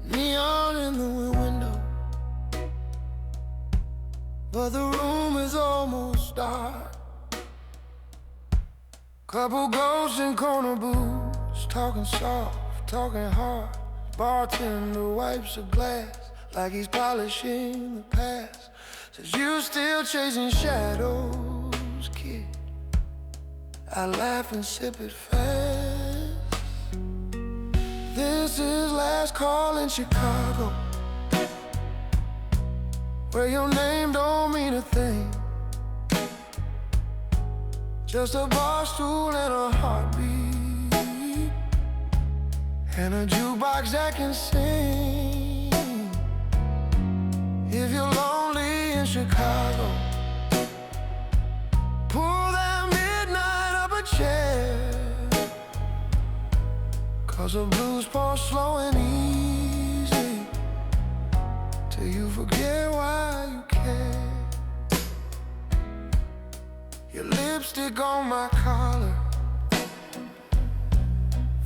Neon in the window, but the room is almost dark. Couple ghosts in corner booths, talking soft, talking hard. Bartender wipes a glass like he's polishing the past. Says you still chasing shadows, kid. I laugh and sip it fast. This is last call in Chicago, where your name don't mean a thing. Just a bar stool and a heartbeat, and a jukebox that can sing. If you're lonely in Chicago, pull that midnight up a chair, 'cause the blues pour slow and easy, till you forget why you care. Your lipstick on my collar,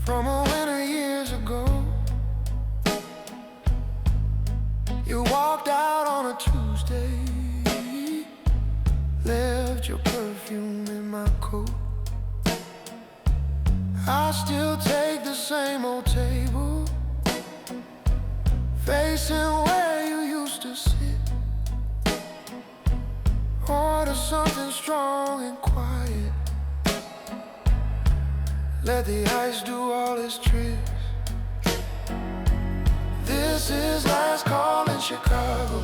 from a winter years ago. You walked out on a Tuesday, left your perfume in my coat. I still take the same old table, facing where you used to sit. Order something strong and quiet, let the ice do all its tricks. This is last call in Chicago,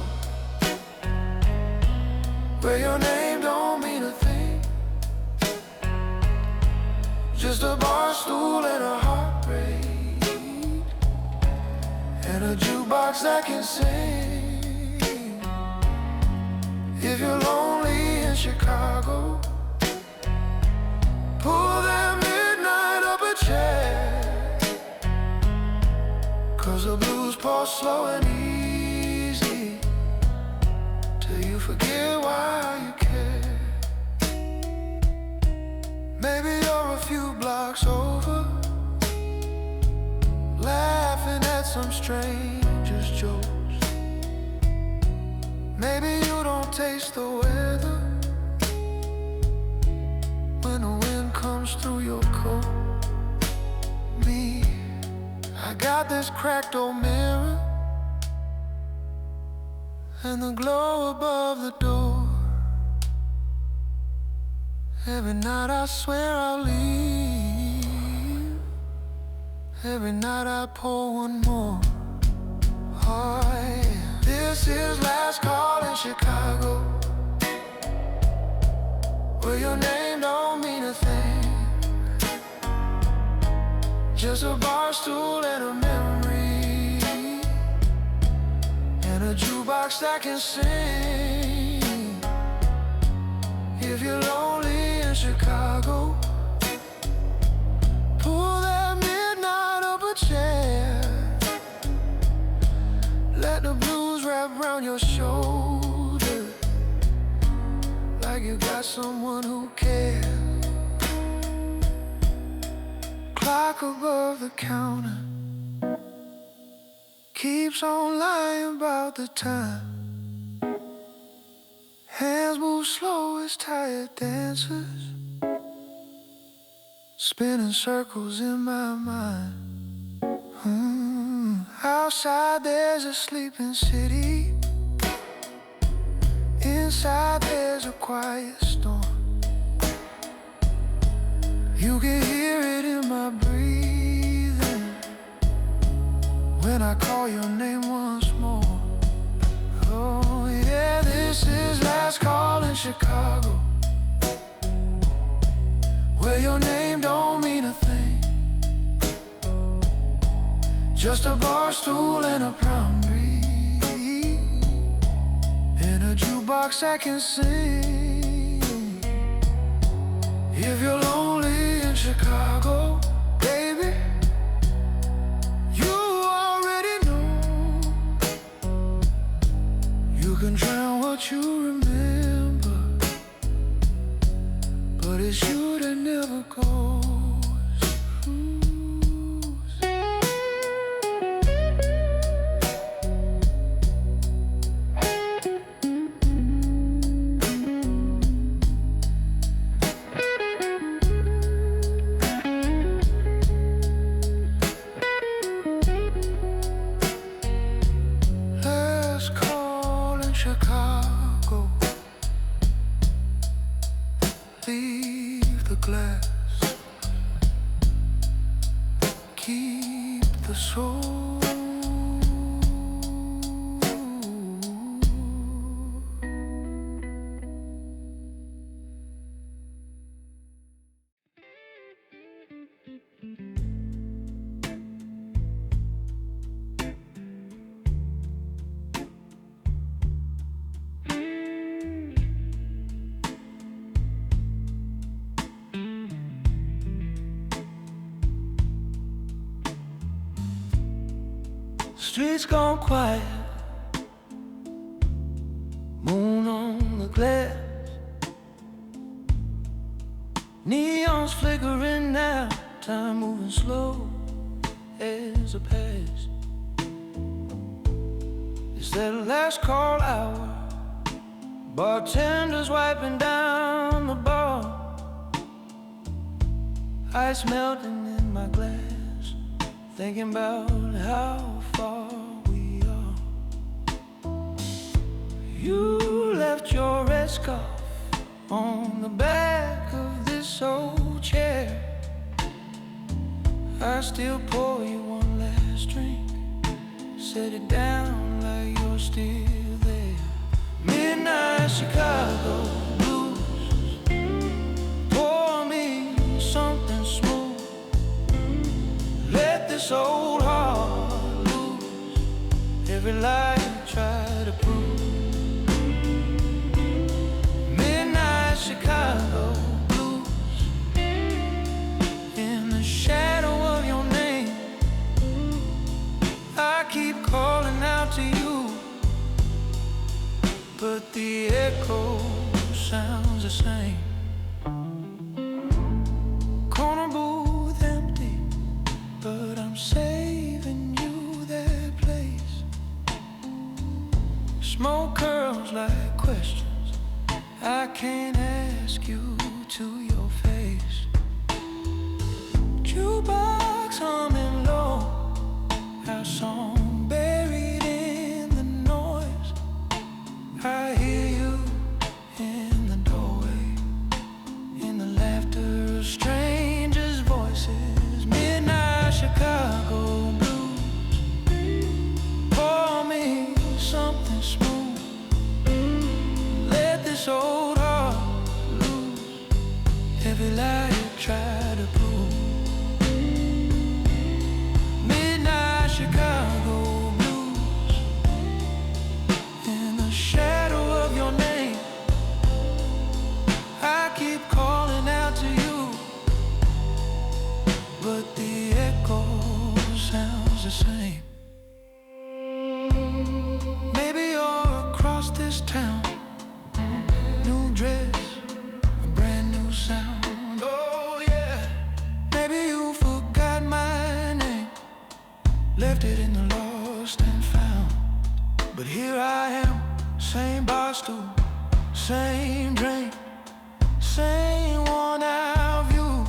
where your name don't mean a thing. Just a bar stool and a heartbreak, and a jukebox that can sing. If you're lonely in Chicago, pull that midnight up a chair, 'cause the blues pour slow and easy, till you forget why you care. Maybe you're a few blocks over, laughing at some stranger's jokes. Maybe you don't taste the weather when the wind comes through your coat. Me, I got this cracked old mirror and the glow above the door. Every night I swear I'll leave, every night I pour one more. Oh, yeah. This is last call in Chicago, where your name don't mean a thing. Just a bar stool and a memory, and a jukebox that can sing. If you're lonely in Chicago, pull that midnight up a chair, let the blues wrap around your shoulder, like you got someone who cares. Clock above the counter keeps on lying about the time. Hands move slow as tired dancers, spinning circles in my mind. Outside there's a sleeping city, inside there's a quiet storm. You can hear it in my breathing when I call your name once more. Oh yeah, this is last call in Chicago, where your name don't mean a thing. Just a bar stool and a prom breeze, and a jukebox that can sing. If you're lonely in Chicago, baby, you already know. You can drown what you remember, but it's you that never goes. Ooh. glass. Keep the soul. Streets gone quiet, moon on the glass, neons flickering now, time moving slow as a past. It's that last call hour, bartenders wiping down the bar, ice melting in my glass, thinking about how far we are. You left your red scarf on the back of this old chair. I still pour you one last drink, set it down like you're still there. Midnight Chicago blues, pour me something smooth, let this old heart every lie you try to prove. Midnight Chicago blues, in the shadow of your name, I keep calling out to you, but the echo sounds the same. Corner booth empty, but I'm saving you that place. Smoke curls like questions I can't ask you to your face. Jukebox humming low, our song buried in the noise. I hear you in the doorway, in the laughter of strangers' voices. Midnight Chicago blues, pour me something smooth, let this old heart lose every lie you try to prove. Midnight Chicago blues, in the shadow of your name, I keep calling out to you, but the echo sounds the same. This town, new dress, a brand new sound. Oh yeah, maybe you forgot my name, left it in the lost and found. But here I am, same bar stool, same drink, same worn out view,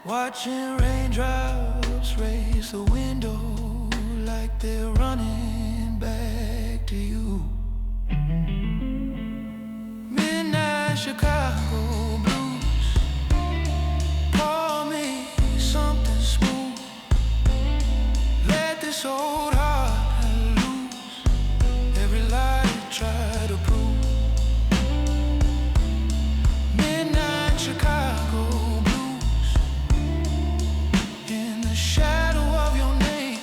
watching raindrops raise the window like they're running back to you. Midnight Chicago blues, pour me something smooth, let this old heart loose every lie you try to prove. Midnight Chicago blues, in the shadow of your name,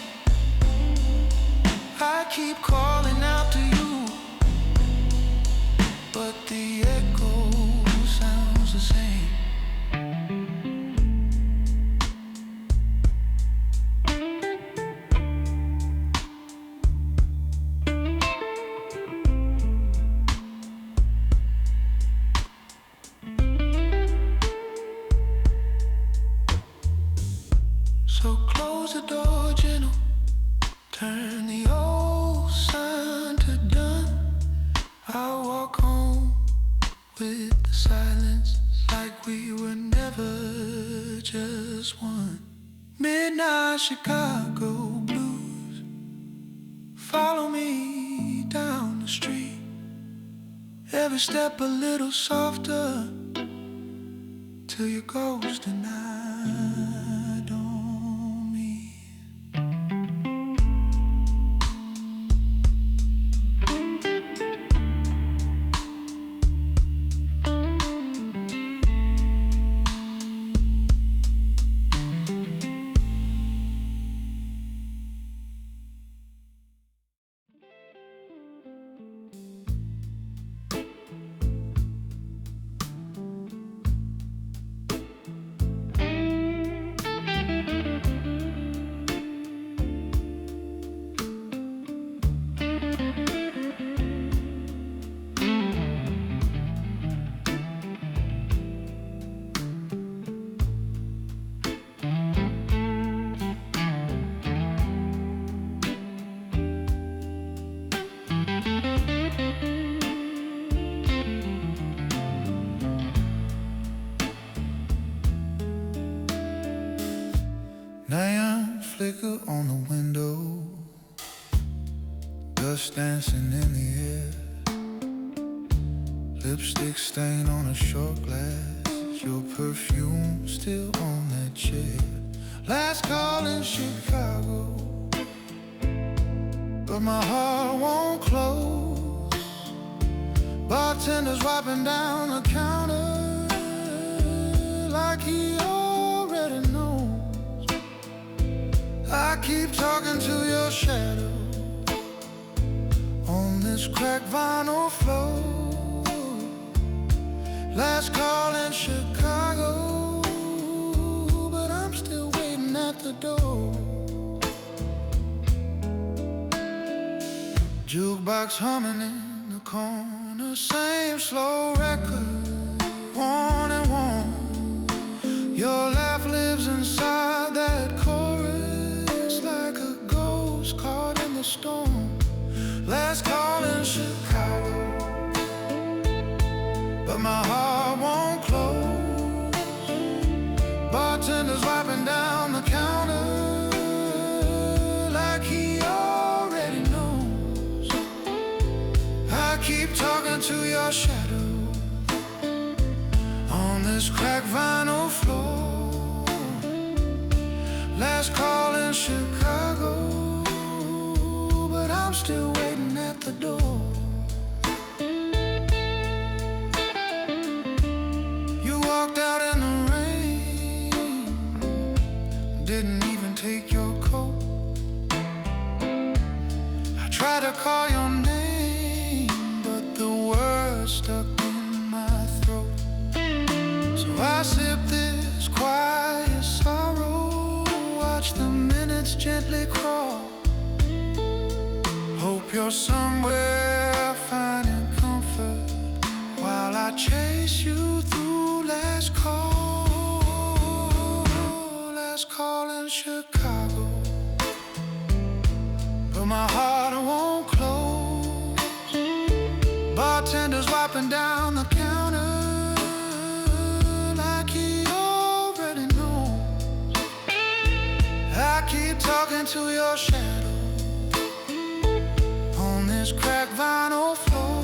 I keep calling out to you, but the echo sounds the same. So close the door, gentle, turn the old sign to done. I'll walk home with the silence like we were never just one. Midnight Chicago blues, follow me down the street, every step a little softer, till your ghost and I don't meet. Neon flicker on the window, dust dancing in the air, lipstick stain on a short glass, your perfume still on that chair. Last call in Chicago, but my heart won't close. Bartender's wiping down the counter like he already knows. I keep talking to your shadow on this cracked vinyl floor. Last call in Chicago, but I'm still waiting at the door. Jukebox humming in the corner, same slow record, one and one. Your laugh lives inside that chorus like a ghost caught in the storm. Last call in Chicago, but my heart won't close. Bartender's wiping down the counter like he already knows. I keep talking to your shadow on this cracked vinyl floor. Last call in Chicago, but I'm still waiting at the door. You walked out in the rain, didn't even take your coat. I tried to call your name, but the words stuck in my throat. So I sipped this quiet sorrow, watch the minutes gently crawl. Hope you're somewhere finding comfort while I chase you through last call in Chicago, but my heart won't close. Bartender's wiping down the counter like he already knows. I keep talking to your shadow on this cracked vinyl floor.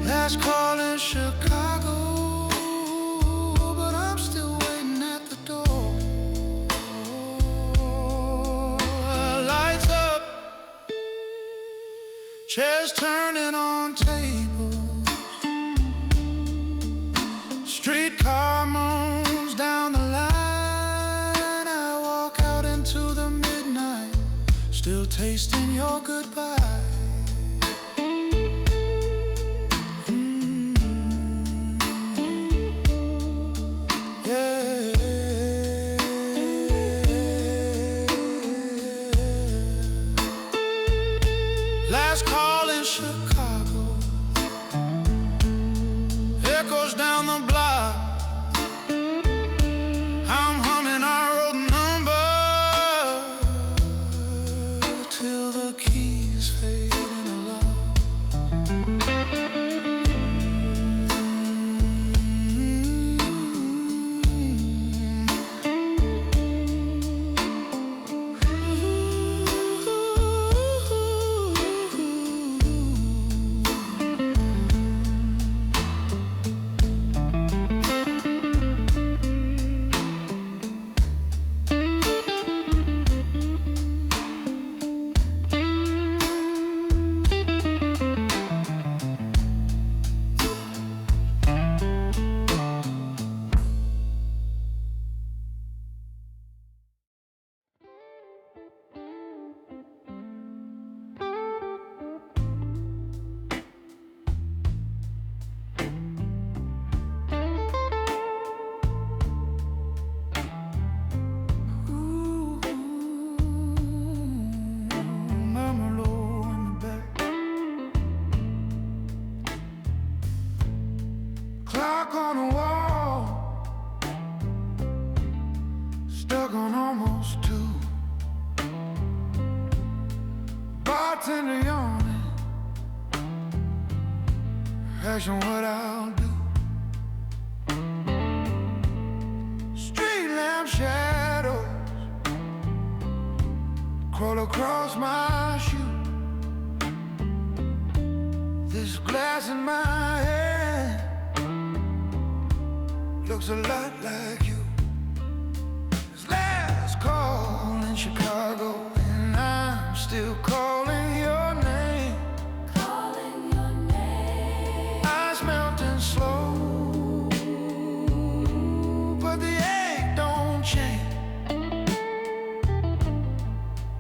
Last call in Chicago, but I'm still waiting at the door. Lights up, chairs turning on tables, streetcar moans down the line. I walk out into the midnight, still tasting your goodbye. Last call in Chicago, echoes down the block. I'm humming our old number till the keys fade. bartender yawning, asking what I'll do. Street lamp shadows crawl across my shoe. This glass in my hand looks a lot like you. This last call in Chicago, and I'm still calling your name. Calling your name. Eyes melting slow, but the ache don't change.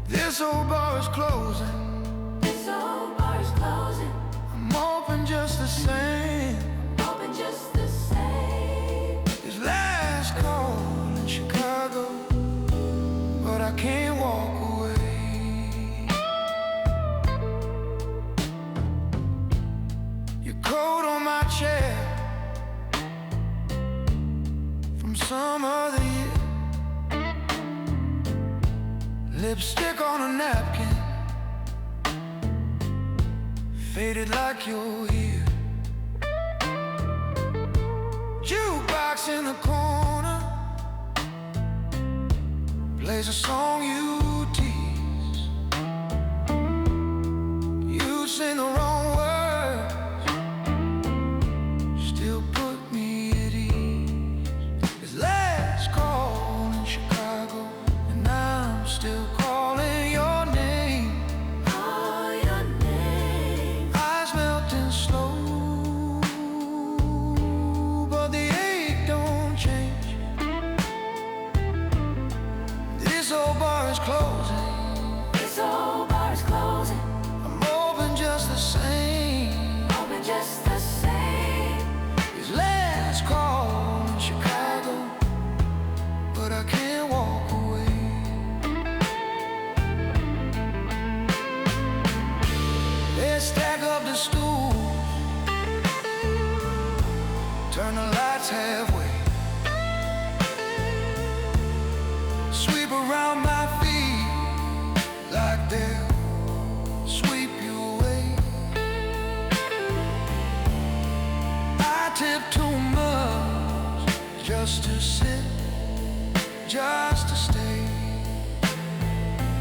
This old bar is closing. This old bar is closing. I'm open just the same. I'm open just the same. This last call in Chicago, but I can't walk away. Your coat on my chair from some other year. Lipstick on a napkin, faded like you're here. Jukebox in the corner plays a song you tease. You sing the wrong words, still put me at ease. This last call in Chicago, and I'm still calling your name. Call your name. Eyes melting slow, but the ache don't change. This old bar is closing. This old bar is closing. I'm open just the same. Open just the same. This last call in Chicago, but I can't walk away. Let's stack up the stools, turn the lights halfway, sweep around my feet like they'll sweep you away. I tip too much just to sit, just to stay,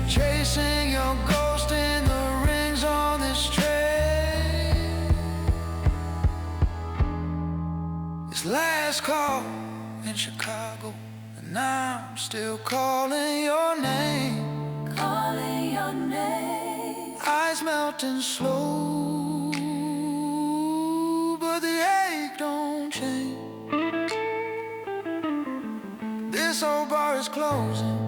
chasing your ghost in the rings on this tray. This last call in Chicago, and I'm still calling your name. Calling your name. Eyes melting slow, but the ache don't change. This old bar is closing.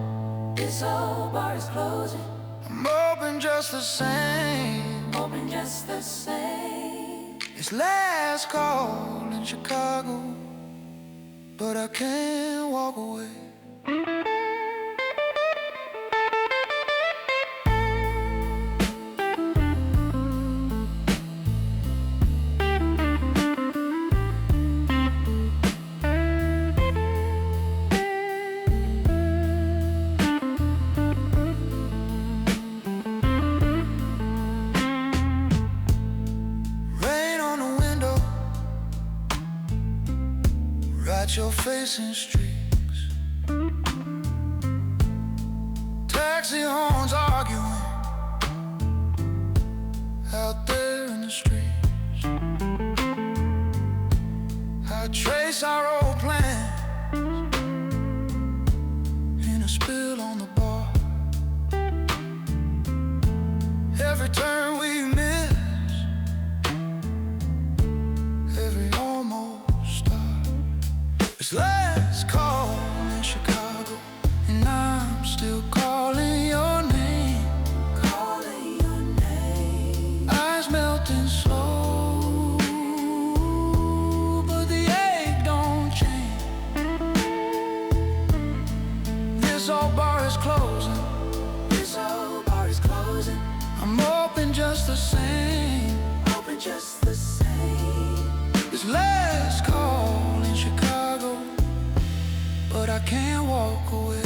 This old bar is closing. I'm open just the same. Open just the same. It's last call in Chicago, but I can't walk away. Rain on the window, write your face in streaks. Taxi horns arguing out there in the streets. I trace our old plans in a spill on the bar. Every turn we miss, every almost stop. It's last call in Chicago, and I'm still calling your name. Calling your name. Eyes melting slow, but the ache don't change. This old bar is closing. This old bar is closing. I'm open just the same. Open just the same. This last call in Chicago, but I can't walk away.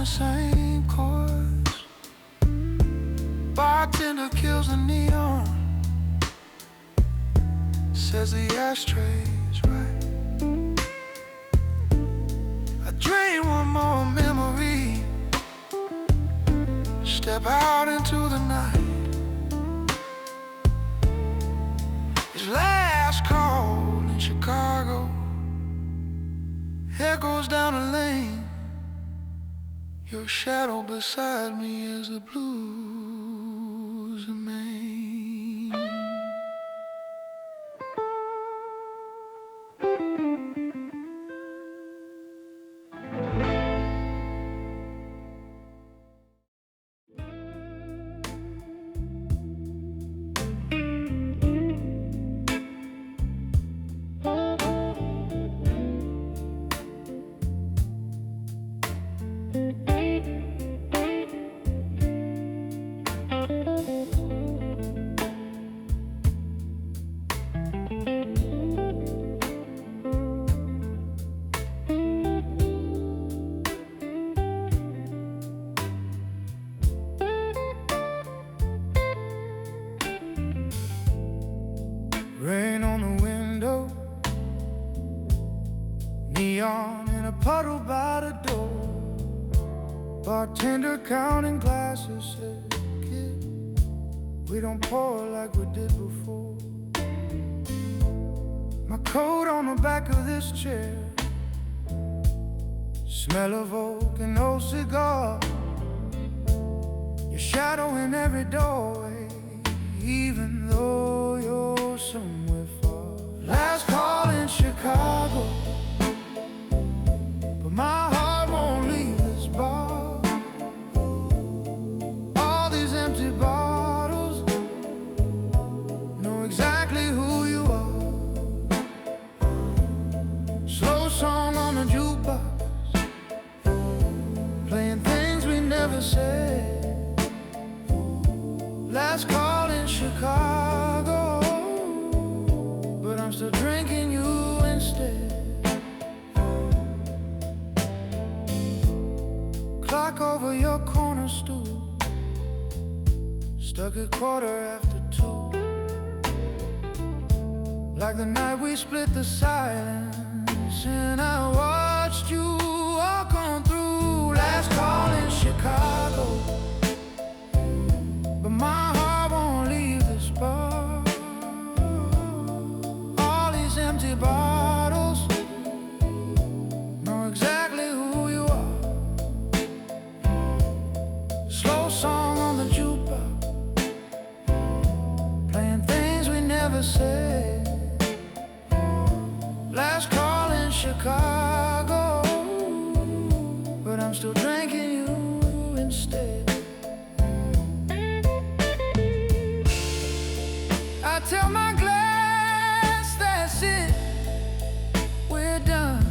same chords. Bartender kills the neon, says the ashtray's right. I drain one more memory, step out into the night. His last call in Chicago echoes down the lane. Your shadow beside me as the blues remain. Rain on the window, neon in a puddle by the door. Bartender counting glasses, said, kid, we don't pour like we did before. My coat on the back of this chair, smell of oak and old cigar. Your shadow in every doorway, even though you're somewhere far. Last call in Chicago, but my heart won't leave this bar. All these empty bottles know exactly who you are. Slow song on the jukebox, playing things we never said. Last call in Chicago, but I'm still drinking you instead. Clock over your corner stool, stuck at 2:15. Like the night we split the silence, and I watched you walk on through. Last call in Chicago, but my heart won't leave this bar. All these empty bottles know exactly who you are. Slow song on the jukebox, playing things we never said. Last call in Chicago, but I'm still drinking you instead. I tell my glass, that's it, we're done.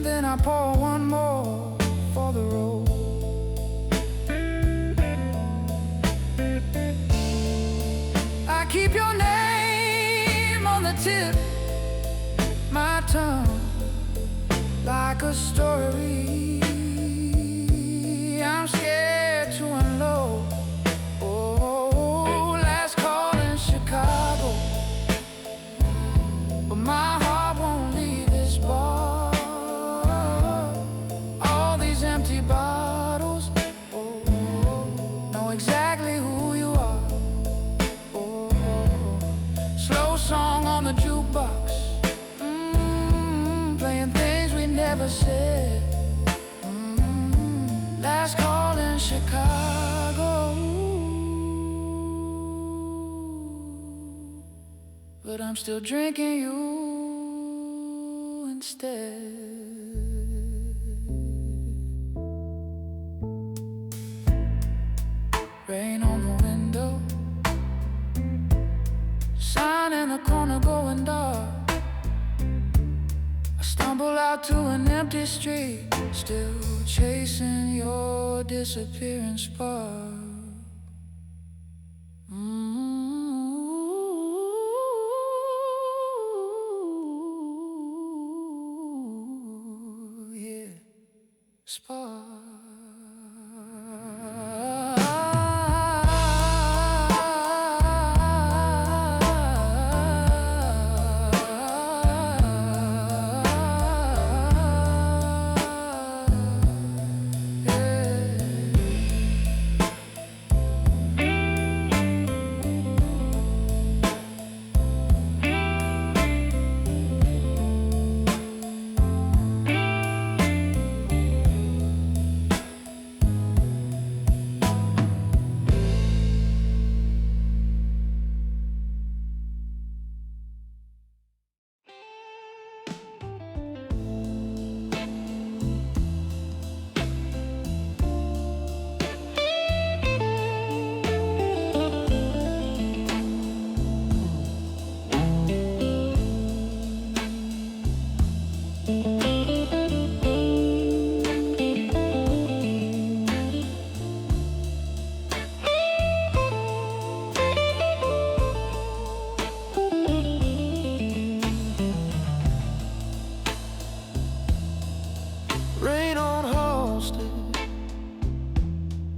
Then I pour one more for the road. I keep your name on the tip, my tongue, like a story. I'm scared to unload. But my heart won't leave this bar. All these empty bottles, know exactly who you are. Slow song on the jukebox, playing things we never said. Last call in Chicago, but I'm still drinking you instead. Rain on the window, sign in the corner going dark. I stumble out to an empty street, still chasing your disappearing spark. Yeah. spark.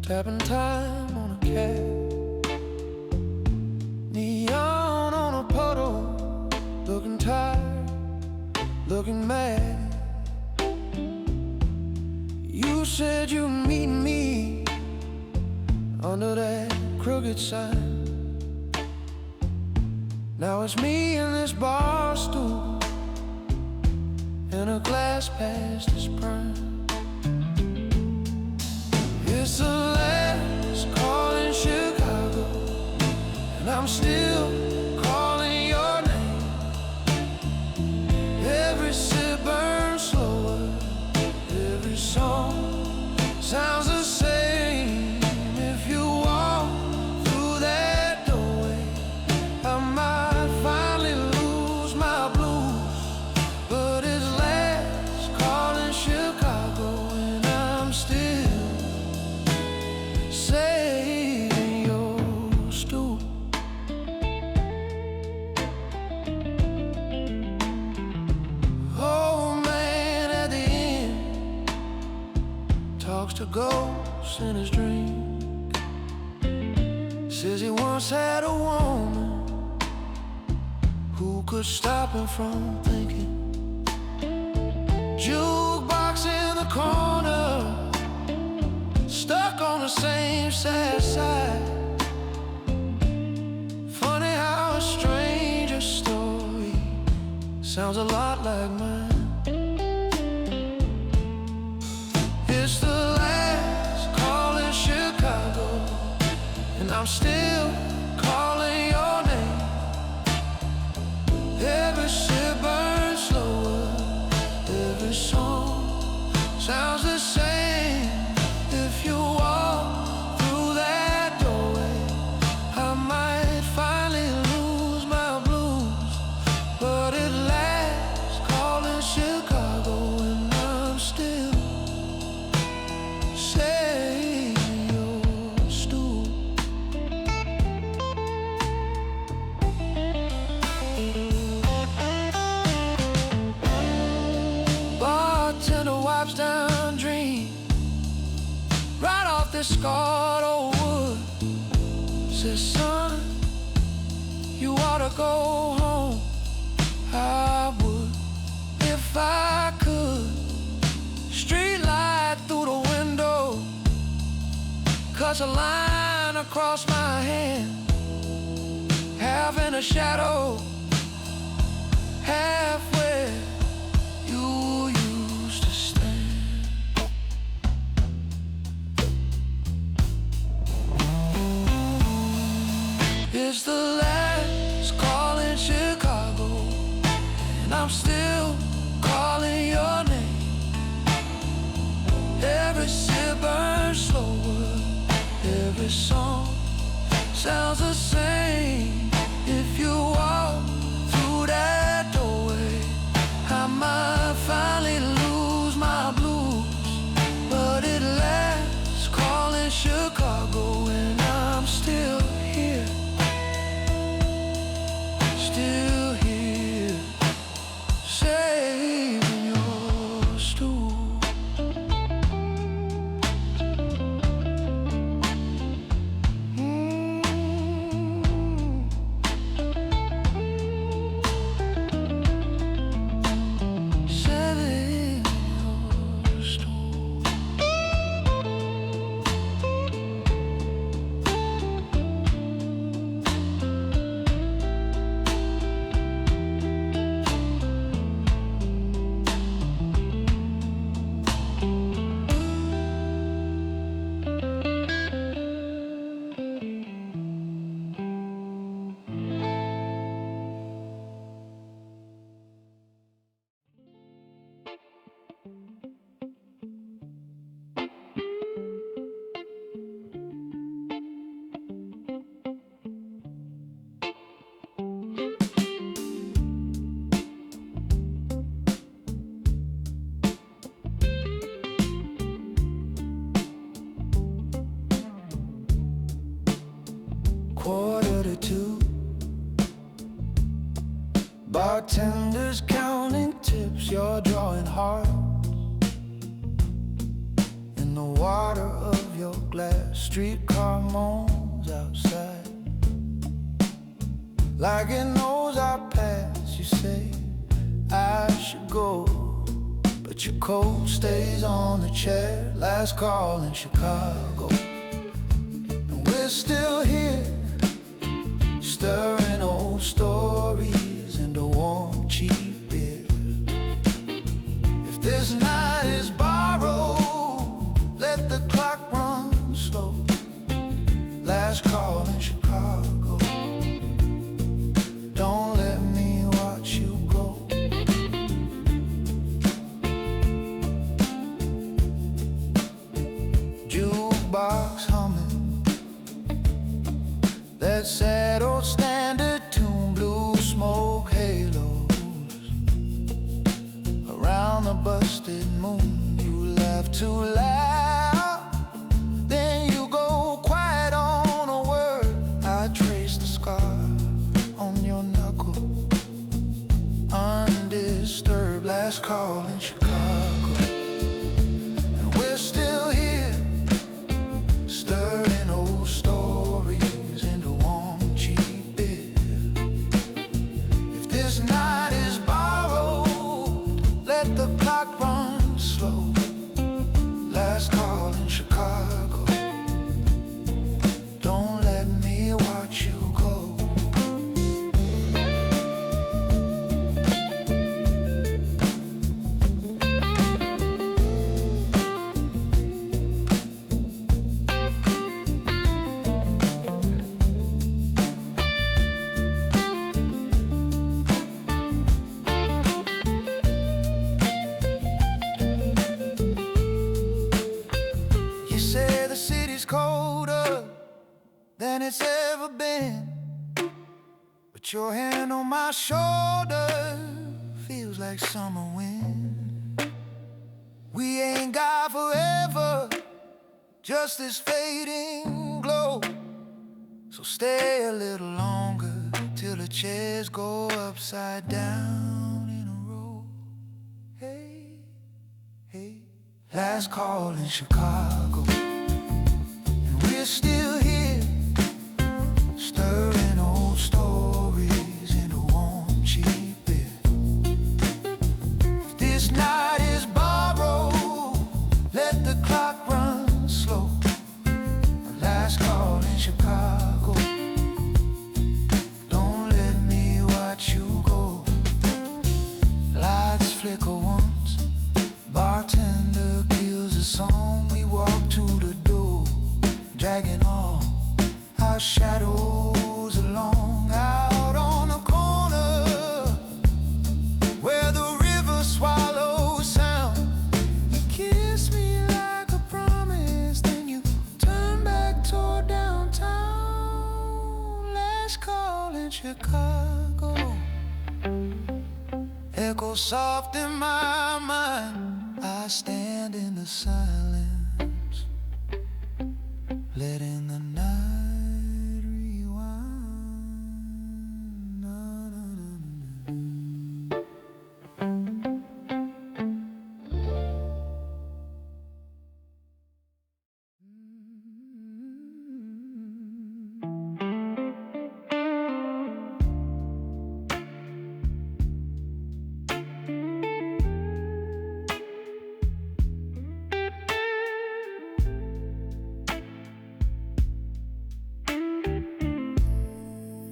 Tapping time on a cat, neon on a puddle, looking tired, looking mad. You said you'd meet me under that crooked sign. Now it's me in this bar stool and a glass past its prime. It's the last call in Chicago, and I'm still calling your name. Every sip burns slower, every song sounds the same. If you walk through that doorway, I might finally lose my blues. But it's last call in Chicago, and I'm still saving your stool. Old man at the end talks to ghosts in his dream. Says he once had a woman who could stop him from thinking. Jukebox in the corner, stuck on the same sad side. Funny how a stranger's story sounds a lot like mine. It's the last call in Chicago, and I'm still calling your name. Every sip burns slower, every song sounds the same. If you walk through that doorway, I might finally lose my blues. But it lasts calling Chicago, and I'm still saving your stool. Bartender wipes down dreams right off this scarred old wood. Says, son, you ought to go home. I would if I could. Street light through the window cuts a line across my hand. Half in a shadow, half where you used to stand. It's the last call in Chicago, and I'm still calling your name. Every sip burns slower, every song sounds the same. If you walk through that doorway, I might finally lose my blues. But it lasts calling Chicago, and I'm still here. Still here, saving your stool. Bartenders counting tips, you're drawing hearts in the water of your glass. Streetcar moans outside like it knows our past. You say I should go, but your coat stays on the chair. Last call in Chicago, and we're still here, stirring old stories into warm, cheap beer. If this night is borrowed, let the clock run slow. Last call in Chicago, don't let me watch you go. Jukebox humming that sad old standard tune, blue smoke halos around the busted moon. You laugh too loud, then you go quiet on a word. I trace the scar on your knuckle, undisturbed. Last call in Chicago, and we're still here, stirring old stories into warm, cheap beer. If this night is borrowed, let the clock run slow. Last call in Chicago, don't let me watch you go. You say the city's colder than it's ever been, but your hand on my shoulder feels like summer wind. We ain't got forever, just this fading glow. So stay a little longer till the chairs go upside down in a row. Hey, hey, last call in Chicago, and we're still here, stirring old stories into warm, cheap beer. If this night is borrowed, let the clock run slow. Last call in Chicago, don't let me watch you go. Lights flicker once, bartender kills a song. We walk to the door, dragging all our shadows along. Out on the corner where the river swallows sound, you kiss me like a promise, then you turn back toward downtown. Last call in Chicago echoes soft in my mind. I stand in the silence, letting the night rewind. Na, na, na, na.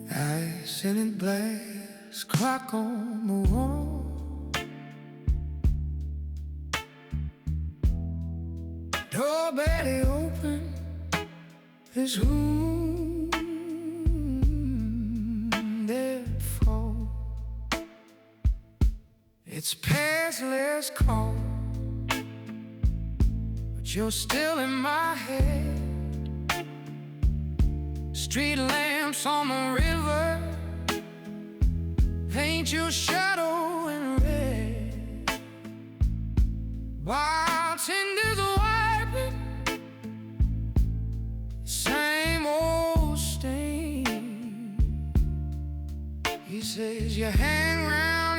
Ice in glass, clock on the wall. Door barely open, is who there for. It's past last call, but you're still in my head. Street lamps on the river paint your shadow in red. Bartenders wiping, same old stain. He says you hang round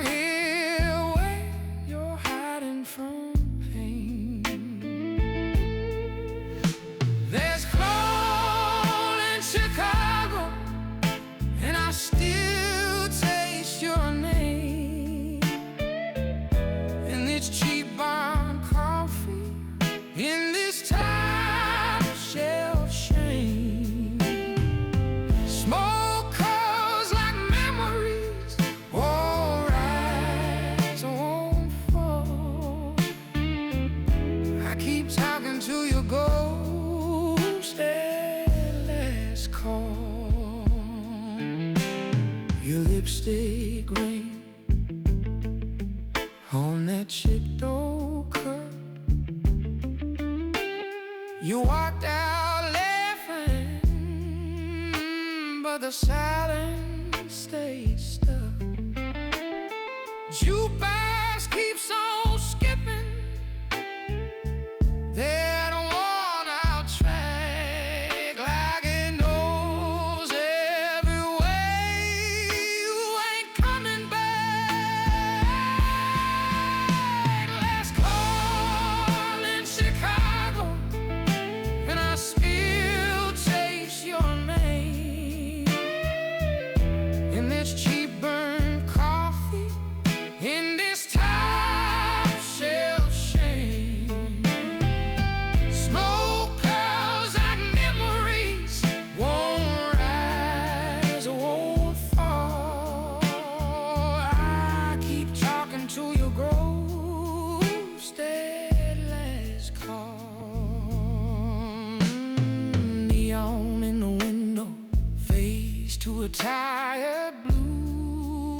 keep talking to your ghost and last call. Your lipstick ring on that chipped old cup. You walked out laughing, but the silence stayed stuck. Jukebox keeps on skipping that worn-out track like it knows every way you ain't coming back. Last call in Chicago, and I still taste your name in this cheap burnt coffee, in this top shelf shame. Smoke curls like memories, won't rise, won't fall. I keep talking to your ghost at last call. Neon in the window, face to a tired blue.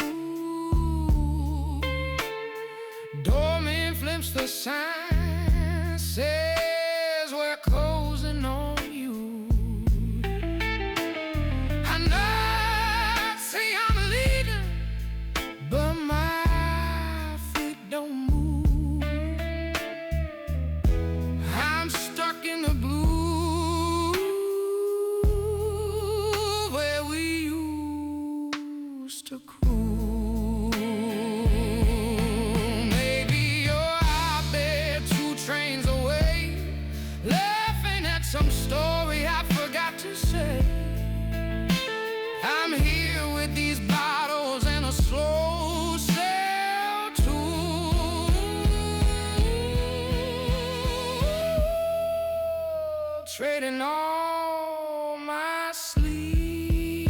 Doorman flips the sign, says we're closing on you. I not say I'm leaving, but my feet don't move. I'm stuck in the blue where we used to cruise. Maybe you're out there 2 trains away, laughing at some story I forgot to say. I'm here with these bottles and a slow sail too, trading all my sleep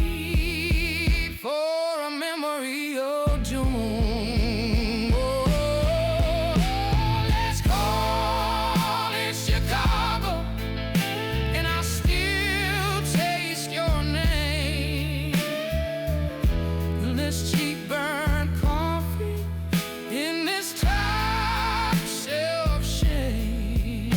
for a memory of June. Oh, let's call it Chicago, and I still taste your name in this cheap burnt coffee, in this top shelf shade.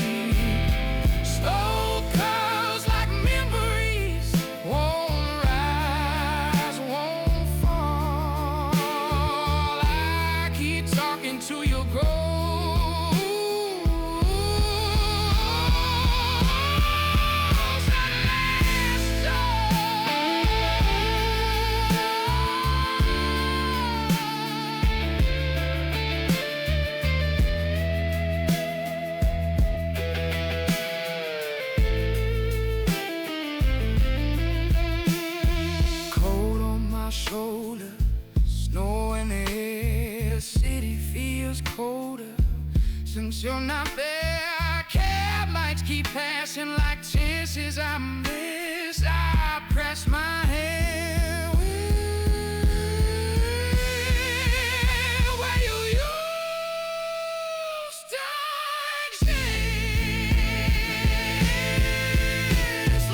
Smoke curls like memories, won't rise, won't fall. I keep talking to your ghost at last cold on my shoulder, snow in the air, the city feels colder since you're not there. Cab lights keep passing like chances I miss. I press my hand where you used to exist.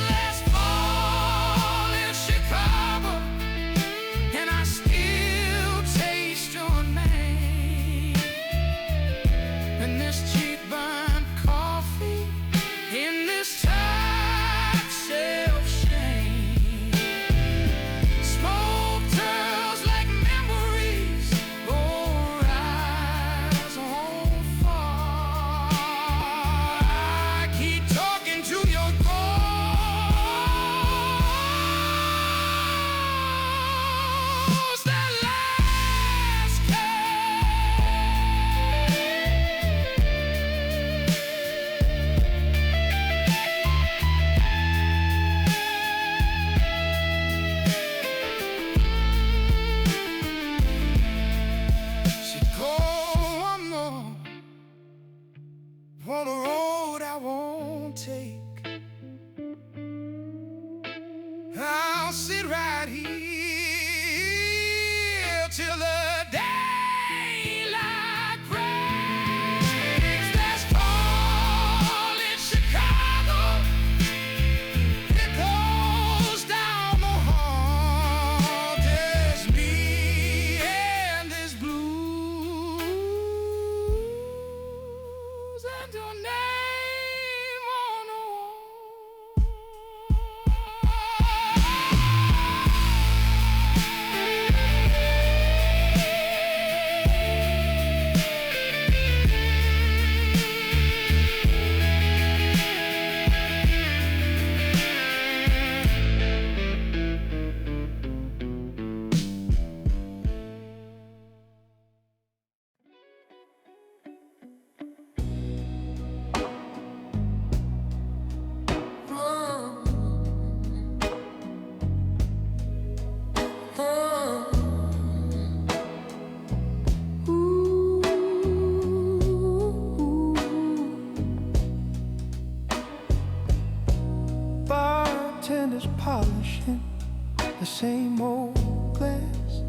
Last fall in Chicago, and I still taste your name in this cheap burnt coffee, in this top shelf shade. Smoke curls like memories, won't rise, won't fall. I keep talking to your ghost that last she go one more for the road I won't take. I'll sit right here till the daylight breaks. Let's call the same old glass.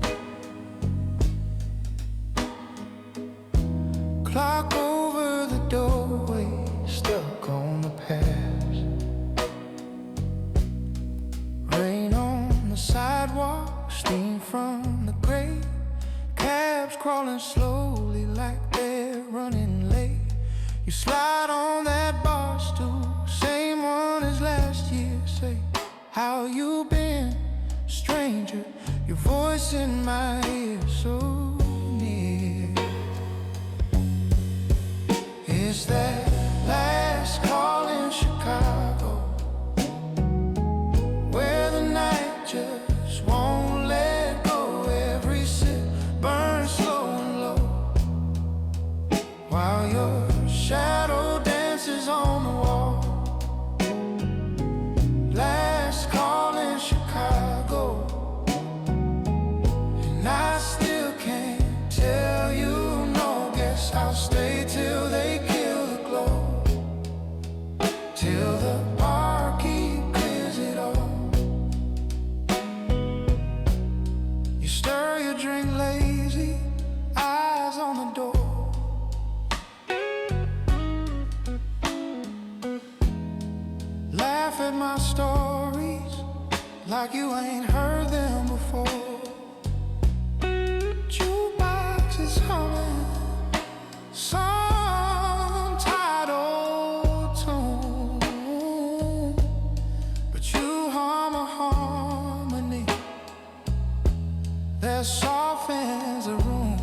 Clock over the doorway, stuck on the past. Rain on the sidewalk, steam from the grate. Cabs crawling slowly like they're running late. You slide on that bar stool, same one as last year. Say, how you been, stranger? Your voice in my ear, so near. It's that last call in Chicago, where the night just won't let go. Every sip burns slow and low, while your shadow dances on the wall. Last call in Chicago, and I still can't tell you no. Guess I'll stay till they kill the glow, till the barkeep clears it all. You stir your drink lazy, eyes on the door. Laugh at my stories like you ain't heard them before. Jukebox is humming some tired old tune, but you hum a harmony that softens the room.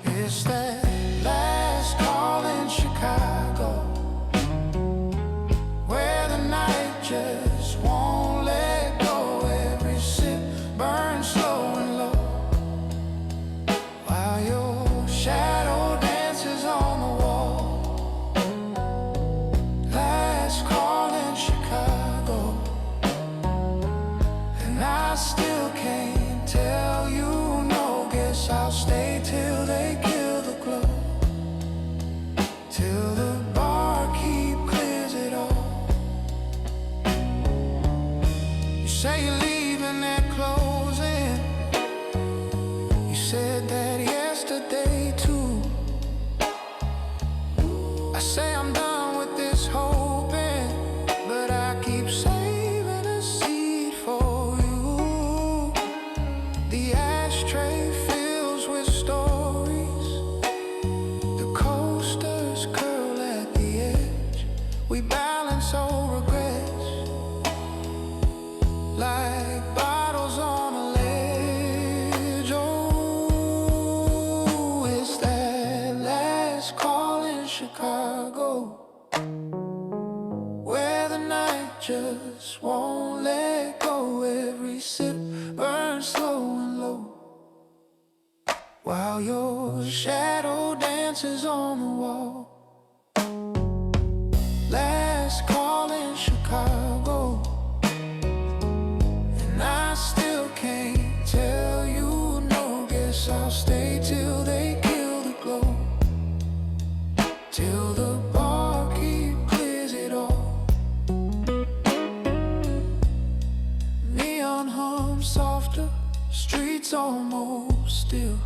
It's that last call in Chicago, where the night just won't let go. Every sip burns slow and low, while your shadow dances on the wall. Last call in Chicago, and I still can't tell you no. Guess I'll stay till they kill the glow, till the barkeep clears it all. You say you're leaving at closing, you said that yesterday too. I say I'm done with this hoping, but I keep saving a seat for you. The ashtray fills with stories, the coasters curl at the edge. We balance old regrets like bottles on a ledge. Oh, it's that last call in Chicago, where the night just won't let go. Every sip burns slow and low, while your shadow dances on the wall. Last call in Chicago, and I still can't tell you no. Guess I'll stay till they kill the glow, till the barkeep clears it all. Neon hum softer, streets almost still.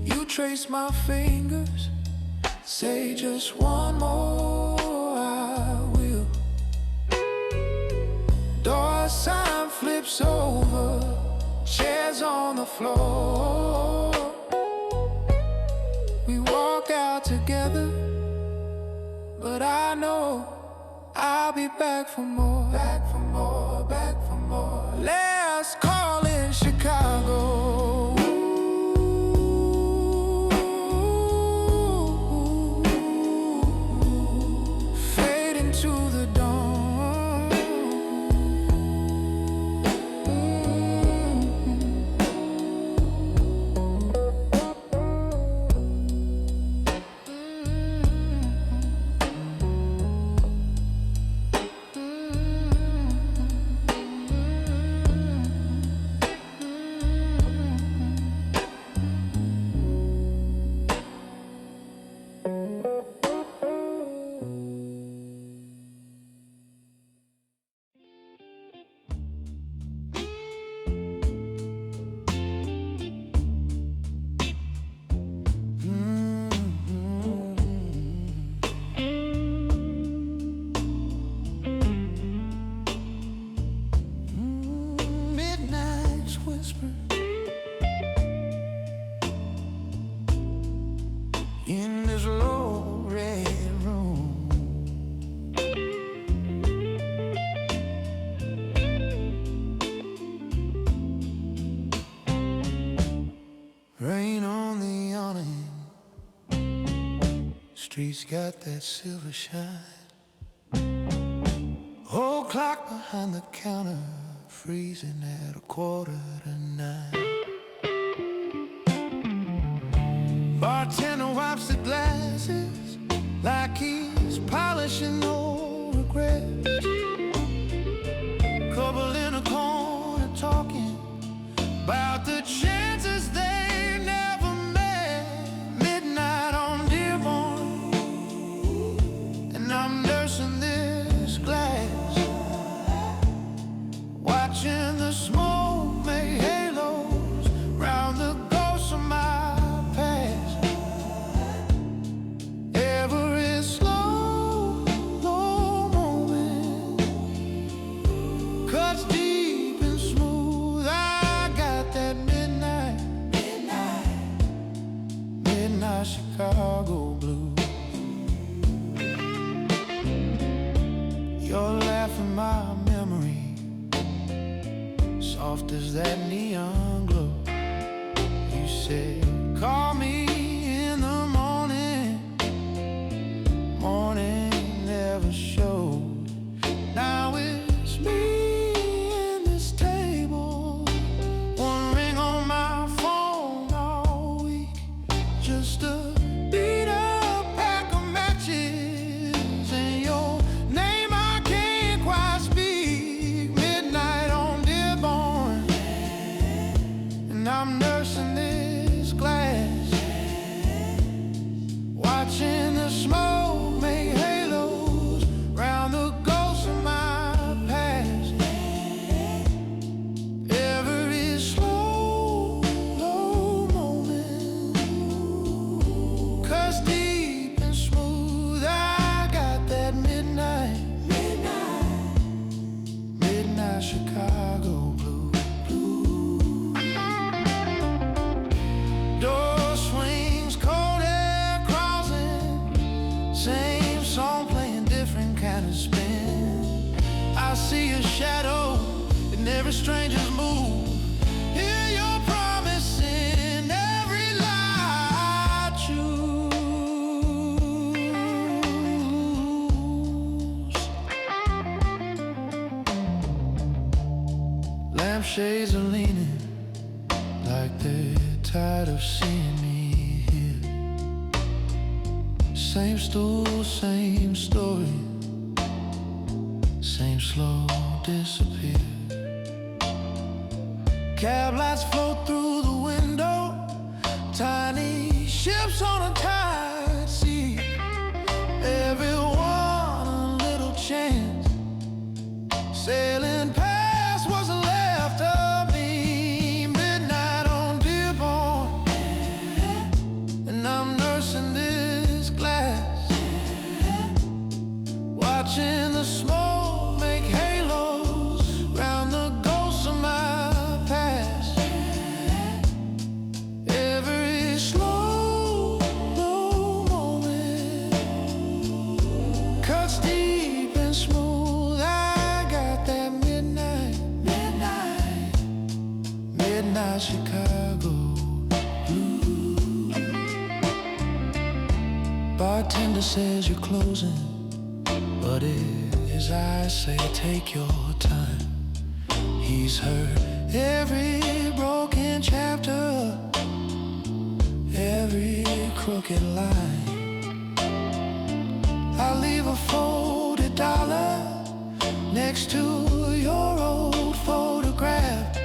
You trace my fingers, say just one more, I will. Door sign flips over, chairs on the floor. We walk out together, but I know I'll be back for more. Back for more, back for more. Last call in Chicago. Fade into the dawn. Rain on the awning, streets got that silver shine. Old clock behind the counter, freezing at 8:45. Bartender wipes the glasses like he's polishing old regrets. Couple in a corner talking about the chances they never met. Midnight on Dearborn, and I'm nursing this glass, watching the smoke make halos round the ghosts of my past. Every slow, low moment cuts deep and smooth. I got that midnight Chicago blues. You're laughing my memory, soft as that neon glow. You said, call me in the morning. Morning never showed. Now it's me and this table. One ring on my phone all week, just a beat up pack of matches, and your name I can't quite speak. Midnight on Dearborn, and I'm nursing this glass, watching the smoke make halos round the ghosts of my past. Every slow, low moment cuts deep and smooth. I got that midnight Chicago blue. Door swings, cold air crossing, same song playing, different kind of spin. I see a shadow in every stranger's move. Hear your promise in every lie I choose. Lampshades are leaning like they're tired of seeing me here. Same stool, same story, same slow disappear. Cab lights float through the window, tiny ships on a tide sea. Everyone a little chance, sailing past what's left of me. Midnight on Dearborn, and I'm nursing this glass, watching the smoke make halos round the ghosts of my past. Every slow, low moment cuts deep and smooth. I got that midnight Chicago blue. Bartender says you're closing, but his eyes say take your time. He's heard every broken chapter, every crooked line. I leave a folded dollar next to your old photograph.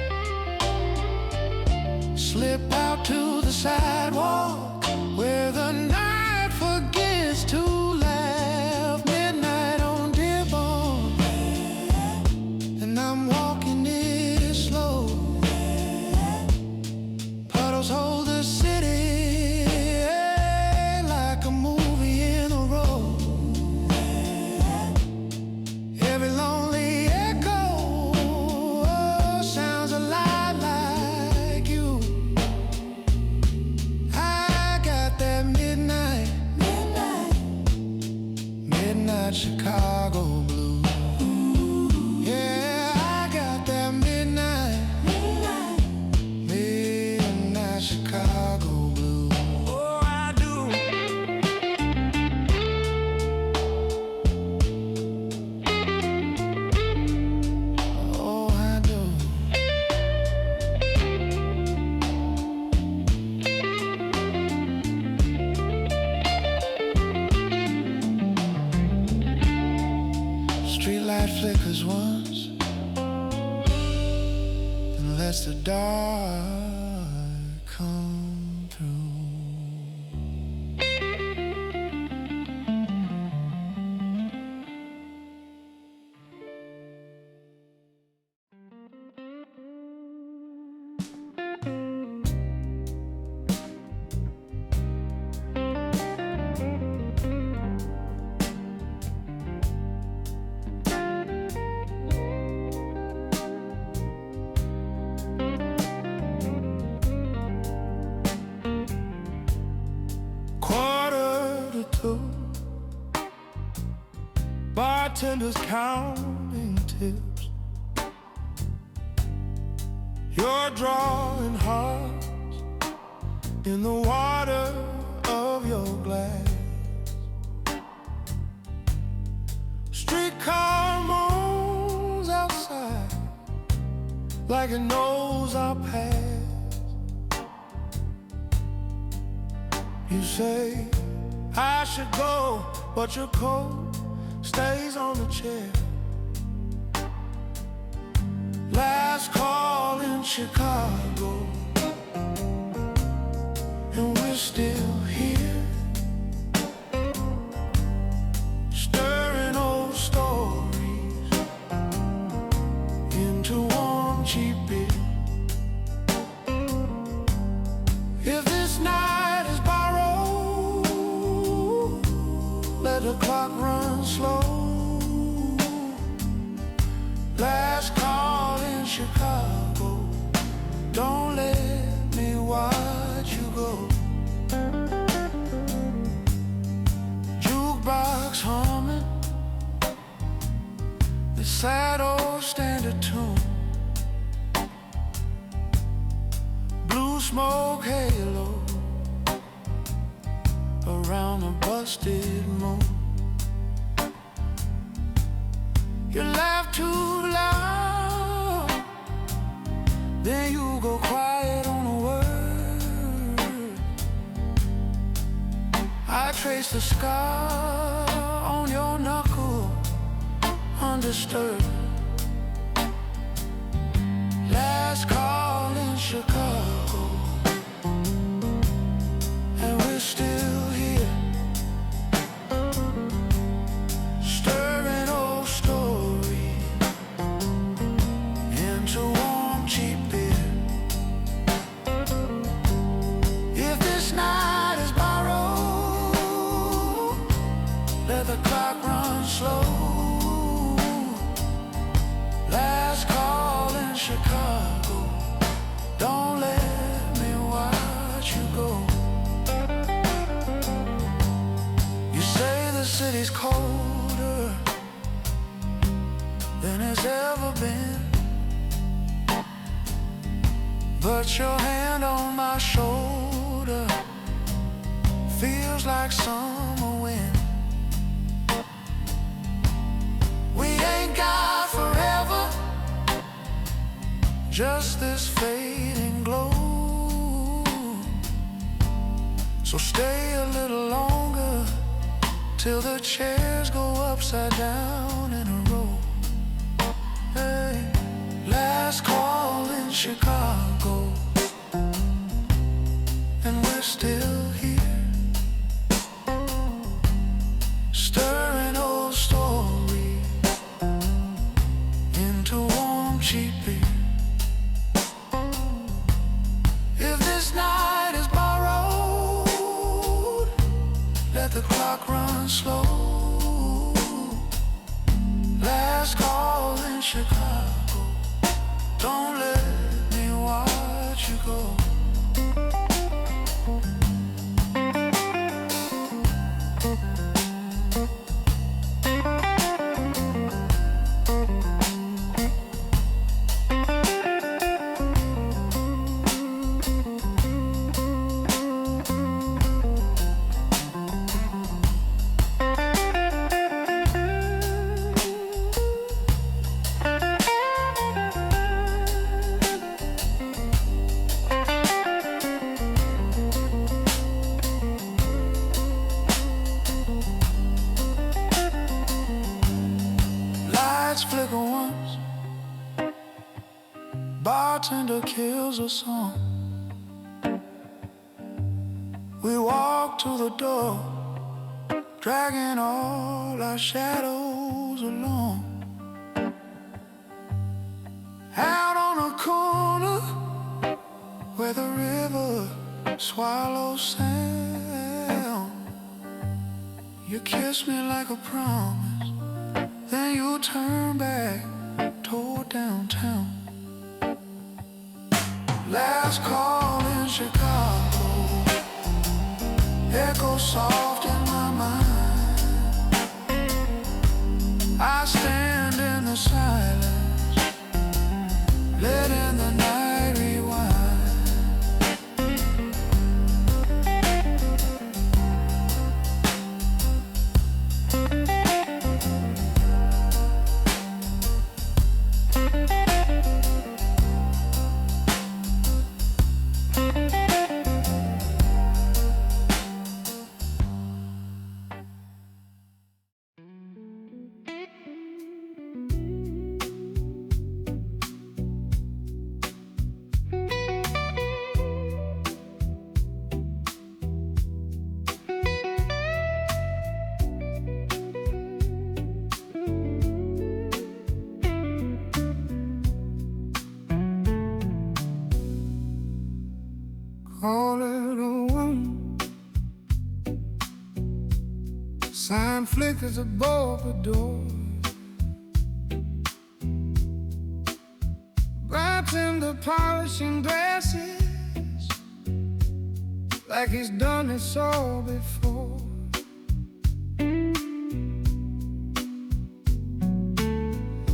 Slip out to the sidewalk where the night forgets to laugh. Midnight on Dearborn, and I'm walking it slow. Puddles hold the city like a movie in a row. Every lonely echo sounds a lot like you. I lets the dark come through. Bartenders counting tips. You're drawing hearts in the water of your glass. Streetcar moans outside like it knows our past. You say I should go, but your coat stays on the chair. Last call in Chicago, and we're still here, stirring old stories into warm, cheap beer. If this night is borrowed, let the clock run slow. Last call in Chicago, don't let me watch you go. Jukebox humming the sad old standard tune. Blue smoke halo around a busted moon. You laugh too loud, then you go quiet on a word. I trace the scar on your knuckle, undisturbed. Last call in Chicago, and we're still here, stirring old stories into warm, cheap beer. If this night is borrowed, let the clock run slow. Last call in Chicago, don't let me watch you go. You say the city's colder than it's ever been, but your hand on my shoulder feels like summer wind. We ain't got forever, just this fading glow. So stay a little longer till the chairs go upside down in a row. Hey, last call in Chicago, and we're still here, stirring old stories into warm, cheap beer. If this night is borrowed, let the clock run slow. Last call in Chicago, don't let me watch you go. bartender kills a song. We walk to the door, dragging all our shadows along. Out on a corner where the river swallows sound, you kiss me like a promise, then you turn back toward downtown. Last call in Chicago, echo soft in my mind. I stand in the silence, letting the night rewind. Call it a one. Sign flickers above the door. Bartender polishing glasses like he's done this all before.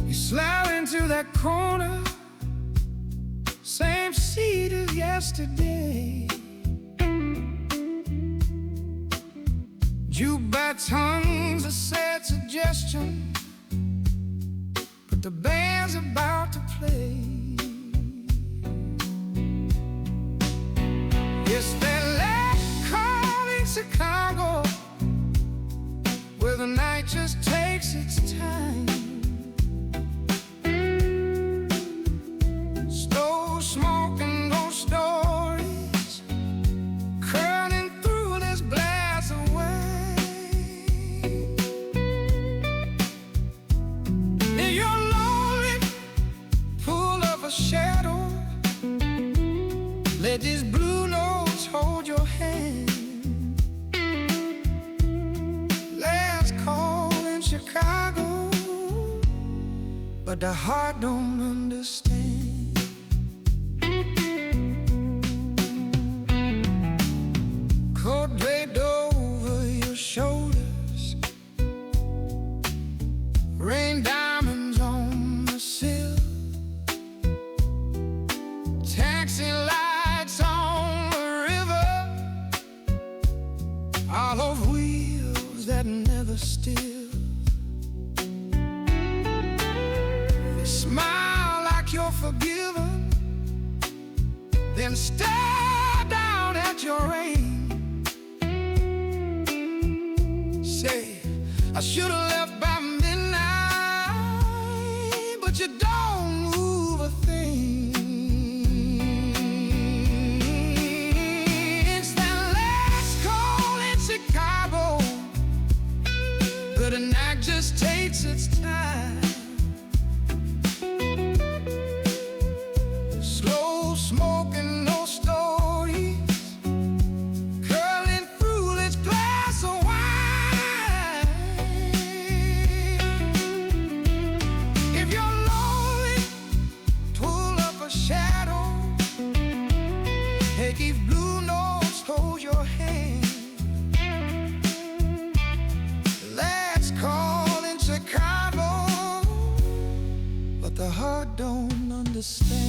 You slide into that corner, same seat as yesterday. Jukebox hums a sad suggestion, but the band's about to play. It's that last call in Chicago, where the night just takes its time. Slow smoke and ghost stories curling through this glass away. If you're lonely, pull up a shadow, let these blue notes hold your hand. Last call in Chicago, but the heart don't understand. Coat draped over your shoulders, rain diamonds on the sill, taxi lights on the river, olive wheels that never still. They smile like you're forgiven, then stare down at your rain. Say, I should've left by midnight, but you don't move a thing. It's that last call in Chicago, but the night just takes its time. Slow smoking, no stories curling through this glass of wine. If you're lonely, pull up a shadow, hey, these blue notes hold your hand. Let's call in Chicago, but the heart don't understand.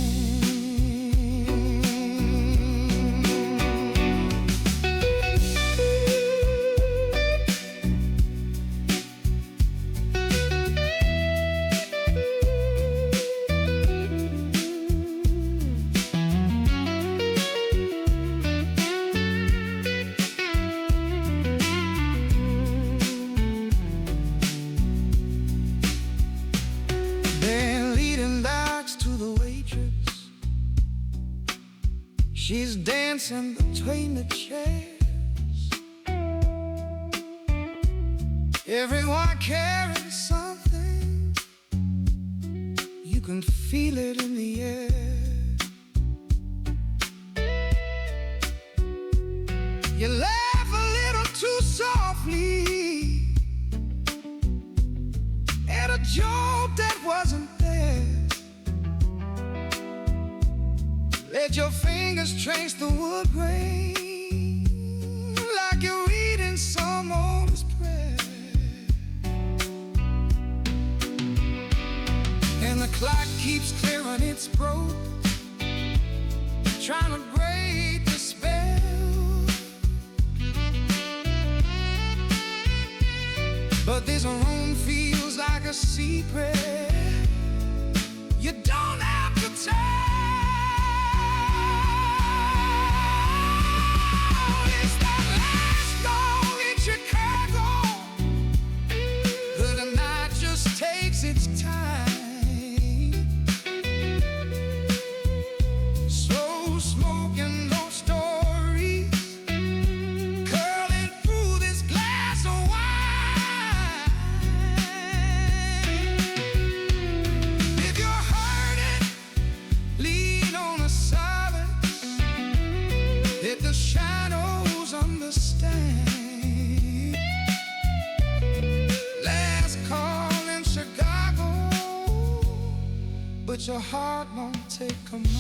They're leading dogs to the waitress, She's dancing between the chairs. Everyone carries something. You can feel it in the air. You laugh a little too softly at a joke that wasn't there. Let your fingers trace the wood grain like you're reading someone's prayer. And the clock keeps clearing its broke, trying to break the spell. But this room feels like a secret you don't have to tell. It's that last call in Chicago, but the night just takes its time. Slow smoking those stories, curling through this glass of wine. If you're hurting, lean on a silence. Let the shadows understand. Last call in Chicago, but your heart won't take command.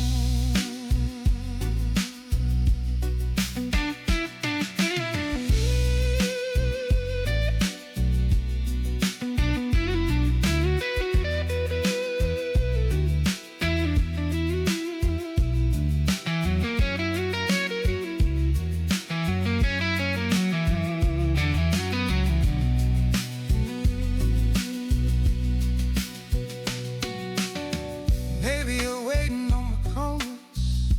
Maybe you're waiting on the chorus.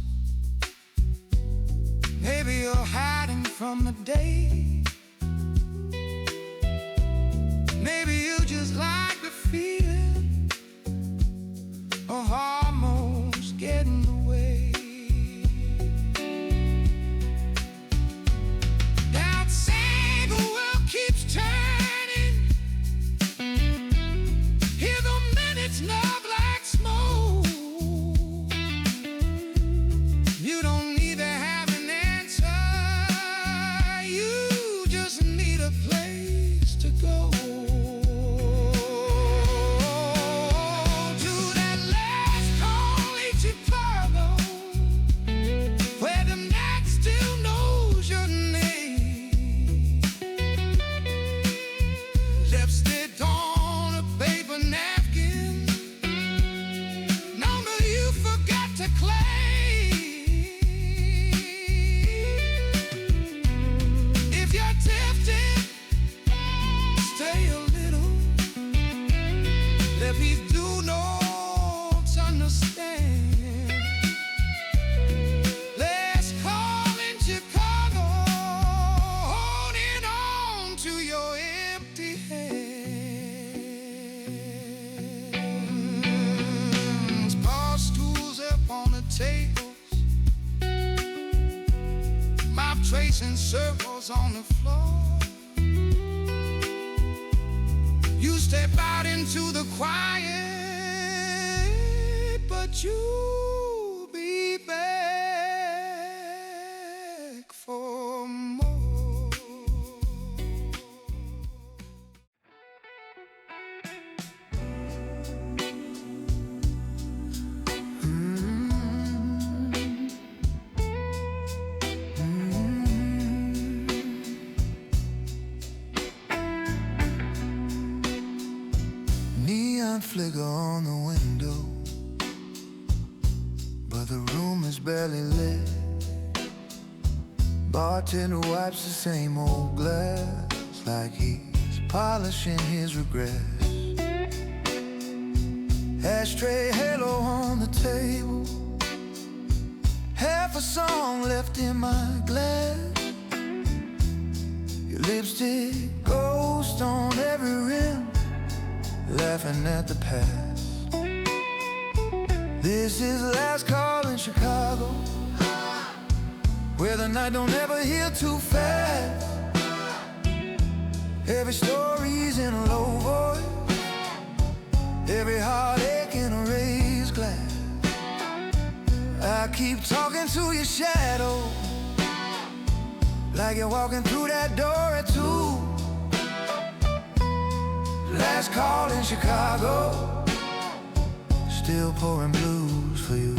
Maybe you're hiding from the day. Maybe you just like the feeling of almost getting away. That single world keeps turning. Hear the minutes nub like smoke. You don't need to have an answer. You just need a place to go. To that last call in Chicago, where the night still knows your name. Lipstick on a paper napkin, number you forgot to claim. If you're tempted, stay a little. Let me do notes understand. Let's call in Chicago, holding on to your empty hands. Bar stools up on the tables, mouth tracing circles on the floor. You step out into the quiet, but you'll be back for more. Neon flicker on the window, but the room is barely lit. Bartender wipes the same old glass like he's polishing his regrets. Ashtray halo on the table, half a song left in my glass. Your lipstick ghost on every rim, laughing at the past. This is the last call in Chicago, the night don't ever heal too fast. Every story's in a low voice, every heartache in a raised glass. I keep talking to your shadow, like you're walking through that door at 2. Last call in Chicago, still pouring blues for you.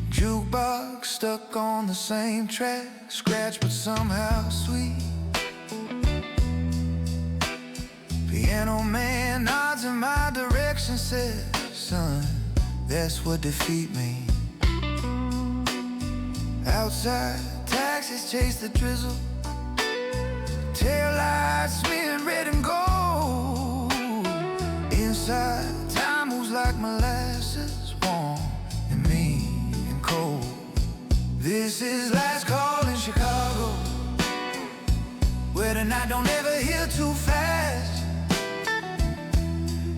Jukebox stuck on the same track, scratched but somehow sweet. Piano man nods in my direction, says, son, that's what defeat means. Outside, taxis chase the drizzle, taillights smearing red and gold. Inside, time moves like molasses, warm and mean and cold. This is last call in Chicago, where the night don't ever heal too fast.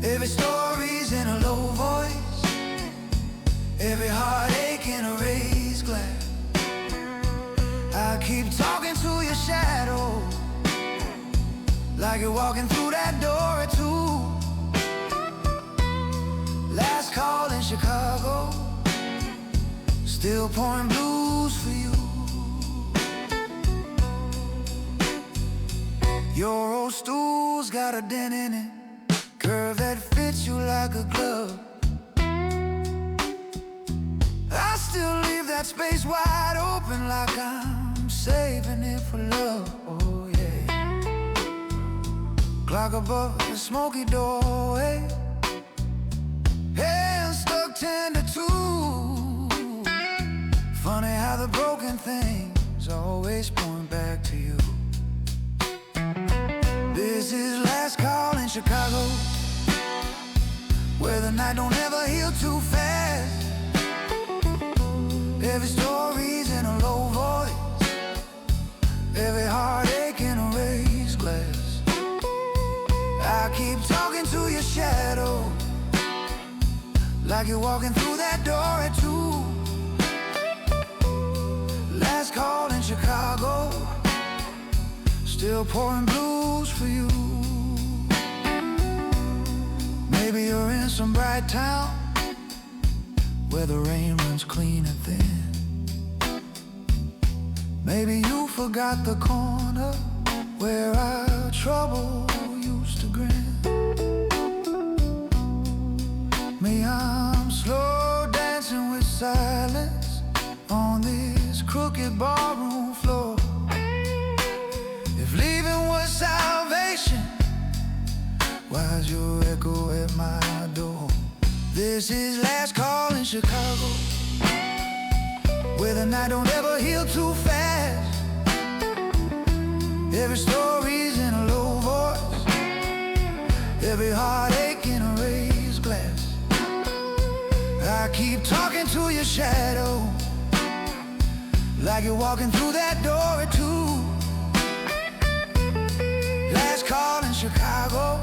Every story's in a low voice, every heartache in a raised glass. I keep talking to your shadow, like you're walking through that door at 2. Last call in Chicago, still pouring blues for you. Your old stool's got a dent in it, curve that fits you like a glove. I still leave that space wide open, like I'm saving it for love. Oh yeah. Clock above the smoky doorway, hands stuck 10 to 2. Funny how the broken things always point back to you. This is last call in Chicago, where the night don't ever heal too fast. Every story's in a low voice, every heartache in a raised glass. I keep talking to your shadow, like you're walking through that door at 2. Last call in Chicago, still pouring blues for you. Maybe you're in some bright town, where the rain runs clean and thin. Maybe you forgot the corner where our trouble used to grin. Me, I'm slow dancing with silence on this crooked barroom floor. If leaving was salvation, why's your echo at my door? This is last call in Chicago, where the night don't ever heal too fast. Every story's in a low voice, every heartache in a raised glass. I keep talking to your shadow, like you're walking through that door at 2. Last call in Chicago,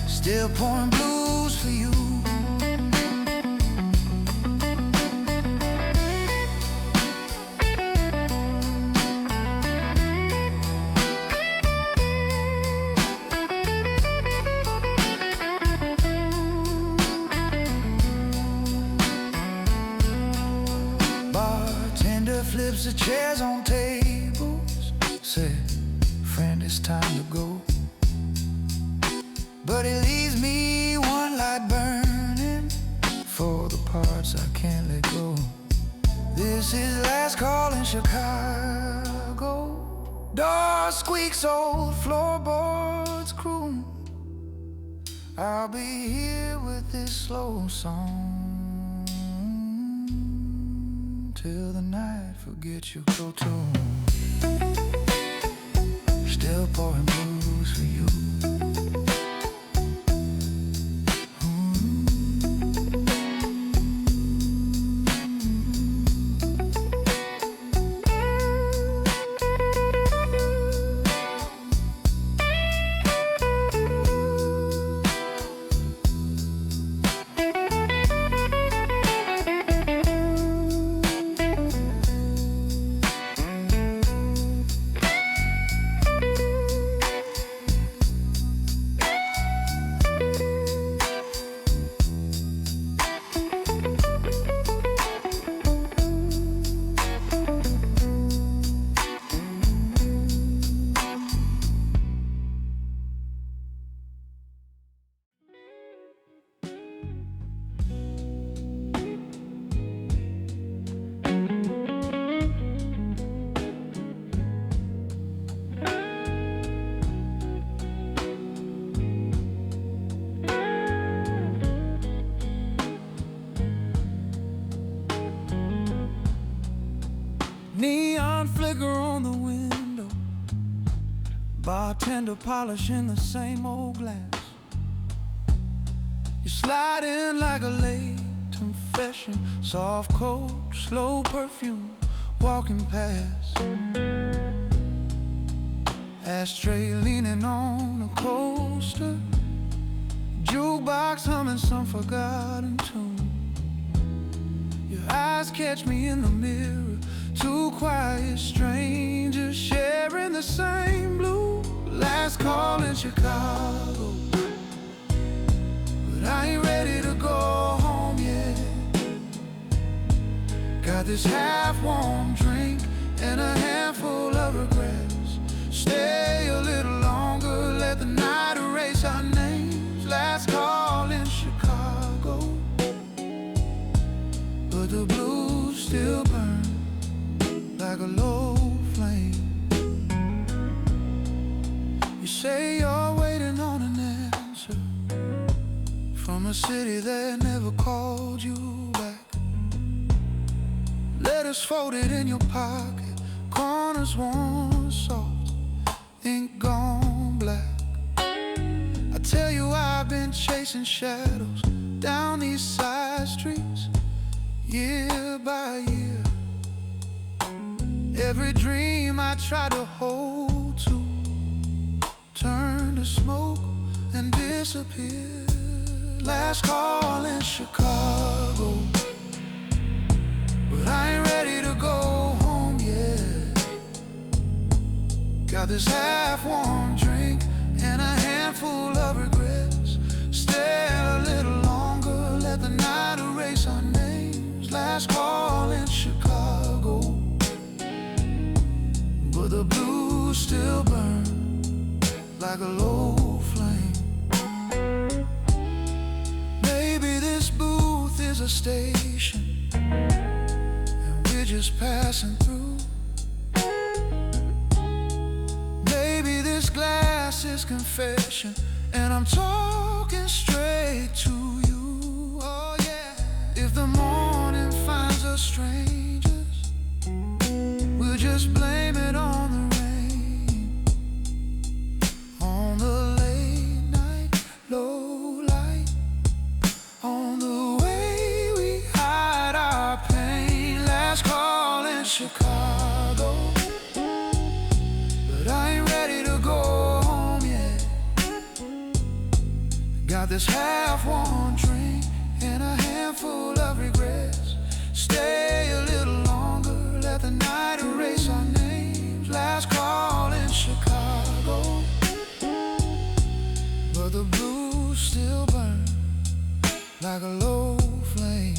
still pouring blues for you. Bartender flips the chairs on tables, said, friend, it's time to go. But it leaves me one light burning for the parts I can't let go. This is last call in Chicago. Door squeaks, old floorboards croon. I'll be here with this slow song till the night forgets your tune. Still pouring blues for you. neon flicker on the window, bartender polishing the same old glass. You slide in like a late confession, soft coat, slow perfume, walking past. Ashtray leaning on a coaster, jukebox humming some forgotten tune. Your eyes catch me in the mirror, two quiet strangers sharing the same blue. Last call in Chicago, but I ain't ready to go home yet. Got this half-warm drink and a handful of regrets. Stay a little longer, let the night erase our names. Last call in Chicago, but the blues still burn like a low flame. You say you're waiting on an answer from a city that never called you back. Letters folded in your pocket, corners worn soft, ink gone black. I tell you I've been chasing shadows down these side streets, year by year. Every dream I try to hold to turn to smoke and disappear. Last call in Chicago, but I ain't ready to go home yet. Got this half-warm drink and a handful of regrets. Stay a little longer, let the night erase our names. Last call in Chicago, but the blues still burn like a low flame. Maybe this booth is a station and we're just passing through. Maybe this glass is confession and I'm talking straight to you. Oh yeah. If the morning finds us strangers, we'll just blame it on the rain, on the late night low light, on the way we hide our pain. Last call in Chicago, but I ain't ready to go home yet. Got this half-warm drink and a handful of regrets. Stay a little longer, let the night erase our names. Last call in Chicago, but the blues still burn like a low flame.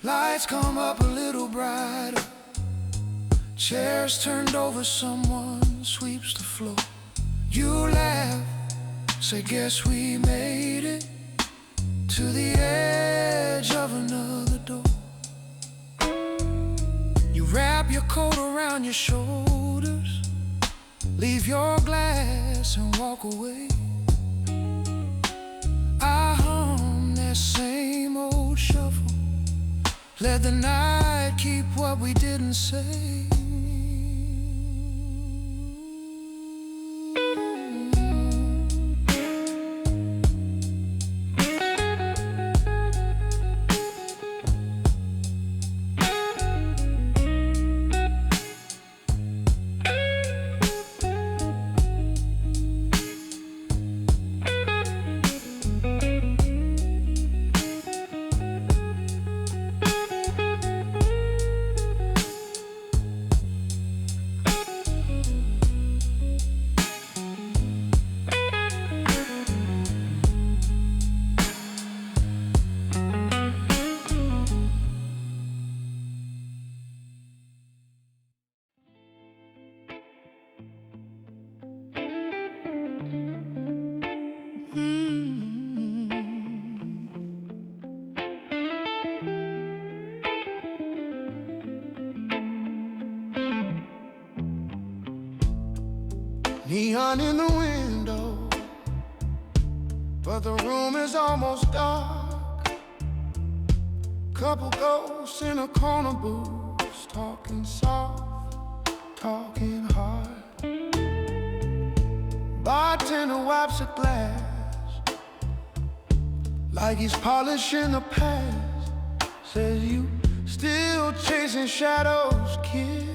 Lights come up a little brighter, chairs turned over, someone sweeps the floor. You laugh, say guess we made it to the edge of another door. You wrap your coat around your shoulders, leave your glass and walk away. I hum that same old shuffle, let the night keep what we didn't say. sunshine in the window, but the room is almost dark. Couple ghosts in a corner booth, talking soft, talking hard. Bartender wipes a glass like he's polishing the past. Says, you still chasing shadows, kid.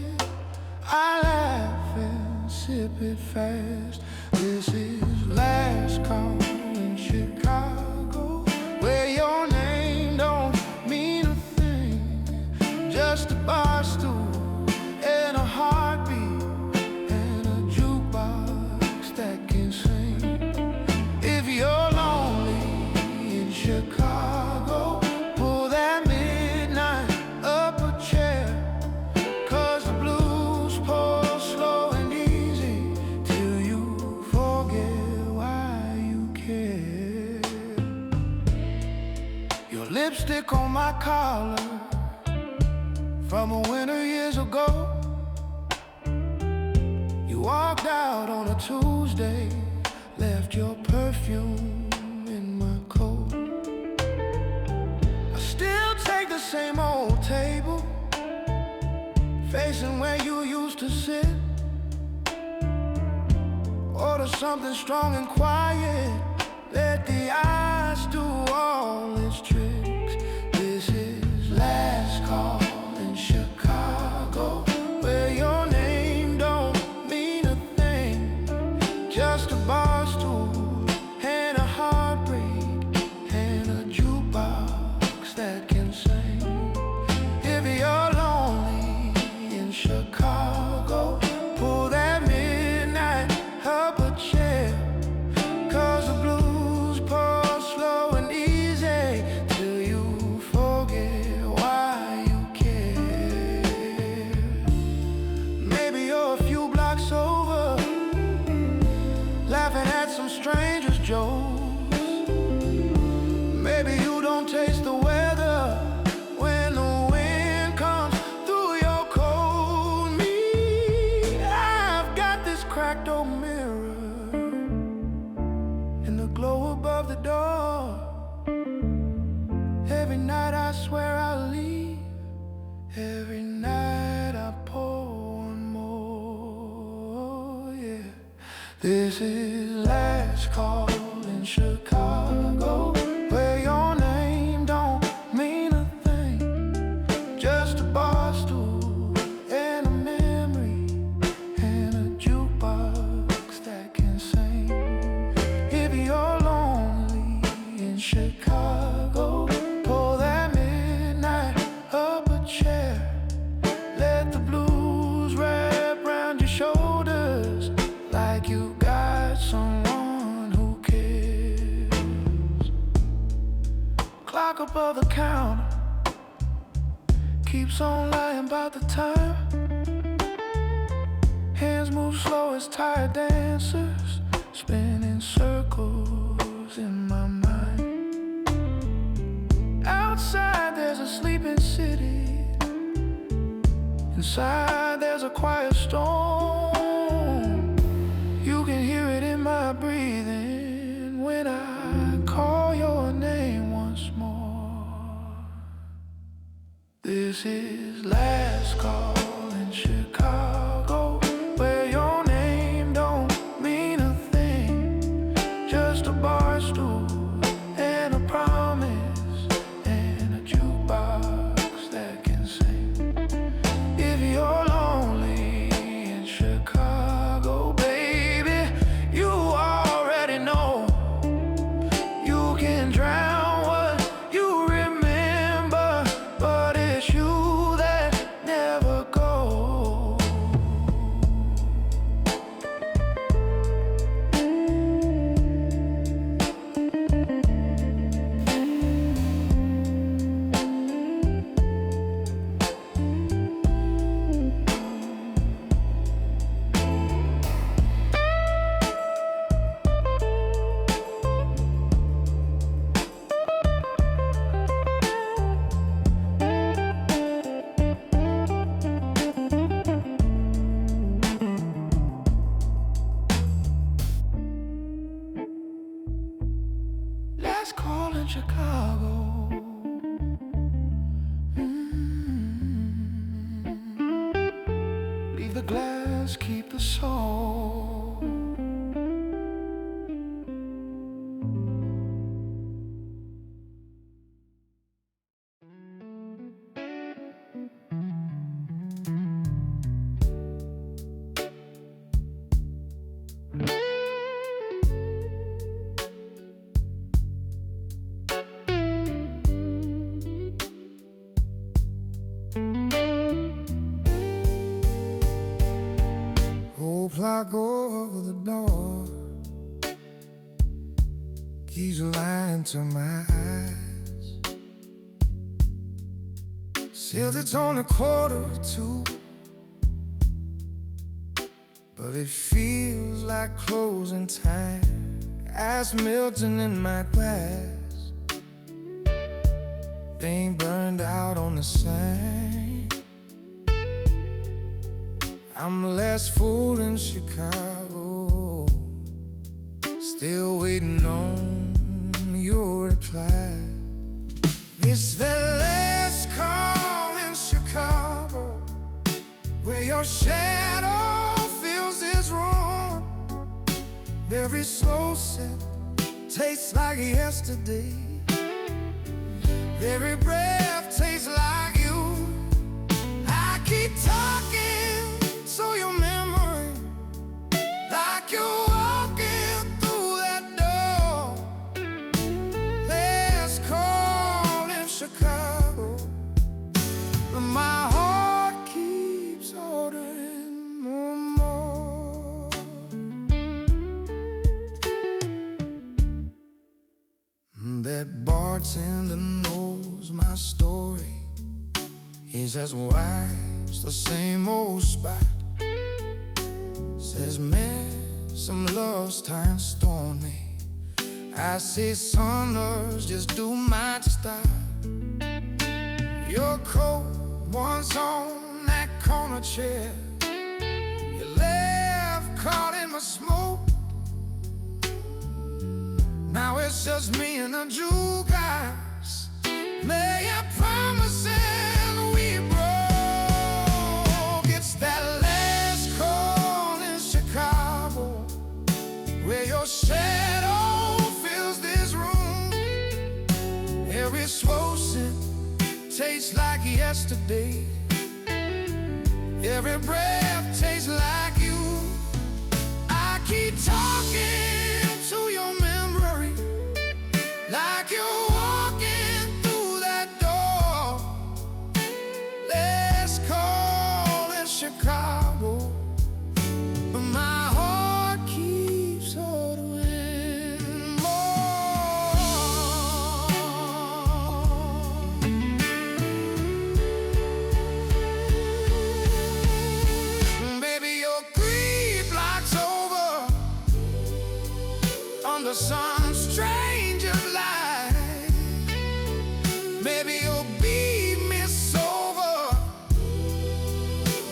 I laugh and sip it fast. This is last call in Chicago, where your name don't mean a thing, just a bar stool and a heartbeat and a jukebox that can sing. If you're lonely in Chicago, pull that midnight up a chair, 'cause the blues pour slow and easy till you forget why you care. Your lipstick on my collar from a winter years ago. You walked out on a Tuesday, left your perfume in my coat. I still take the same old table, facing where you used to sit. Order something strong and quiet, let the ice do all its tricks. This is last call in Chicago, where your name don't mean a thing, just a bar stool and a heartbreak and a jukebox that can sing. If you're lonely in Chicago, pull that midnight up a chair, 'cause the blues pour slow and easy till you forget why you care. Maybe you're a few blocks over, laughing at some stranger's jokes. Maybe you don't taste the weather when the wind comes through your cold. Me, I've got this cracked old mirror in the glow above the door. Every night I swear I'll leave, every night I pour one more, yeah. This is last call in Chicago, where your name don't mean a thing, just a bar stool and a memory and a jukebox that can sing. If you're lonely in Chicago, pull that midnight up a chair, let the blues wrap round your shoulders like you got someone who cares. Clock above the counter keeps on lying about the time. Hands move slow as tired dancers, spinning circles in my mind. Outside there's a sleeping city, inside there's a quiet storm. You can hear it in my breathing when I call your name once more. This is last call in Chicago, where your name don't mean a thing, just a bar stool and a promise and a jukebox that can sing. If you're lonely in Chicago, baby, you already know you can drown what you remember, but it's you that last call in Chicago. Leave the glass, keep the soul. Clock over the door keeps lying to my eyes. Says it's only 1:45, but it feels like closing time. Ice melting in my glass, paint burned out on the sign. I'm less fool in Chicago, still waiting on your reply. It's the last call in Chicago, where your shadow fills this room. Every slow sip tastes like yesterday. Every breath tastes like you. I keep talking so your memory, like you're walking through that door. Last call in Chicago, but my heart keeps ordering more. That bartender knows my story. He says, why it's the same old spot. Says, man, some love's time stormy. I say, son, love's just do my stop. Your coat once on that corner chair, you left caught in my smoke. Now it's just me and the jukebox. May I promise we broke. It's that last call in Chicago, where your shadow fills this room. Every slow sip tastes like yesterday. Every breath tastes like you. I keep talking to your memory, like you're walking through that door. Let's call in Chicago, but my heart keeps ordering more. Baby, your grief blocks over under some stranger light. Maybe you'll beat me sober.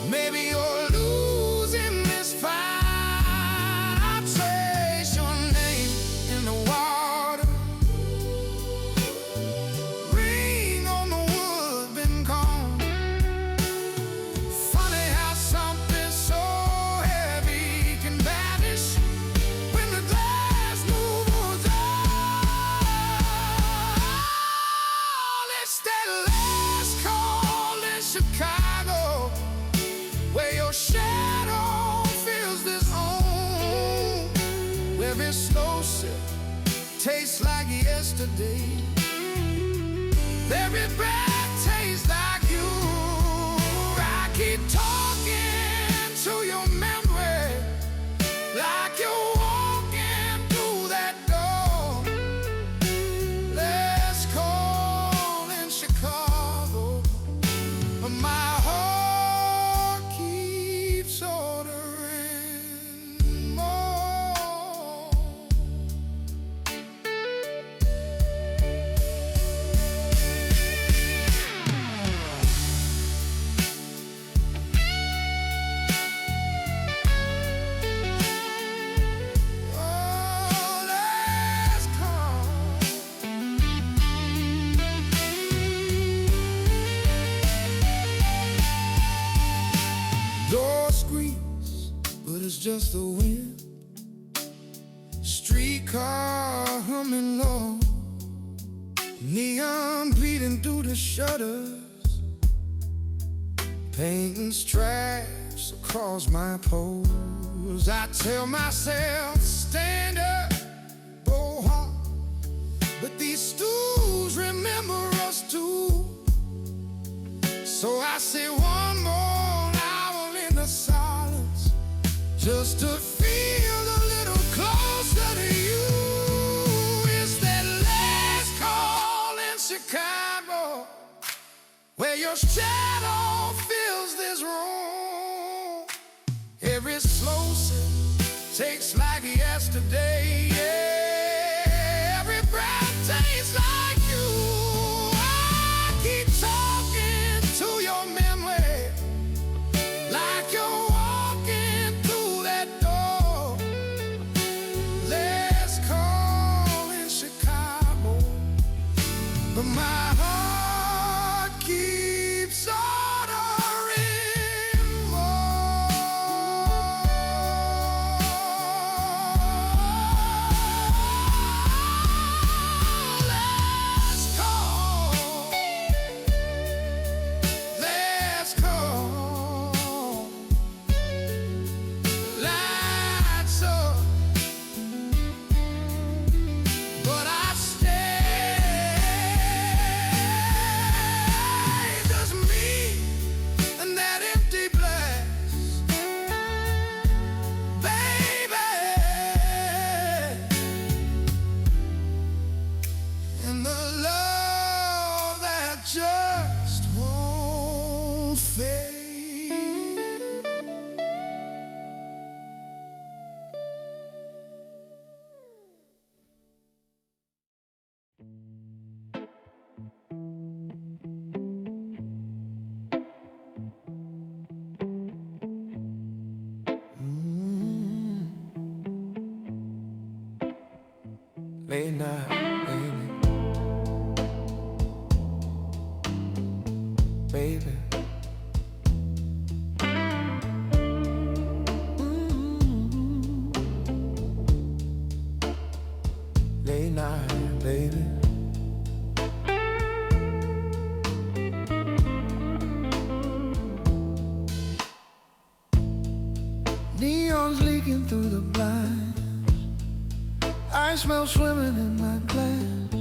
Maybe you're losing this fight. I trace your name in the water. Ring on the wood been gone. Funny how something so heavy can vanish when the glass moves on. It's that last call in Chicago, where your shadow fills this home. Every slow sip tastes like yesterday. Every breath tastes like you. I keep talking to your memory, like you're walking through that door. Let's call in Chicago, but my heart keeps ordering more. against the wind, streetcar humming low, neon bleeding through the shutters, painting stripes across my pose. I tell myself, stand up, go home, but these stools remember us too. So I say one more hour in the silence, just to feel a little closer to you. It's that last call in Chicago, where your shadow fills this room. Every slow sip takes like yesterday, yeah. Every breath tastes like you. I keep talking to your memory, like you're walking through that door. Let's call in Chicago, but my heart keeps ordering more. Let's call, let's call. Lights up, but I stay. Just me and that empty place, baby, and the love that just won't fade. Late night, baby. Late night, baby. Neon's leaking through the blinds, I smell swimming in my glass,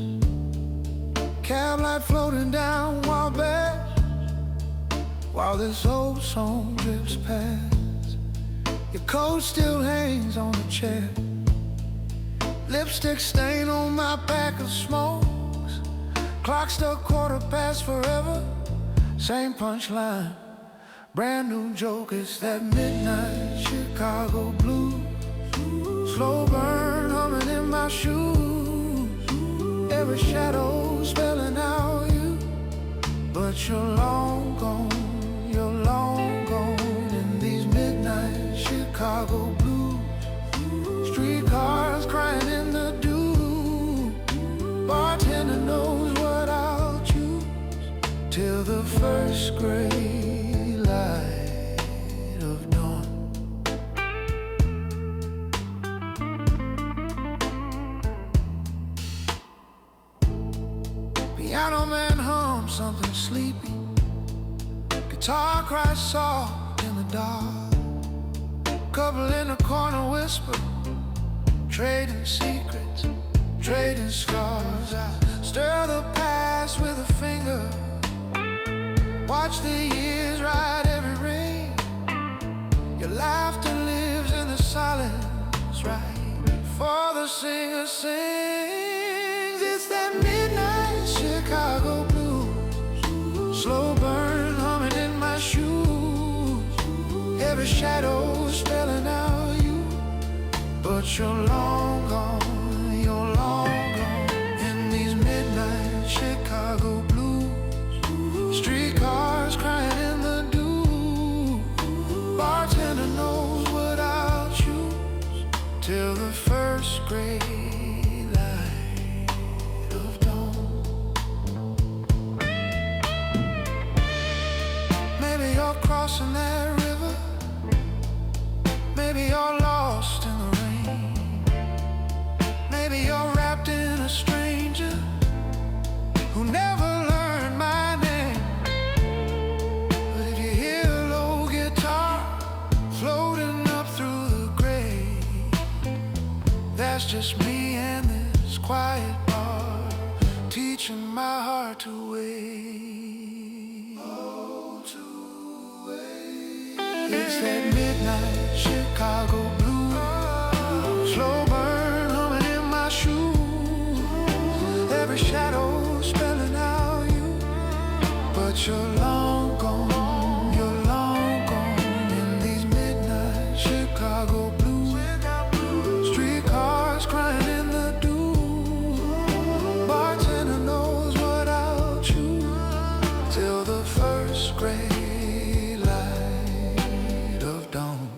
cab light floating down Wabash, while this old song drifts past. Your coat still hangs on the chair, lipstick stain on my pack of smokes, clock stuck 1/4 forever, same punchline, brand new joke. It's that midnight Chicago blues, slow burn humming in my shoes, every shadow spelling out you, but you're long gone, you're long gone in these midnight Chicago blues. Streetcars crying in the dew, bartender knows what I'll choose, till the first gray light of dawn. Piano man hums something sleepy, guitar cries soft in the dark, couple in the corner whisper, trading secrets, trading scars. I stir the past with a finger, watch the years ride every rain. Your laughter lives in the silence, right before the singer sings. It's that midnight Chicago blues, slow burn humming in my shoes, every shadow spelling out you, but you're long gone, you're long gone in these midnight Chicago blues. Streetcars crying in the dew, bartender knows what I'll choose, till the first gray light of dawn. Maybe you're crossing that river, maybe you're lost just me and this quiet bar, teaching my heart to wait. Oh, to wait. It's that midnight Chicago blues, slow burn humming in my shoes, every shadow spelling out you, but you're long gone. Chicago blues, streetcars crying in the dew. Bartender knows what I'll choose till the first gray light of dawn.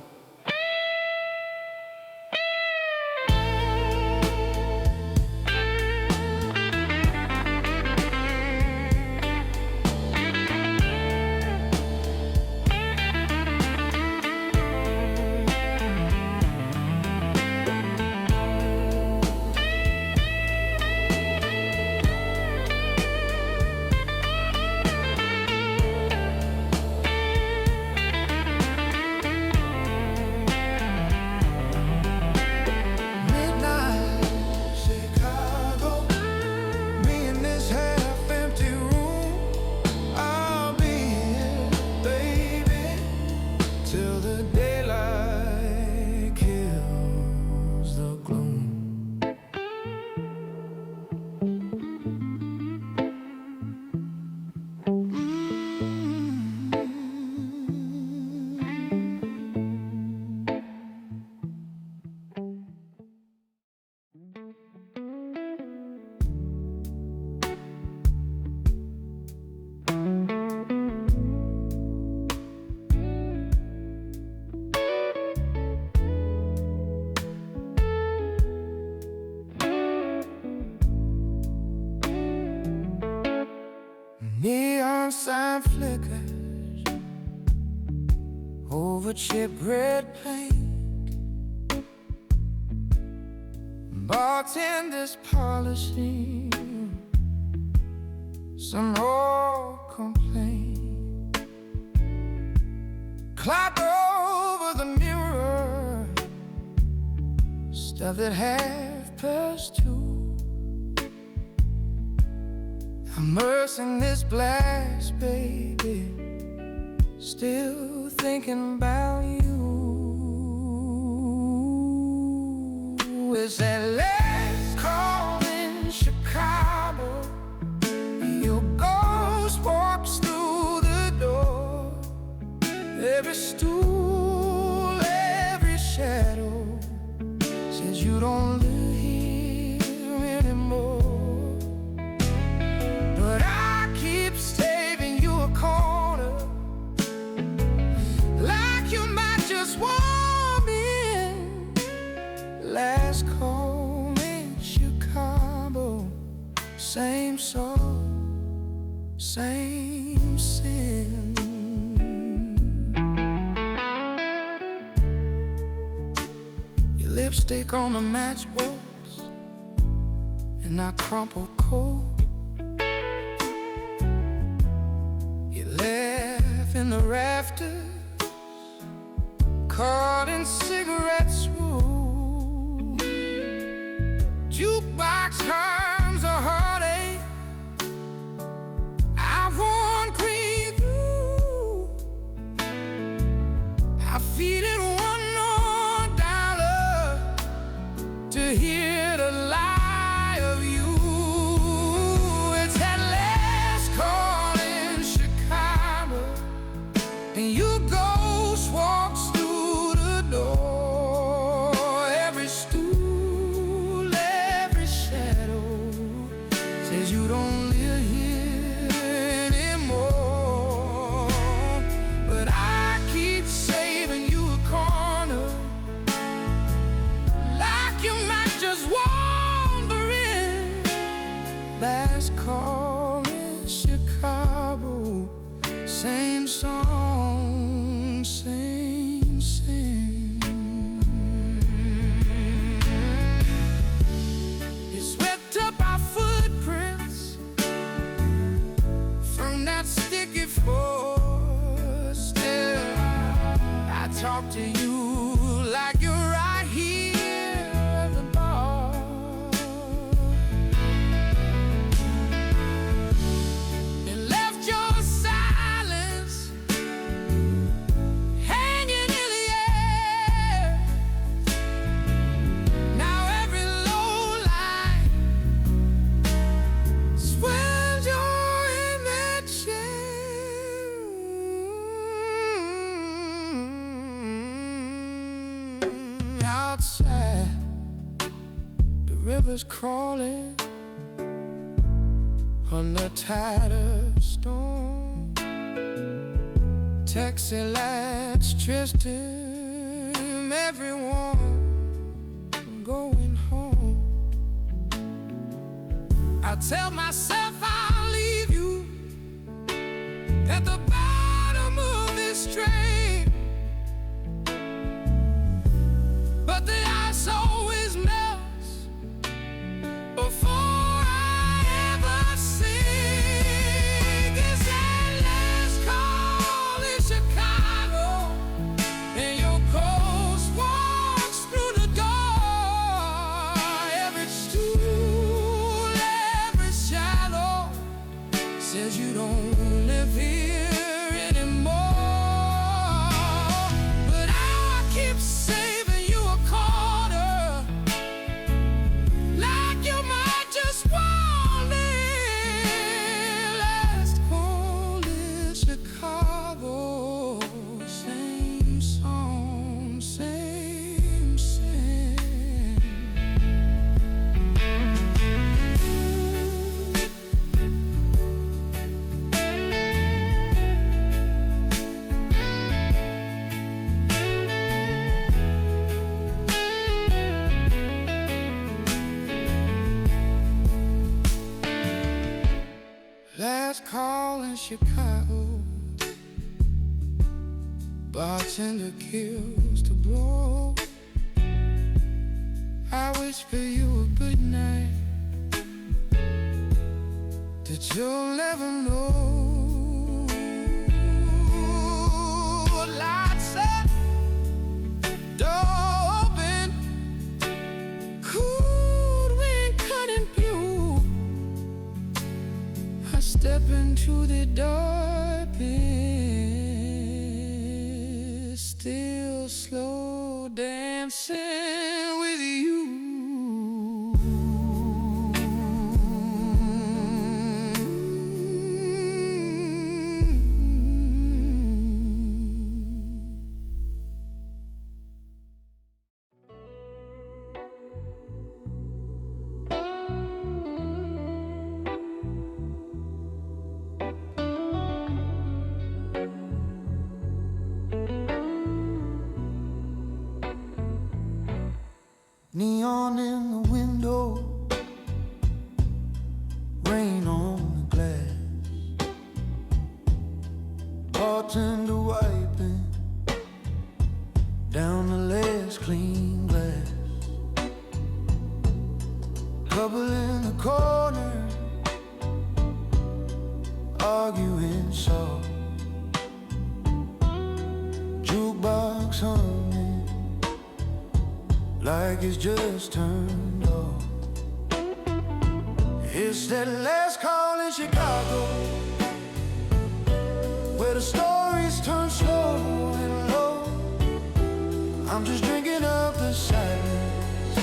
Neon sign flickers over chip red paint, bartenders polishing some old complaint, clock over the mirror, stuff at 2:30. Immersing this blast, baby, still thinking about you. It's that last call in Chicago, your ghost walks through the door. Every stool, every shadow says you don't live here anymore. But I keep saving you a corner, like you might just want me in. Last call in Chicago, same song, same sin. Your lipstick on the matchbox, and I crumple cold. In the rafters, caught in cigarette swoon. Jukebox hums a heartache I won't grieve through. I feed it $1 to hear the lie of you. It's that last call in Chicago, and your ghost walks through the door. Every stool, every shadow says you don't live here anymore. But I keep saving you a corner, like you might just wander in. Last call in Chicago, same song, same sin. You swept up our footprints from that sticky floor. Still, I talk to you like you're right here at the bar. rivers crawling on the tide of storm. Taxi lights, Tristan, everyone going home. I tell myself I'll leave you at the bottom of this train, but the ice always melts before I ever sing. It's that last call in Chicago, and your ghost walks through the door. Every stool, every shadow says you don't live here anymore. But I keep saving you a corner, like you might just want it. Last call in Chicago, same song, same sin. Last call in Chicago, bartender kills to blow. I whisper you a good night that you'll never know. Lights up, door open, cool wind cutting blue. I step into the darkness, still slow dancing with you. Neon in the window, rain on the glass, bartender wiping down the less clean glass. Couple in the corner, arguing soft, jukebox humming like it's just turned off. It's that last call in Chicago, where the stories turn slow and low. I'm just drinking up the silence,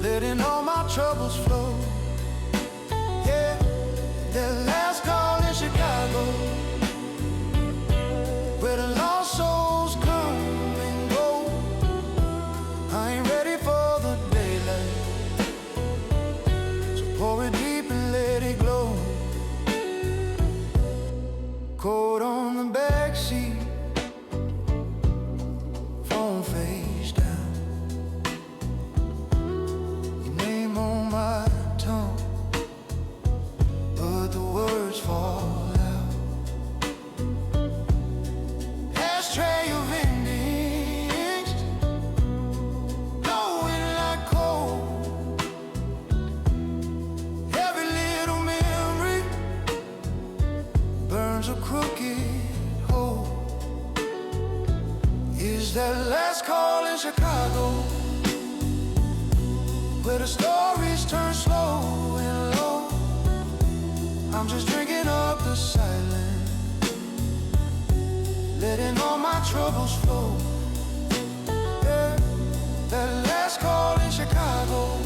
letting all my troubles flow. Yeah, that last call in Chicago, where the lost souls come and go. I ain't ready for the daylight, so pour it deep and let it glow. Coat on the backseat, phone face down, your name on my tongue, but the words fall out. Ashtray of endings, blowing like coal. Every little memory burns a crooked hole. Is that last call in Chicago, where the stories turn slow and low. I'm just drinking up the silence, letting all my troubles flow. Yeah, that last call in Chicago,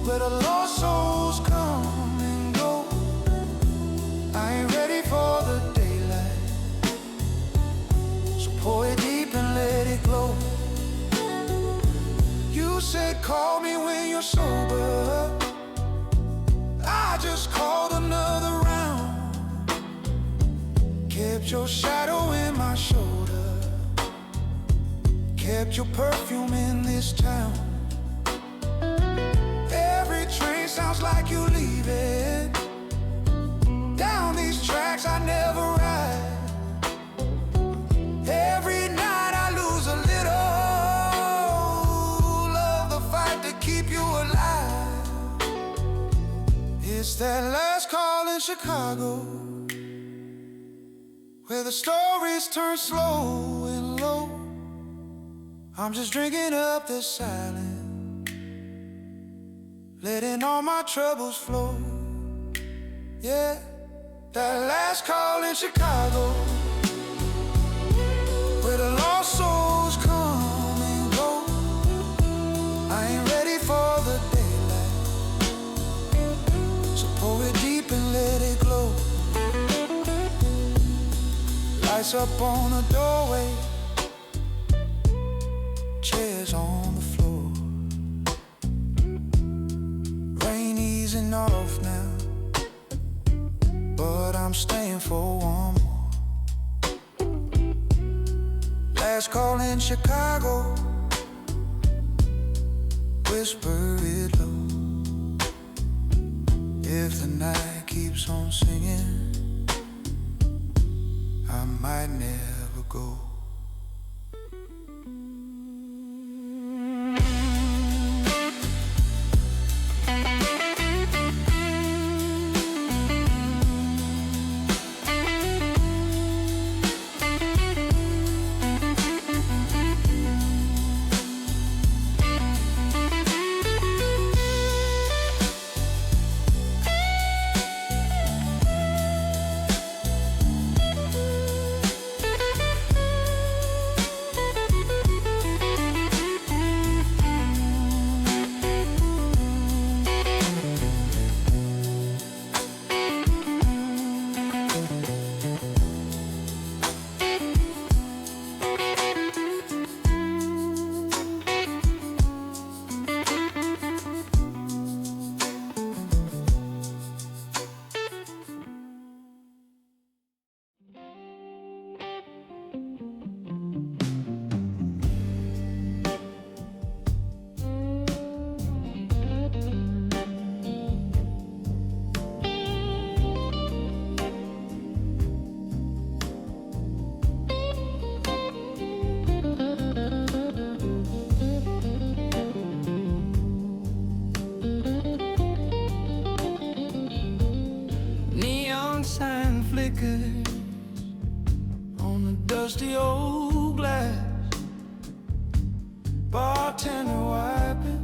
where the lost souls come and go. I ain't ready for the daylight, so pour it deep and let it glow. You said call me when you're sober. I just called another round. Kept your shadow in my shoulder. Kept your perfume in this town. Every train sounds like you leaving. Down these tracks I never ride. Every night I lose a little of the fight to keep you alive. It's that last call in Chicago, where the stories turn slow and low. I'm just drinking up the silence, letting all my troubles flow. Yeah, that last call in Chicago, where the lost souls come and go. I ain't ready for the daylight, so pour it deep and let it glow. Lights up on the doorway, chairs on the floor. Rain easing off now, but I'm staying for one more. Last call in Chicago, whisper it low. If the night keeps on singing, I might never go. On the dusty old glass, bartender wiping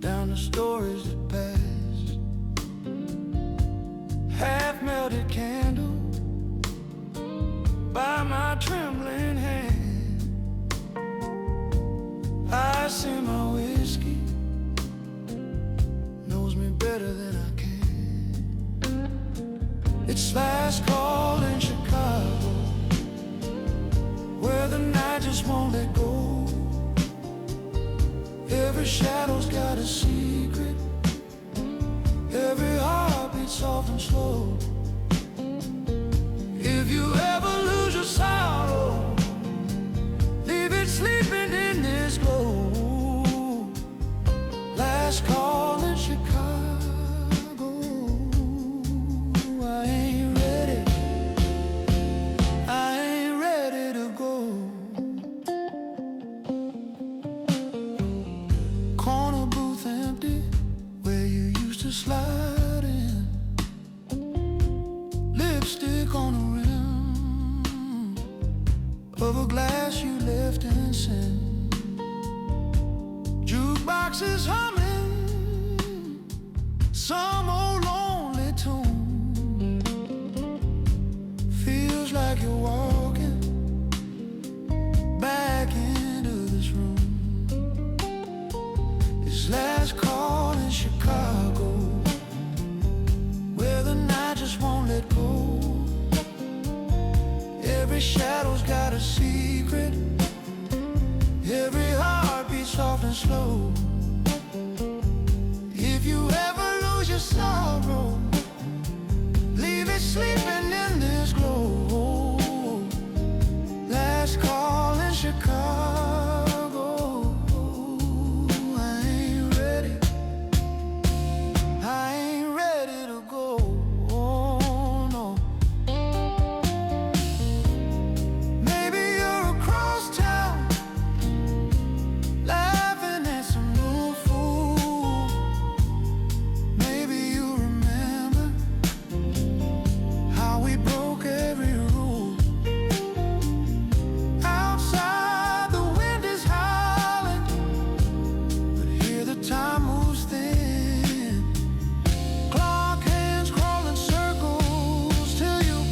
down the stories that passed. Half-melted candle by my trembling hand. Ice in my whiskey knows me better than I can. It's last call in Chicago, where the night just won't let go. Every shadow's got a secret, every heartbeat soft and slow. If you ever lose your sorrow, leave it sleeping in this glow. Last call in Chicago. Slide in, lipstick on the rim of a glass you left in sin. Jukebox is humming some old lonely tune. Feels like you're walking back into this room. It's last call in Chicago, where the night just won't let go. Every shadow's got a secret, every heartbeat falling slow. If you ever lose your sorrow, leave it sleeping in this glow. Last call in Chicago. I ain't ready. I ain't ready to go. Oh, no. Maybe you're across town, laughing at some new fool. Maybe you remember how we broke every rule. Outside the wind is howling, but here the time moves thin. Clock hands crawl in circles till you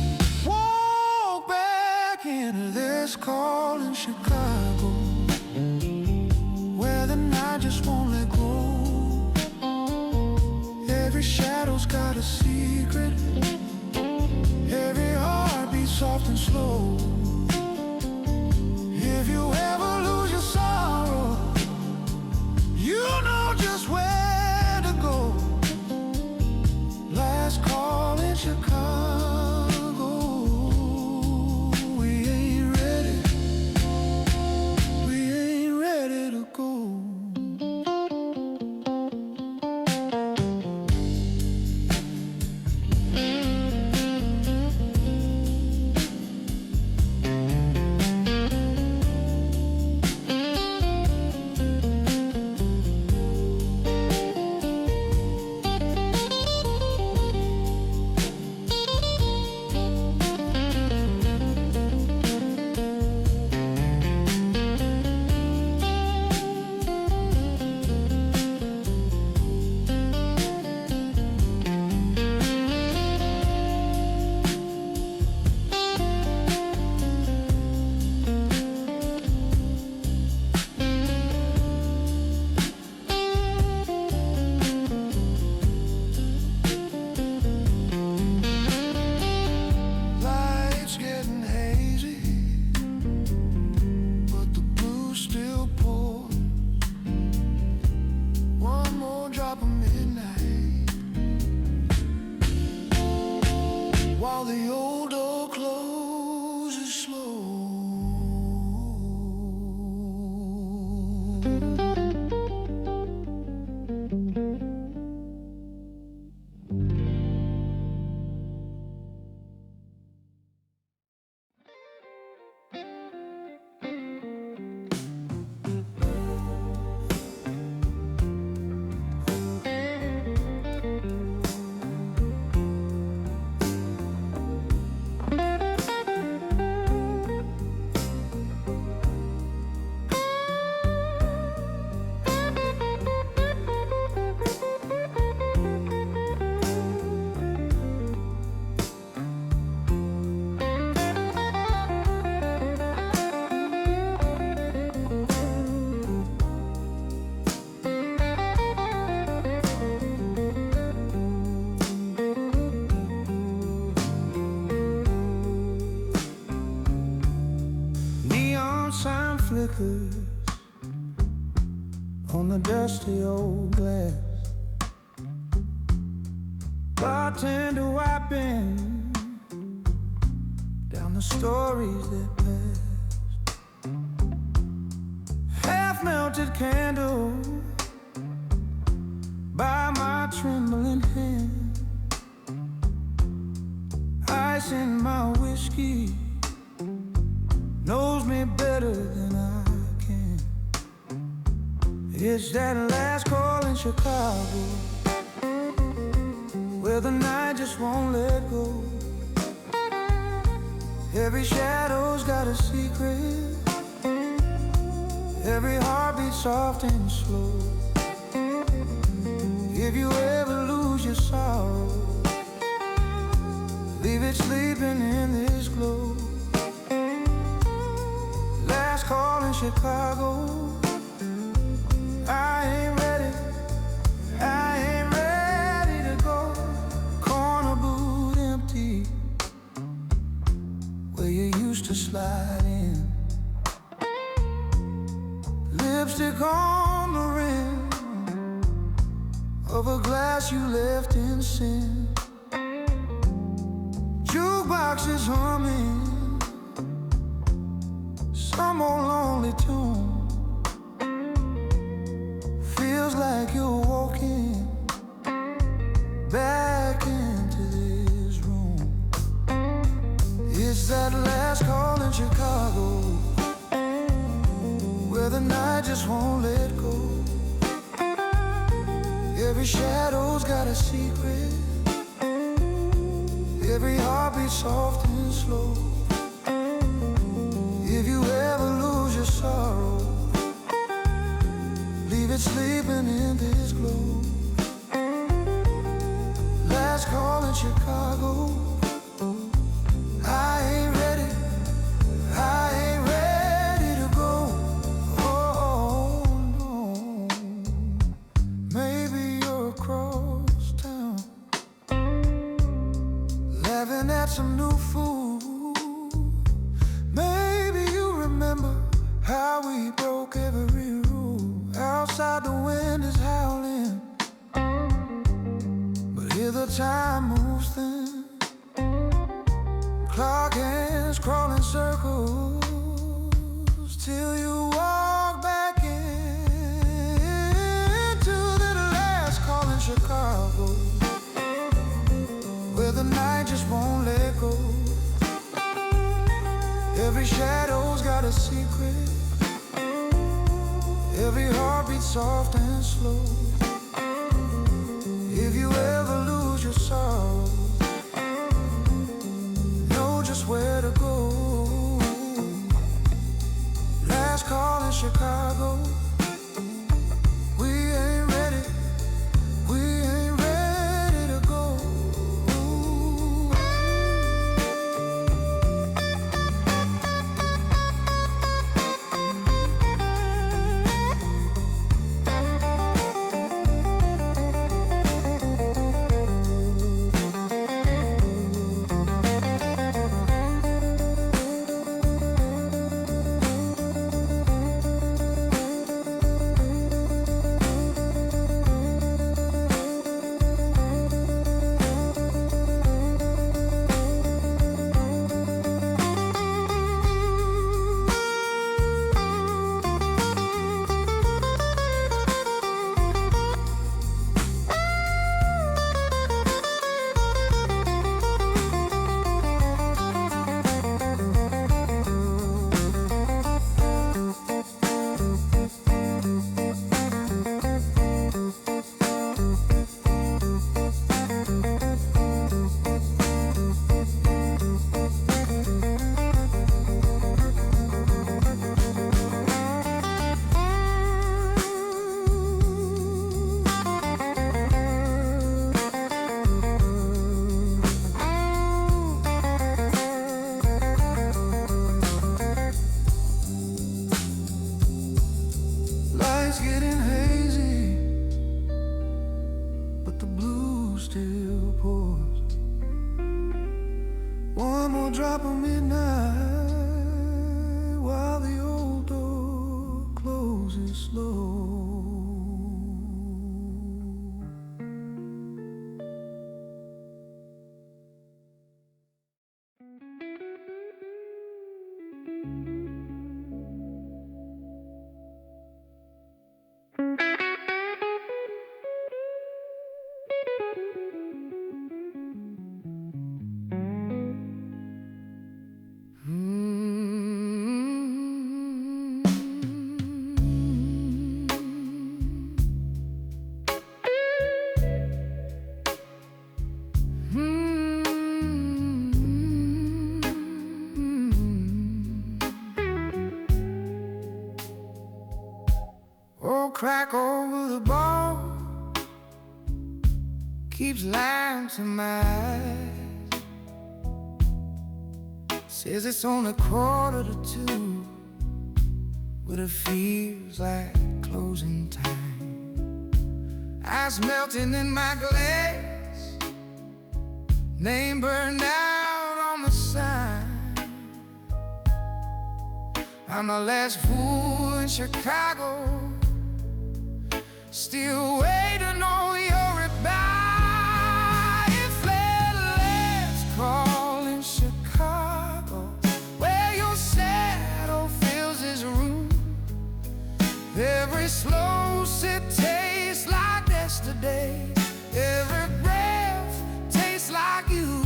walk back into this call in Chicago, where the night just won't let go. Every shadow's got a secret, every heartbeat soft and slow. If you ever lose your sorrow, you know just where to go. Last call in Chicago. We ain't ready. We ain't ready to go. Lights getting hazy, but the blues still pour. One more drop of midnight, while the old door closes slow. Neon sign flickers on the dusty old glass. Bartender wiping down the stories that passed. Half-melted candle by my trembling hand. Ice in my whiskey knows me better than I can. It's that last call in Chicago, where the night just won't let go. Every shadow's got a secret, every heartbeat soft and slow. If you ever lose your sorrow, leave it sleeping in this glow. Last call in Chicago. I ain't ready, I ain't ready to go. Corner booth empty, where you used to slide in. Lipstick on the of a glass you left in sin. Jukebox is humming some old lonely tune. Feels like you're walking back into this room. It's that last call in Chicago, where the night just won't let go. Every shadow's got a secret, every heartbeat soft and slow. If you ever lose your sorrow, leave it sleeping in this glow. Last call in Chicago. I ain't ready to go. Oh, no. Maybe you're across town, laughing at some new food. Maybe you remember how we broke every rule. Outside the wind is howling, but here the time moves thin. Clock hands crawl in circles till you walk back into that last call in Chicago, where the night just won't let go. Every shadow's got a secret, every heartbeat soft and slow. If you ever lose your sorrow, know just where to go. Last call in Chicago. We ain't ready to go. Drop of midnight while the old door closes slow. Crack over the bar keeps lying to my eyes. Says it's only 1:45, but it feels like closing time. Ice melting in my glass, name burned out on the sign. I'm the last fool in Chicago, still waiting on your slow sip tastes like yesterday. Every breath tastes like you.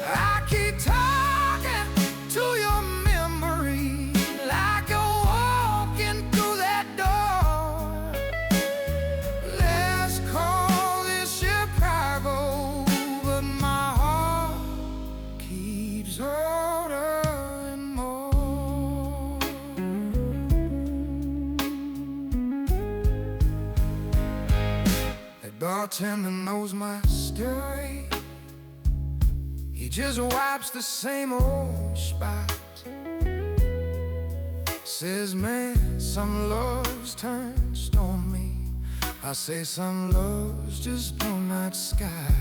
I keep talking to your memory like you're walking through that door. Let's call this Chicago, but my heart keeps ordering more. That bartender knows my story. He just wipes the same old spot. Says, man, some loves turn stormy. I say some loves just don't night sky.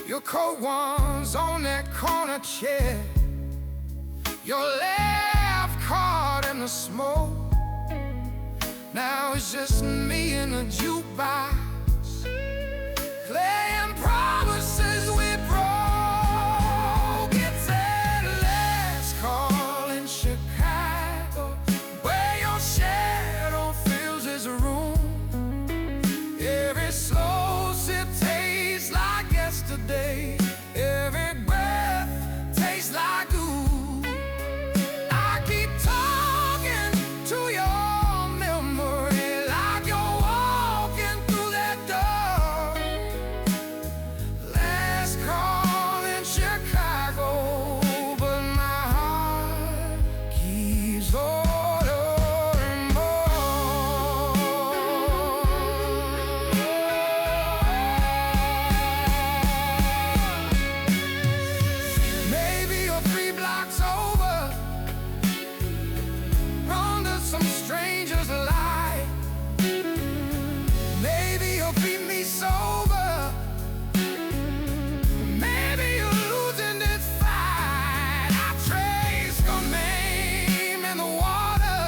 Your cold one's on that corner chair. Your left caught in the smoke. Now it's just me and a jukebox, playing promises we broke. It's that last call in Chicago, where your shadow fills this room. Every slow sip tastes like yesterday. Every breath tastes like ooh. I keep talking to your memory like you're walking through that door. Last call in Chicago, but my heart keeps ordering more. Maybe you're 3 blocks over, under some stranger's light. Maybe you'll beat me sober. Maybe you're losing this fight. I trace your name in the water,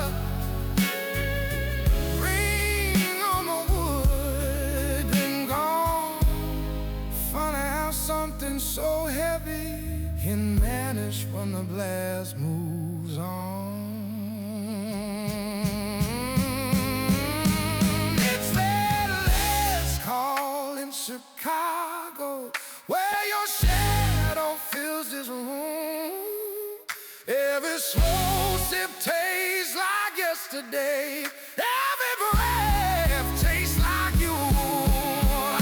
ring on the wood, been gone. Funny how something so heavy can vanish when the blast moves on. It's that last call in Chicago, where your shadow fills this room. Every slow sip tastes like yesterday. Every breath tastes like you.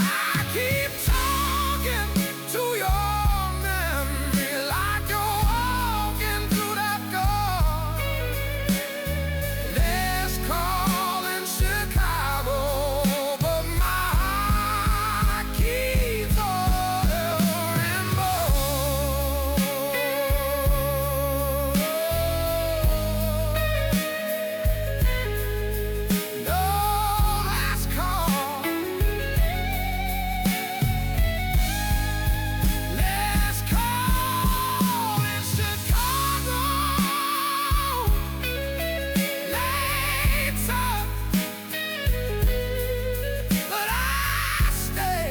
I keep talking to your memory like you're walking through that door. Let's call in Chicago, but my heart keeps ordering more. No last call. Let's call in Chicago. Later, but I stay.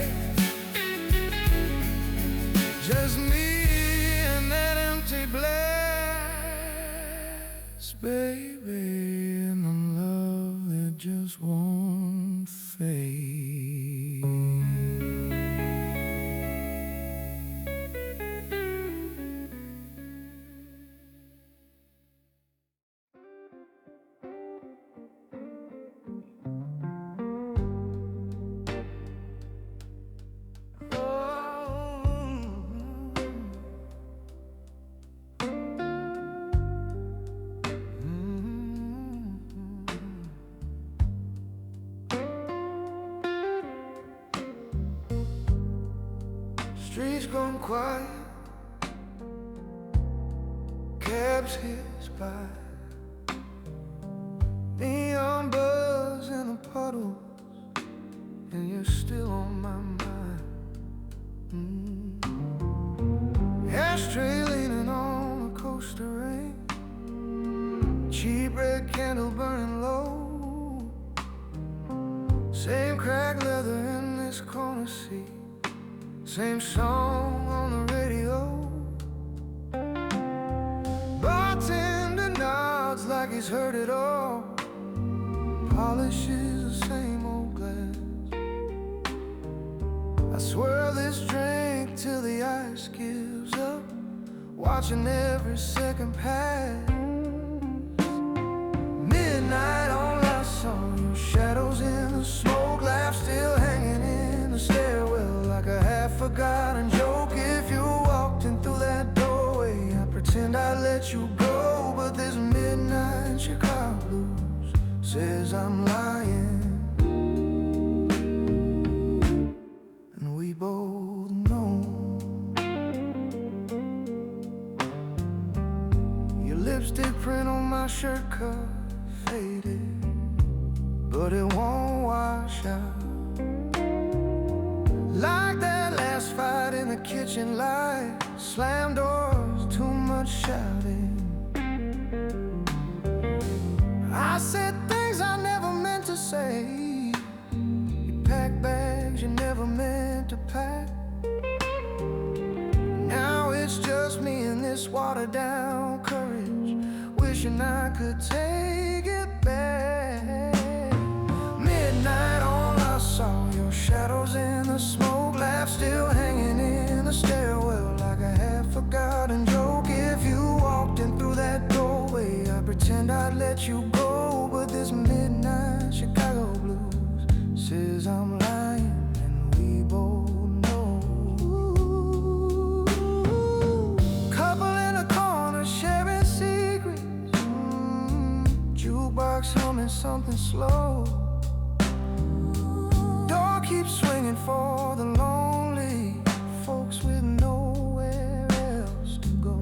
Just me and that empty blast, baby, and the love that just won't fade. Streets gone quiet, cabs hiss by, neon buzz in the puddles, and you're still on my mind. Ashtray leaning on a coaster rain, cheap red candle burning low, same cracked leather in this corner seat, same song on the radio. Bartender nods like he's heard it all. polishes the same old glass. I swirl this drink till the ice gives up, watching every second pass. Midnight on LaSalle, your shadows in the smoke, laugh still hanging in the stairwell like a half-forgotten joke. If you walked in through that doorway, I pretend I'd let you go, but this midnight Chicago blues says I'm lying, and we both know. Your lipstick print on my shirt cuff faded, but it won't wash out. Like that last fight in the kitchen light, slam doors, too much shouting. I said things I never meant to say. You packed bags you never meant to pack. Now it's just me and this watered down courage, wishing I could take it back. Midnight on LaSalle, your shadows in the smoke, laugh still hanging in the stairwell like a half-forgotten joke. If you walked in through that doorway, I pretend I'd let you go, but this midnight Chicago blues says I'm lying, and we both know. Couple in a corner sharing secrets, jukebox humming something slow. Door keeps swinging for the lonely folks with nowhere else to go.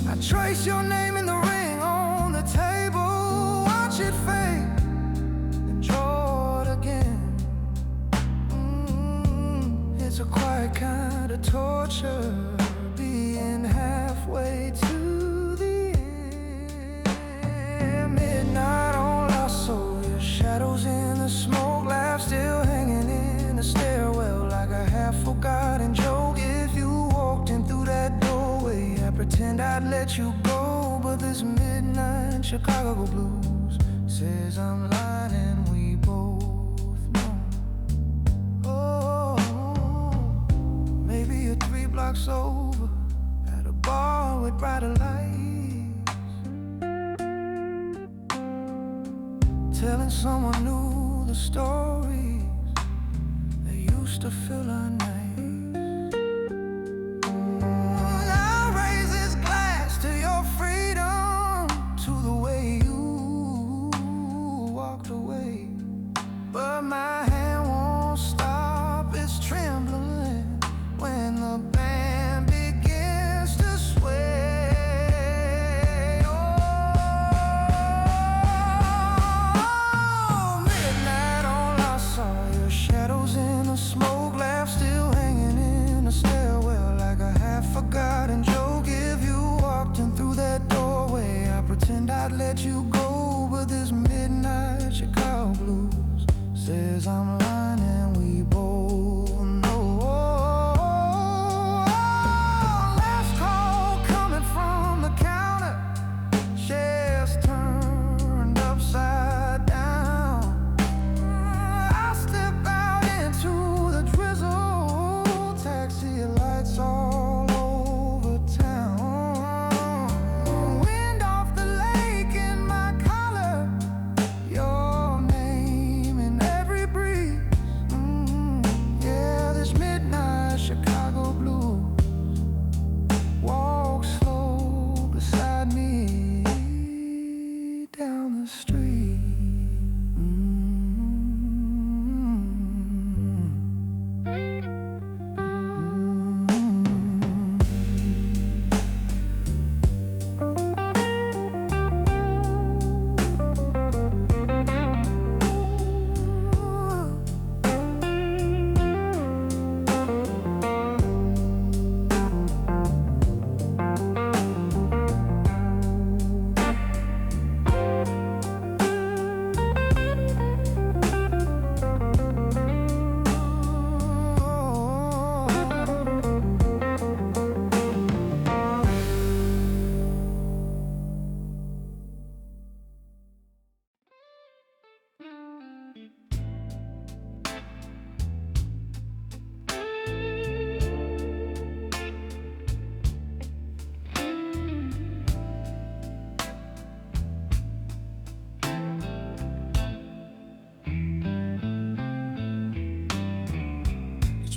I trace your name in the ring on the table, watch it fade, and draw it again. It's a quiet kind of torture, being halfway to the end. Midnight on LaSalle, your shadows in the smoke, laugh still hanging in the stairwell like a half-forgotten joke. If you walked in through that doorway, I pretend I'd let you go, but this midnight Chicago blues says I'm lying, and we both know. Oh, maybe you're 3 blocks over at a bar with brighter lights, telling someone new the stories that used to fill our nights. I'll raise this glass to your freedom, to the way you walked away, but my hand won't stop its trembling when the band begins to sway. Oh, midnight on LaSalle, your shadows in the smoke, laugh still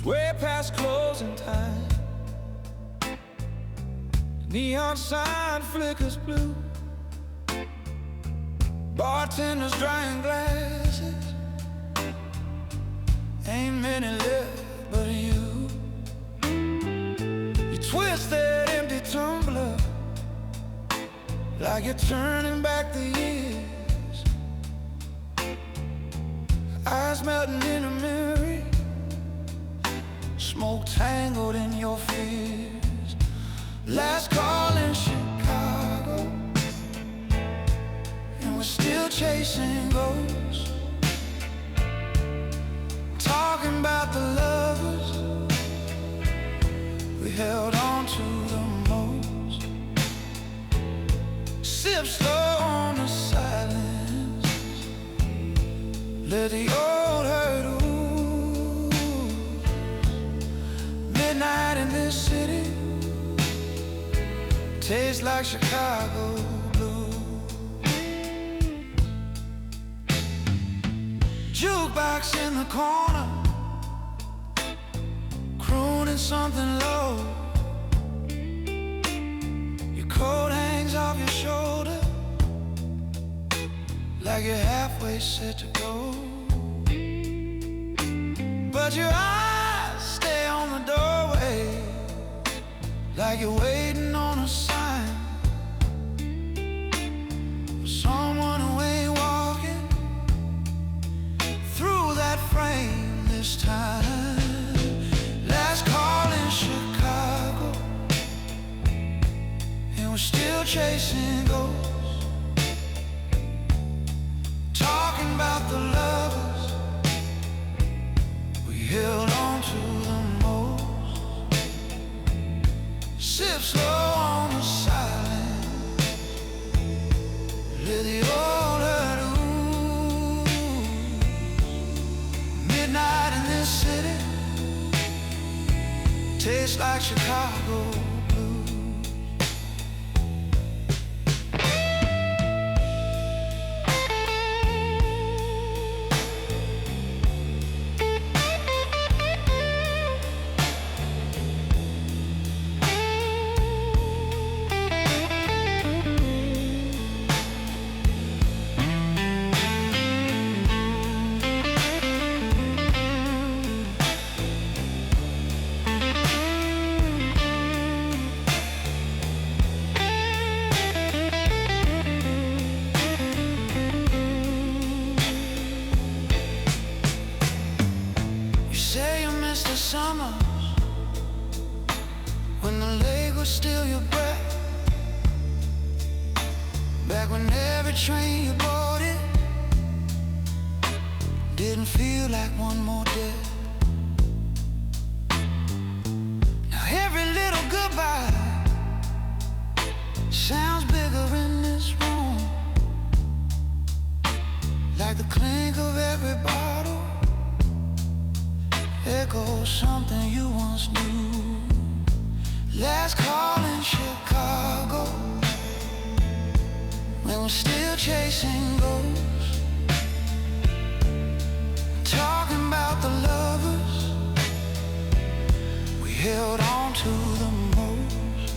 way past closing time. Neon sign flickers blue. Bartenders drying glasses. Ain't many left but you. You twist that empty tumbler like you're turning back the years. Eyes melting in a mirror, smoke tangled in your fears. Last call in Chicago, and we're still chasing ghosts. Talking about the lovers we held on to the most. Sip slow on the silence, let the old hurt ooze. Midnight in this city tastes like Chicago blue. Jukebox in the corner, crooning something low. Your coat hangs off your shoulder like you're halfway set to go. But your eyes stay on the doorway like you're waiting on a sign for someone who ain't walking through that frame this time. Last call in Chicago, and we're still chasing ghosts. Talking about the lovers we held on to the most. Sip slow on the silence, let the old hurt ooze. Midnight in this city tastes like Chicago blues. Summers when the lake was still your breath, back when every train you boarded didn't feel like one more death. Now every little goodbye sounds bigger in this room, like the clink of every bottle echoes something you once knew. Last call in Chicago, when we're still chasing ghosts. Talking about the lovers we held on to the most.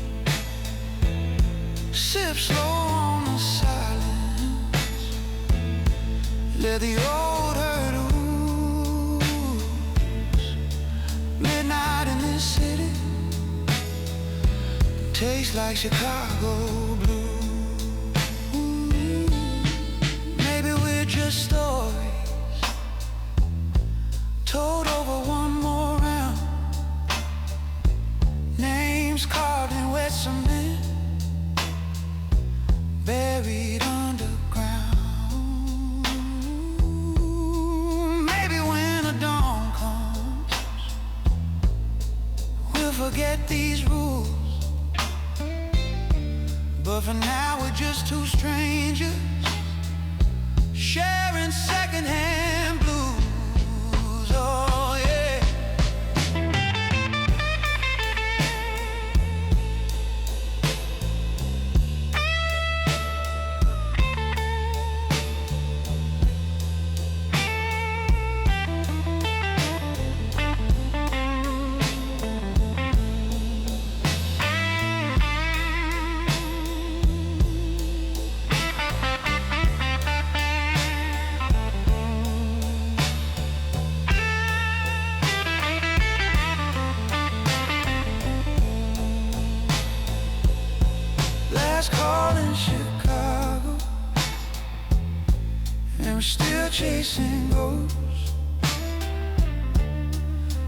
Sip slow on the silence, let the old hurt ooze. Midnight in this city tastes like Chicago blue. Maybe we're just stories told over one more round. Names carved in wet cement, buried underground. Maybe when the dawn comes, we'll forget these rules. But for now we're just two strangers sharing secondhand blues. Oh yeah. we're still chasing ghosts,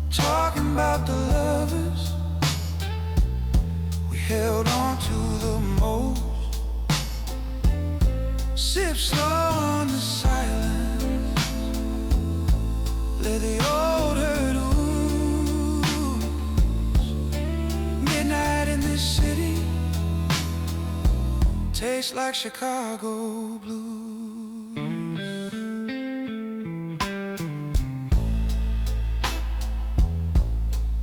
talking about the lovers we held on to the most. Sip slow on the silence, let the old hurt ooze. Midnight in this city tastes like Chicago blues.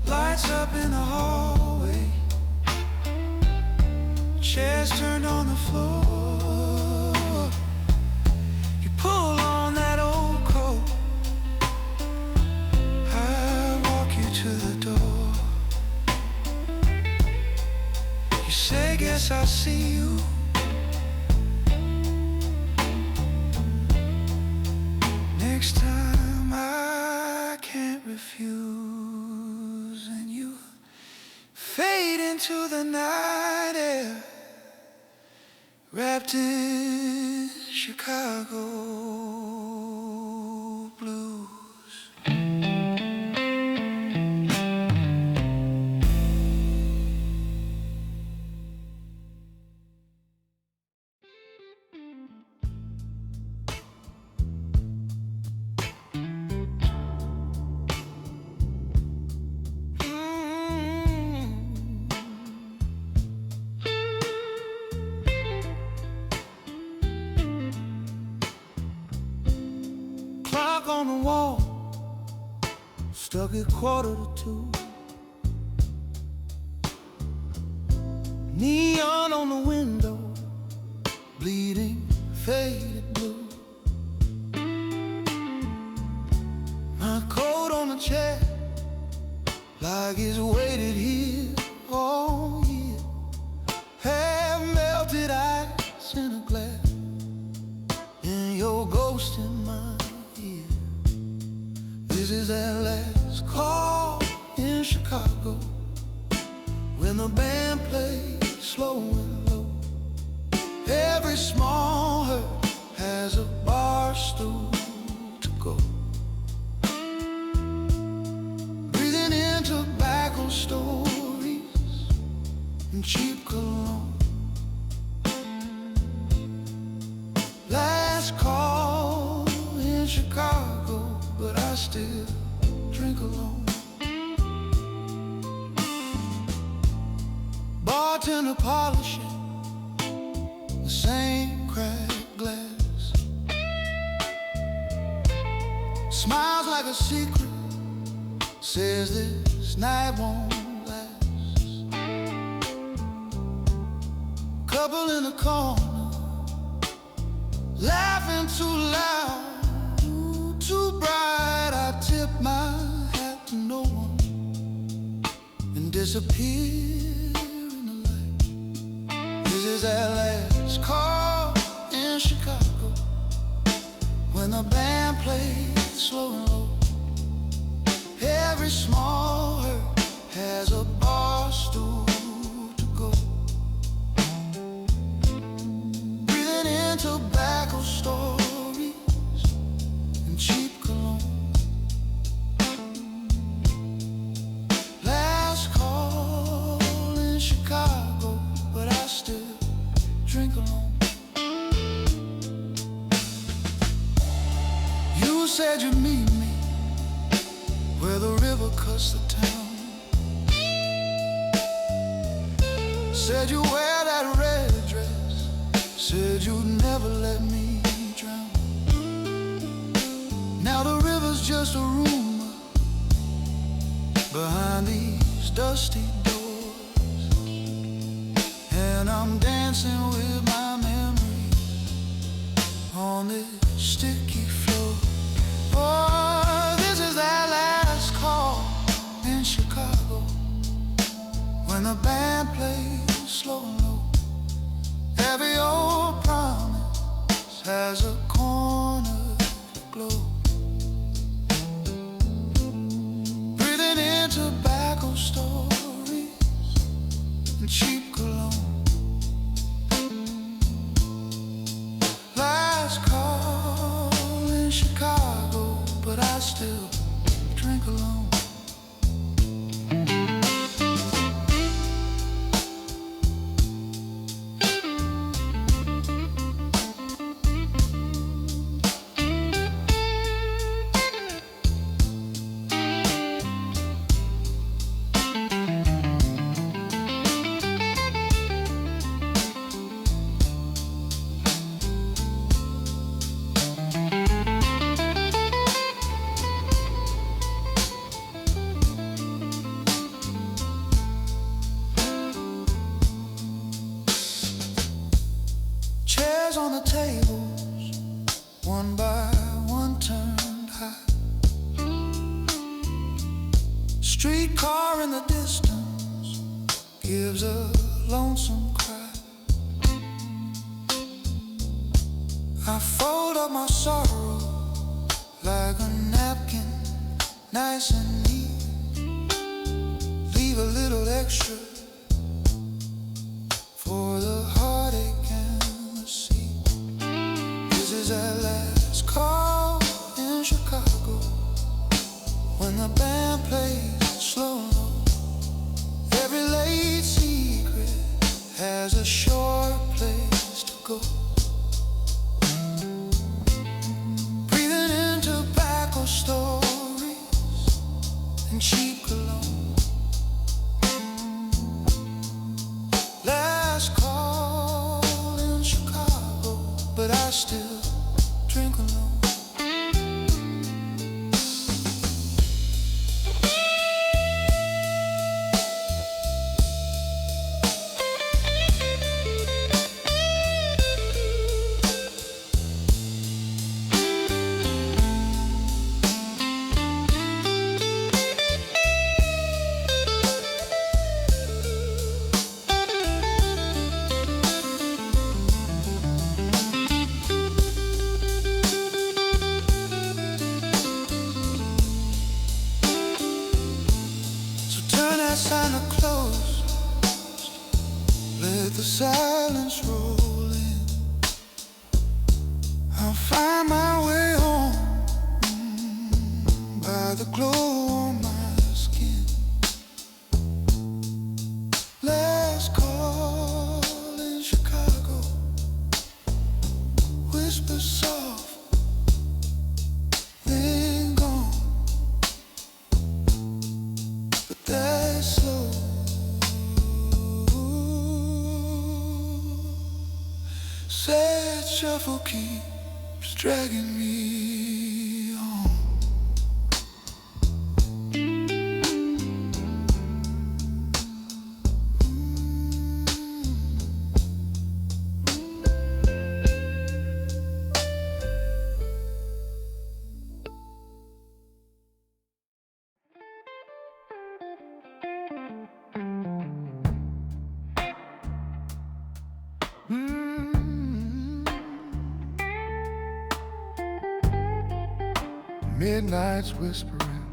Lights up in the hallway, chairs turned on the floor. You pull on that old coat, I walk you to the door. You say, guess I'll see you. Next time I can't refuse. And you fade into the night air, wrapped in Chicago blues. Clock on the wall, stuck at 1:45. Neon on the window, bleeding faded blue. My coat on the chair, like it's waited here all year. Have melted ice in a glass, and your ghost in my ear. This is that last call in Chicago, when the band plays slow and low. Every small hurt has a bar stool to go. Breathing in tobacco stories and cheap cologne. Last call in Chicago, but I still drink alone. Bartender polishing the same cracked glass, smiles like a secret, says this night won't last. Couple in the corner, laughing too loud, too bright. I tip my hat to no one and disappear. This is that last call in Chicago, when the band plays slow and low. Every small hurt has a bar stool to go. Breathing in tobacco stories and cheap cologne. Last call in Chicago, but I still drink alone. You said you'd meet me where the river cuts the town. Said you wear that red dress, said you'd never let me drown. Now the river's just a rumor behind these dusty doors, and I'm dancing with my memories on this sticky floor. Oh, this is that last call in Chicago, when the band plays slow and low. Every old promise has a corner to glow. Breathing in tobacco stories and cheap cologne. Last call Streetcar in the distance gives a lonesome cry. I fold up my sorrow like a napkin, nice and neat. Leave a little extra for the heartache and the sea. This is our last call in Chicago, when the band plays slow. Every late secret has a short place to go. Breathing in tobacco stories and cheap cologne. Last call in Chicago, but I still drink alone. Sign closed, let the silence roll in. I'll find my way home by the glow on my skin. Last call in Chicago, whisper soft, then gone. But that's slow. Sad shuffle keeps dragging me on. Midnight's whispering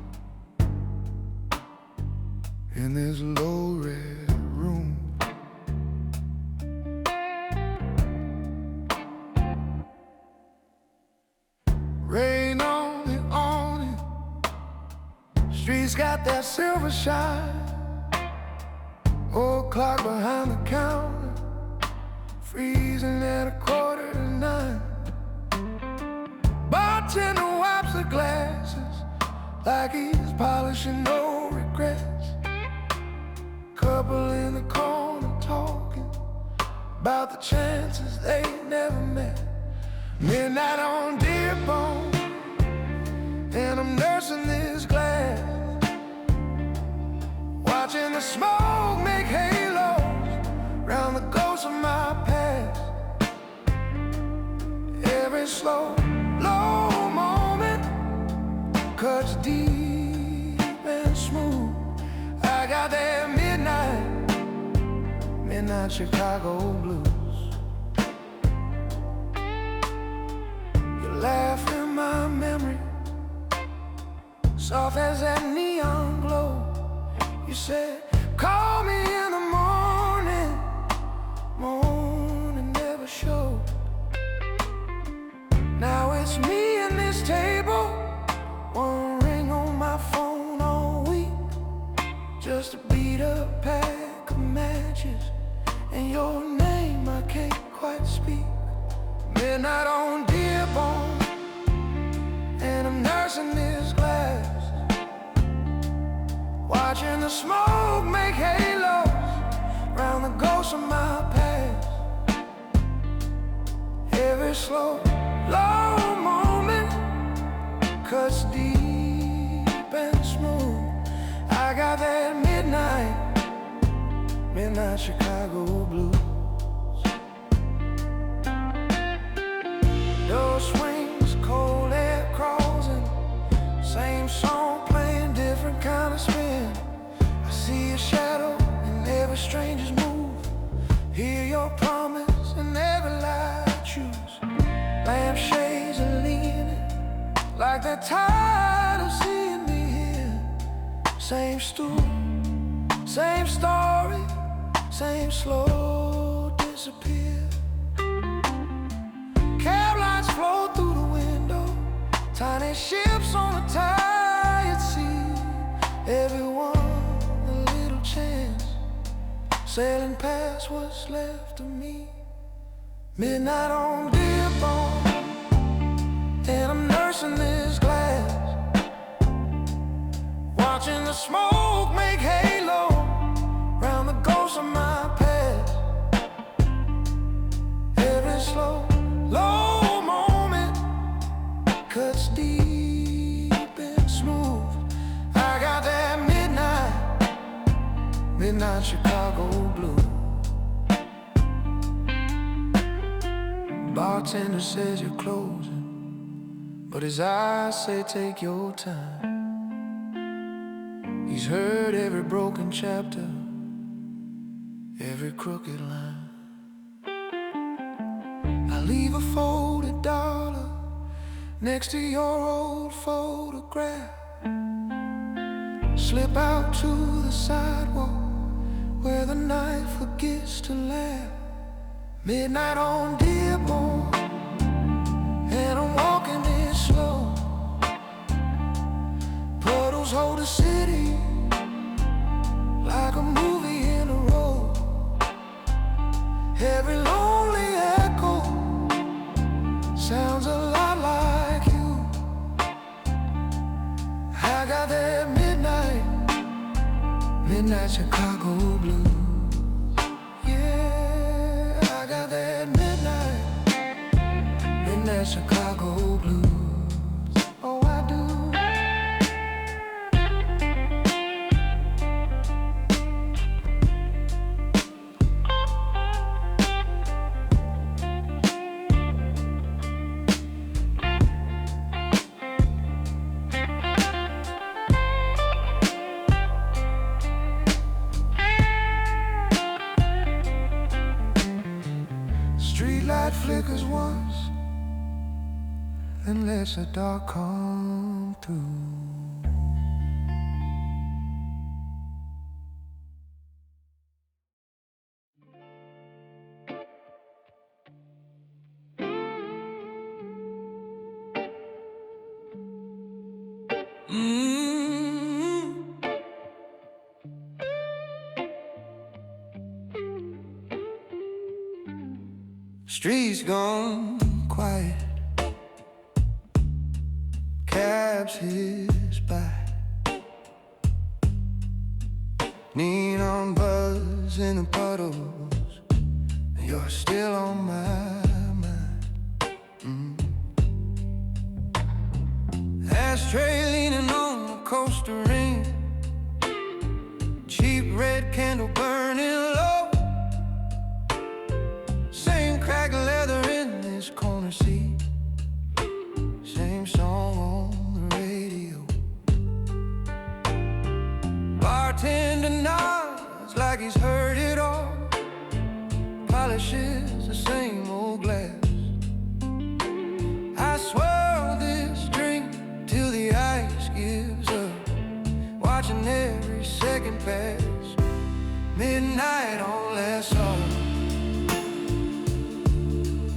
in this low red room. Rain on it. Streets got that silver shine. Old clock behind the counter, freezing at 8:45. Bartender wipes the glasses like he's polishing no regrets. Couple in the corner talking about the chances they never met. Midnight on Dearborn, and I'm nursing this glass, watching the smoke make halos round the ghosts of my past. Every slow moment cuts deep and smooth. I got that midnight Chicago blues. You laugh in my memory, soft as that neon glow. You said, call me in the morning never showed. Now it's me and this table, one ring on my phone all week, just a beat up pack of matches, and your name I can't quite speak. Midnight on Dearborn, and I'm nursing this glass, watching the smoke make halos round the ghosts of my past. Every slow moment cuts deep and smooth. I got that midnight Chicago blues. Door swings, cold air crawls in, same song playing, different kind of spin. like they're tired of seeing me here. Same stool, same story, same slow disappear. Cab lights flow through the window, tiny ships on a tired sea. Everyone a little chance, sailing past what's left of me. Midnight on Dearborn, and I'm nursing this glass, watching the smoke make halo round the ghosts of my past. Every slow, low moment cuts deep and smooth. I got that midnight Chicago blue. Bartender says you're closing, but his eyes say take your time. He's heard every broken chapter, every crooked line. I leave a folded dollar next to your old photograph. Slip out to the sidewalk where the night forgets to laugh. Midnight on Dearborn, and I'm walking it slow. Puddles hold the city like a movie in a row. Every lonely echo sounds a lot like you. I got that midnight Chicago blues. Yeah, I got that midnight Chicago blues. Oh, I do. Streetlight flickers once and lets the dark come through. Streets gone quiet, cabs hiss by, neon buzz in the puddles, and you're still on my mind. Ashtray leaning on the coaster ring, cheap red candle burning low. Same cracked leather in this corner seat, same song on the radio. Bartender nods like he's heard it all, polishes the same old glass. I swirl this drink till the ice gives up, watching every second pass. Midnight on LaSalle,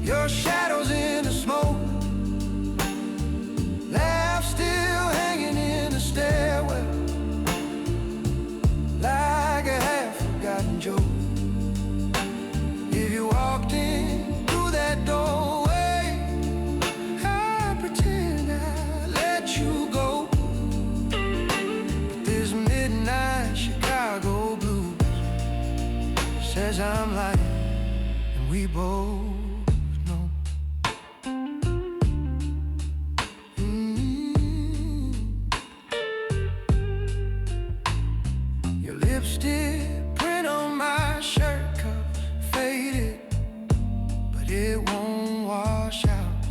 your shadows in the smoke, laugh still hanging in the stairwell, like a half-forgotten joke. If you walked in through that doorway, I pretend I let you go. But this midnight Chicago blues says I'm lying, and we both. Lipstick print on my shirt cuff faded, but it won't wash out.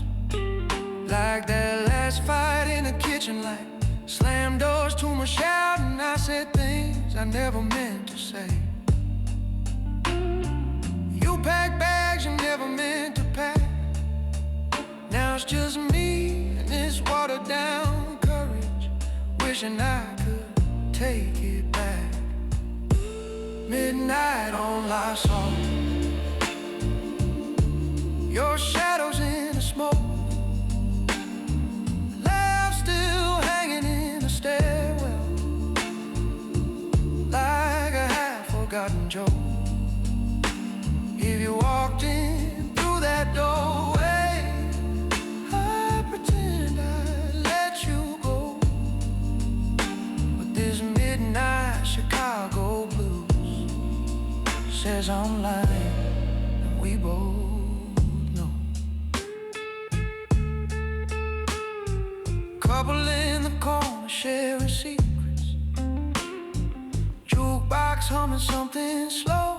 Like that last fight in the kitchen light, slammed doors to my shout, and I said things I never meant to say. You packed bags you never meant to pack. Now it's just me and this watered down wishing I could take it back. Midnight on LaSalle, your shadows in the smoke, laugh still hanging in the stairwell, like a half-forgotten joke. If you walked in through that doorway, I pretend I let you go. But this midnight Chicago blues says I'm lying, and we both know. Couple in the corner sharing secrets, jukebox humming something slow.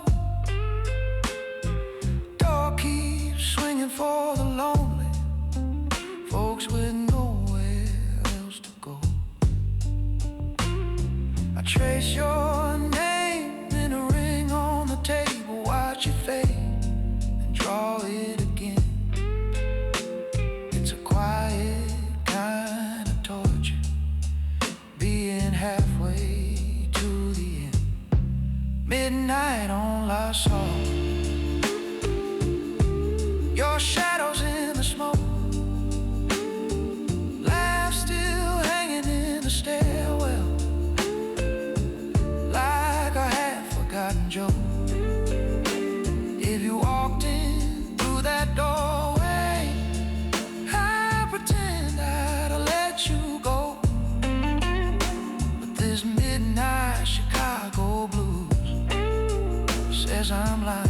Swinging for the lonely folks with nowhere else to go. I trace your name in a ring on the table, watch it fade and draw it again. It's a quiet kind of torture, being halfway to the end. Midnight on LaSalle, your shadows in the smoke, laugh still hanging in the stairwell, like a half-forgotten joke. If you walked in through that doorway, I pretend I'd let you go. But this midnight Chicago blues says I'm lying.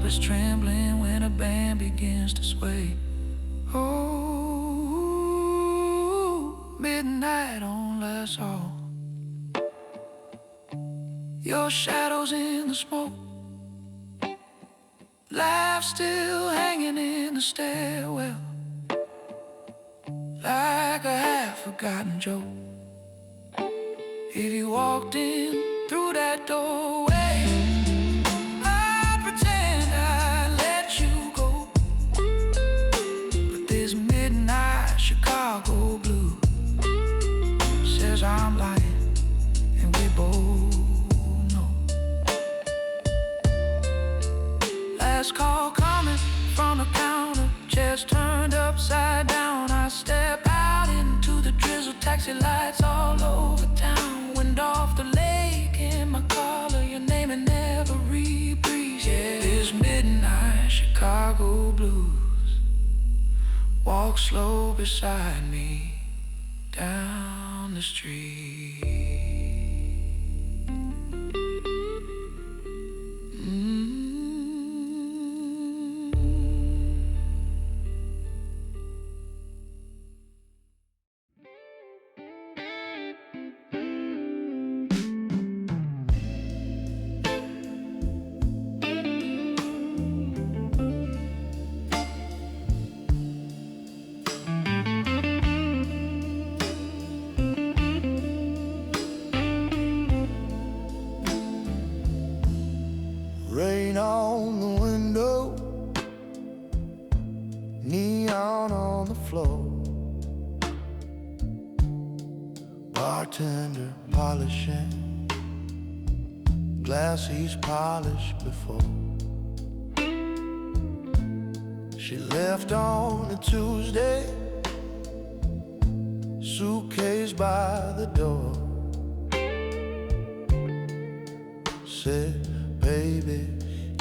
Is trembling when a band begins to sway. Oh, midnight on LaSalle, your shadows in the smoke, laugh still hanging in the stairwell, like a half-forgotten joke. If you walked in through that doorway, Chicago blue says I'm lying, and we both know. Last call coming from the counter, chairs turned upside down. I step out into the drizzle, taxi lights all over town. Wind off the lake in my collar, your name in every breeze. Yeah, it's midnight Chicago blues. Walk slow beside me down the street. Rain on the window, neon on the floor, bartender polishing glass he's polished before. She left on a Tuesday, suitcase by the door. Said, baby,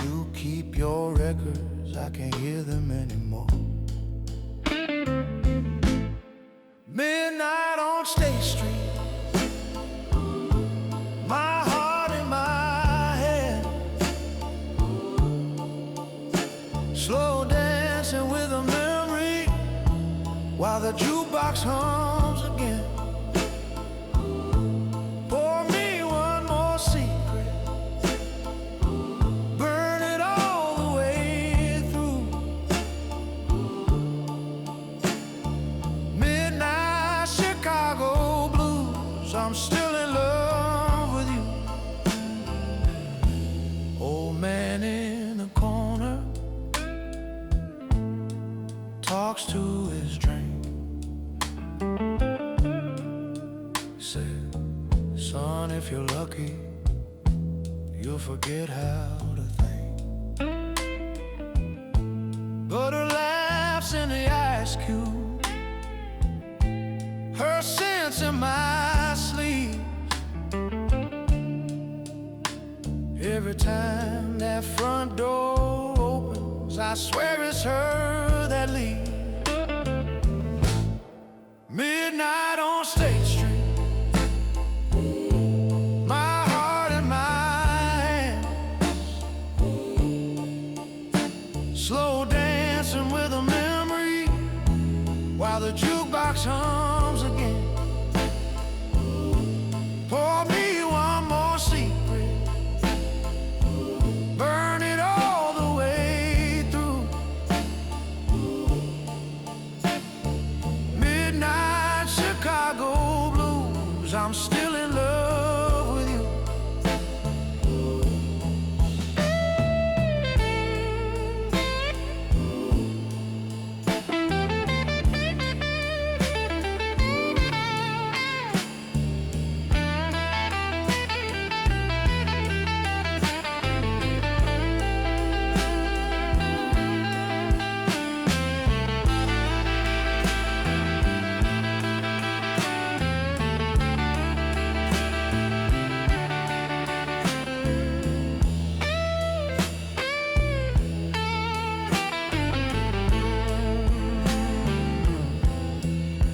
you keep your records, I can't hear them anymore. Midnight on State Street, my heart in my hand, slow dancing with a memory while the jukebox hums again. Pour me one more secret, burn it all the way through. walks to his drink. Said, son, if you're lucky, you'll forget how to think. But her laughs in the ice cube, her scents in my sleeve. Every time that front door opens, I swear it's her that leaves. Midnight on State Street, my heart in my hands, slow dancing with a memory while the jukebox hums again. Pour me one more secret, burn it all the way through. Midnight Chicago blues, I'm still in love with you.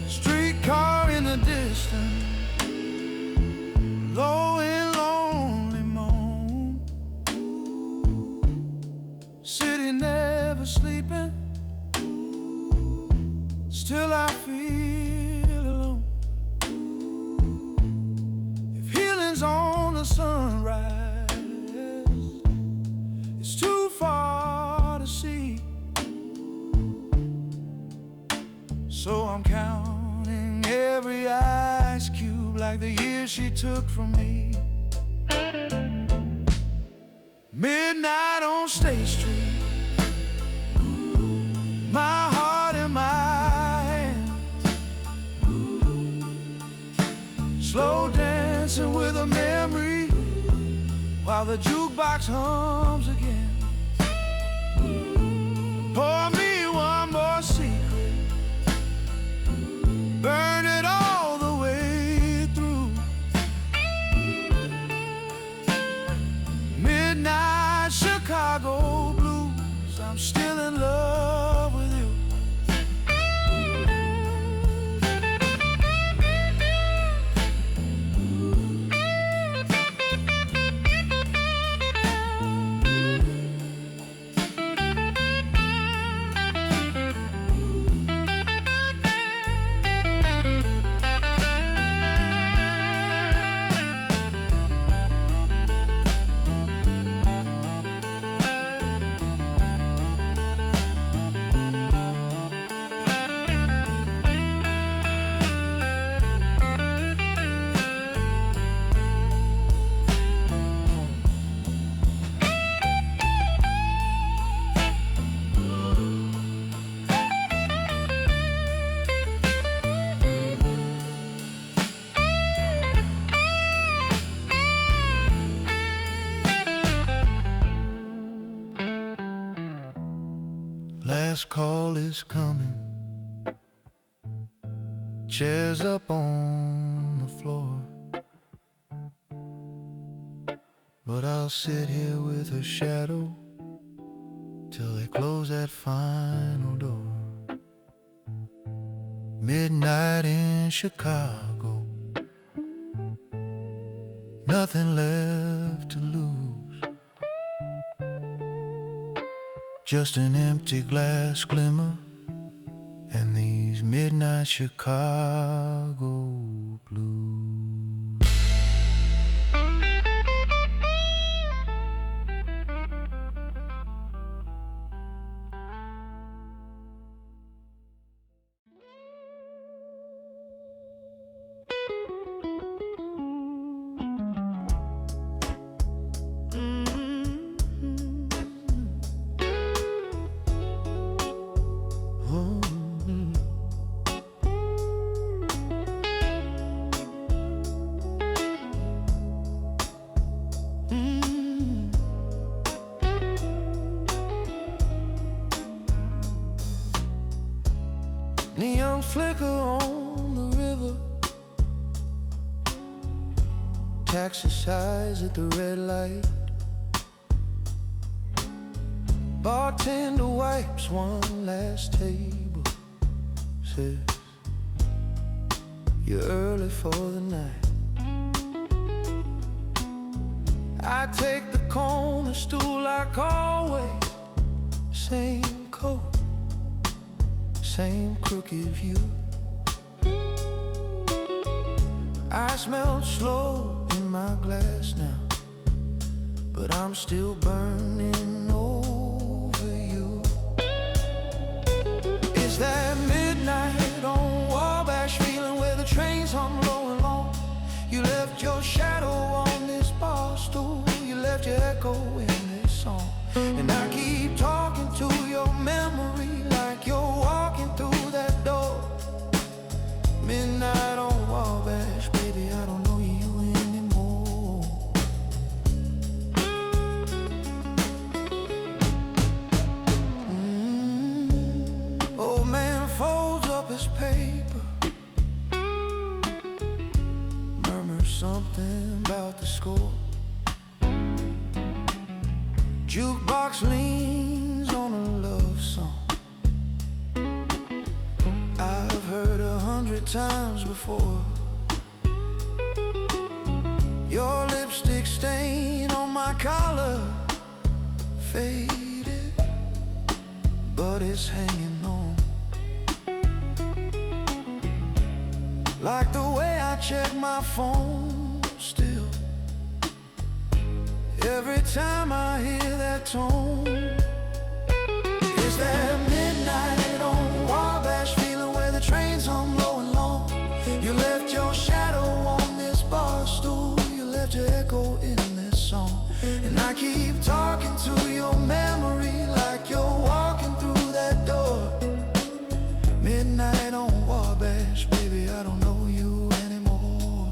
Streetcar in the distance, low and lonely moan. City never sleeping, still I feel alone. If healing's on the sunrise, it's too far to see. So I'm counting every ice cube like the years she took from me. Midnight on State Street, my heart in my hands, slow dancing with a memory while the jukebox hums again. Pour me one more secret, burn it all the way through. Midnight Chicago blues, I'm still in love with you. Last call is coming, chairs up on the floor, but I'll sit here with her shadow till they close that final door. Midnight in Chicago, nothing left to lose. Just an empty glass glimmer and these midnight Chicago blues. Neon flicker on the river, taxi sighs at the red light. Bartender wipes one last table, says, you're early for the night. I take the corner stool like always. Same coat, same crooked view. I smell slow in my glass now, but I'm still burning over you. Is that midnight on Wabash, feeling where the trains hum low and long? You left your shadow on this bar stool, you left your echo in this song. And I keep talking to your memory like you're walking through that door. Midnight on Wabash, baby, I don't know you anymore. Old man folds up his paper, murmurs something about the score. Jukebox leans on a love song I've heard 100 times before. Your lipstick stain on my collar, faded, but it's hanging on. Like the way I check my phone still, every time I hear that tone. Is that midnight on Wabash, feeling where the trains hum low and long? You left your shadow on this bar stool, you left your echo in this song. And I keep talking to your memory like you're walking through that door. Midnight on Wabash, baby, I don't know you anymore.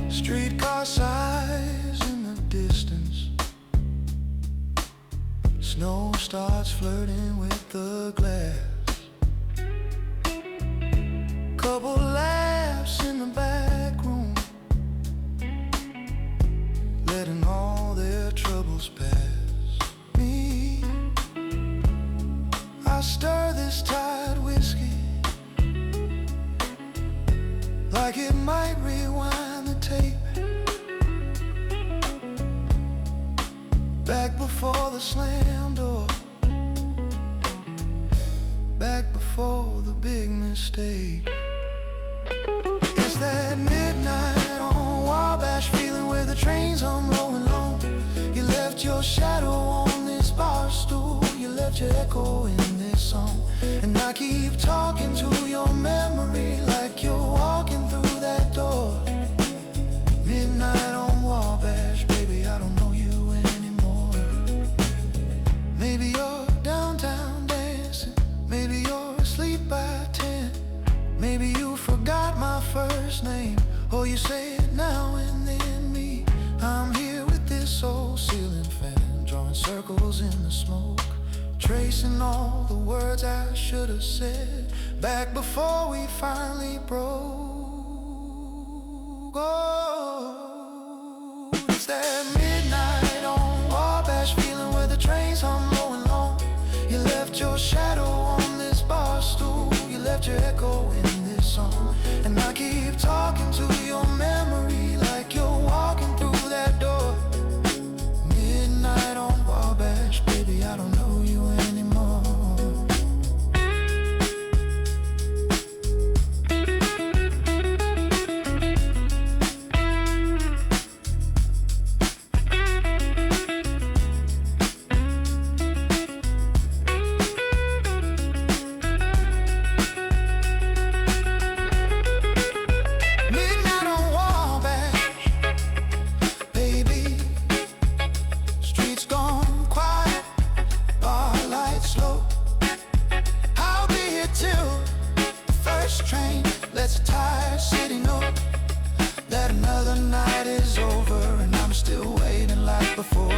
Streetcar sighs in the distance, snow starts flirting with the glass. Couple laughs in the back room, letting all their troubles pass me. I stir this tired whiskey like it might rewind the tape. Back before the slam door, back before the big mistake. It's that midnight on Wabash, feeling where the trains hum low and long. You left your shadow on this bar stool, you left your echo in this song. And I keep talking to your memory like you're walking through that door. Midnight on Wabash, baby, I don't know you anymore. Maybe you're downtown dancing, maybe you're asleep by 10. Maybe you forgot my first name, or you say it now and then. Me, I'm here with this old ceiling fan, drawing circles in the smoke, tracing all the words I should have said back before we finally broke. Oh, it's that midnight on Wabash, feeling where the trains hum low and long. You left your shadow on this bar stool, you left your echo in this song. And I keep talking to your memory like you're walking through that door. Midnight on Wabash, baby, I don't know you anymore. before.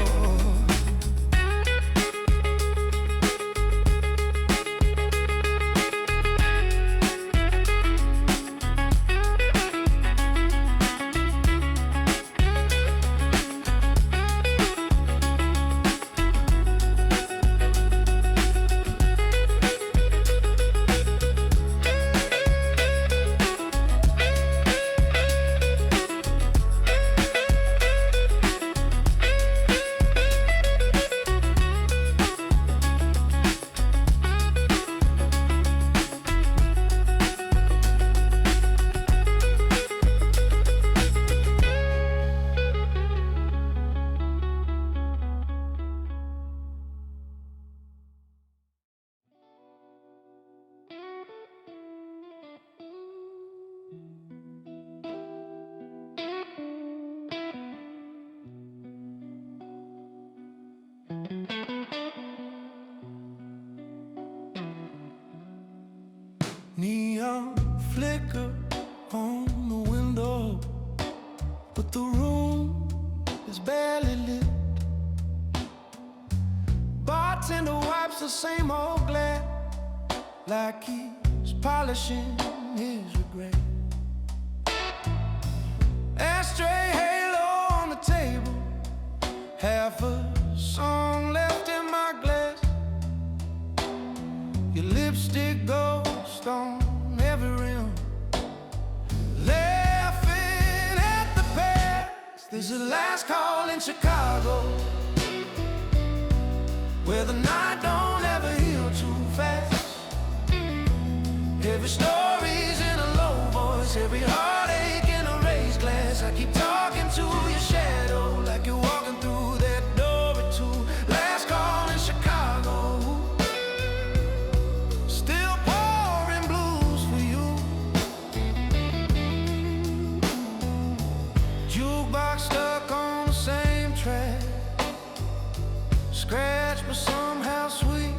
Neon flicker on the window, but the room is barely lit. Bartender wipes the same old glass like he's polishing his regret. Ashtray halo on the table, half a song left in my glass. Your lipstick ghost on every rim, laughing at the past. This is the last call in Chicago, where the night don't ever heal too fast. Every story's in a low voice, every heartache in a raised glass. I keep talking to your shadow like you're walking through that door or two. Last call in Chicago, still pouring blues for you. Jukebox stuck on the same track, scratch but somehow sweet.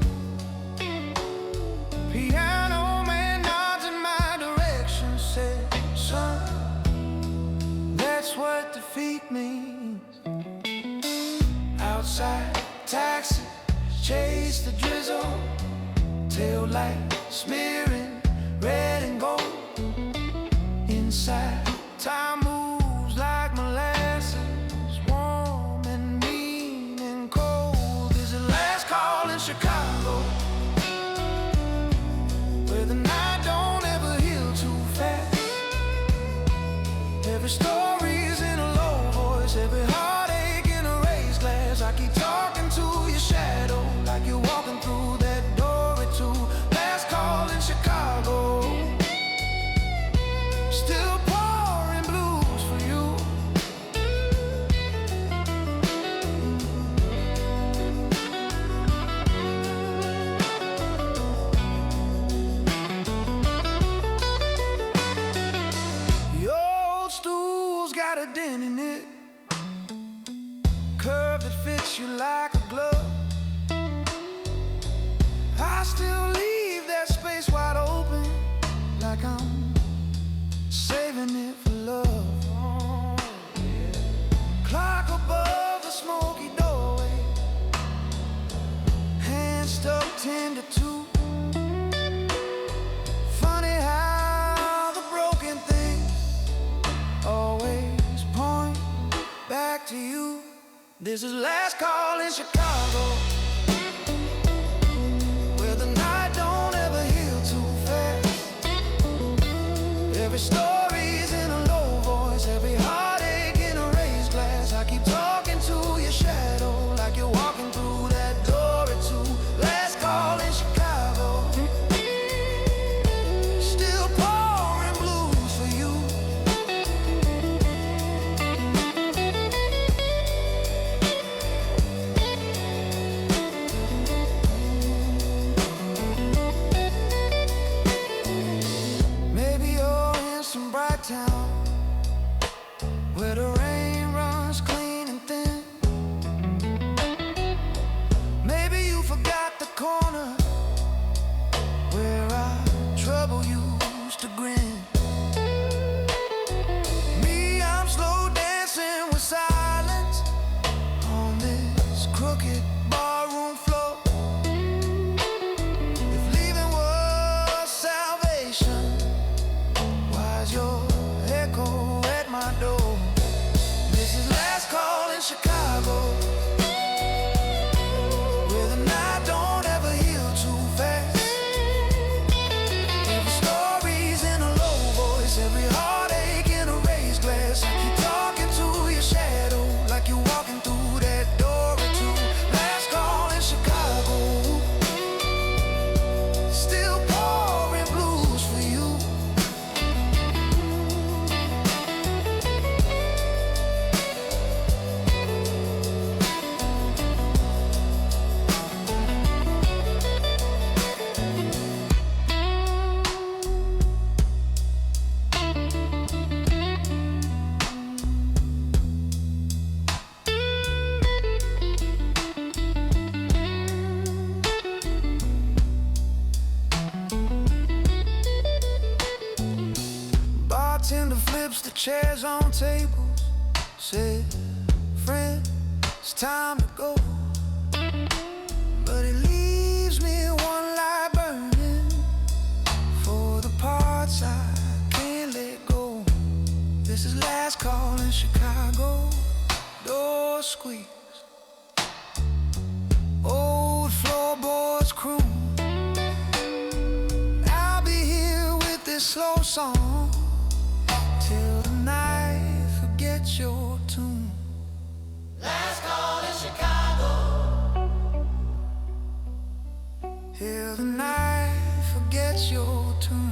Piano man nods in my direction, said, son, that's what defeat means. Outside, taxi, chase the drizzle, tail light smearing red and gold. Inside, time moves like molasses, warm and mean and cold. This is the last call in Chicago, where the night don't ever heal too fast. Every story's in a low voice, every heartache in a raised glass. I keep talking to your shadow like you're walking through that door or two. Last call in Chicago, still pouring blues for you. The old stool's got a dent in it, curve that fits you like a glove. I still leave that space wide open, like I'm saving it for love. Oh, yeah. Clock above the smoky doorway, hands stuck 10 to 2. Funny how the broken things always point back to you. This is last call in Chicago, where the night don't ever heal too fast. Every story's in a low voice, every heartache in a raised glass. I keep talking to your shadow like you're walking through that door or two. Last call in Chicago, still pouring blues for you. Maybe you're in some chairs on tables. Said, friend, it's time to go. But it leaves me one light burning for the parts I can't let go. This is last call in Chicago. Door squeeze, old floorboards croon. I'll be here with this slow song till the night forgets your tune. Last call in Chicago, till the night forgets your tune.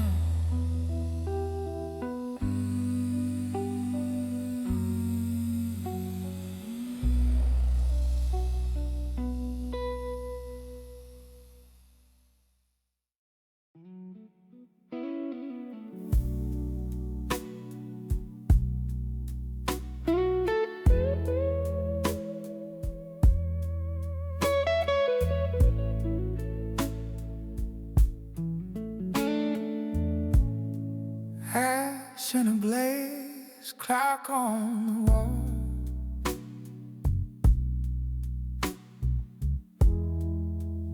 Ash in a blaze, clock on the wall.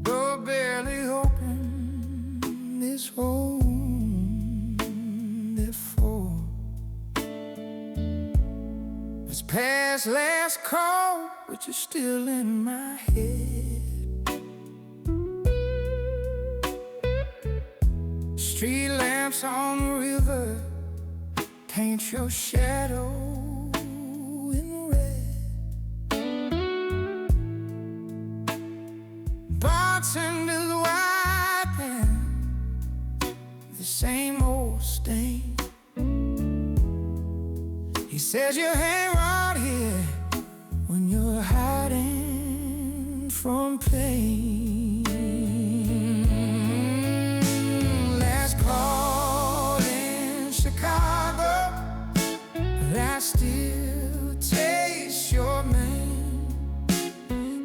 Door barely open, this home before. It's past last call, but you're still in my head. Street lamps on the river paint your shadow in red. Bartender's wiping the same old stain. He says you hang around here when you're hiding from pain. Call in Chicago, but I still taste your name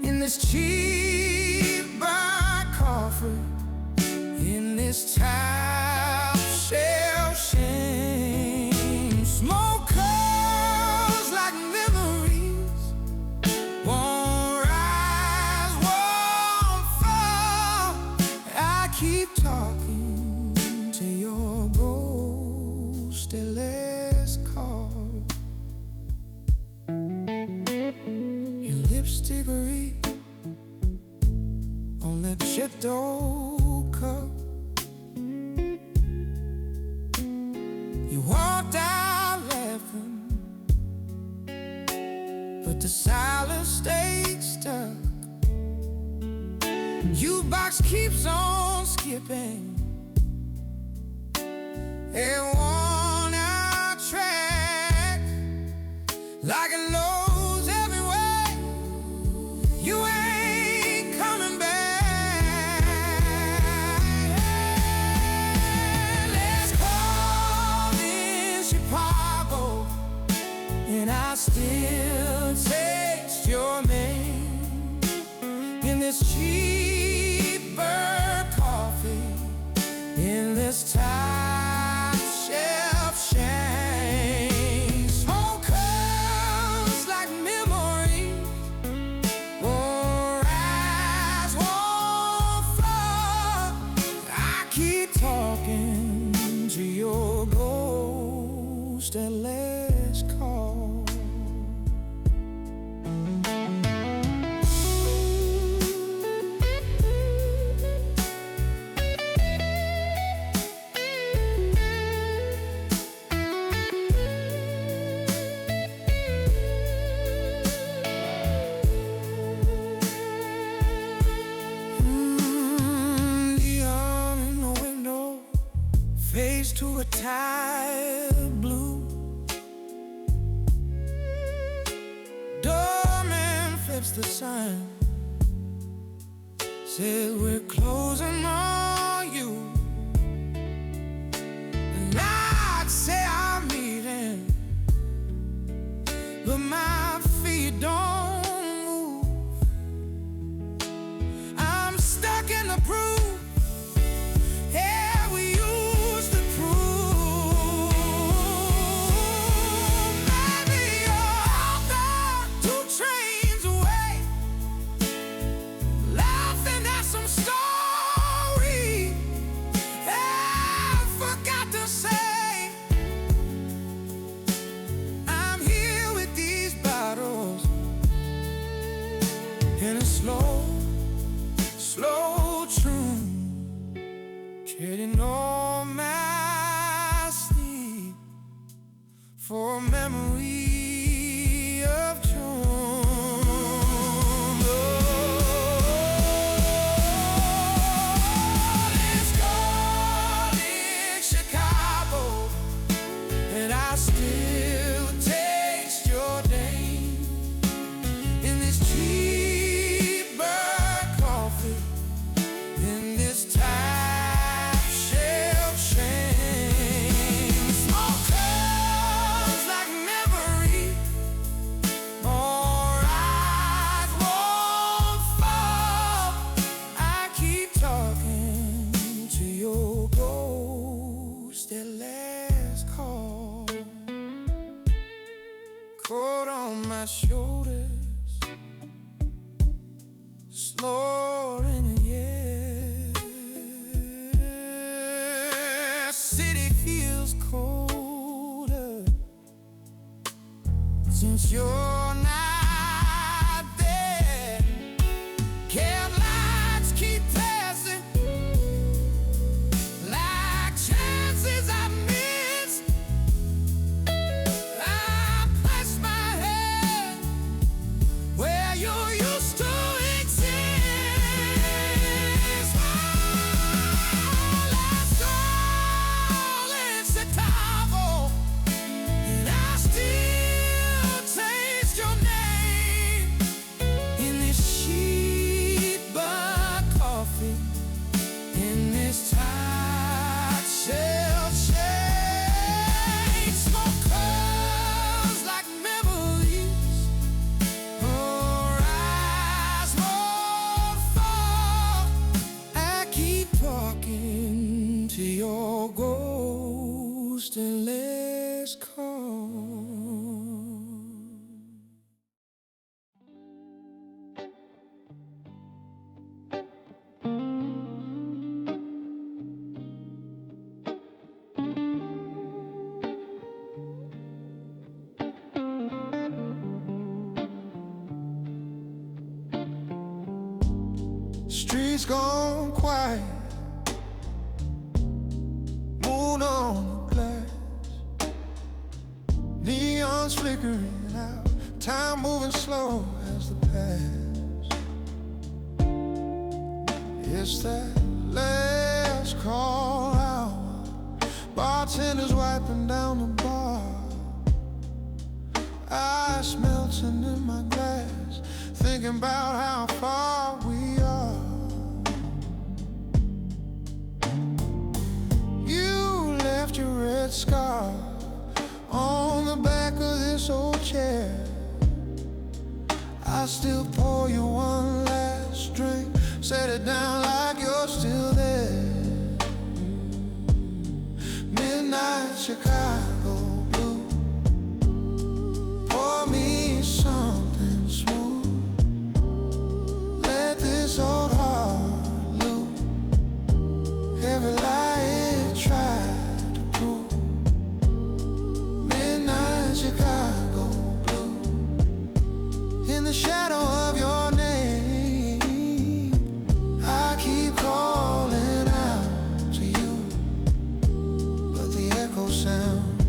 in this cheap bar coffee, in this top shelf shame. Smoke curls like memories, won't rise, won't fall. I keep talking to your ghost at last call. Your lipstick reek on the chipped old cup. You walked out laughing, but the silence stayed stuck. Jukebox keeps on skipping a worn-out track, like it knows every way you ain't coming back. Let's call in Chicago, and I still taste your name in this cheap bird coffee, in this time shelf shame. Smoke curls like memories, won't rise, won't fall. I keep talking to your ghost at last call. To a tired blue, doorman flips the sign, said we're closing on you. And I'd say I'm meeting, but my feet don't move. I'm stuck in the groove. Yeah, we used to prove. cold on my shoulders, slower in the air. City feels colder since you're not there. Headlights keep passing like chances I missed. I place my head where you used to exist. Oh, last all in Chicago, and I still taste your name in this sheet bud coffee, in this tight shell shade. Smoke curls like memories, or rise, won't fall. I keep talking to your ghost and let's call. Streets gone quiet, moon on the glass, neons flickering out, time moving slow as the past. It's that last call hour, bartenders wiping down the bar, ice melting in my glass, thinking about how far we are. You left your red scar on the back of this old chair. I still pour you one last drink, set it down like you're still there. Midnight Chicago blue, pour me something smooth, let this old heart loose, every lie it tried to prove. Midnight Chicago blue, in the shadow of your name, I keep calling out to you, but the echo sound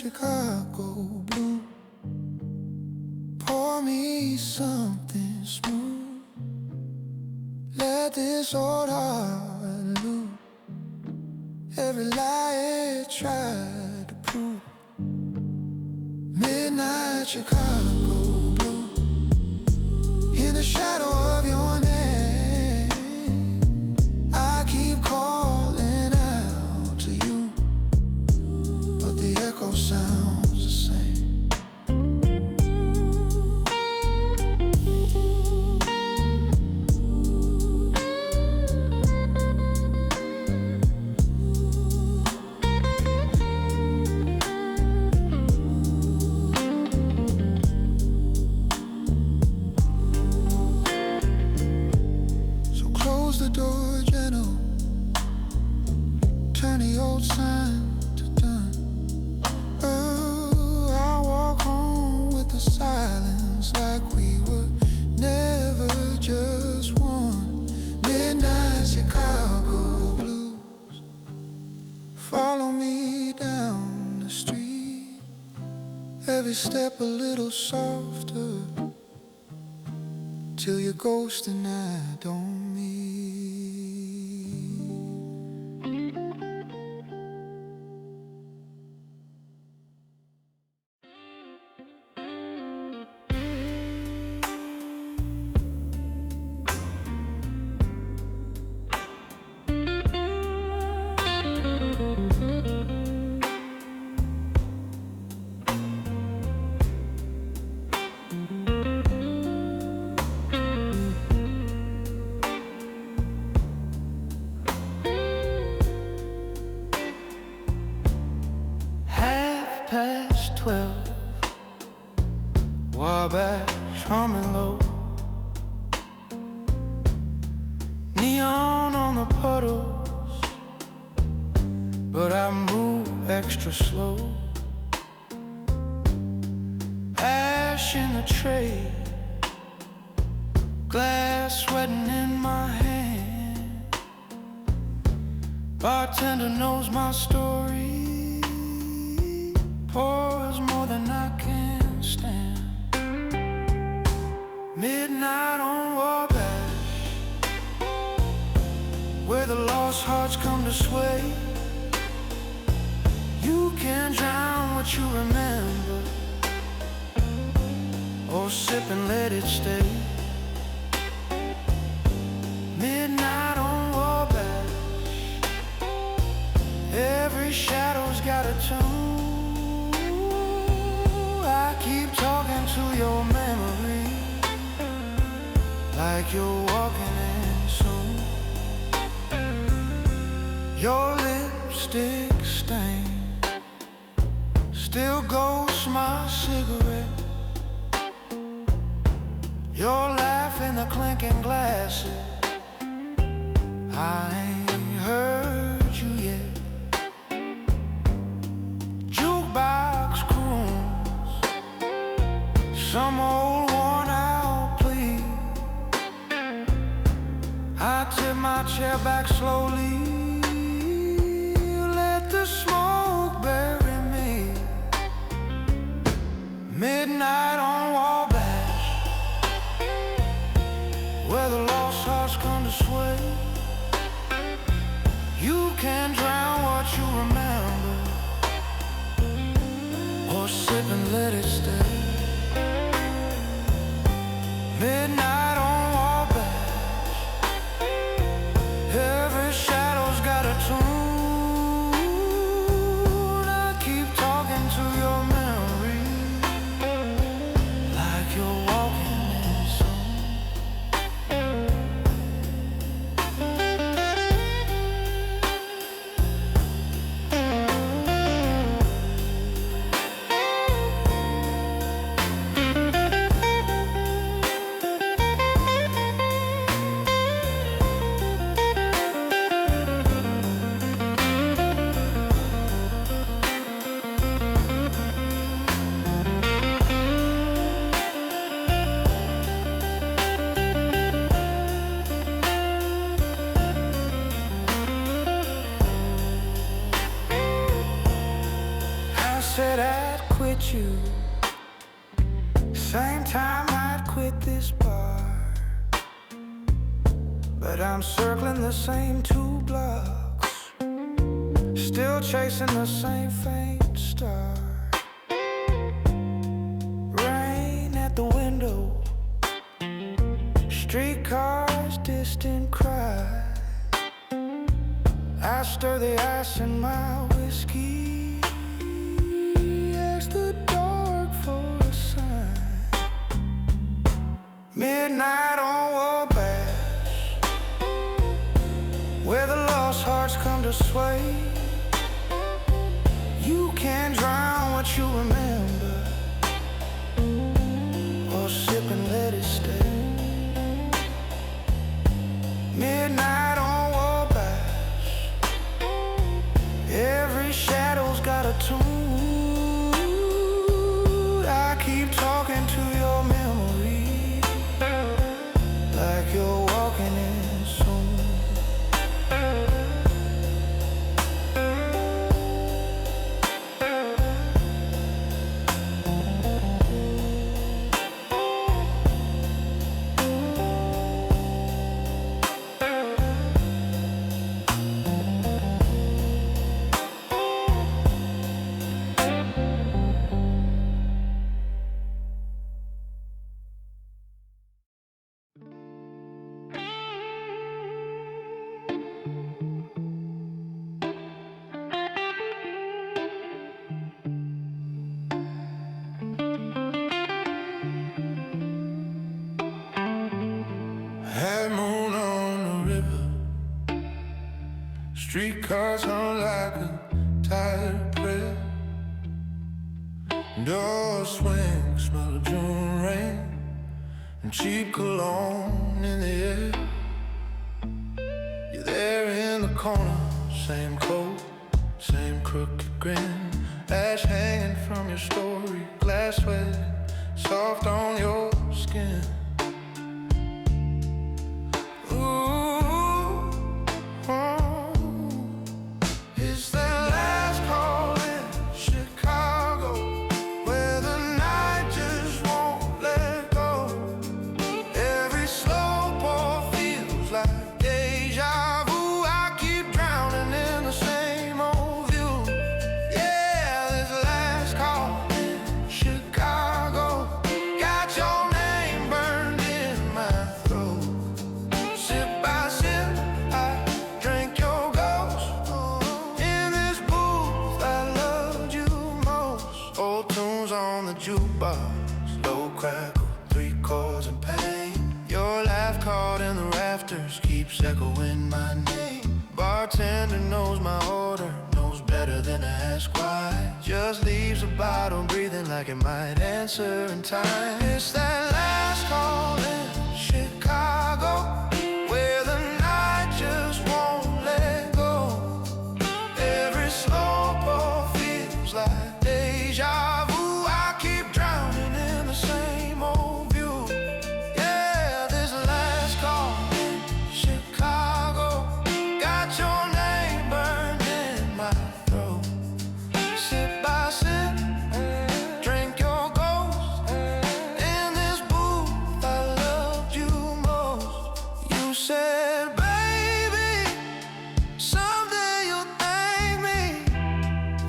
Chicago blue. Pour me something smooth. Let this old heart loose. Every lie it tried to prove. Midnight Chicago blue. In the shadow of your name, I keep calling out to you, but the echo sounds the same. The door gentle, turn the old sign to done. Oh, I walk home with the silence like we were never just one. Midnight Chicago blues, follow me down the street, every step a little softer, till you're ghosting I don't meet. Past 12, Wabash humming low, neon on the puddles, but I move extra slow. Ash in the tray, glass sweating in my hand. Bartender knows my story, pours more than I can stand. Midnight on Wabash, where the lost hearts come to sway. You can drown what you remember, or sip and let it stay. Midnight on Wabash, every shadow's got a tune. I keep talking to your memory, like you're walking in soon. Your lipstick stain still ghosts my cigarette. Your laugh in the clinking glasses, I ain't heard you yet. Jukebox croons, some old worn out plea. I tip my chair back slowly, let the smoke bury me. Midnight on Wabash, where the lost hearts come to sway. You can drown what you remember, or sip and let it stay. Midnight on Wabash, every shadow's got a tune. I keep talking to your memory, like you're walking in soon. said I'd quit you, same time I'd quit this bar. But I'm circling the same 2 blocks, still chasing the same faint star. Rain at the window, streetcars, distant cry. I stir the ice in my whiskey, ask the dark for a sign. Midnight on Wabash, where the lost hearts come to sway. You can't drown what you remember, or sip and let it stay. Midnight on Wabash, every shadow's got a tune. I keep talking to your memory, like you're walking in soon. Half moon on the river, streetcars hung like a tired prayer. Doors swing, smell of June rain, and cheap cologne in the air. You're there in the corner, same coat, same crooked grin, ash hanging from your story, glass wet, soft on your skin. It's that last call in Chicago, where the night just won't let go. Every slow pour feels like deja vu. I keep drowning in the same old view. Yeah, this last call in Chicago got your name burned in my throat. Sip by sip, I drink your ghost. In this booth, I loved you most. Old tunes on the jukebox, low crackle, 3 chords and pain. Your laugh caught in the rafters keeps echoing my name. Bartender knows my order, knows better than to ask why. Just leaves a bottle breathing like it might answer in time. It's that last call in Chicago, where the night just won't let go. Every slow pour feels like deja vu. I keep drowning in the same old view. Yeah, this last call in Chicago got your name burned in my throat. Sip by sip, drink your ghost. In this booth, I loved you most. You said, baby, someday you'll thank me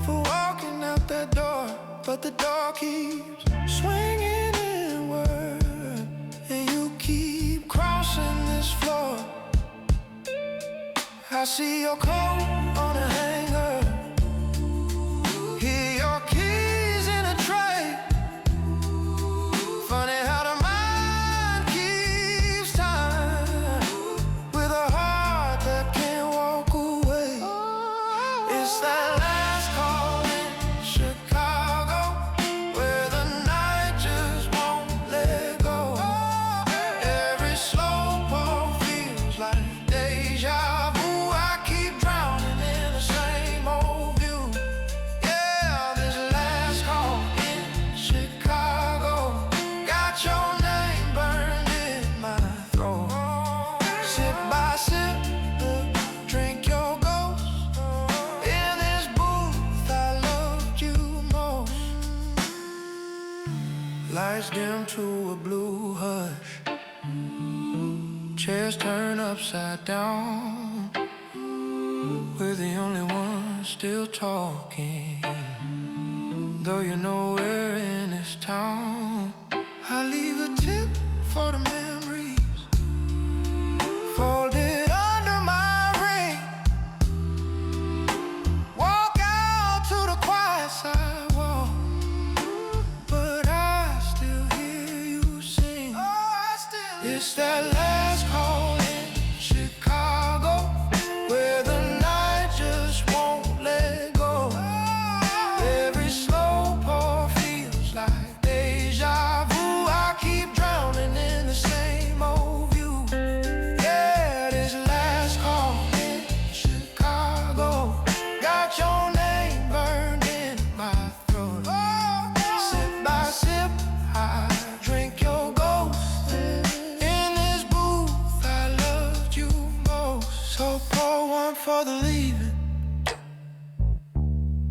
for walking out that door. But the door keeps swinging inward, and you keep crossing this floor. I see your coat on a hanger, hear your keys in a tray. Funny how the mind keeps time with a heart that can't walk away. It's that last call in Chicago, where the night just won't let go. Every slow pour feels like deja vu. I keep drowning in the same old view. Yeah, this last call in Chicago got your name burned in my throat. Sip by sip, drink your ghost. In this dim to a blue hush. Chairs turn upside down. We're the only ones still talking, though you know we're in this town. I leave a tip for the memories folded under my ring. Walk out to the quiet sidewalk, but I still hear you sing. It's that last call in Chicago, where the night just won't let go. Every slow pour feels like deja vu. I keep drowning in the same old view. Yeah, this last call in Chicago got your name burned in my throat. Sip by sip, I drink your ghost. In this booth, I loved you most. So pour one for the leaving,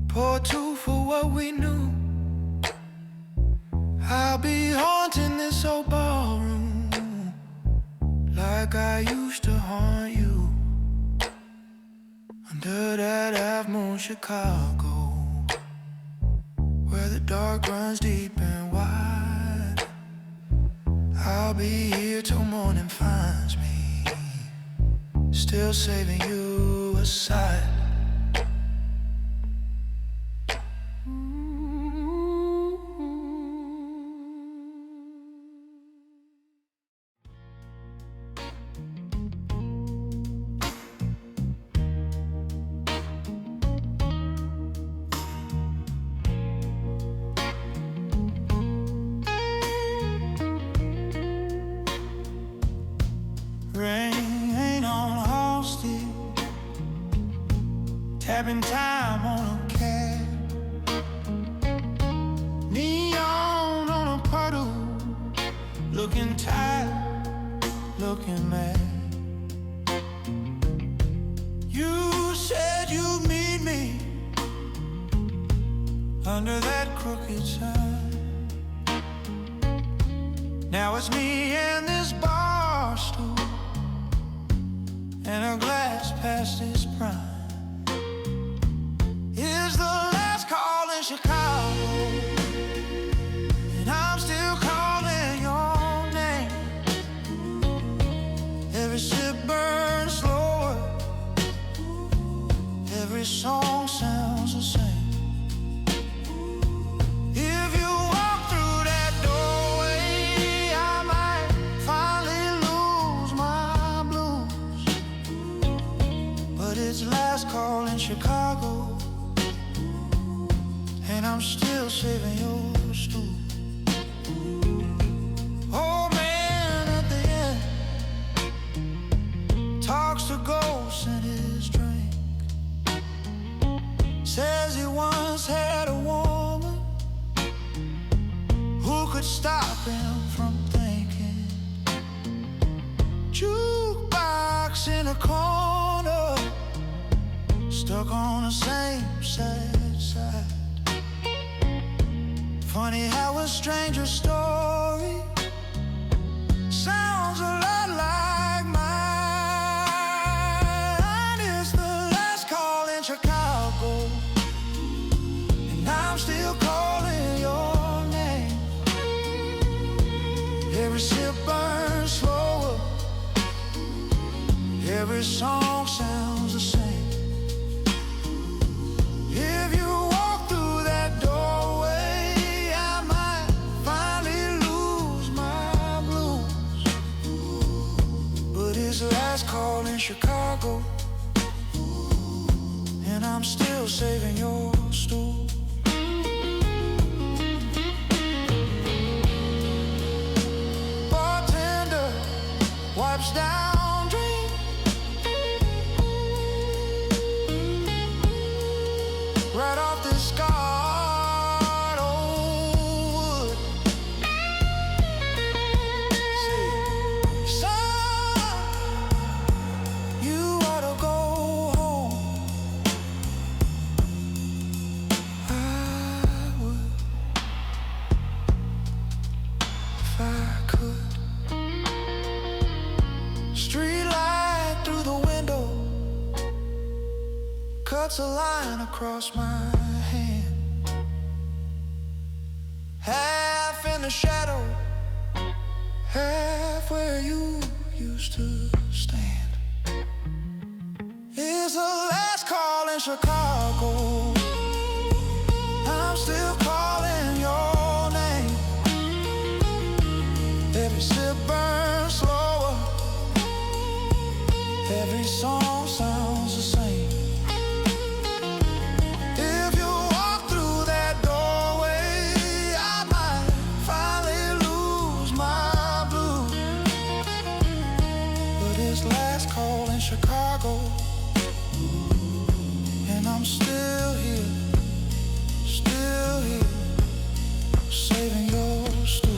pour two for what we knew. I'll be haunting this old ballroom like I used to haunt you. Under that half moon Chicago, where the dark runs deep and wide. I'll be here till morning finds me, still saving you aside. Rain on a hall still, tapping time on a cab. Neon on a puddle, looking tired, looking mad. You said you'd meet me under that crooked sun. Now it's me and this bar stool and a glass past its prime. Is the last call in Chicago, and I'm still calling your name. Every sip burns slower, every song sounds the same. If you walk through that doorway, I might finally lose my blues. But it's last call in Chicago, and I'm still saving your stool. Old man at the end talks to ghosts in his drink. Says he once had a woman who could stop him from thinking. Jukebox in a corner, stuck on the same sad side. Funny how a stranger's story sounds a lot like mine. It's the last call in Chicago, and I'm still calling your name. Every sip burns slower, every song sounds the same. If you walk through that doorway, I might finally lose my blues. But it's the last call in Chicago, and I'm still saving your stool. Bartender wipes down dreams, right off this scarred old wood. Son, you ought to go home. I would. cuts a line across my hand. Half in the shadow, half where you used to stand. It's the last call in Chicago. I'm still calling your name. Every sip burns slower. Every song sounds the same. If you walk through that doorway, I might finally lose my blues. But it's last call in Chicago, and I'm still here, saving your stool.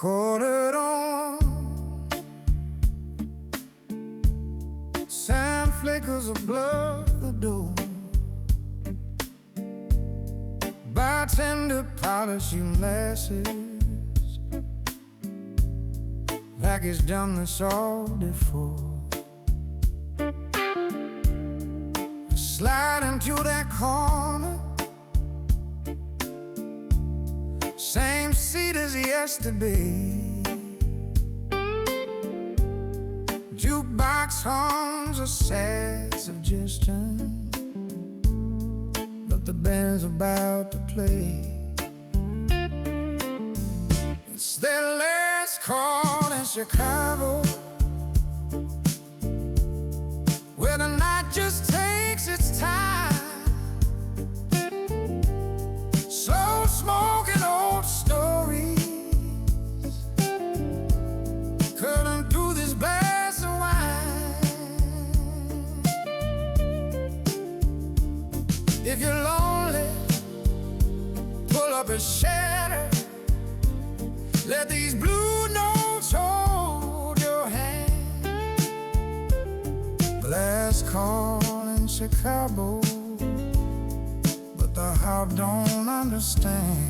Quartered on, sand flickers of blur the door. Bartender polishing glasses, like he's done this all before. Slide into that corner, same seat as he used to be. Jukebox hums a sad suggestion, but the band's about to play. It's their last call in Chicago, where the night just takes its time. Slow smoking old stories, cutting through this glass of wine. If you're lonely, pull up a shadow. Let these blue notes hold your hand. Last call in Chicago, but the heart don't understand.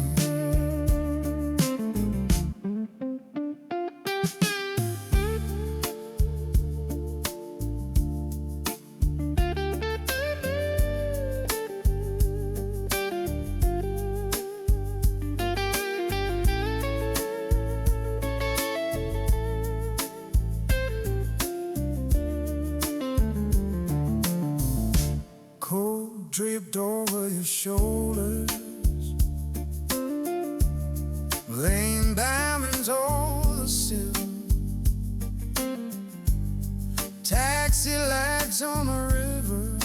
Cold draped over your shoulders, laying diamonds on the sill. Taxi lights on the river,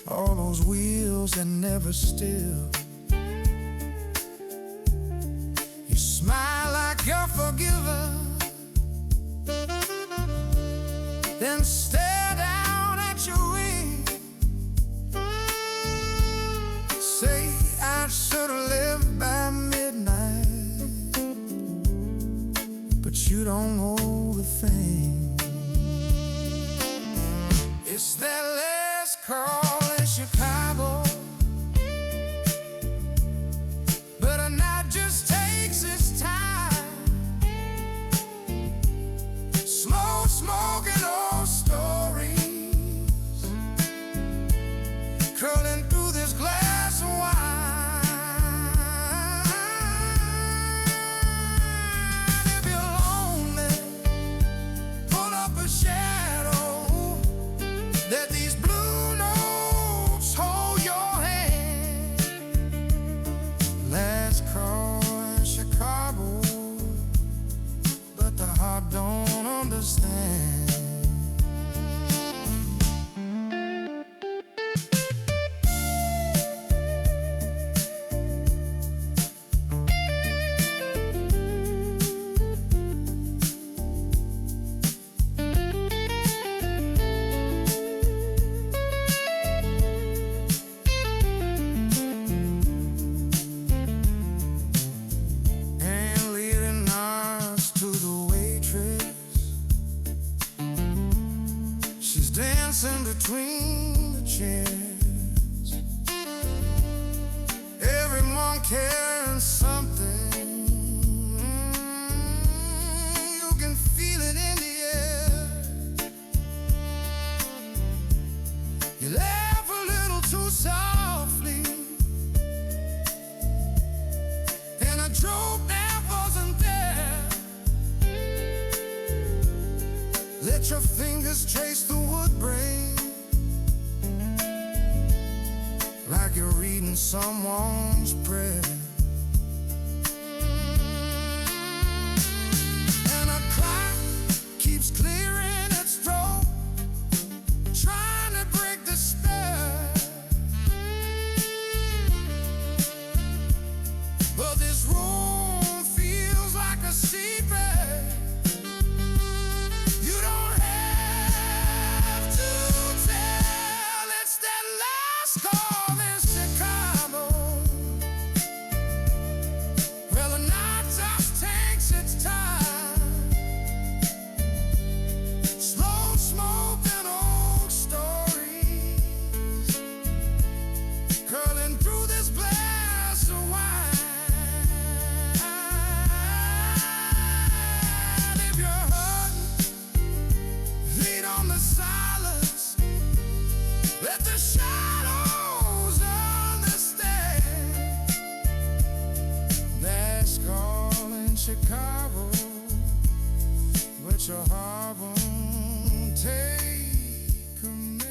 all those wheels that never still. You smile like you're forgiven, then stare down at your ring. Say I should've lived by midnight, but you don't know the thing. It's that last call in Chicago, but a night just takes its time. Slow smoking old stories, dancing between the chins. Everyone carrying something. You can feel it in the air. You laugh a little too softly, and a joke that wasn't there. Let your fingers trace the wood grain, like you're reading someone's prayer. And a clock keeps clearing its throat, trying to break the spell. But this room feels like a secret. You don't have to tell. It's that last call in Chicago. Well, the night just takes its time. Slow smoking old stories, curling through this glass of wine. If you're hurting, lean on the silence. Let the shadows understand. That's calling Chicago, but your heart won't take command.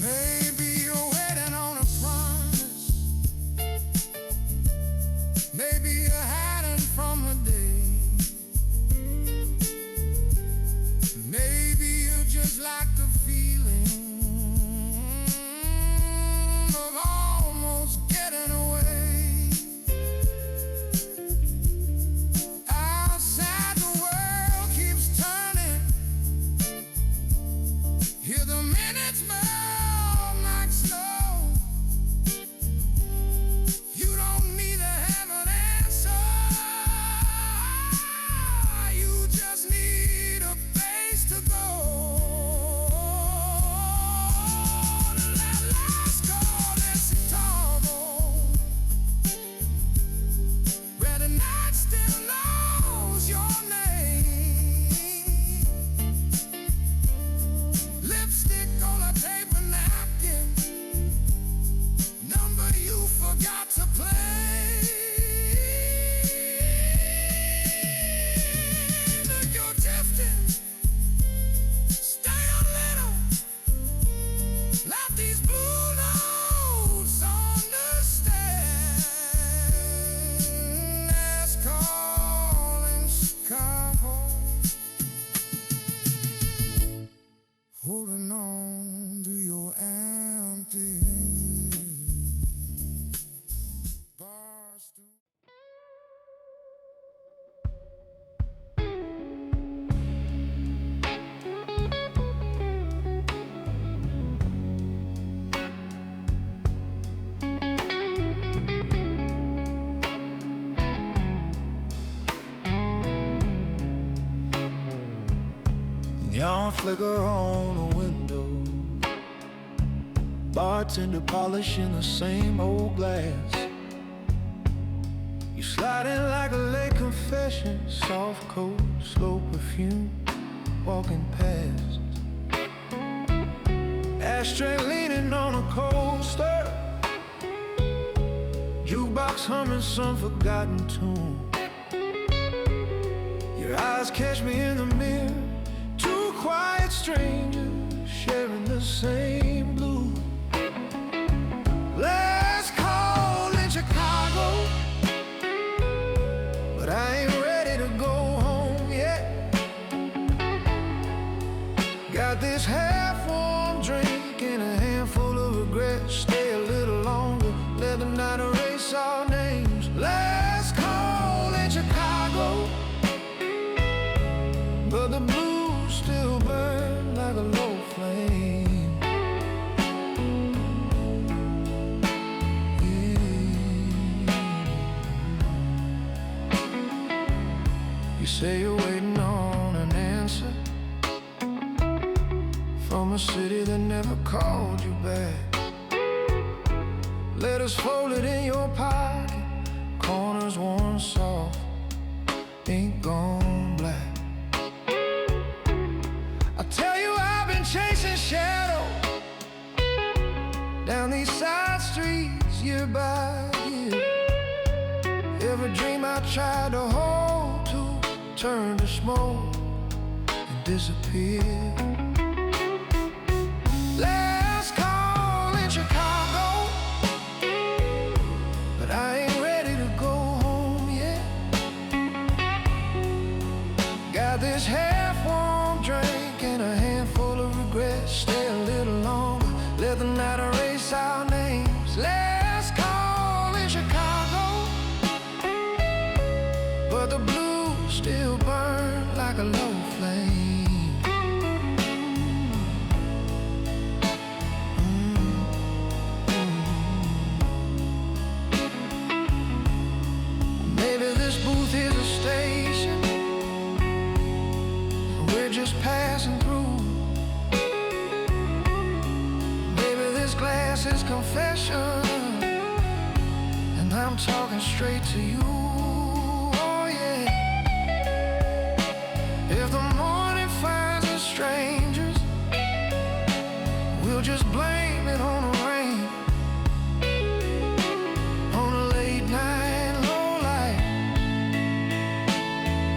Maybe you're waiting on a promise. Maybe you're hiding from a day. Maybe you just like the feeling of almost getting away. Outside the world keeps turning. Hear the minutes melt like snow. You don't need to have an answer. You just need a place to go. That last call in Chicago, where the night still knows your name. Lipstick on a paper napkin, number you forgot to play. Look, you're drifting. Stay a little. Let these blue notes understand. Last call in Chicago, holding on to your empty bars. Neon flicker on a window, bartender polishing the same old glass. You slide in like a late confession, soft coat, slow perfume, walking past. Ashtray leaning on a coaster, jukebox humming some forgotten tune. Your eyes catch me in the mirror, two quiet strangers sharing the same blue. Last call in Chicago, but I ain't ready to go home yet. Got this half-warm drink and a handful of regrets. Stay a little longer, let the night erase our names. You say you're waiting on an answer from a city that never called you back. Letters folded in your pocket, corners worn soft, ink gone black. I tell you I've been chasing shadows down these side streets year by year. Every dream I tried to hold to turned to smoke and disappeared. Last call in Chicago, but I ain't ready to go home yet. Got this half-warm drink and a handful of regrets. Stay a little longer, let the night erase our names. Last call in Chicago, but the blues still burn like a low flame. Maybe this booth is a station, we're just passing through. Maybe this glass is confession, and I'm talking straight to you. Oh yeah. If the morning finds us strangers, we'll just blame it on the rain, on a late night low light,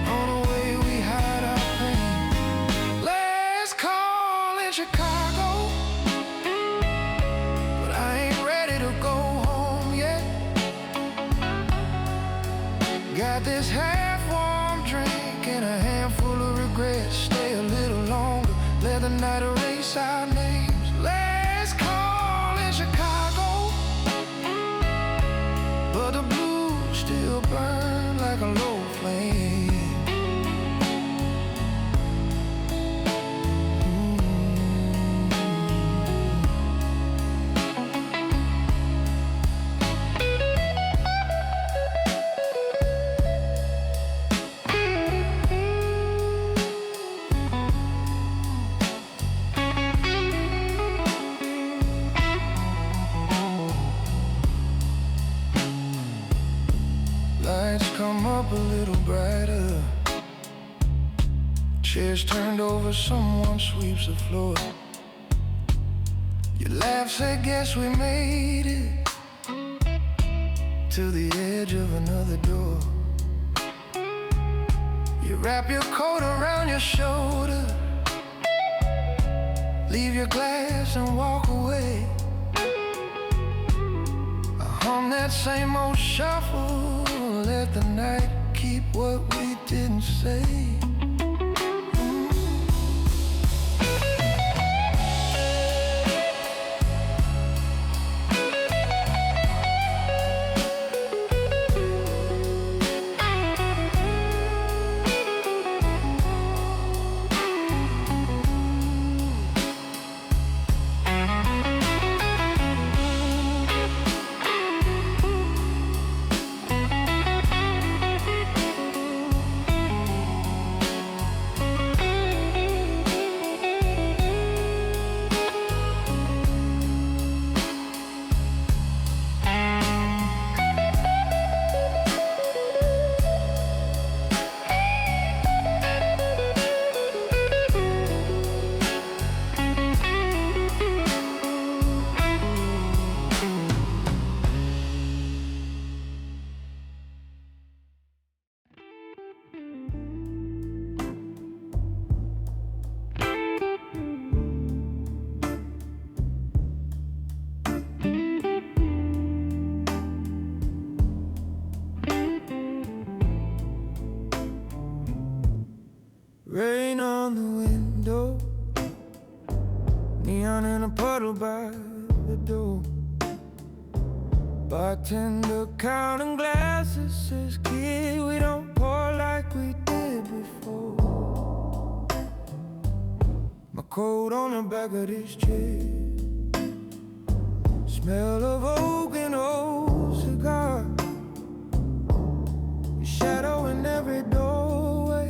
on the way we hide our pain. Last call in Chicago, but I ain't ready to go home yet. Got this half-warm drink and a handful of regrets. Stay a little longer, let the night erase our names. Last call in Chicago, but the blues still burn like a low flame. Lights come up a little brighter, chairs turned over, someone sweeps the floor. You laugh, say, guess we made it to the edge of another door. You wrap your coat around your shoulder, leave your glass and walk away. I hum that same old shuffle, let the night keep what we didn't say. Rain on the window, neon in a puddle by the door. Bartender counting glasses, says, kid, we don't pour like we did before. My coat on the back of this chair, smell of oak and old cigar, your shadow in every doorway.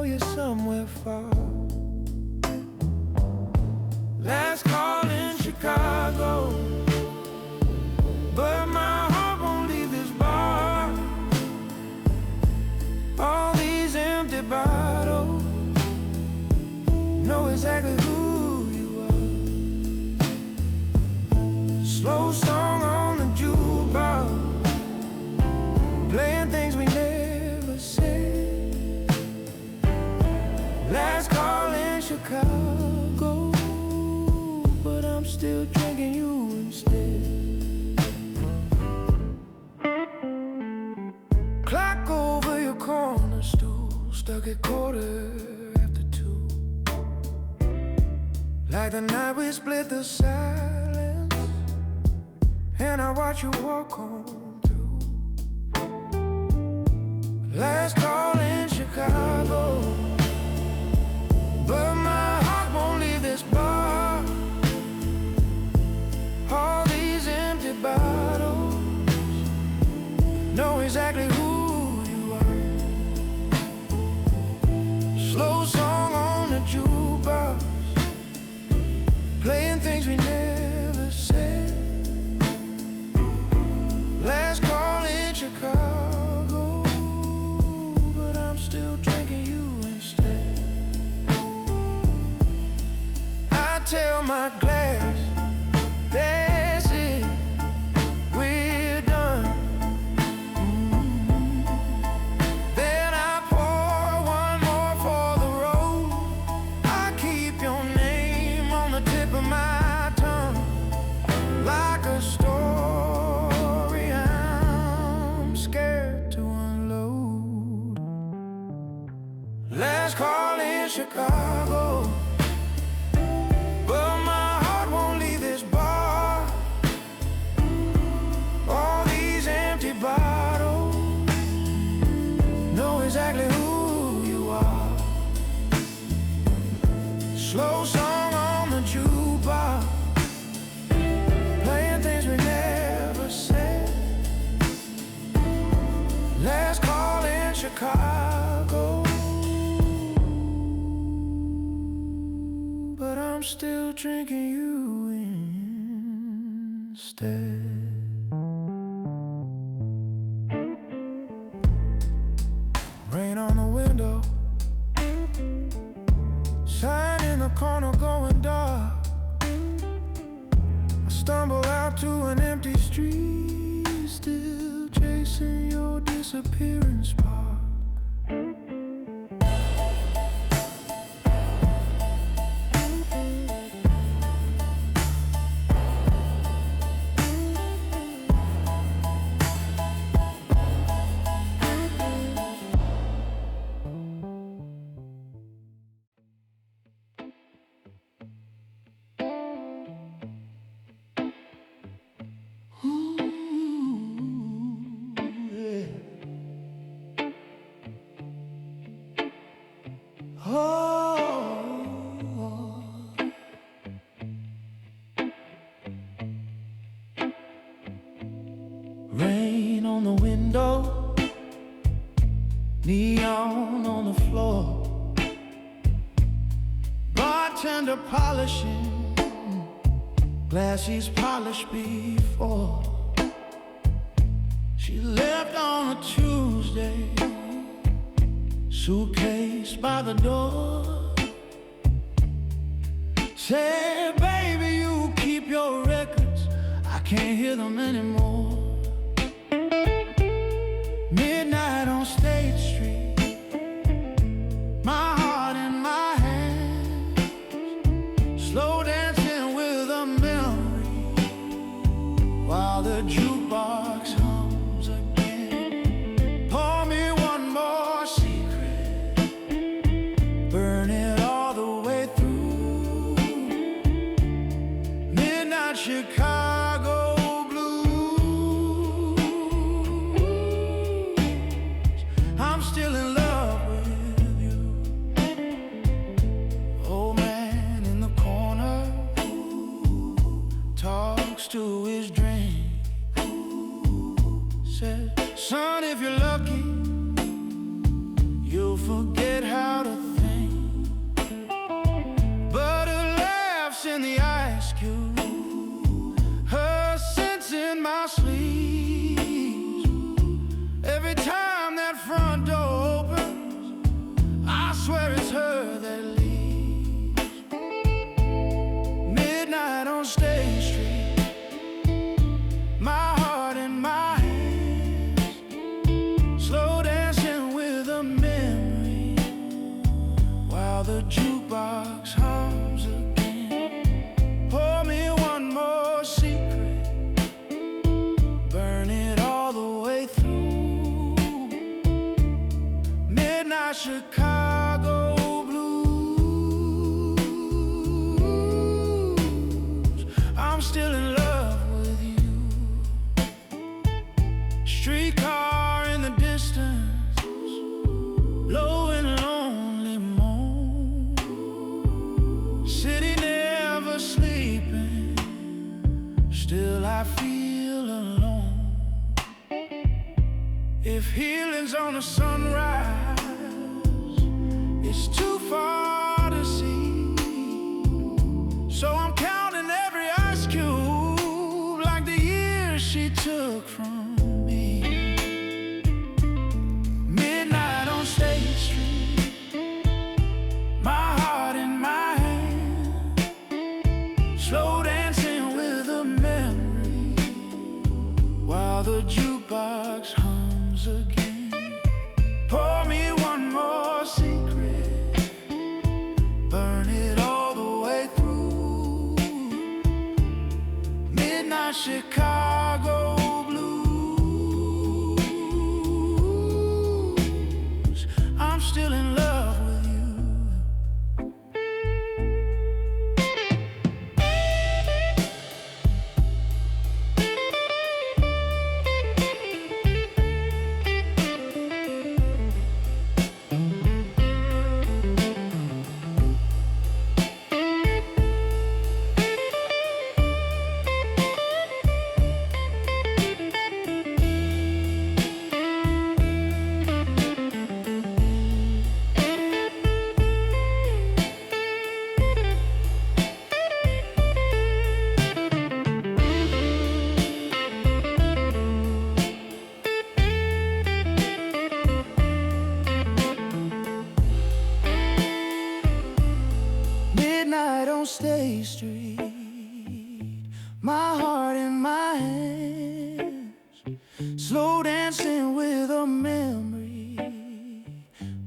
you somewhere far. Last call in Chicago, but my heart won't leave this bar. All these empty bottles know exactly who you are. Slow song on the jukebox, playing things we never said. Last call in Chicago, but I'm still drinking you instead. Clock over your corner stool, stuck at 2:15. Like the night we split the silence, and I watch you walk on through. Last call in Chicago, but my heart won't leave this bar. All these empty bottles know exactly who you are. Slow song on the jukebox, playing things we never said. Last call in Chicago, but I'm still drinking you instead. I tell my glass, that's it, we're done. Then I pour one more for the road. I keep your name on the tip of my tongue, like a story I'm scared to unload. Last call in Chicago, but my heart won't leave this bar. All these empty bottles know exactly who you are. Slow song on the jukebox, playing things we never said. Last call in Chicago, but I'm still drinking you instead. Rain on the window, sign in the corner going dark. I stumble out to an empty street, still chasing your disappearing spark. Rain on the window, neon on the floor, bartender polishing glass he's polished before. She left on a Tuesday, suitcase by the door. Said, baby, you keep your records, I can't hear them anymore. Midnight on State Street, my heart in my hands, slow dancing with a memory, while the jukebox hums again. Pour me one more secret, burn it all the way through. Midnight Chicago still in love with you. Old man in the corner talks to his drink. Said, son, if you're lucky, you'll forget how to think. But her laughs in the ice cube, her scents in my sleeves. Every time that front door opens, I swear it's her that leaves. Midnight on State Street, my heart in my hands, slow dancing with a memory, while the jukebox hums again. Pour me one more secret, burn it all the way through. Midnight Chicago blues. I'm still in love with you. Streetcar in the distance, low and lonely moan. City never sleeping, still I feel alone. If healing's on a sunrise, it's too far to see. So I'm counting every ice cube, like the years she took from me. Midnight on State Street, my heart in my hand, slow dancing with a memory, while the jukebox hums again. Pour me one more secret, burn it all the way through. Midnight Chicago blues. I'm still in love with you. Midnight on State Street, my heart in my hands, slow dancing with a memory,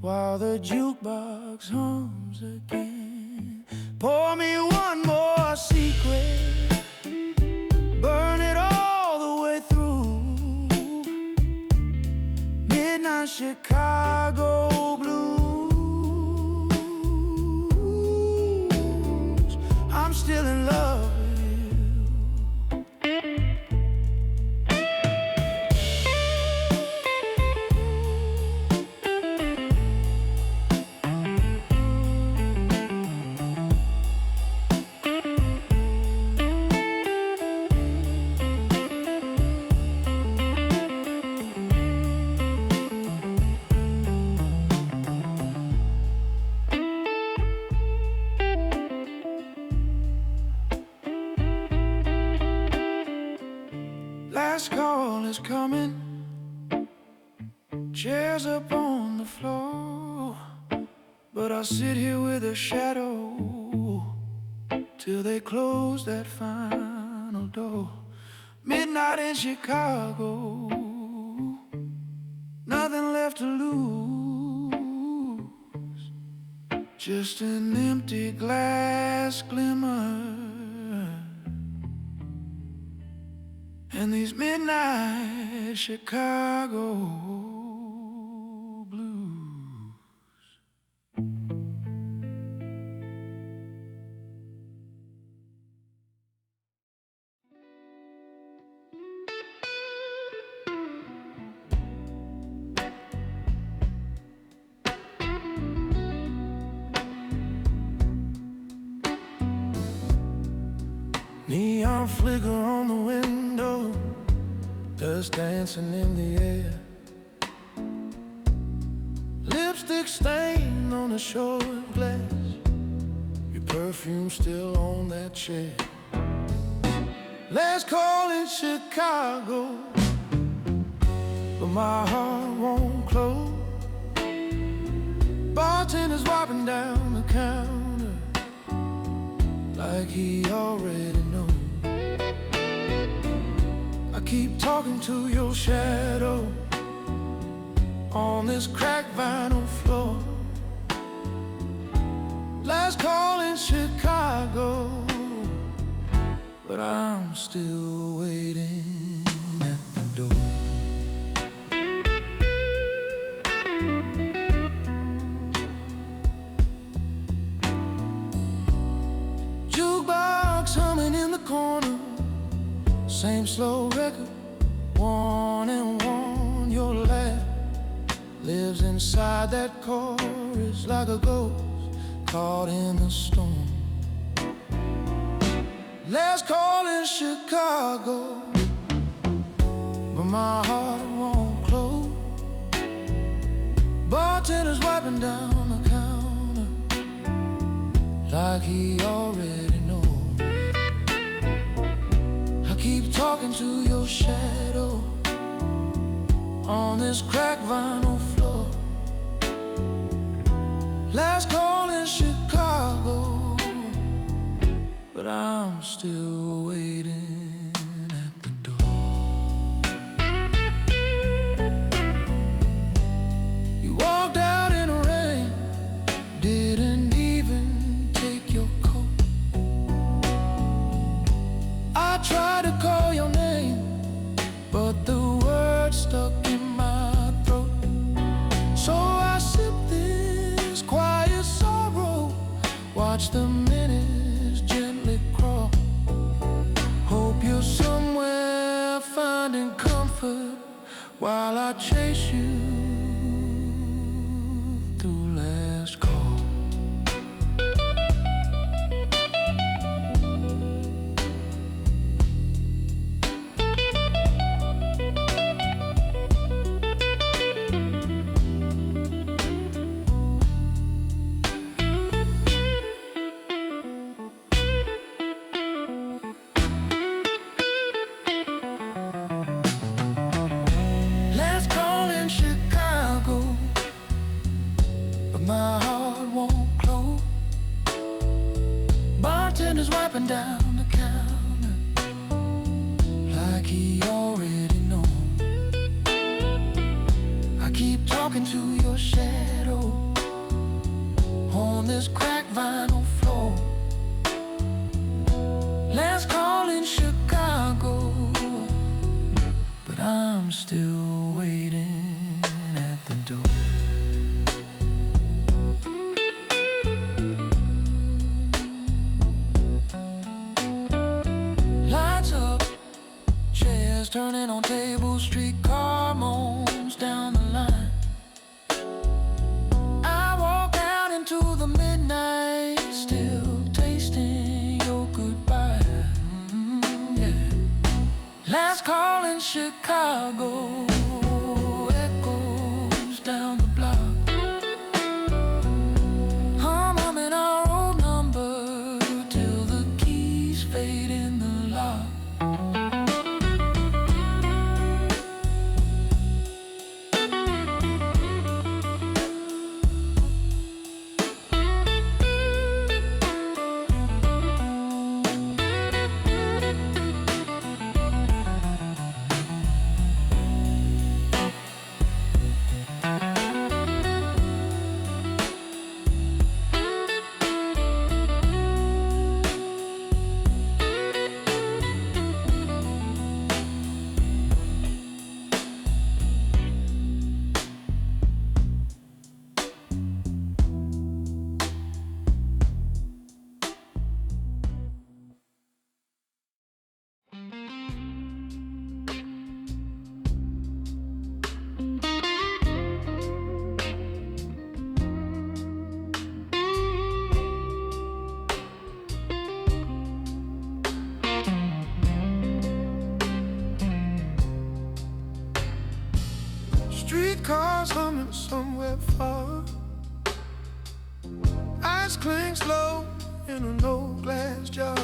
while the jukebox hums again. Pour me one more secret, burn it all the way through. Midnight Chicago blues. I'm still in love with you. Last call is coming, chairs up on the floor, but I'll sit here with a shadow till they close that final door. Midnight in Chicago, nothing left to lose, just an empty glass glimmer. And these midnight Chicago blues. Neon flicker on the window, dust dancing in the air. Lips lipstick stain on the shore glass, your perfume still on that chair. Last call in Chicago, but my heart won't close. Bartender's wiping down the counter like he already knows. I keep talking to your shadow on this cracked vinyl floor. Last call in Chicago, but I'm still waiting at the door. Jukebox humming in the corner, same slow record, 1 and 1. Your laugh lives inside that chorus like a ghost caught in the storm. Last call in Chicago, but my heart won't close. Bartender's wiping down the counter like he already knows. I keep talking to your shadow on this cracked vinyl floor. Last call in Chicago, but I'm still waiting at the door. You walked out in the rain, didn't even take your coat. I tried to call your name, but the words stuck in my throat. So I sipped this quiet sorrow, watch the minutes gently crawl. Hope you're somewhere finding comfort while I chase you through last call. My heart won't close. Bartender's wiping down the counter like he already knows. I keep talking to your shadow on this cracked vinyl floor. Last call in Chicago, but I'm still waiting at the door. Turning on tables, streetcar moans down the line. I walk out into the midnight, still tasting your goodbye. Yeah. Last call in Chicago, echoes down the block. I'm humming our old number till the keys fade in the lock. Streetcars humming somewhere far, Wines clink slow in an old glass jar.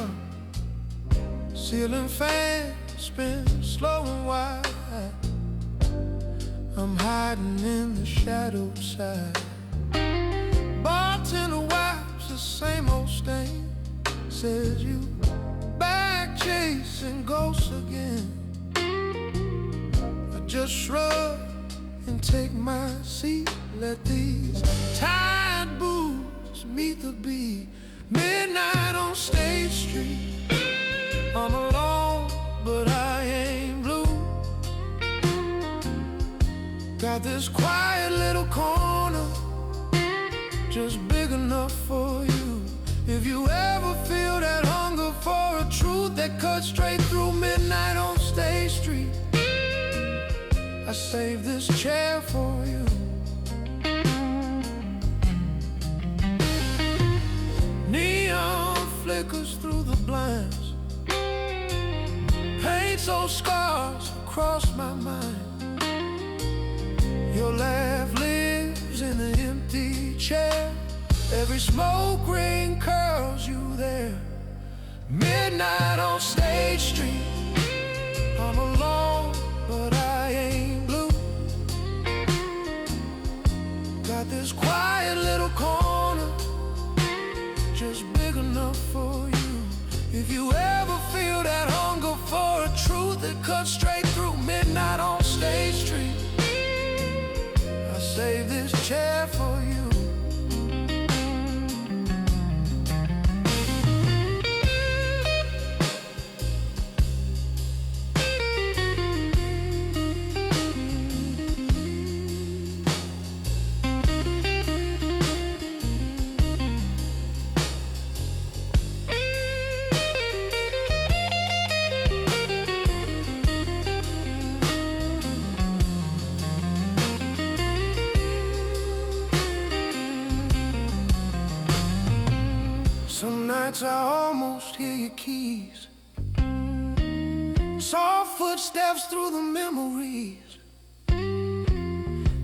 Ceiling fan spin slow and wide. I'm hiding in the shadow side. Bartender wipes the same old stain. Says you back chasing ghosts again. I just shrug and take my seat. Let these tired boots meet the beat. Midnight on State Street. I'm alone, but I ain't blue. Got this quiet little corner, just big enough for you. If you ever feel that hunger for a truth that cuts straight through midnight on State Street, I saved this chair for you. Neon flickers through the blinds, paints those scars across my mind. Your laugh lives in the empty chair. Every smoke ring curls you there. Midnight on State Street. I'm alone, but I ain't blue. Got this quiet little corner, just big enough for you. If you ever feel that hunger for a truth that cuts straight through midnight on State Street, I save this chair for you. Some nights I almost hear your keys. Soft footsteps through the memories.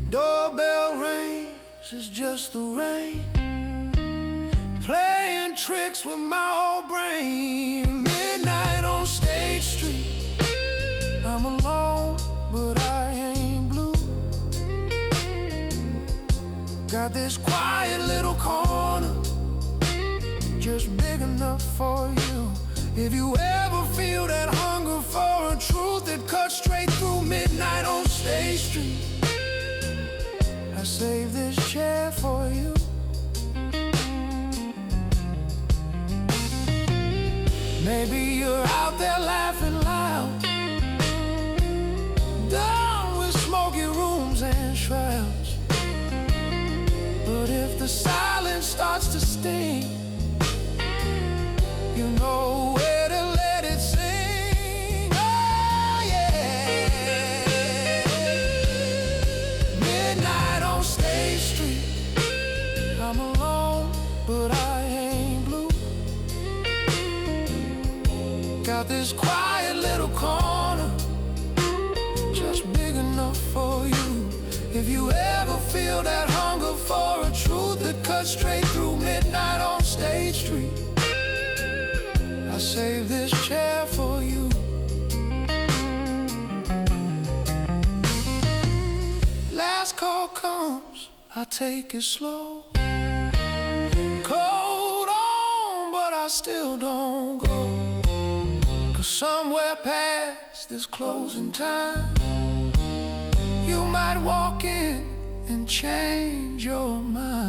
Doorbell rings, it's just the rain. Playing tricks with my old brain. Midnight on State Street. I'm alone, but I ain't blue. Got this quiet little corner, just big enough for you. If you ever feel that hunger for a truth that cuts straight through midnight on State Street, I save this chair for you. Maybe you're out there laughing loud, done with smoky rooms and shrouds. But if the silence starts to sting, you know where to let it sing. Oh yeah. Midnight on State Street. I'm alone, but I ain't blue. Got this quiet little corner, just big enough for you. If you ever feel that hunger for a truth that cuts straight through midnight on State Street, I save this chair for you. Last call comes, I take it slow. Cold on, but I still don't go. 'Cause somewhere past this closing time, you might walk in and change your mind.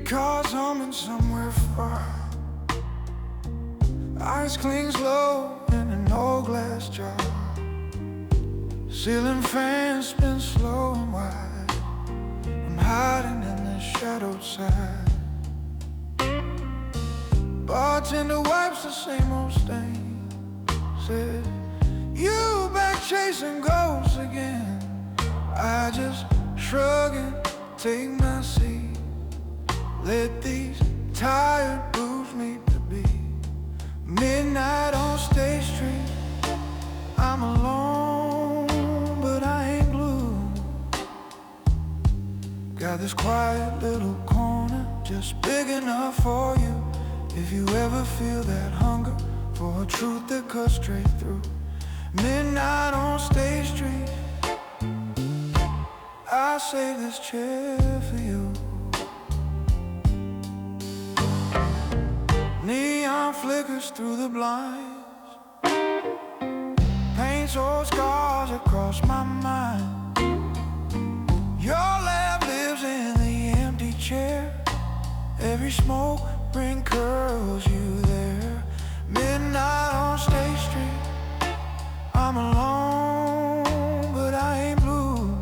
cars humming somewhere far. Ice clings low in an old glass jar. Ceiling fans spin slow and wide. I'm hiding in the shadowed side. Bartender wipes the same old stain. Said, you back chasing ghosts again. I just shrug and take my seat. Let these tired blues meet the beat. Midnight on State Street. I'm alone, but I ain't blue. Got this quiet little corner just big enough for you. If you ever feel that hunger for a truth that cuts straight through. Midnight on State Street. I save this chair for you. Neon flickers through the blinds. Paints old scars across my mind. Your laugh lives in the empty chair. Every smoke ring curls you there. Midnight on State Street. I'm alone, but I ain't blue.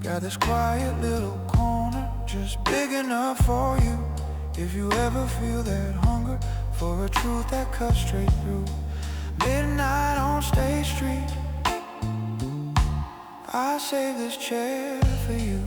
Got this quiet little corner just big enough for you. If you ever feel that hunger for a truth that cuts straight through. Midnight on State Street. I save this chair for you.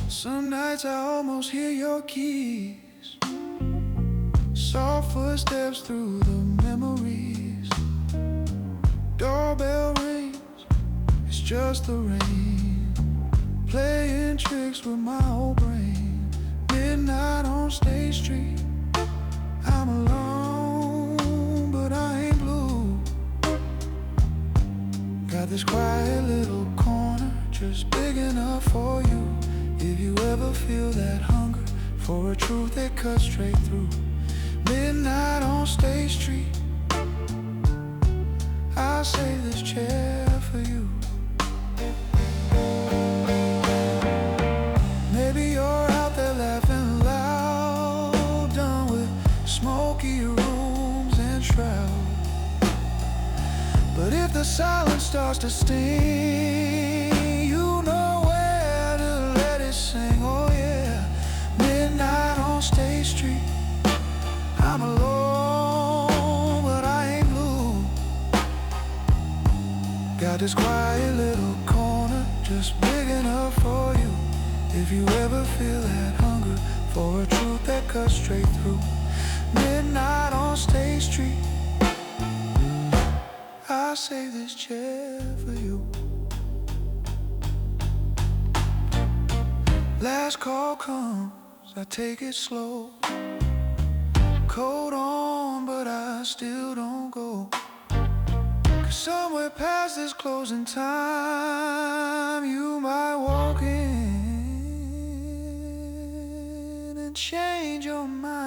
Some nights I almost hear your keys. Soft footsteps through the memories. Doorbell rings, it's just the rain. Playing tricks with my old brain. Midnight on State Street. I'm alone, but I ain't blue. Got this quiet little corner just big enough for you. If you ever feel that hunger for a truth that cuts straight through. Midnight on State Street. I'll save this chair for you. Maybe you're out there laughing loud, done with smoky rooms and shrouds. But if the silence starts to sting, you know where to let it sing. Oh yeah, midnight on State Street. I'm alone, but I ain't blue. Got this quiet little corner just big enough for you. If you ever feel that hunger for a truth that cuts straight through. Midnight on State Street. I'll save this chair for you. Last call comes, I take it slow. Coat on, but I still don't go. 'Cause somewhere past this closing time, you might walk in and change your mind.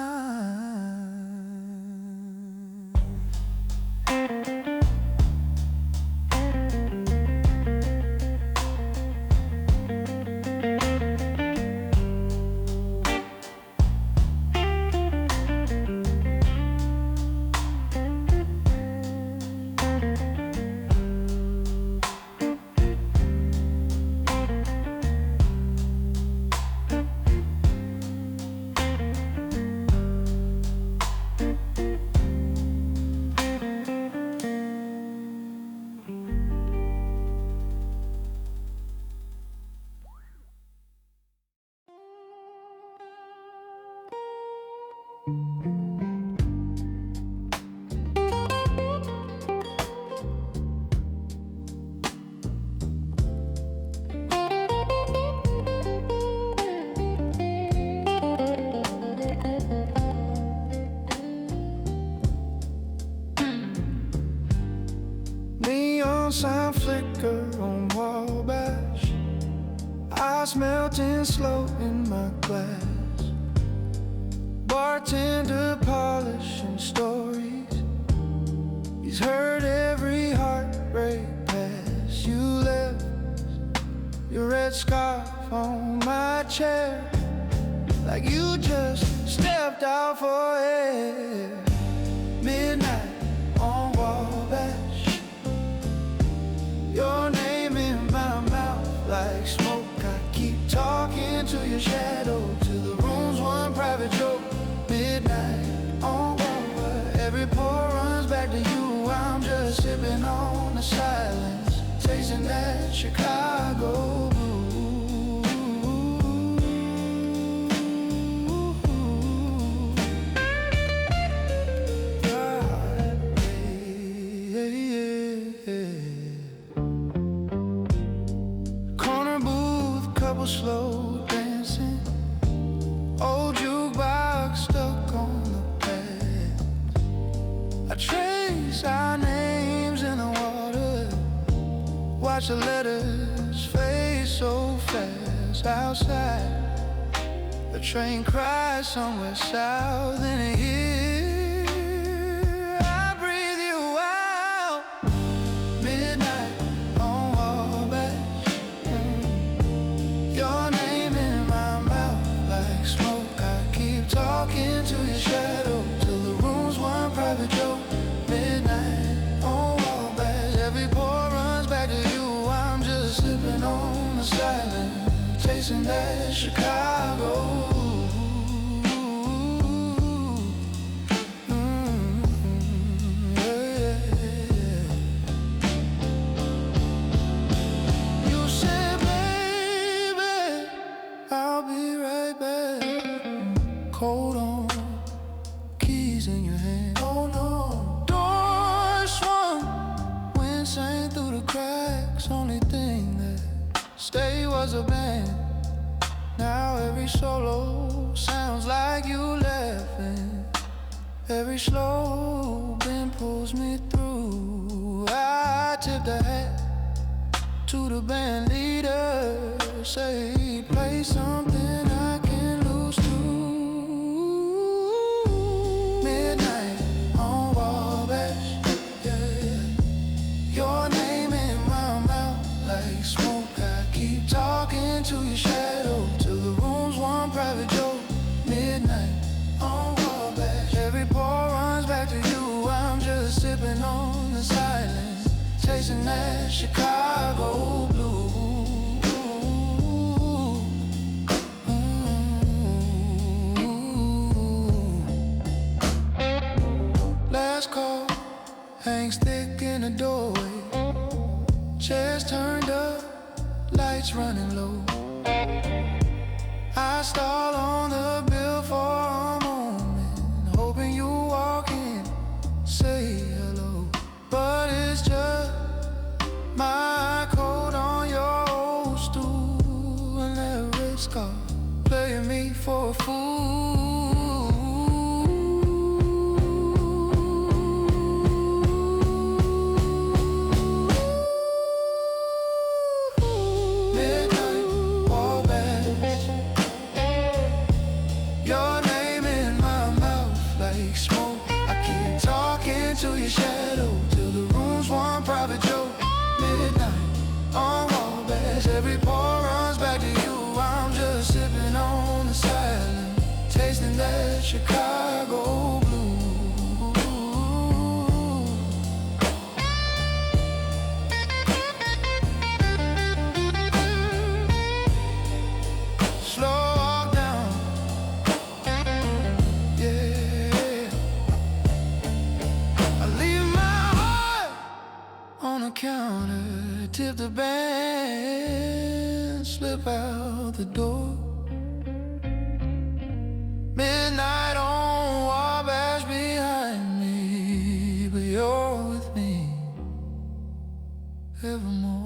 liquor on Wabash, ice melting slow in my glass. Bartender polishing stories, he's heard every heartbreak pass. You left your red scarf on my chair, like you just stepped out for air. Midnight on Wabash, your name in my mouth like smoke. I keep talking to your shadow till the room's one private joke. Midnight on Wabash, every pour runs back to you. I'm just sipping on the silence, tasting that Chicago blue. Slow dancing, old jukebox stuck on the pad. I trace our names in the water, watch the letters fade so fast. Outside, the train cries somewhere south in here. I breathe you out. Midnight on Wabash, your name in my mouth like smoke. I keep talking to your shadow till the room's one private joke. Midnight on Wabash, every pour runs back to you. I'm just sipping on the silence, tasting that Chicago. I'll be right back. Cold on, keys in your hand. Oh no. Door swung, wind sang through the cracks. Only thing that stayed was a band. Now every solo sounds like you laughing. Every slow bend pulls me through. I tip the hat to the band leader, say play something I can lose to. Midnight on Wabash, yeah. Your name in my mouth like smoke. I keep talking to your shadow till the room's one private joke. Midnight on Wabash, every pour runs back to you. I'm just sipping on the silence, tasting that Chicago blue. Last call hangs thick in the doorway, chairs turned up, lights running low. I stall on the bill for a moment, hoping you walk in, say hello. But it's just my coat on your old stool, and that red scarf playing me for a fool. Midnight Wabash, your name in my mouth like smoke. I keep talking to your shadow till the room's one private joke. Midnight on Wabash, every pour runs back to you. I'm just sipping on the silence, tasting that Chicago blue. Slow walk down, yeah. I leave my heart on the counter, tip the band, slip out the door. Midnight on Wabash behind me, but you're with me evermore.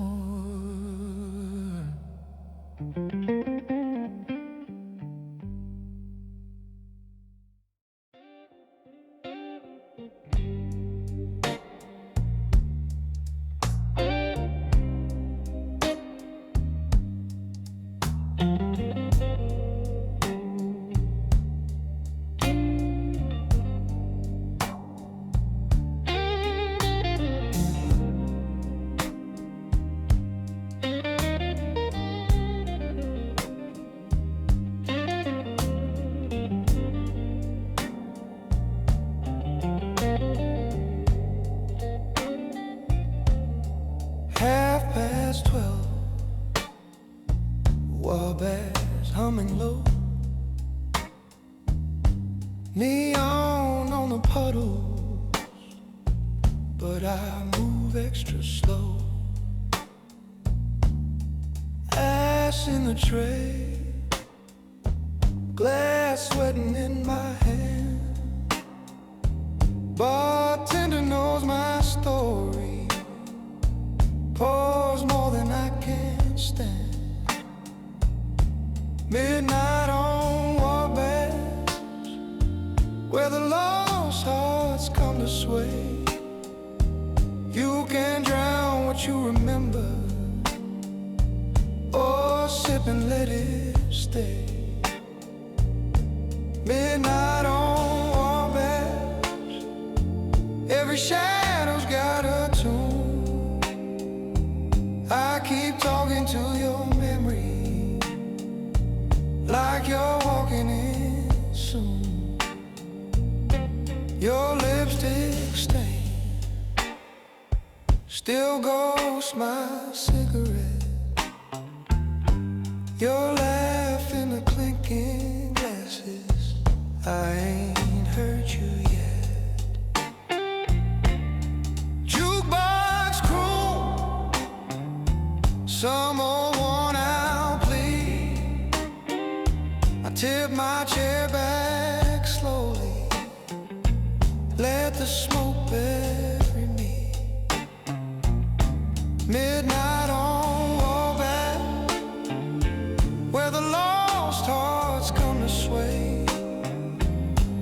humming low. Neon on the puddles, but I move extra slow. Ash in the tray, glass sweating in my hand. Bartender knows my story, pours more than I can stand. Midnight on Wabash, where the lost hearts come to sway. You can drown what you remember, or sip and let it stay. Midnight on Wabash, every shadow's got a tune. I keep talking to your memory, like you're walking in soon. Your lipstick stain still ghosts my cigarette. Your laugh in the clinking glasses, I ain't heard you yet. Jukebox croon, some old worn out plea. I tip my chair back slowly, let the smoke bury me. Midnight on Wabash, where the lost hearts come to sway.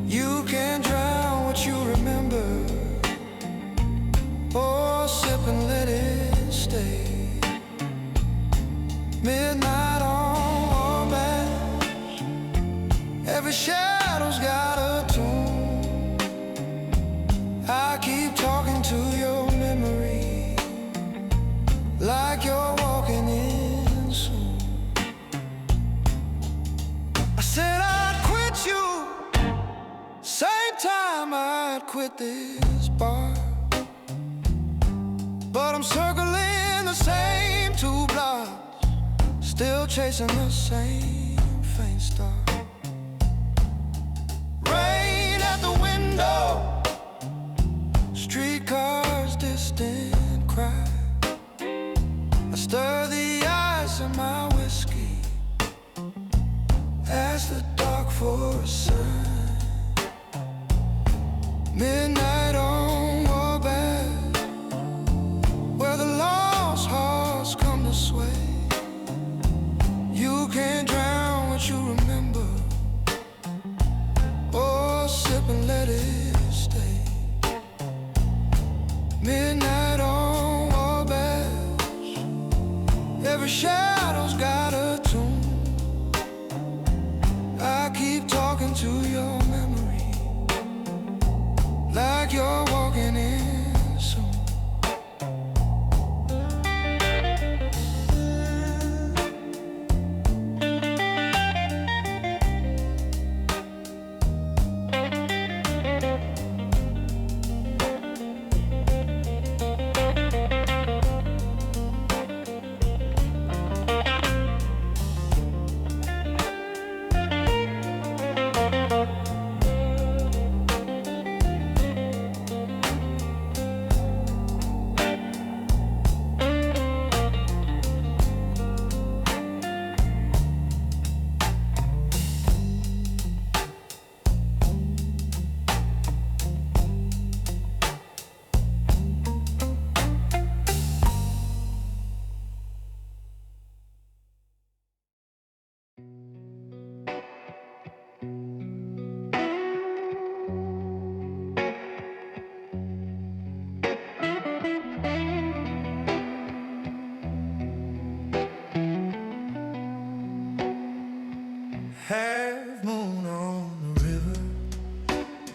You can drown what you remember, or sip and let it stay. Midnight on Wabash, every shadow's got a tune. I keep talking to your memory, like you're walking in soon. I said I'd quit you, same time I'd quit this bar. But I'm circling the same two blocks, still chasing the same faint star. Rain at the window, streetcars distant cry. I stir the ice in my whiskey, ask the dark for a sign. Midnight on Wabash, where the lost hearts come to sway. You can't drown what you remember, or sip and let it stay. Midnight on Wabash, every shadow's got a tune. I keep talking to your memory, like you're walking in soon. Half moon on the river,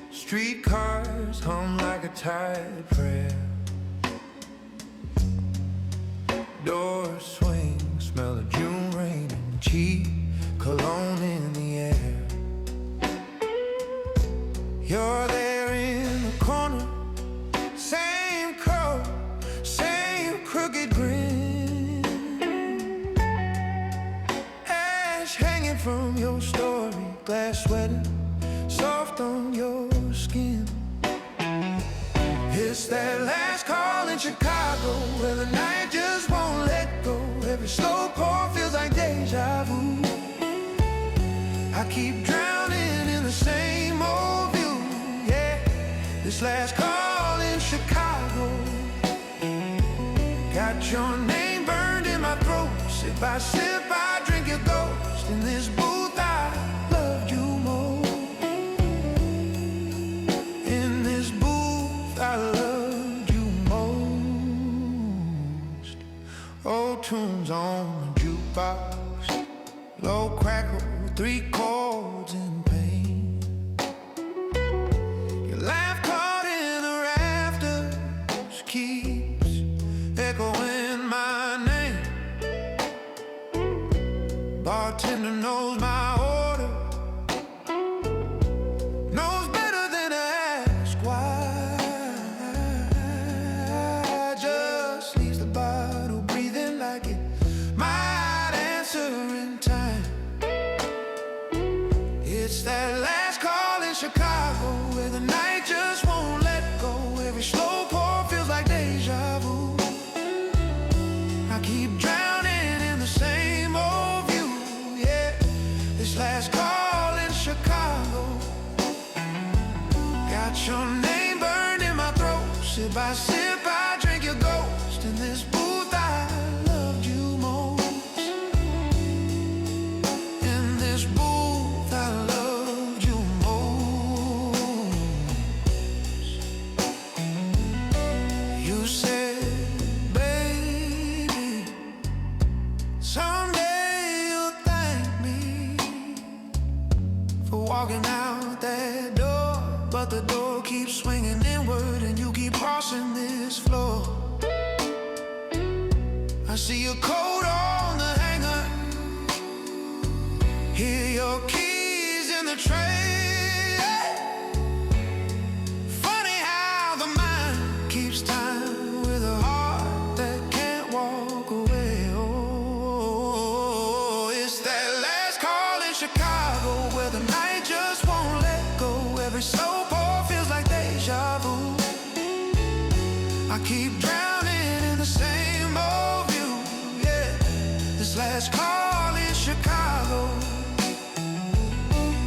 streetcars hum like a tide prayer. Doors swing, smell of June rain and cheap cologne in the air. You're there in the corner, same curl, same crooked grin. Ash hanging from your story, glass sweating, soft on your skin. It's that last call in Chicago, where the night just won't let go. Every slow pour feels like deja vu. I keep drowning in the same old view, yeah. This last call in Chicago, got your name burned in my throat. Sip by sip, I drink your ghost. In this booth, I loved you more. In this booth, I loved you most. Old tunes on the jukebox, low crackle, 3 chords in pain. Your laugh caught in the rafters keeps echoing my name. Bartender knows my order, knows better than to ask why. Just leaves the bottle breathing like it might answer in time. It's that last call in Chicago, where the night just won't let go. Every slow pour feels like deja vu. I keep drowning in the same old view, yeah. This last call in Chicago, got your name burned in my throat. Sip by sip, I drink your ghost. In this booth, I loved you most. In this booth, I loved you most. You said, baby, someday you'll thank me for walking out that door. But the door keeps swinging inward and you keep crossing this floor. I see your coat on the hanger, hear your keys in the tray. Funny how the mind keeps time with a heart that can't walk away. Oh, it's that last call in Chicago, where the night just won't let go. Every slow pour feels like deja vu. I keep drowning in the same old view, yeah. This last call in Chicago,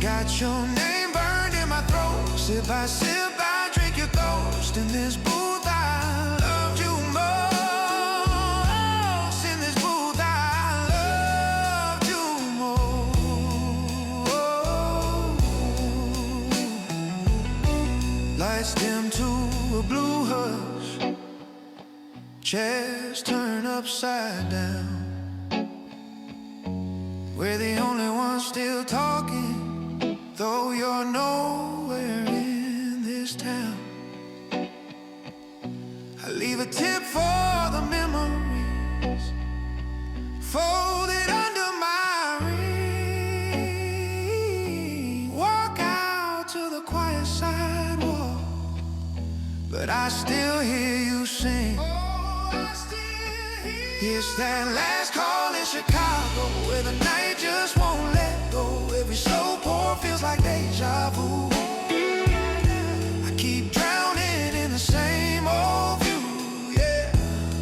got your name burned in my throat. Sip by sip, I drink your ghost. In this booth, I loved you most. In this booth, I loved you most. Lights dim to a blue hush, chairs turn upside down. We're the only ones still talking, though you're nowhere in this town. I leave a tip for the memories folded under my ring. Walk out to the quiet sidewalk, but I still hear you sing. It's that last call in Chicago, where the night just won't let go. Every slow pour feels like deja vu. I keep drowning in the same old view, yeah.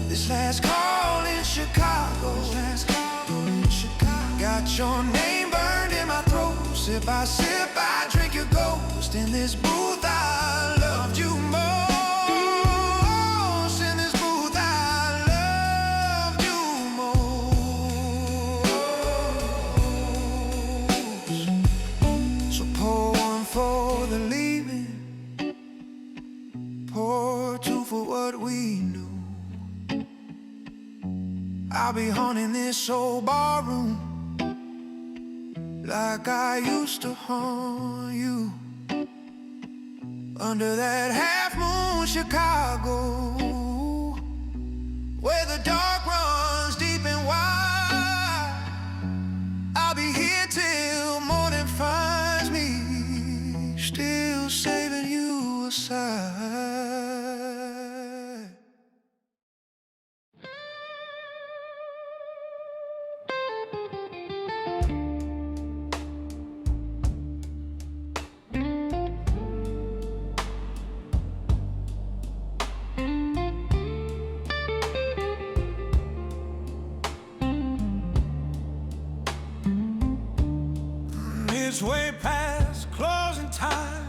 This last call in Chicago, got your name burned in my throat. Sip by sip, I drink your ghost. In this booth, I loved you most. In this booth, I loved you most. So pour one for the leaving, pour 2 for what we knew. I'll be haunting this old barroom like I used to haunt you. Under that half-moon Chicago, where the dark runs deep and wide. I'll be here till morning finds me, still saving you aside. It's way past closing time.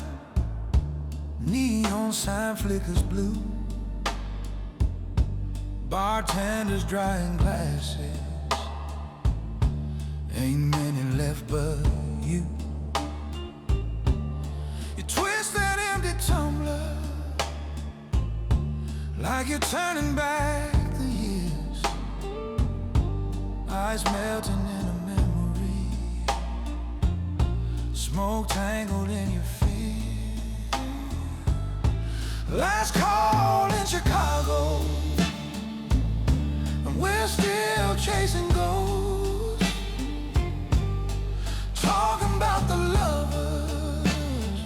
Neon sign flickers blue. Bartenders drying glasses. Ain't many left but you. You twist that empty tumbler like you're turning back the years. Ice melting in a memory. Smoke tangled in your feet. Last call in Chicago, and we're still chasing ghosts. Talking about the lovers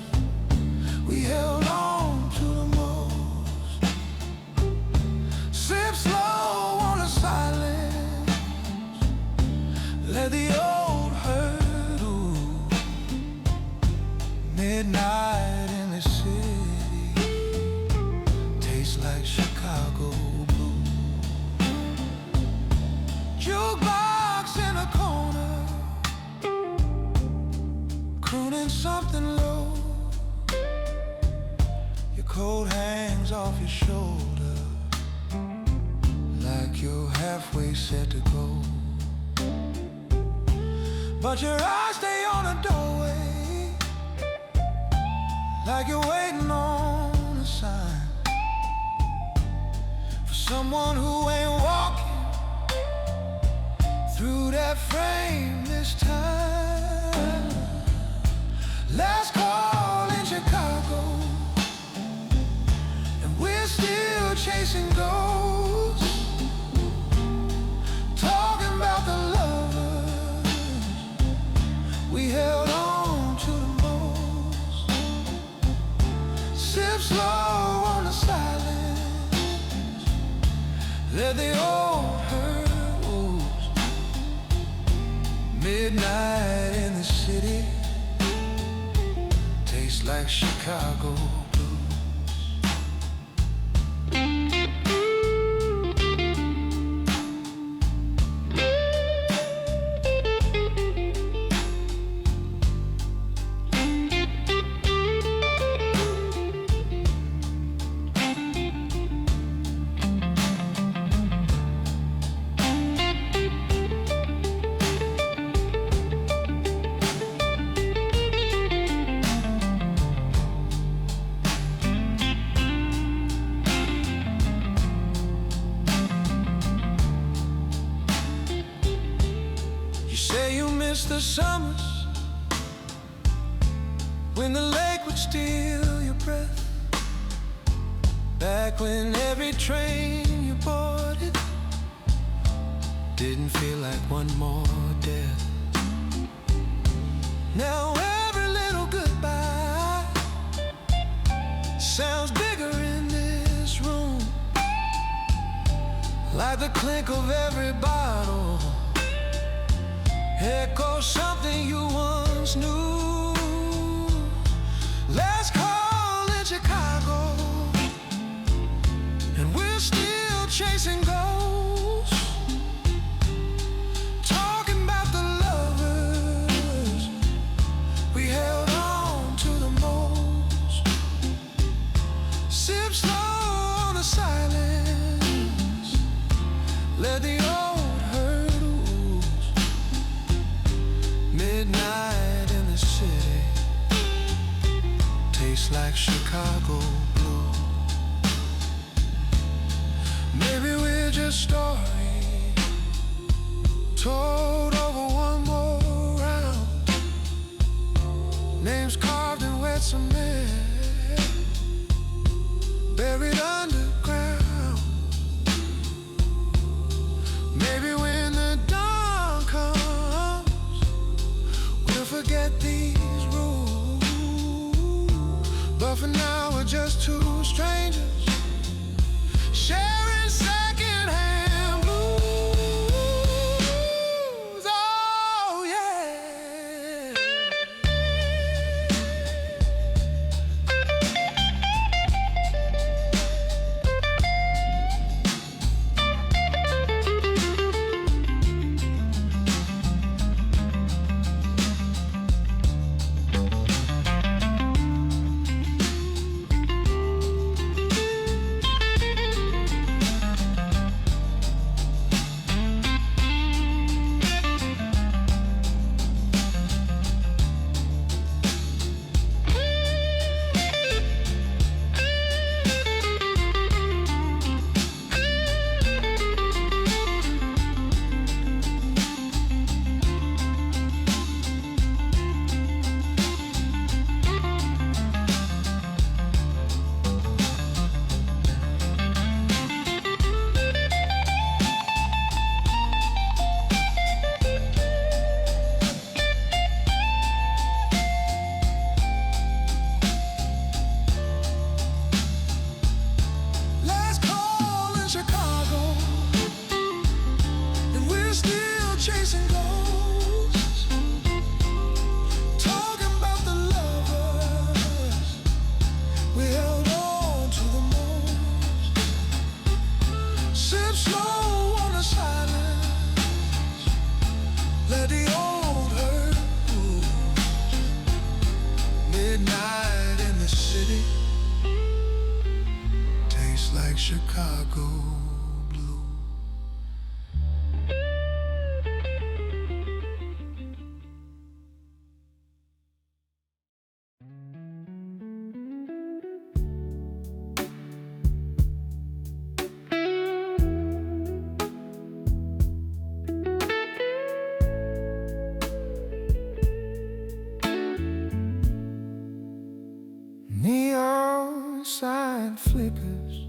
we held on to the most. Sip slow on the silence. Let the old hurt ooze. Midnight in the city tastes like Chicago blue. Jukebox in a corner, crooning something low. Your coat hangs off your shoulder like you're halfway set to go. But your eyes stay on the doorway like you're waiting on a sign for someone who ain't walking through that frame this time. Last call in Chicago, and we're still chasing ghosts. Talking about the lovers we held on to the most. Sip slow on the silence. Let the old hurt ooze. Midnight in the city tastes like Chicago blues. The summers when the lake would steal your breath. Back when every train you boarded didn't feel like one more death. Now every little goodbye sounds bigger in this room, like the clink of every bottle echoes something you once knew. Last call in Chicago, and we're still chasing ghosts. Talking about the lovers we held on to the most. Sip slow on the silence. Let the old hurt ooze. Midnight in the city tastes like Chicago blue. Maybe we're just stories told over one more round. Names carved in wet cement, buried underground. Maybe when the dawn comes, we'll forget these rules. But for now we're just two strangers sharing secondhand blues. Oh yeah. chasing ghosts, talking about the lovers we held on to the most. Sip slow on the silence, let the old hurt ooh. Midnight in the city tastes like Chicago. Neon sign flickers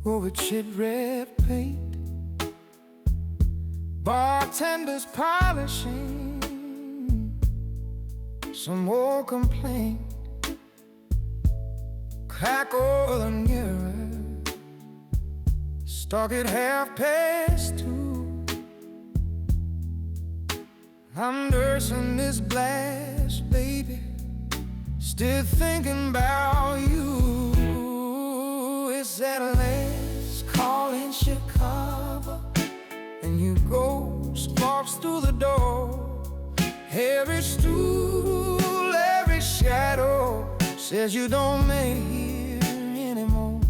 over chit red paint, bartenders polishing some old complaint. Crack over the mirror, stuck at 2:30. I'm nursing this glass, baby, still thinking about you. It's that last call in Chicago, and your ghost walks through the door. Every stool, every shadow says you don't make it anymore.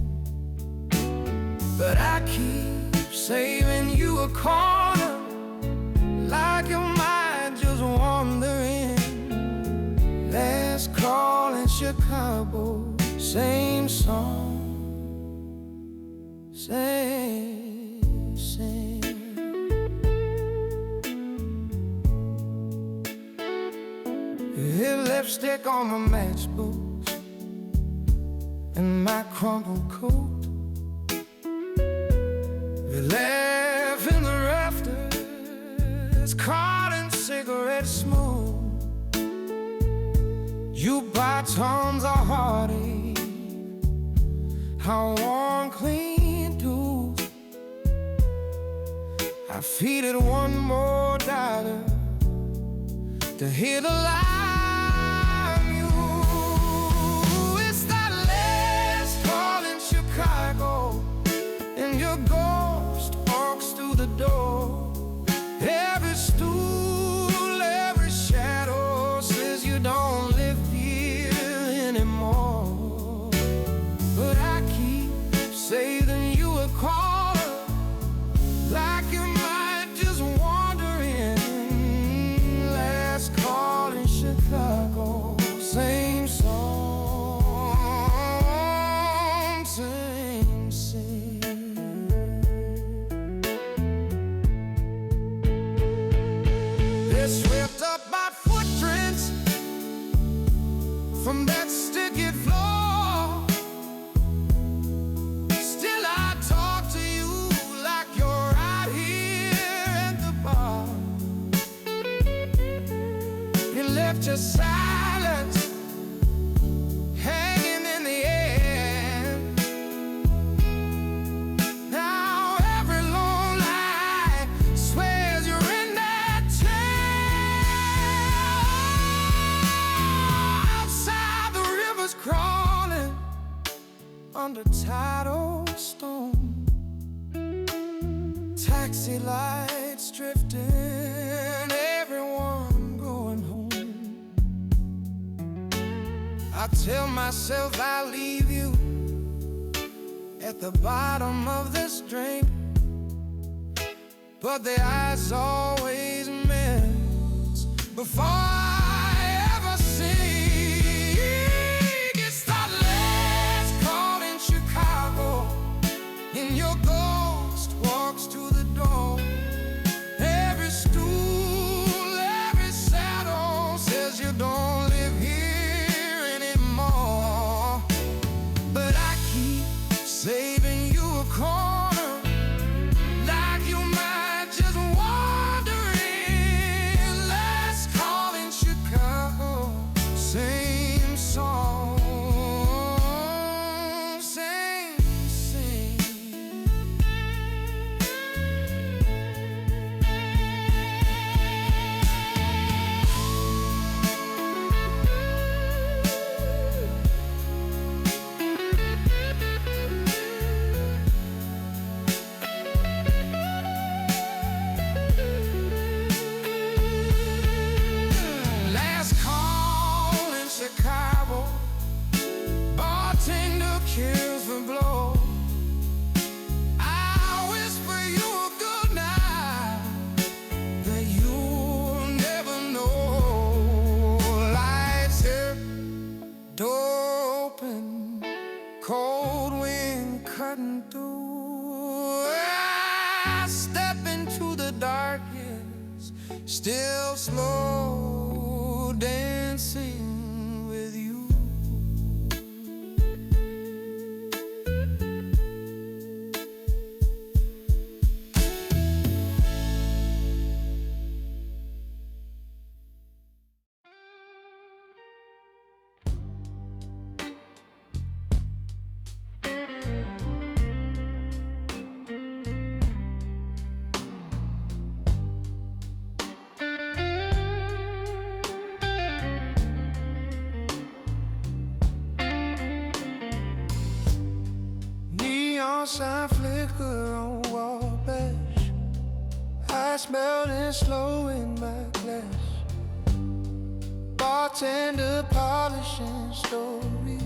But I keep saving you a corner, like your mind just wandering. Last call in Chicago, same song, same, same. Hit lipstick on my matchbooks and my crumpled coat. We laugh in the rafters, caught in cigarette smoke. You buy tons of heartache, I want clean too. I feed it one more dollar to hear the lime you. It's that last call in Chicago, and your ghost walks through the door. Every stool, every shadow says you don't live anymore. But I keep saving you a corner, like your mind just wandering. Last call in Chicago, same song, same, same. They swept up my footprints from that sticky floor. Still I talk to you like you're right here at the bar. You left your silence hanging in the air. Now every lone lie swears you're in that chair. Crawling under tidal storm, taxi lights drifting, everyone going home. I tell myself I'll leave you at the bottom of this drink, but the eyes always miss before I ever see. And your ghost walks to the door. Every stool, every shadow says you don't live here anymore. But I keep saving you a corner, like you might just wandering. Last call in Chicago. darkest, still slow dancing with you. Sign flicker on Wabash, ice melting slow in my glass. Bartender polishing stories,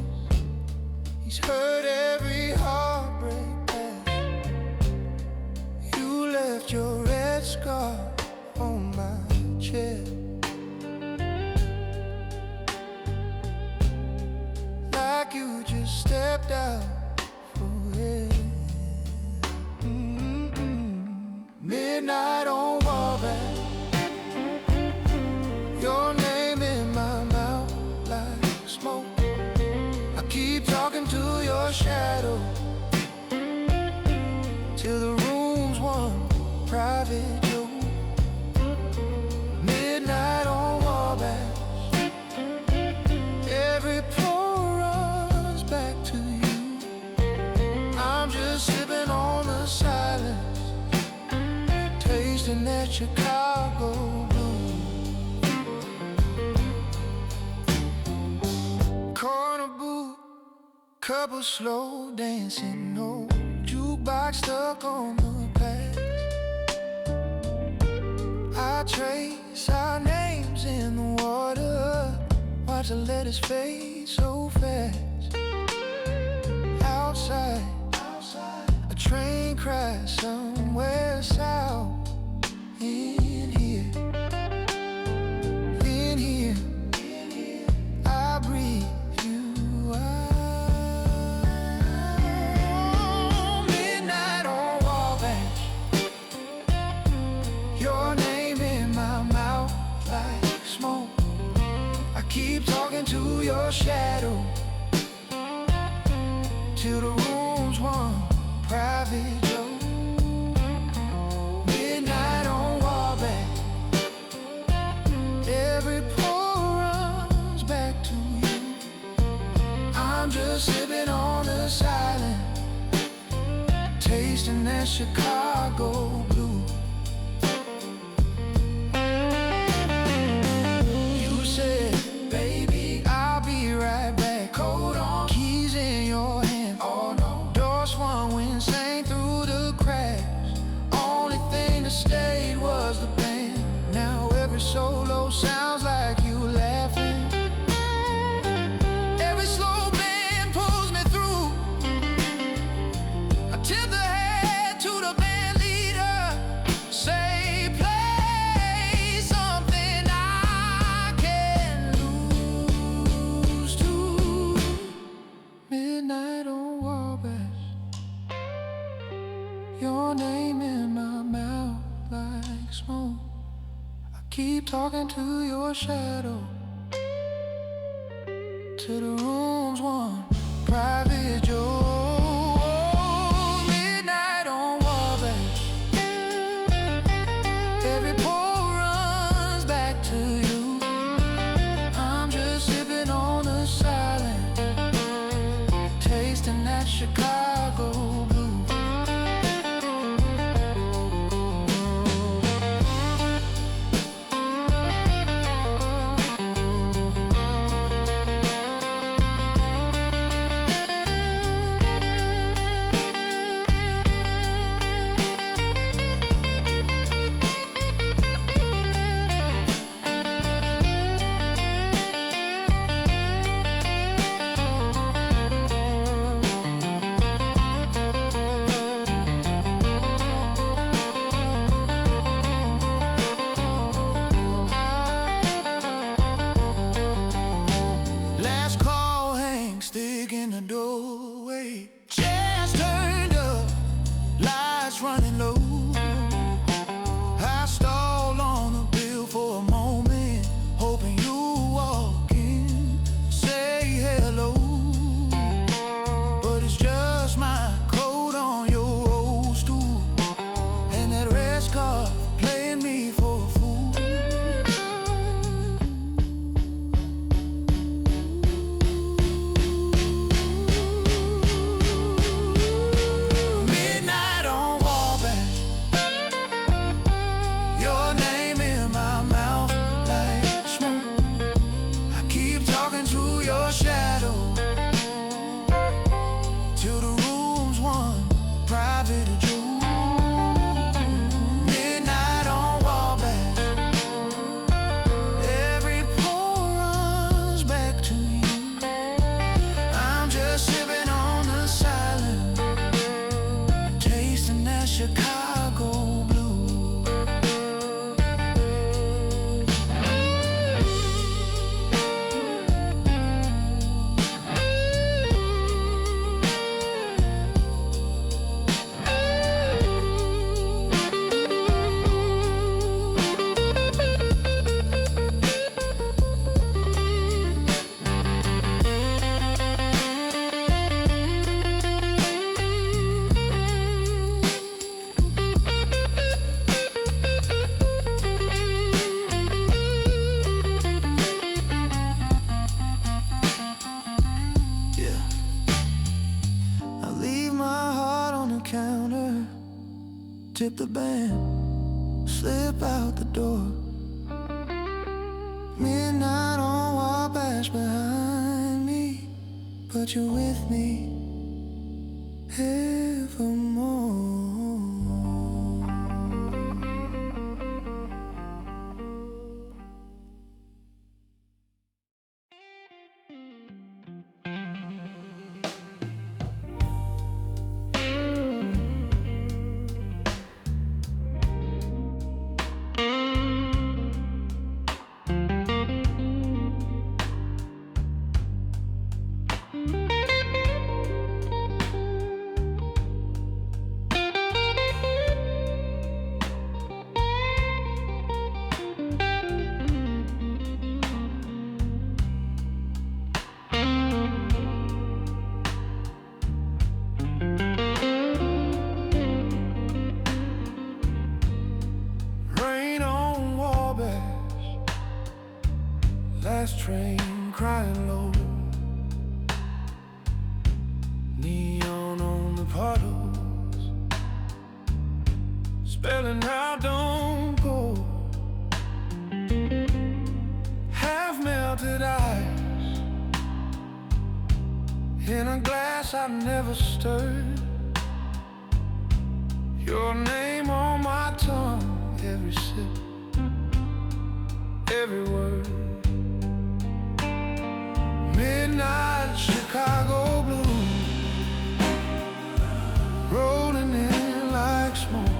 he's heard every heartbreak pass. You left your red scar on my chest, like you just stepped out for it. Midnight on Wabash, your name in my mouth like smoke. I keep talking to your shadow till the room's one private joke. Midnight on Wabash, every pore runs back to you. I'm just sipping on the silence, tasting that Chicago blue. Corner booth, couple slow dancing, no jukebox stuck on the past. I trace our names in the water, watch the letters fade so fast. Outside, a train crash somewhere south. In here, I breathe you out. Midnight on Wabash, your name in my mouth like smoke. I keep talking to your shadow till the room's one private joke. Midnight on Wabash, every pore runs back to you. I'm just sipping on the silence, tasting that Chicago blue. You said, baby, I'll be right back. Coat on, keys in your hand. Oh no, door swung when sang through the cracks. Only thing that stayed was the band. Now every solo sounds like you laughing. Every slow band pulls me through. I tip the head to the band leader, say play something I can lose to. Midnight on Wabash, your name in my mouth like smoke. I keep talking to your shadow till the room's one private joke. Midnight on Wabash, every pore runs back to you. I'm just sipping on the silence, tasting that Chicago blue. tip the band, slip out the door. Midnight on Wabash behind me, but you're with me evermore. Last train crying low, neon on the puddles, spelling out don't go. Half melted ice in a glass I never stirred. Your name on my tongue, every sip, every word. Midnight Chicago blues, rolling in like smoke.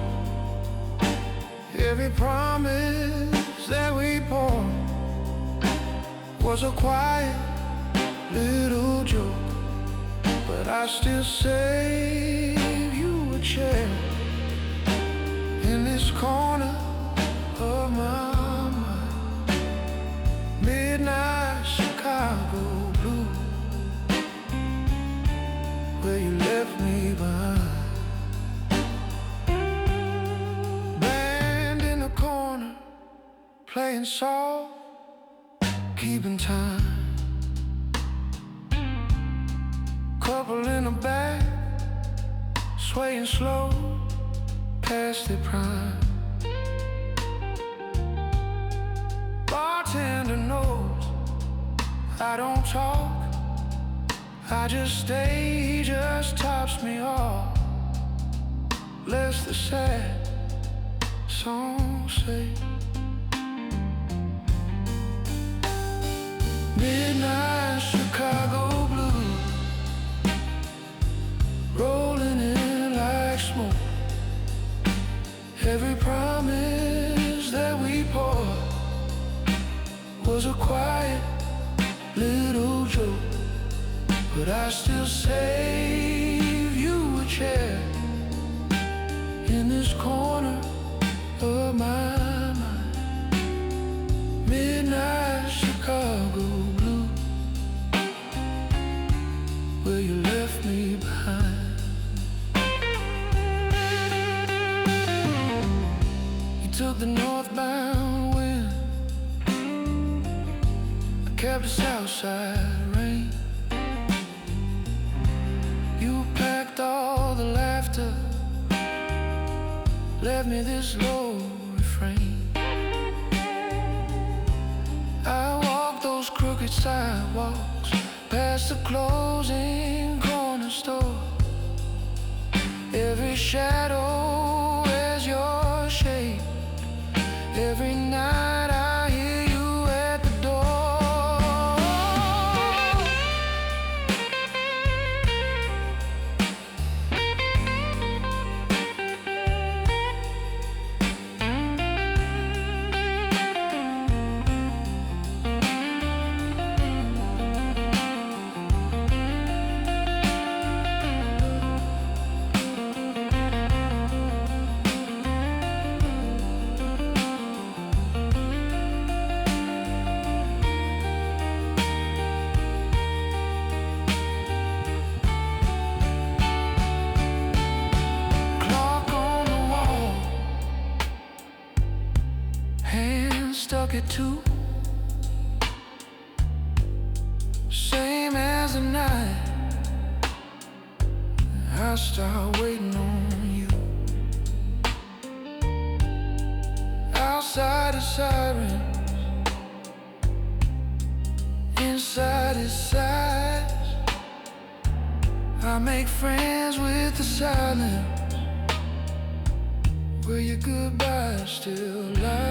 Every promise that we poured was a quiet little joke, but I still save you a chair in this corner of my mind. Midnight Chicago, where you left me behind. Band in the corner, playing soft, keeping time. Couple in the back, swaying slow, past their prime. Bartender knows I don't talk, I just stay, he just tops me off. Less the sad songs say. Midnight Chicago blues, rolling in like smoke. Every promise that we poured was a quiet little joke, but I still save you a chair in this corner of my mind. Midnight Chicago blue, where you left me behind. You took the northbound wind, I kept the south side rain. All the laughter left me this low refrain. I walked those crooked sidewalks past the closing corner store. Every shadow wears your shade. Every night I hear you at the door. Stuck at 2, same as the night I start waiting on you. outside a siren, inside his sighs. I make friends with the silence, where your goodbye still lies.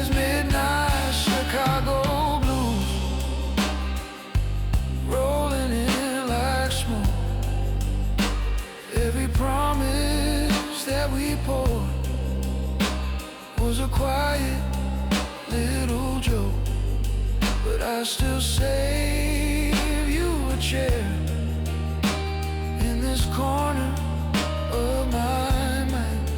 Midnight Chicago blues, rolling in like smoke. Every promise that we poured was a quiet little joke, but I still save you a chair in this corner of my mind.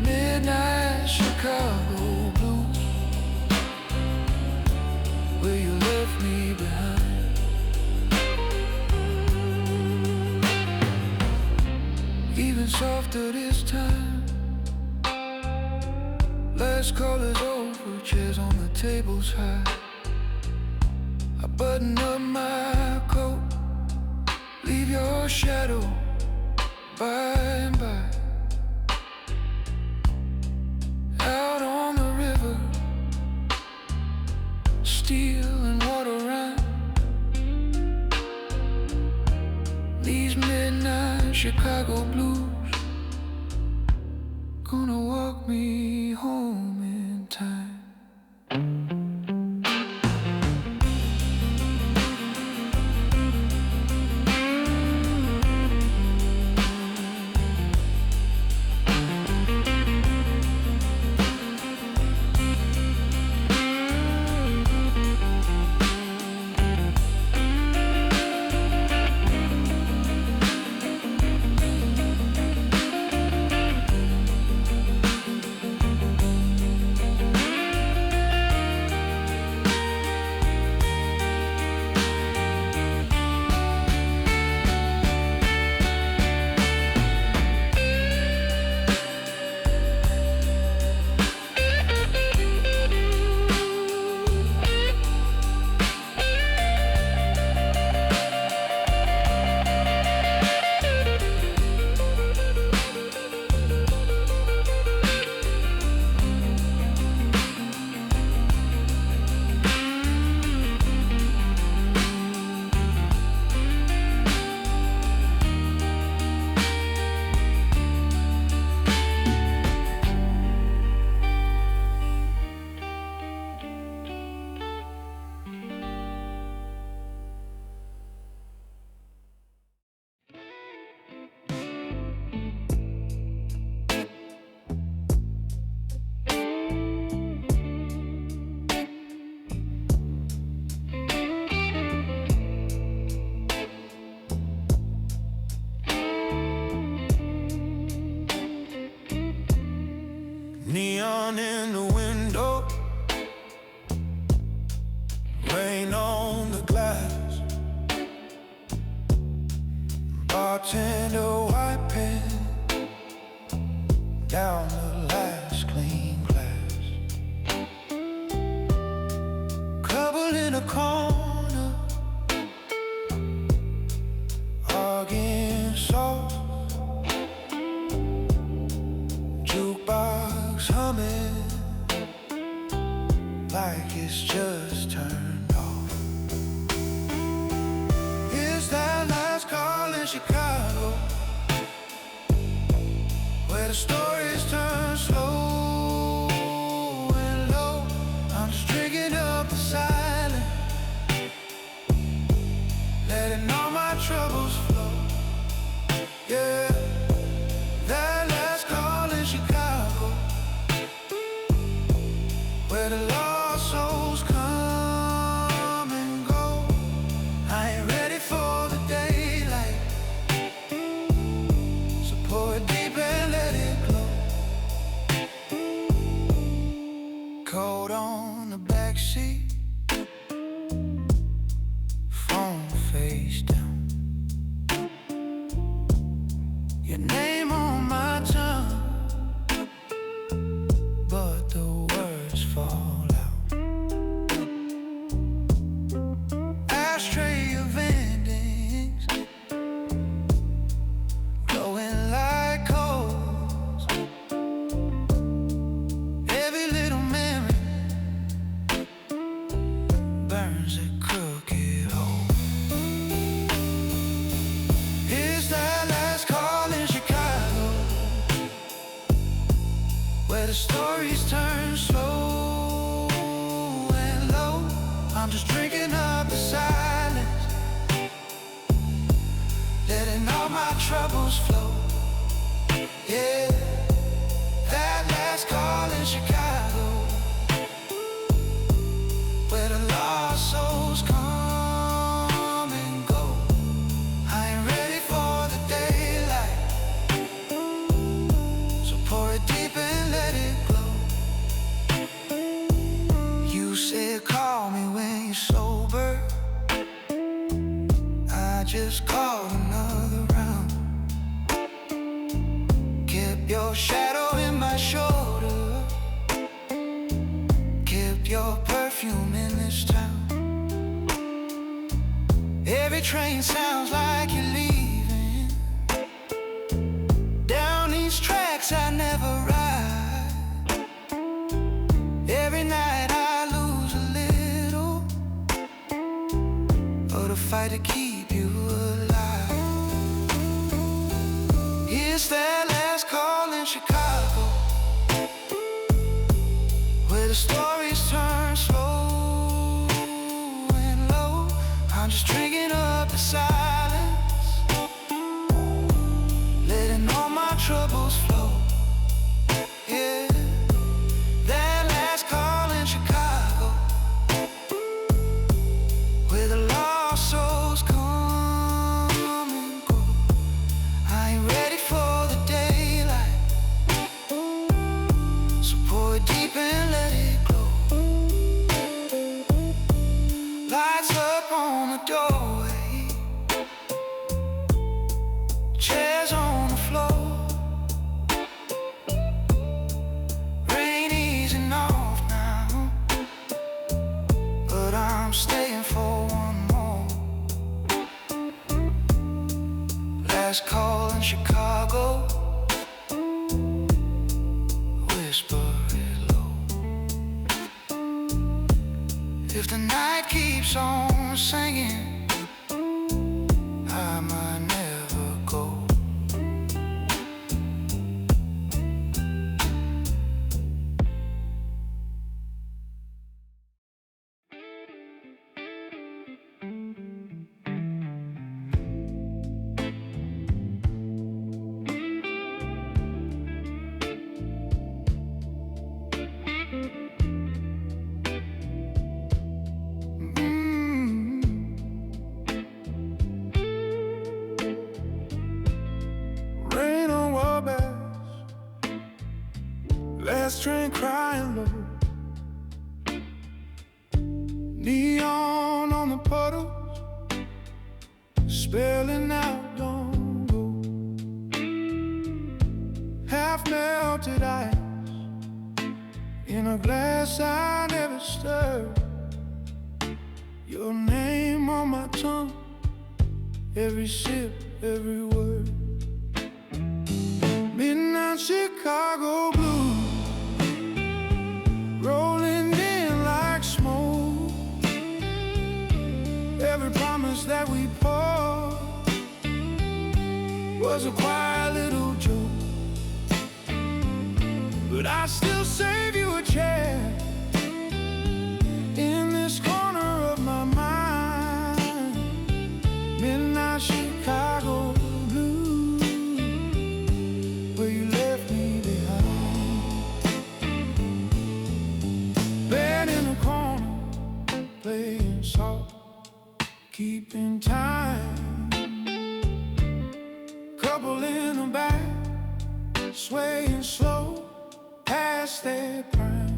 Midnight Chicago blues, where you left me behind. Even softer this time, last call is over, chairs on the tables high. I button up my coat, leave your shadow by and by. Out on the river, steel and water run. These midnight Chicago blues gonna walk me home in time. Neon in the window, rain on the glass. Bartender wiping down the last clean glass. Couple in a corner, arguing soft. Jukebox humming like it's just turned off. Is that last call in Chicago, where the stories turn slow and low? I'm just drinking up the silence, letting all my troubles flow. Yeah, that last call in Chicago, where the lost souls come and go. I ain't ready for the daylight, so pour it deep and let it glow. Coat on the backseat, phone face down. Your name on my tongue, but the words fall out. Ashtray of endings, glowing like coals. where the stories turn slow and low. I'm just drinking up the silence, letting all my troubles flow. Yeah, that last call in Chicago, where the lost souls come and go. I ain't ready for the daylight, so pour it deep and let it glow. You said call me when you're sober, I just called another round. Kept your shadow in my shoulder, kept your perfume in this town. Every train sounds like you're leaving, down these tracks I never ride. Every night I lose a little, but a fight to keep you alive. It's that last call in Chicago, where the stories turn slow and low. I'm just drinking up the silence, letting all my troubles flow. Yeah, that last call in Chicago, where the lost souls come and go. I ain't ready for the daylight, so pour it deep and let it glow. Lights up on the doorway, chairs on the floor. Rain easing off now, but I'm staying for one more. Last call in Chicago, whisper it low. If the night keeps on singing, I might never go. Rain on Wabash, last train crying low. Neon on the puddles, spelling out don't go. Half melted ice in a glass I never stirred. Your name on my tongue, every sip, every word. Midnight Chicago blues, rolling in like smoke. Every promise that we poured was a quiet little joke, but I still save you a chair in this corner of my mind. Midnight Chicago blues, where you left me behind. Bed in the corner, playing soft, keeping time. Couple in the back, swaying slow past their prime.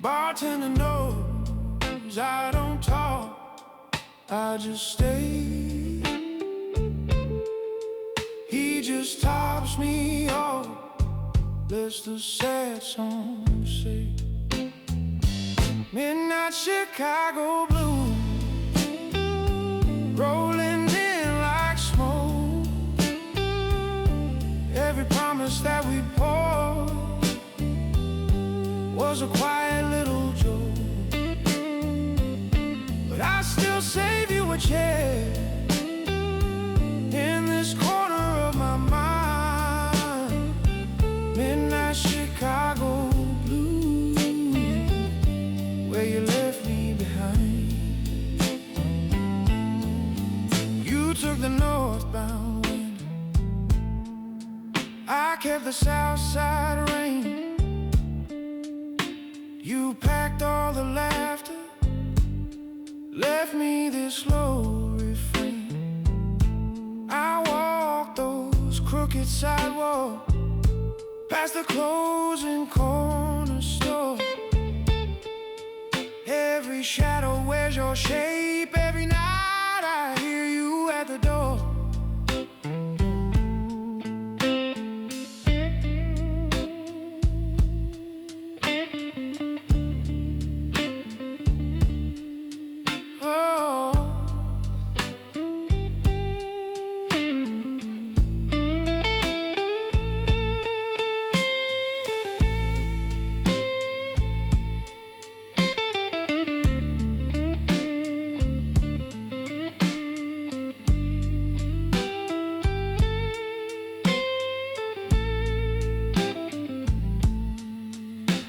Bartender knows I don't talk, I just stay. He just tops me off, lets the sad song say. Midnight Chicago blues, rolling in like smoke. Every promise that we poured was a quiet little joke, but I still save you a chair in this corner of my mind. escaped the south side rain. You packed all the laughter, left me this slow refrain. I walked those crooked sidewalks, past the closing corner store. Every shadow wears your shape. Every night I hear you at the door.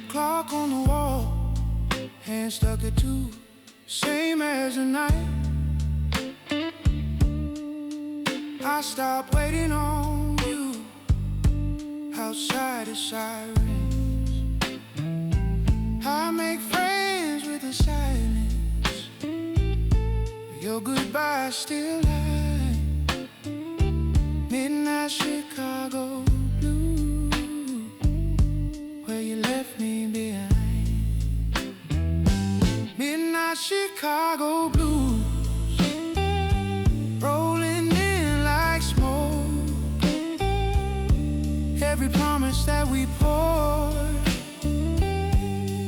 Clock on the wall, hand stuck at 2, same as the night. I stopped waiting on you outside the sirens. I make friends with the silence. Your goodbye still lies. Midnight Chicago blue, where you left me behind. Midnight Chicago blues, rolling in like smoke. Every promise that we poured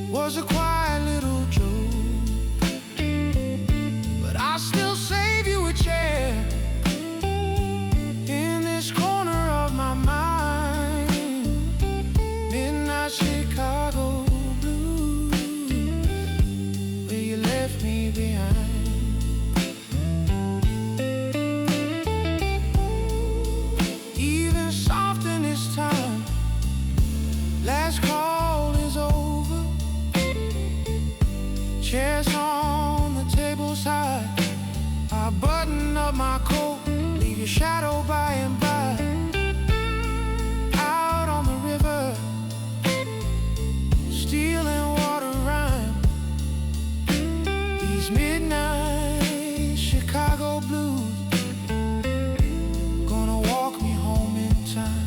was a quiet little joke, but I'll still save you a chair in this corner of my mind. Midnight Chicago blue, where you left me behind. Even softer this time, last call is over. Chairs on the table side, I button up my coat, leave your shadow by and by. Out on the river, steel and water rhyme. These midnight Chicago blues gonna walk me home in time.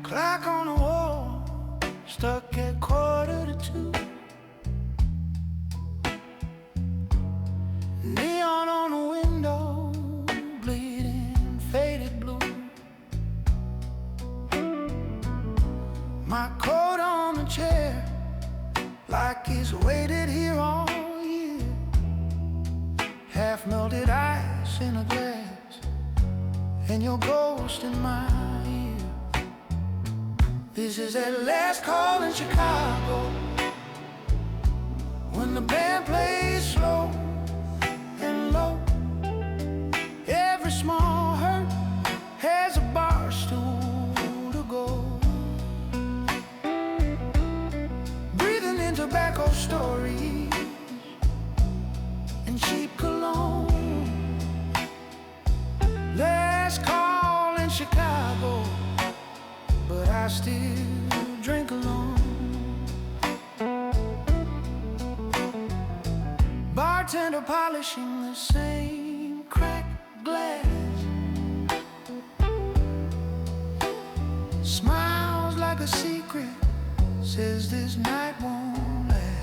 Clock on the wall, stuck at 1:45. Neon on the window, bleeding faded blue. My coat on the chair, like it's waited here all year. Half melted ice in a glass, and your ghost in my ear. This is that last call in Chicago, when the band plays slow and low. Every small hurt has a bar stool to go. Breathing in tobacco stories and cheap cologne. Last call in Chicago, but I still drink alone. Bartender polishing the same cracked glass, smiles like a secret, says this night won't last.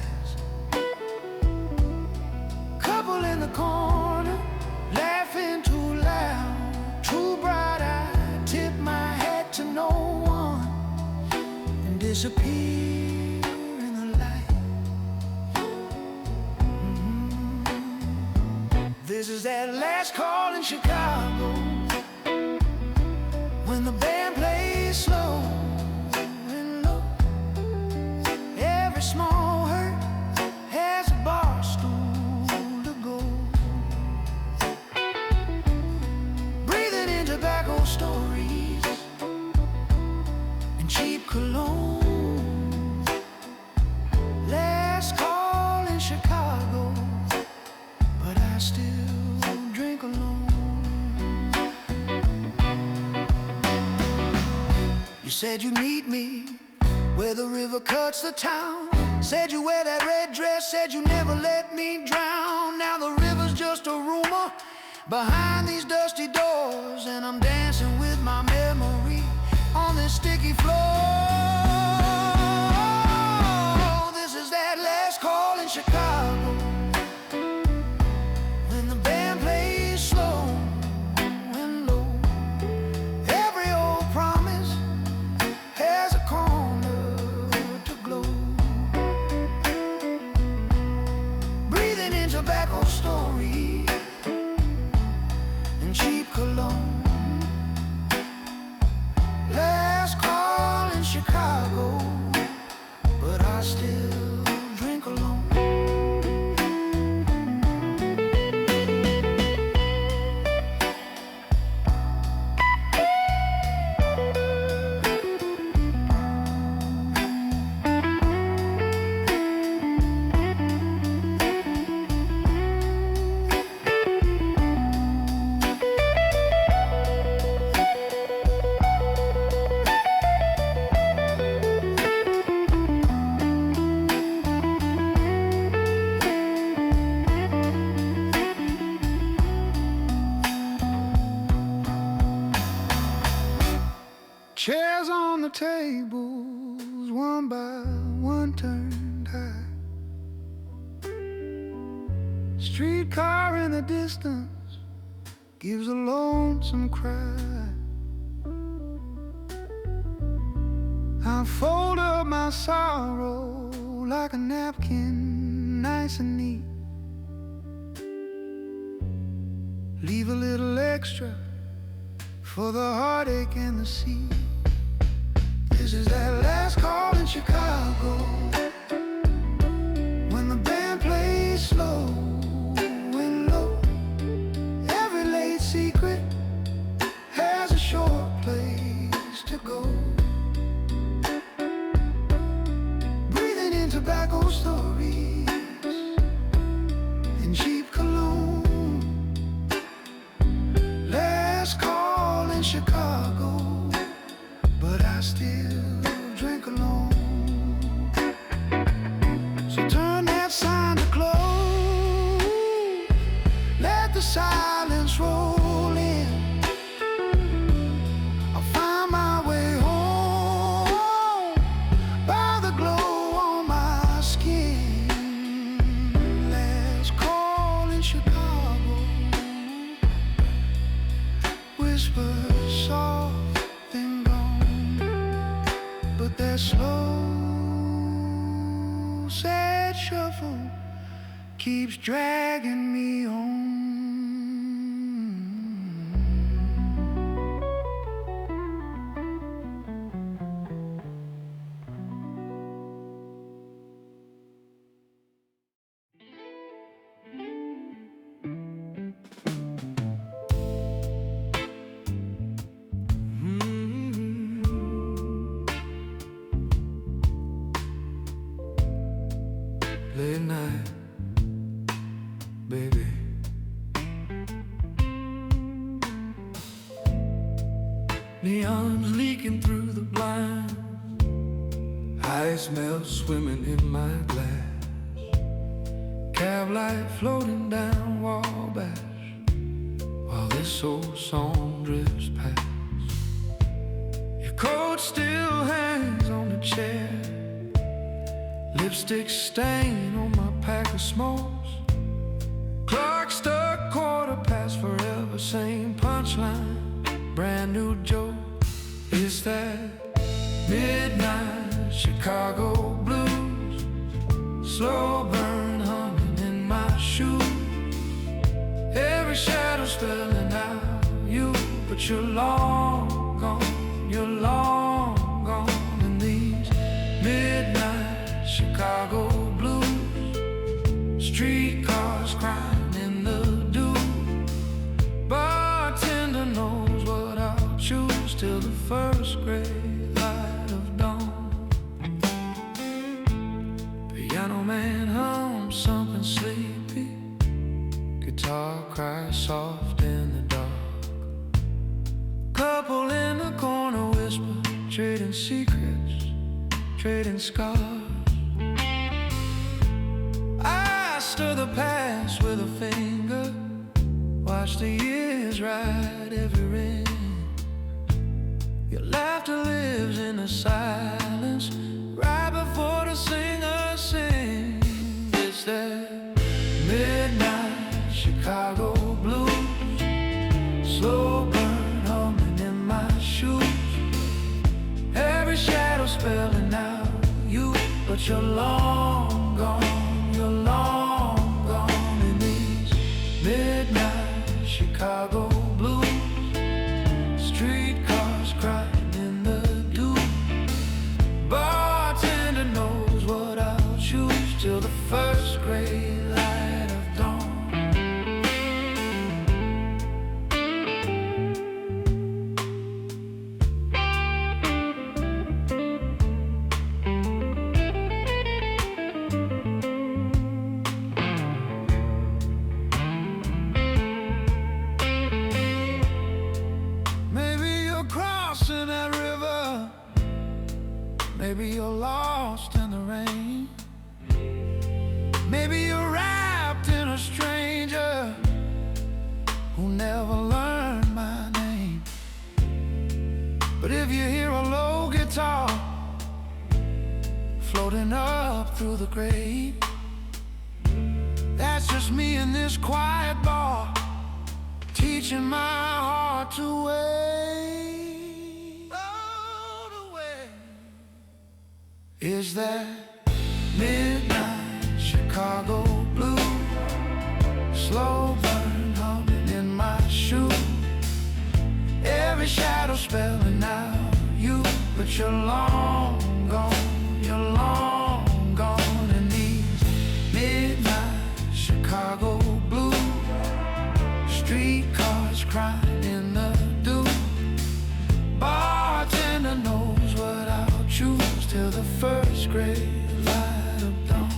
This is that last call in Chicago, when the band plays slow and low. Every small hurt has a bar stool to go. Breathing in tobacco stories and cheap cologne. Last call in Chicago, but I still drink alone. You said you'd meet me where the river cuts the town. Said you wear that red dress, said you never let me drown. Now the river's just a rumor behind these dusty doors, and I'm dancing with my memory on this sticky floor. This is that last call in Chicago, when the band plays slow and low. Every old promise has a corner to glow. Breathing in tobacco stories and cheap cologne. Last call in Chicago, but I still drink alone. Chairs on the tables, one by one turned high. Streetcar in the distance gives a lonesome cry. I fold up my sorrow like a napkin, nice and neat. Leave a little extra for the heartache and the sea. This is that last call in Chicago, when the band plays slow and low. Every late secret has a short place to go. Breathing in tobacco stories and cheap cologne. Last call in Chicago, but I still drink alone. So turn that sign to close, let the silence roll in. I'll find my way home by the glow on my skin. Last call in Chicago, whisper soft and gone, but that slow, sad shuffle keeps dragging me on. Late night, baby. Neon's leaking through the blinds. Ice melt swimming in my glass. Cab light floating down Wabash, while this old song drifts past. Your coat still hangs on the chair, lipstick stain on my pack of smokes. Clock stuck 1/4 forever, same punchline, brand new joke. It's that midnight Chicago blues, slow burn humming in my shoes. but you're long gone, you're long gone in these midnight Chicago blues. Streetcars crying in the dew. Bartender knows what I'll choose till the first gray light of dawn. Piano man hums something sleepy. Guitar cries soft in the dark. Couple in the corner whisper, trading secrets, trading scars. I stir the past with a finger, watch the years ride every ring. Your laughter lives in the silence, right before the singer sings. It's that midnight Chicago blues, slow burn humming in my shoes. Every shadow spelling out you, but you're long gone, you're long gone in these midnight Chicago blues. Streetcars crying in the dew. Bartender knows what I'll choose till the first gray light of dawn. Maybe you're lost in the rain. Maybe you're wrapped in a stranger who never learned my name. But if you hear a low guitar floating up through the grave, that's just me in this quiet bar, teaching my heart to wait. Is that midnight Chicago blue, slow burn humming in my shoe. Every shadow spelling out you, but you're long gone, you're long gone in these midnight Chicago blue. Streetcars crying in the dew. Bartender knows what I'll choose till the first gray light of dawn.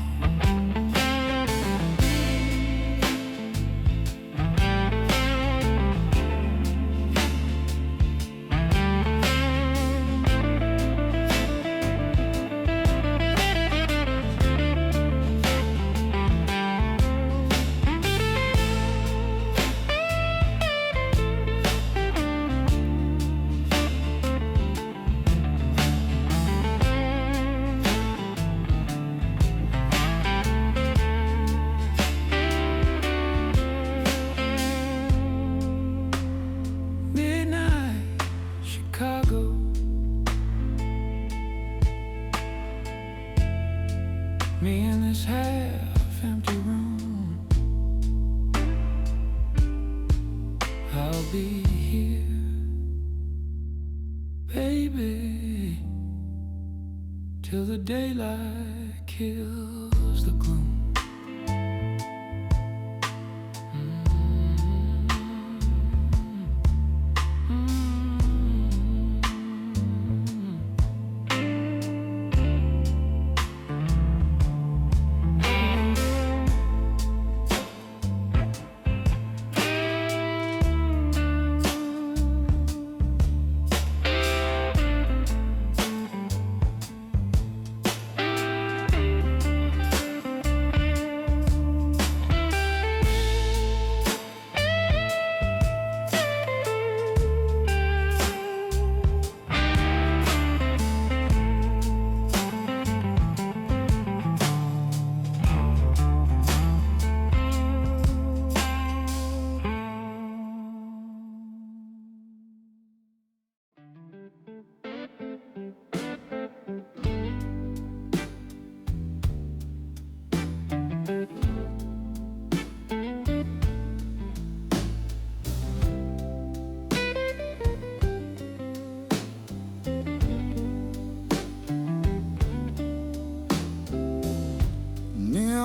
Me in this half-empty room, I'll be here, baby, till the daylight kills the gloom.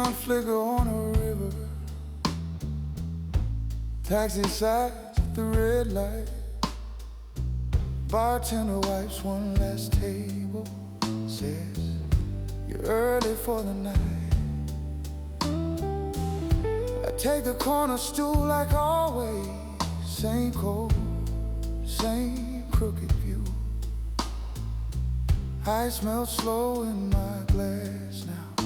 neon flicker on a river. Taxi sides at the red light. Bartender wipes one last table. Says, you're early for the night. I take the corner stool like always. Same cold, same crooked view. I smell slow in my glass now,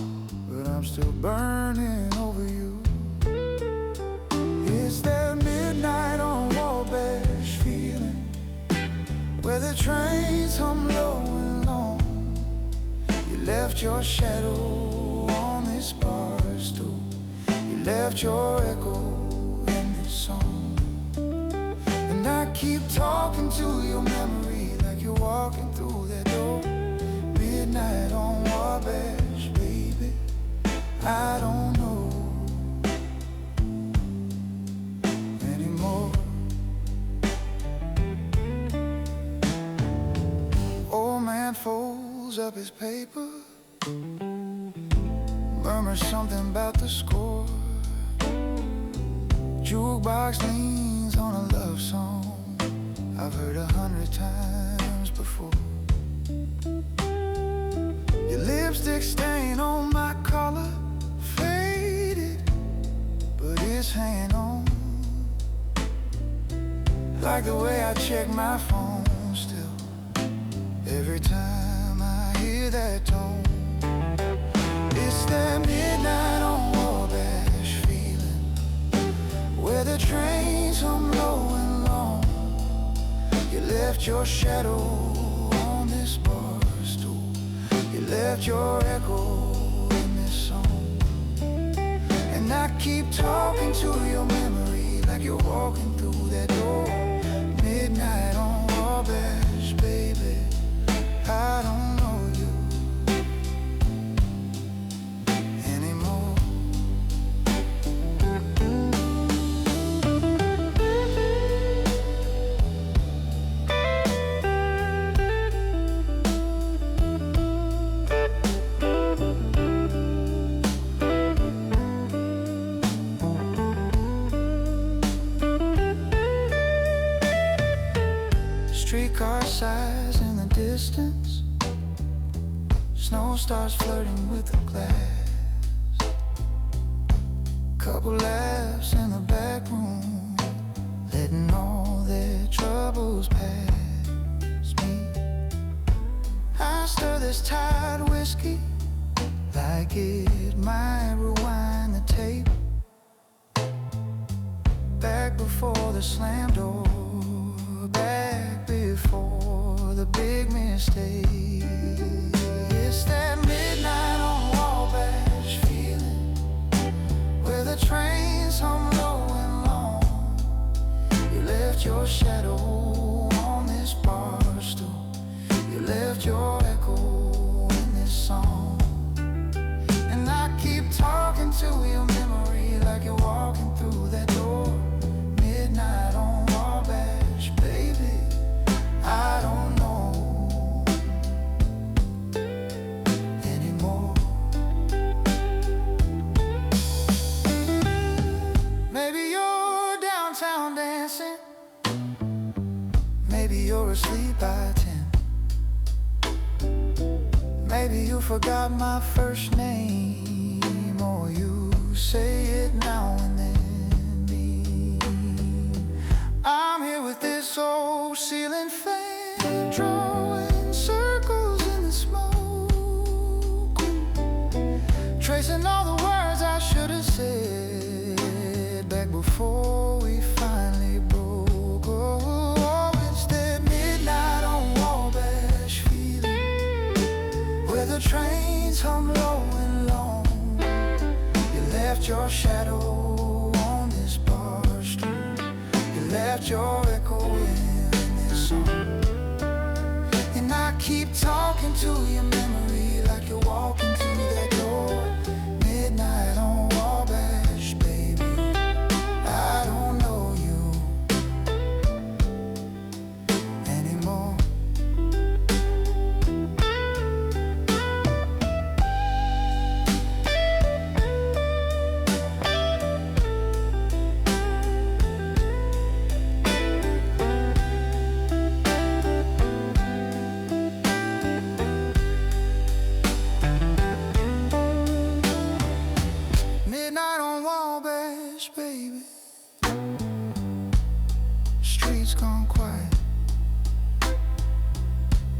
but I'm still burning over you. It's that midnight on Wabash feeling, where the trains hum low and long. You left your shadow on this bar stool. You left your echo in this song. And I keep talking to your memory like you're walking through that door. Midnight on Wabash, baby, I don't know anymore. Old man folds up his paper, murmurs something about the score. Jukebox leans on a love song I've heard 100 times before. Your lipstick stain on my collar, faded, but it's hanging on. Like the way I check my phone still, every time I hear that tone. It's that midnight on Wabash feeling, where the trains hum low and long. You left your shadow on this bar stool. You left your echo in this song. And I keep talking to your memory like you're walking through that door. Midnight on Wabash, baby, I don't know you anymore. Streetcar sighs in the distance. Snow starts flirting with the glass. Couple laughs in the back room, letting all their troubles pass me. I stir this tired whiskey like it might rewind the tape. Back before the slam door, back before the big mistake. It's that midnight on Wabash feeling, where the trains hum low and long. You left your shadow on this bar stool. You left your echo in this song. And I keep talking to your memory like you're walking through that door. Midnight on Wabash, baby, I don't know anymore. Maybe you're downtown dancing, maybe you're asleep by 10. Maybe you forgot my first name, or you say it now and then. I'm here with this old ceiling fan, drawing circles in the smoke, tracing all the words I should have said back before we finally broke. Oh, it's that midnight on Wabash feeling, where the trains hum low and long. You left your shadow on this bar stool. Left your echo in this song. And I keep talking to your memory like you're walking through that door. Midnight on Wabash, baby, I don't know you anymore. Wabash, baby. Streets gone quiet,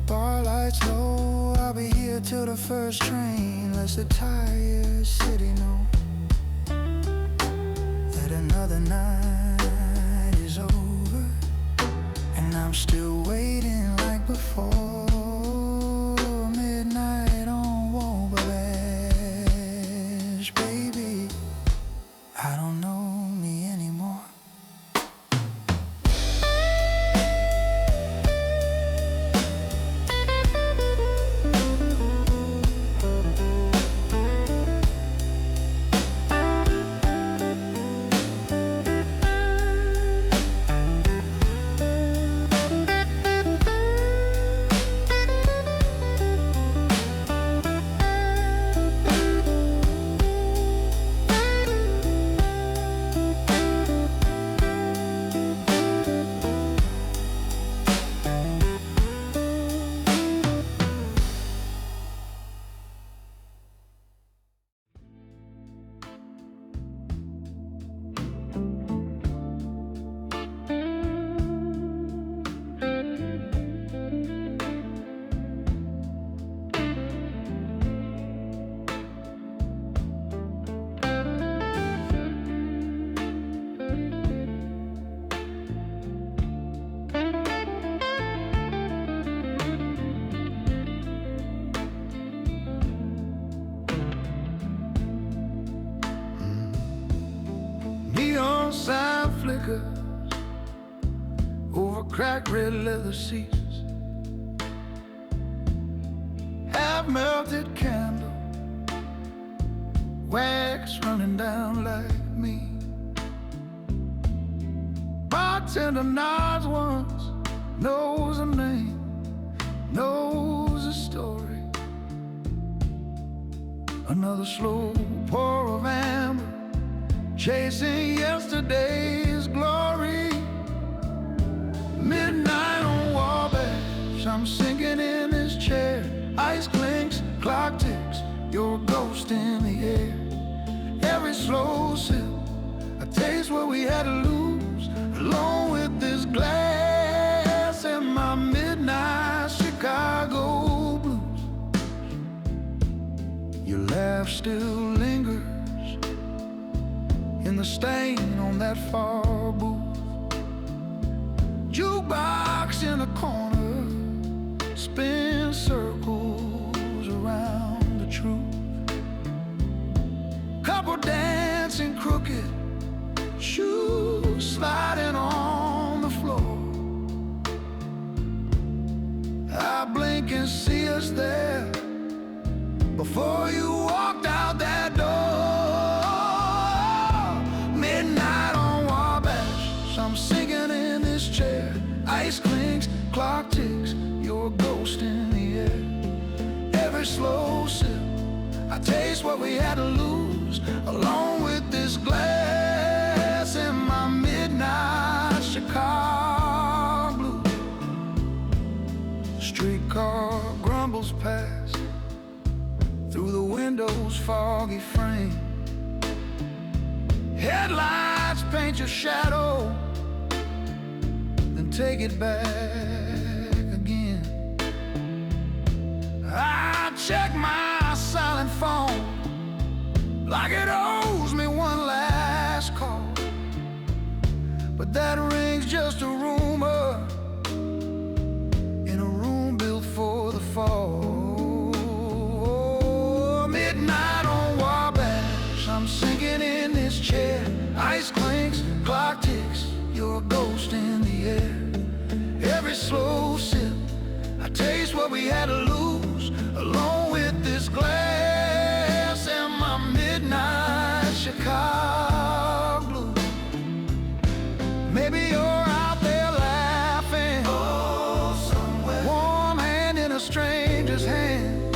bar lights low. I'll be here till the first train lets the tired city know that another night is over, and I'm still waiting like before. Midnight on Wabash, baby. I don't know me anymore. Neon sign flickers over cracked red leather seats. Half melted candle, wax running down like me. Bartender nods once, knows a name, knows a story. Another slow pour of amber, chasing yesterday's glory. Midnight on Wabash, I'm sinking in this chair. Ice clinks, clock ticks, you're a ghost in the air. Every slow sip, I taste what we had to lose, along with this glass and my midnight Chicago blues. Your laugh still lingers in the stain on that far booth. Jukebox in a corner spins circles around the truth. Couple dancing crooked, shoes sliding on the floor. I blink and see us there before you walked out that door. Midnight on Wabash, I'm sinking in this chair. Ice clinks, clock ticks, you're a ghost in the air. Every slow sip, I taste what we had to lose, along with this glass and my midnight Chicago blues. Streetcar grumbles past through the window's foggy frame. Headlights paint your shadow, then take it back again. I check my silent phone like it owes me one last call, but that ring's just a rumor in a room built for the fall. Midnight on Wabash, I'm sinking in this chair. Ice clinks, clock ticks, you're a ghost in the air. Every slow sip, I taste what we had to lose, along with this glass and my midnight Chicago blues. Maybe you're out there laughing, oh, somewhere. Warm hand in a stranger's hand,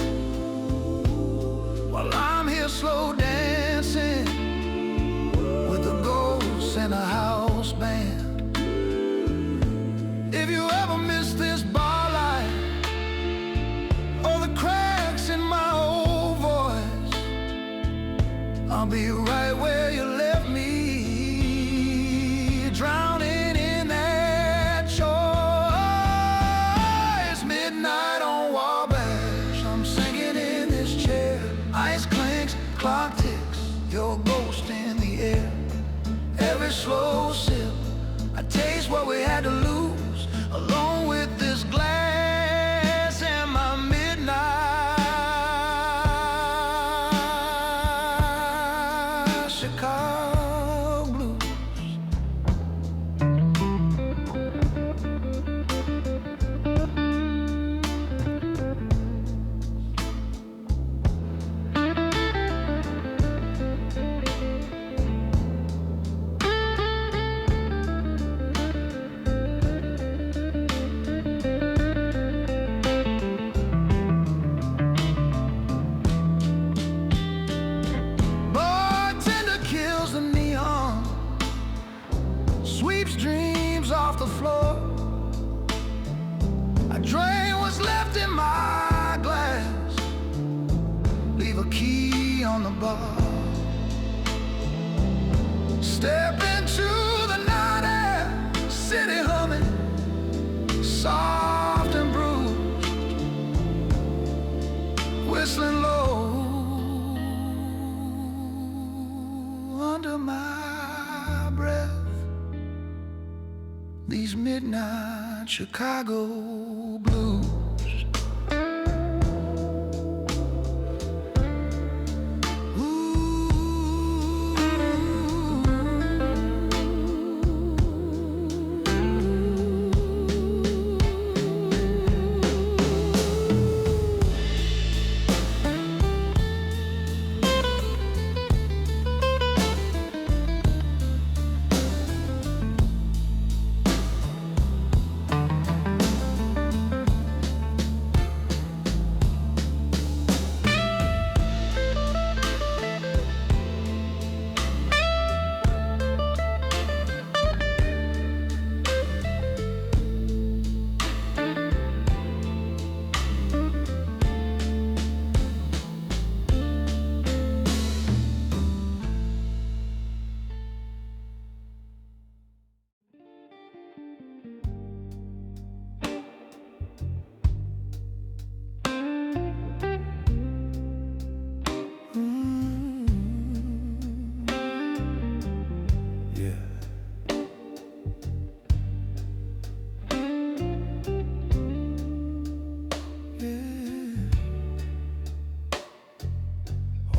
while I'm here slow dancing with the ghosts and a house band. If you ever miss this bar light or the cracks in my old voice, I'll be right where you left me. drowning in that choice. Midnight on Wabash, I'm sinking in this chair. Ice clinks, clock ticks, your ghost in the air. Every slow sip, I taste what we had to lose, along with this glass and my midnight Chicago blues. Bartender kills the neon, sweeps dreams off the floor. I drain what's left in my glass, leave a key on the bar. Step into the night air, city humming, soft and bruised, whistling low under my breath. These midnight Chicago blues.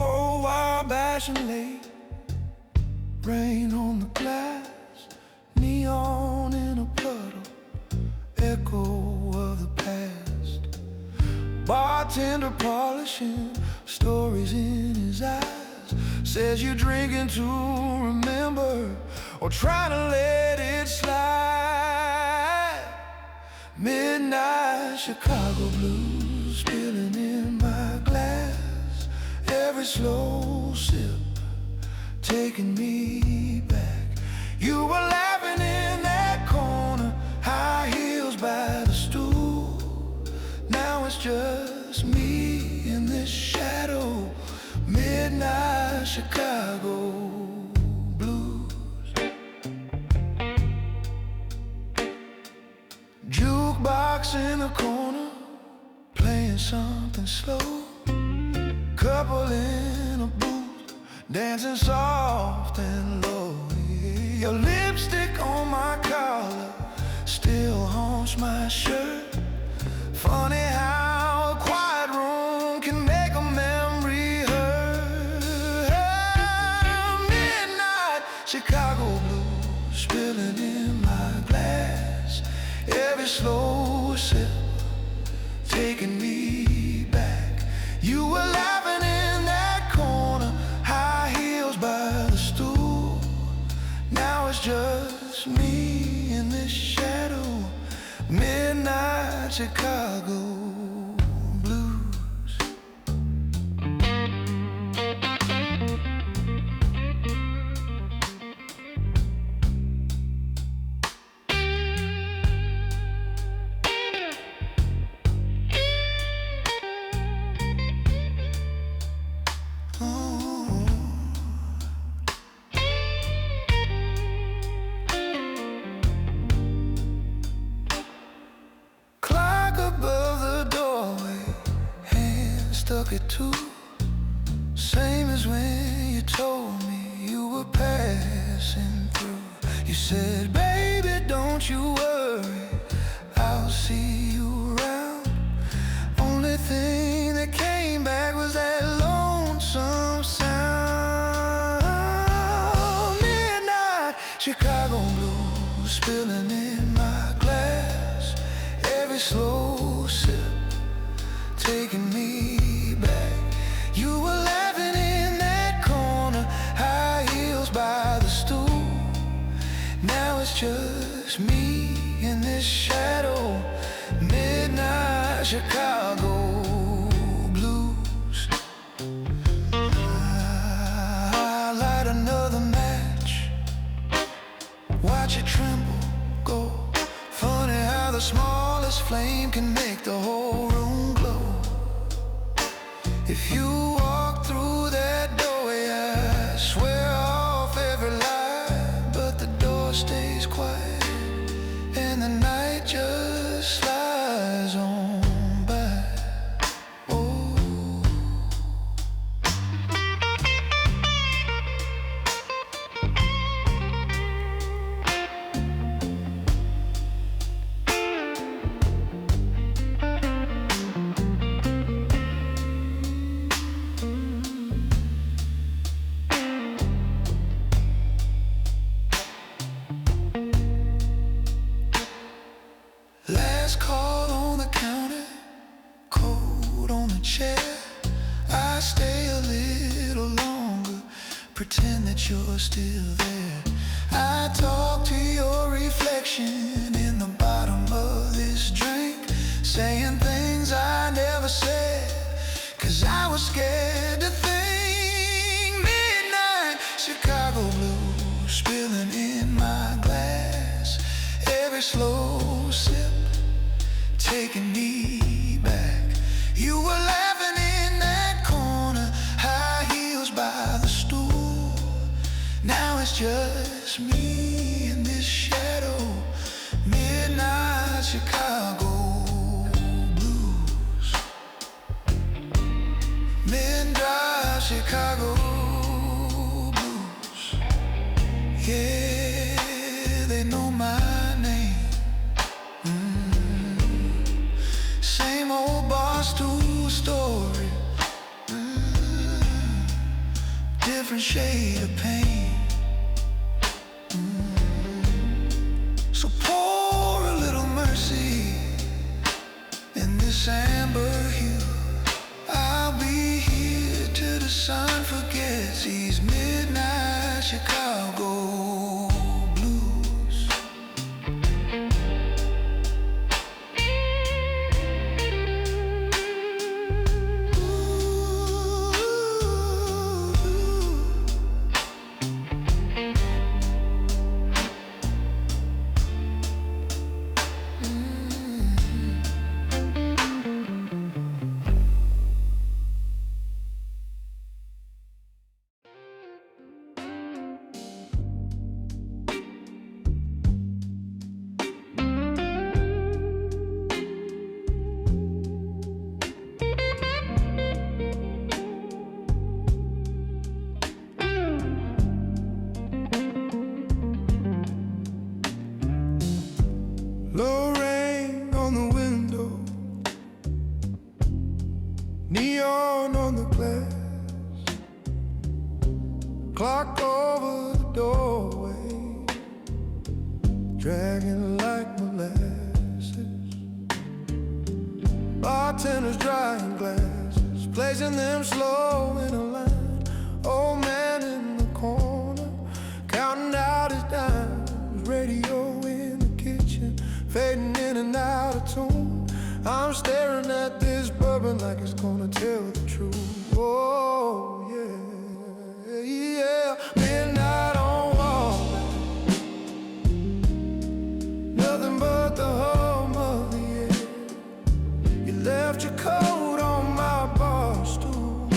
Oh, Wabash and late, rain on the glass, neon in a puddle, echo of the past. Bartender polishing stories in his eyes, says you're drinking to remember or trying to let it slide. Midnight Chicago blues spilling in my glass, every slow sip taking me back. You were laughing in that corner, high heels by the stool. Now it's just me in this shadow. Midnight Chicago blues. Jukebox in the corner, playing something slow. Couple in a booth, dancing soft and low. Your lipstick on my collar still haunts my shirt. Funny how a quiet room can make a memory hurt. Midnight Chicago blues spilling in my glass, every slow sip taking me back. You were laughing in that corner, high heels by the stool. Now it's just me in this shadow. Midnight Chicago blues. took it too. Same as when you told me you were passing through. You said, baby, don't you worry, I'll see you around. Only thing that came back was that lonesome sound. Midnight Chicago blues spilling in my glass. Every slow sip taking me back. You were laughing in that corner, high heels by the stool. Now it's just me in this shadow. Midnight Chicago blues. I light another match, watch it tremble, go. Funny how the smallest flame can make the whole room glow. If you walk through that doorway, I swear off every lie, but the door stays quiet and the night just slides on by. Oh. Last call on the counter, coat on the chair. I stay a little longer, pretend that you're still there. I talk to your reflection in the bottom of this drink, saying things I never said, 'cause I was scared to think. Midnight Chicago blues spilling in my glass. Every slow sip taking me back. You were laughing in that corner, high heels by the stool. Now it's just me in this shadow. Midnight Chicago blues. Midnight Chicago blues. Yeah, they know my name. Same old bar stool story, different shade of pain. So pour a little mercy in this amber hue. I'll be here till the sun forgets these midnight Chicago blues. Low rain on the window, neon on the glass, clock over the doorway, dragging like molasses. Bartenders drying glasses, placing them slow in a line. Old man in the corner, counting out his dimes. Radio in the kitchen, fading in and out of tune. I'm staring at this bourbon like it's gonna tell the truth. Oh, yeah, yeah. Midnight on Wabash, nothing but the hum of the air. You left your coat on my bar stool,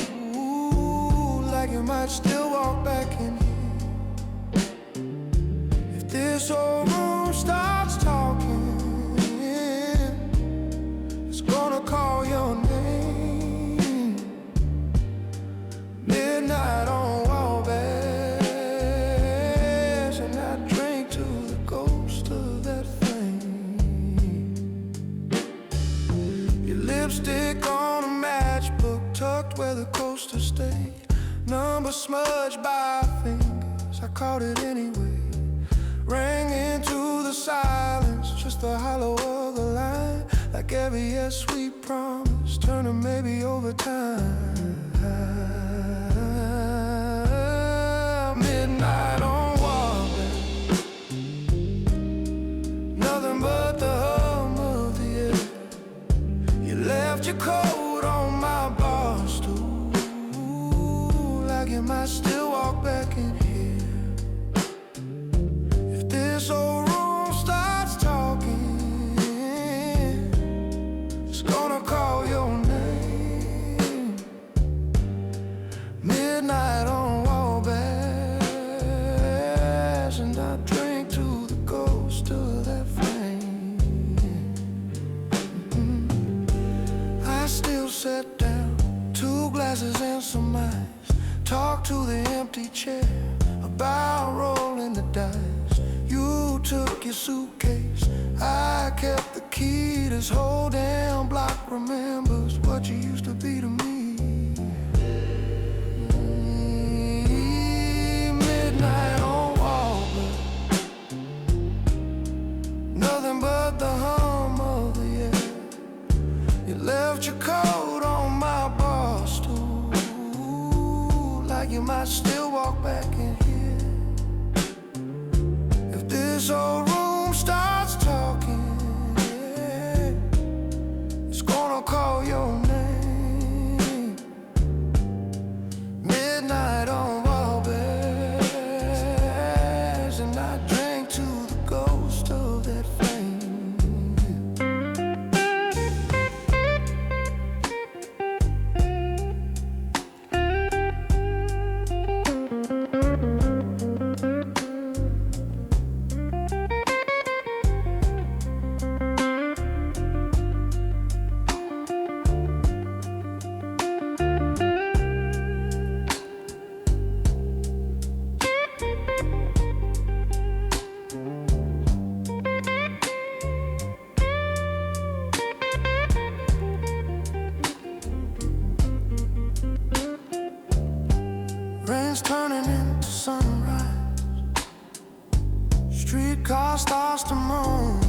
like you might still to stay. Number smudged by fingers, I caught it anyway. Rang into the silence, just the hollow of the line. Like every yes we promised, turning maybe over time. Midnight on Wabash, nothing but the hum of the air. You left your coat on my bar stool, like you might still walk back in here. If this old room starts talking, it's gonna call your name. Midnight on Wabash, and I drink to the ghost of that flame. I still sat down, 2 glasses and some ice. Talk to the empty chair about rolling the dice. You took your suitcase, I kept the key. This whole damn block remembers what you used to be to me. Midnight on Wabash, nothing but the hum of the air. You left your coat on my bar stool, like you might still walk back in here. If this old room starts talking, it's gonna call your name. Midnight on Wabash, and I drank to the ghost of that flame. Rain's turning into sunrise, streetcar starts to moan.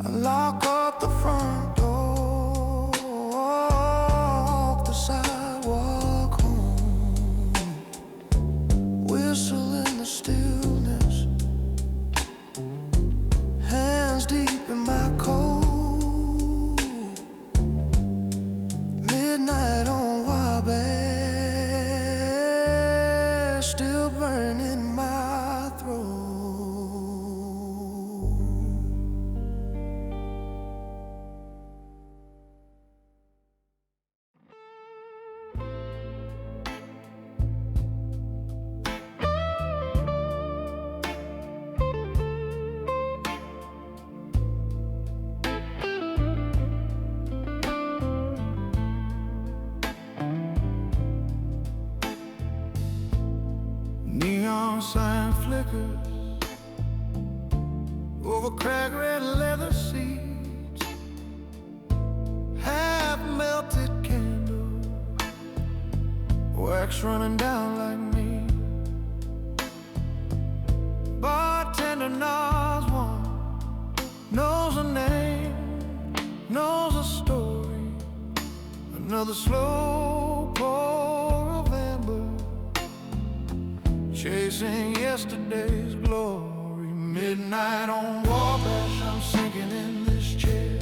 I lock up the front door, walk the sidewalk home, whistle in the stillness, hands deep in my coat. Midnight on Wabash, still burning my throat. Neon sign flickers over cracked red leather seats, half melted candle, wax running down like me. Bartender knows one, knows a name, knows a story, another slow pour of amber, chasing yesterday's glory. Midnight on Wabash, I'm sinking in this chair.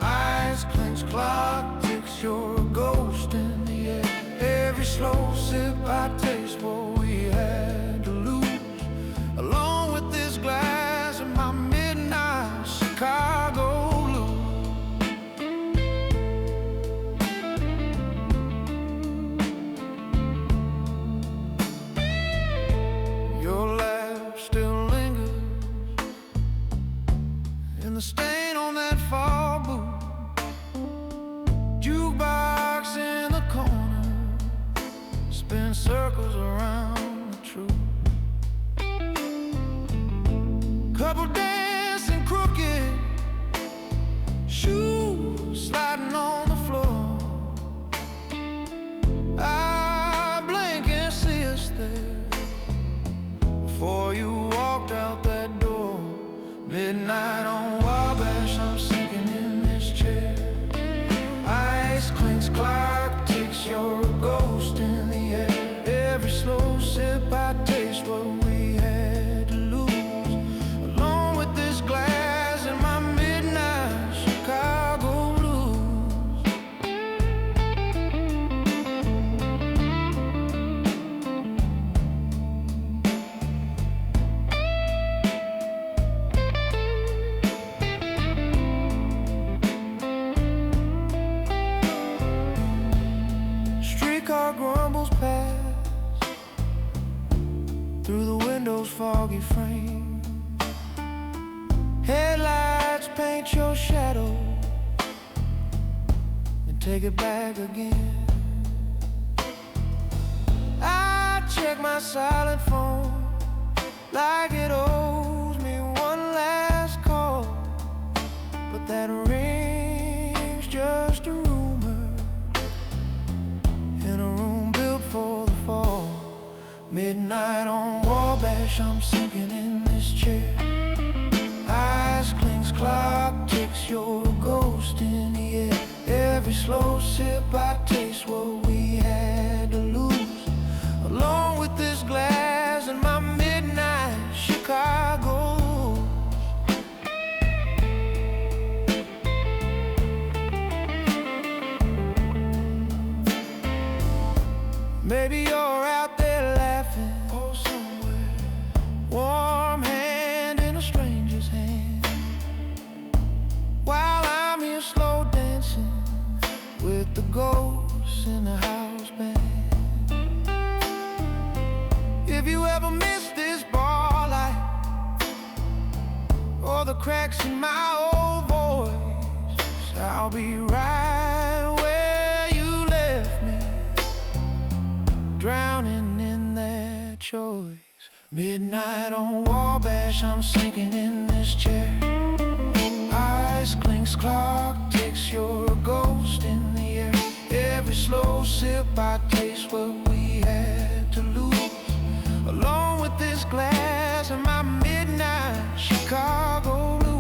Ice clinks, clock ticks, you're a ghost in the air. Every slow sip I taste what we had to lose, along with this glass of my midnight Chicago blues. Your laugh still lingers in the stain on that fall boot. Jukebox in the corner, spin circles around the truth. Couple dancing crooked, shoes sliding on the floor. Midnight on Wabash, I'm sinking in this chair. Ice clinks, clock ticks, you're a ghost in the air. Every slow sip I taste what we had to lose. Along with this glass and my midnight Chicago blues. Streetcar grumbles past through the window's foggy frame. Headlights paint your shadow and take it back again. I check my silent phone like it owes me one last call, but that ring's just a rumor in a room built for the fall. Midnight on Wabash, I'm sinking in this chair. Ice clinks, clock ticks, you're a ghost in the air. Every slow sip I taste what we had to lose. Along with this glass and my midnight Chicago. Maybe you're out there laughing, or somewhere, warm hand in a stranger's hand, while I'm here slow dancing with the ghosts in the house band. If you ever miss this bar light or the cracks in my old voice, I'll be right where you left me, drowning in that choice. Midnight on Wabash, I'm sinking in this chair. Ice clinks, clock ticks, you're a ghost in the air. Every slow sip I taste what we had to lose. Along with this glass and my midnight Chicago blues.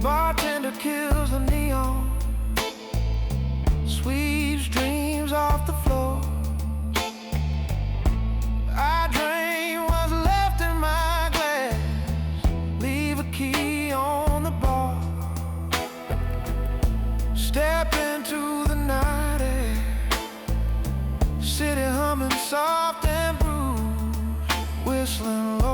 Bartender kills the neon, sweeps dreams off the floor. I drain what's left in my glass, leave a key on the bar. Step into the night air, city humming soft and bruised, whistling low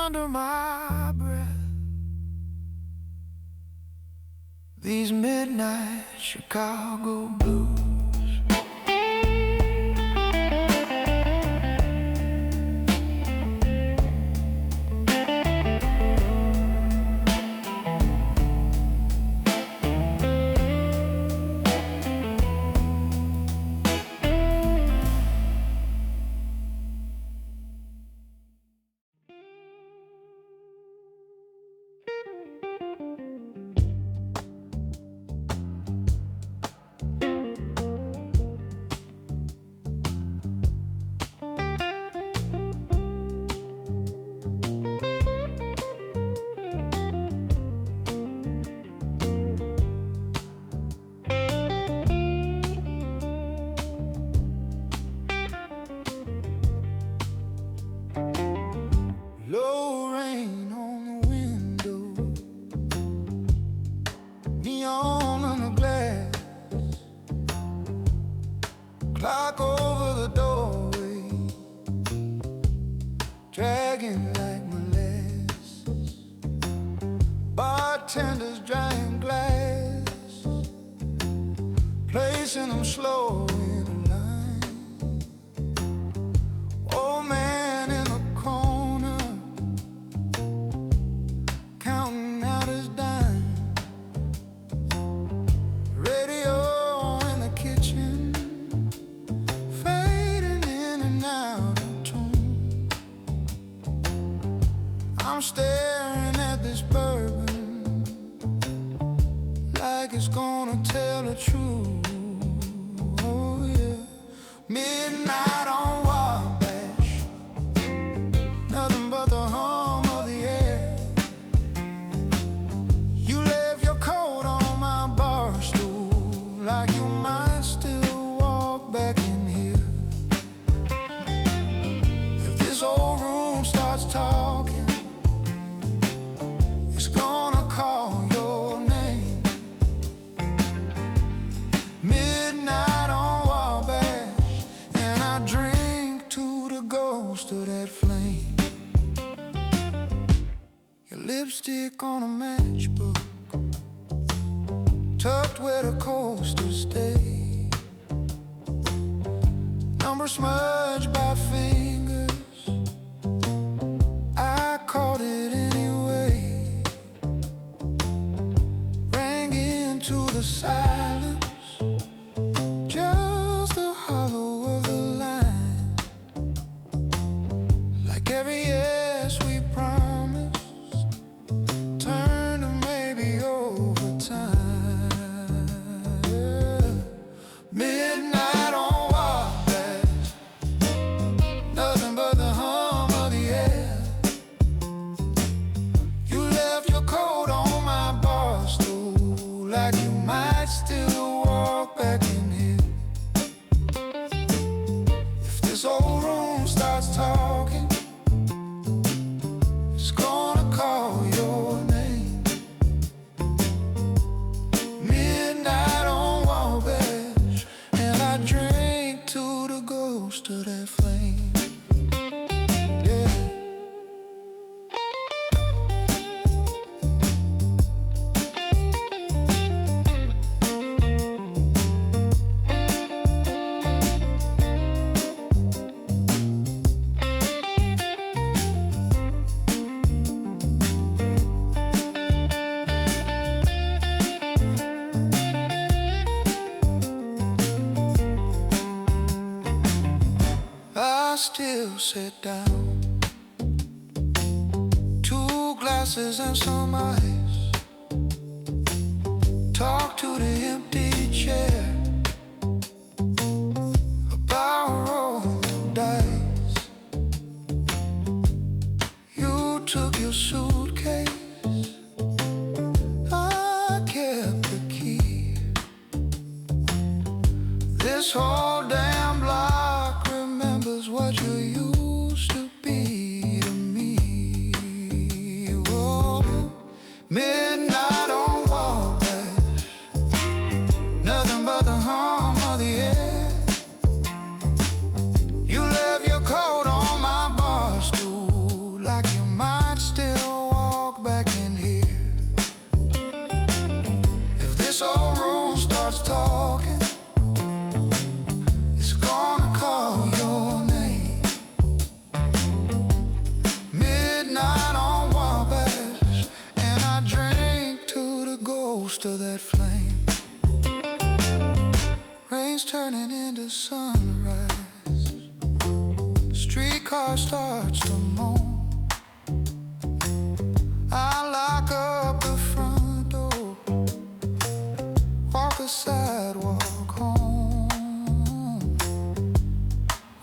under my breath. These midnight Chicago blues. Low rain on the window, neon on the glass, clock over the doorway, dragging like molasses. Bartenders drying glass, placing them slow in a line. Old man in the corner, counting out his dime. Radio in the kitchen, fading in and out of tune. staring at this bourbon like it's gonna tell the truth. Oh yeah, midnight on Wabash, nothing but the hum of the air. You left your coat on my bar stool like you might still walk back in here. If this old room starts talking, it's gonna call your name. Midnight on Wabash, and I drink to the ghost of that flame. Your lipstick on a matchbook, tucked where the coasters stay. Number smudged by fingers, I caught it anyway. Rang into the silence, just the hollow of the line. Like every yes we promised turned to maybe overtime. Yeah. Midnight on Wabash, nothing but the hum of the air. You left your coat on my bar stool like you might still walk back in here. If this old room starts talking, it's gonna call your name. Midnight on Wabash, and I drink to the ghost of that flame. Yeah. I still sit down, 2 glasses and some ice. Talk to the empty chair about rolling dice. You took your suitcase, I kept the key. This whole damn block remembers what you used to be to me. Whoa. Midnight on Wabash, nothing but the hum of the air. You left your coat on my bar stool like you might still walk back in here. If this old room starts talking, it's gonna call your name. Midnight on Wabash, and I drink to the ghost of that flame. Rain's turning into sunrise, streetcar starts to moan. I lock up the front door, walk the sidewalk home,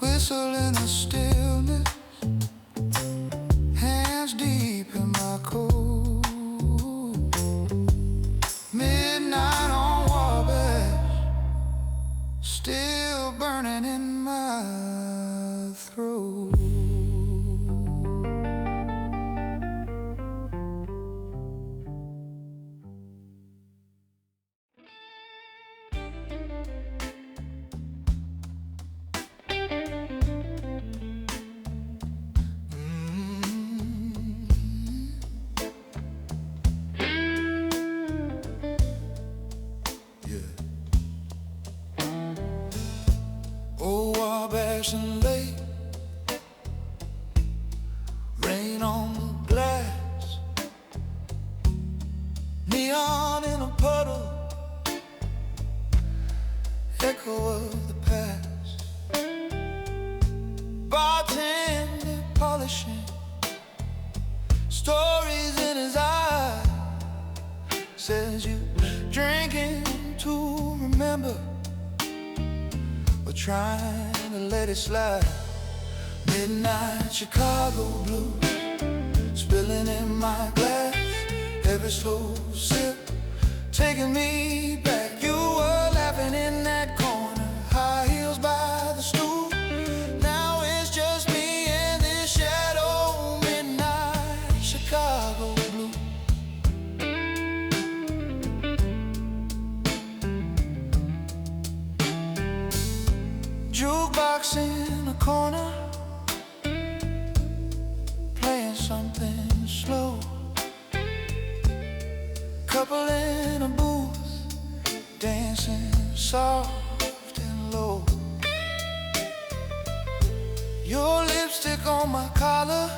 whistle in the stillness, hands deep in my coat. Midnight on Wabash, still burning in my throat. Oh, Wabash and late, rain on the glass, neon in a puddle, echo of the past. Bartender polishing, store remember, but trying to let it slide. Midnight Chicago blues spilling in my glass, every slow sip taking me back. You were laughing in that corner, high heels by the stool. Now it's just me and this shadow. Midnight Chicago blue. Jukebox in a corner, playing something slow. Couple in a booth, dancing soft and low. Your lipstick on my collar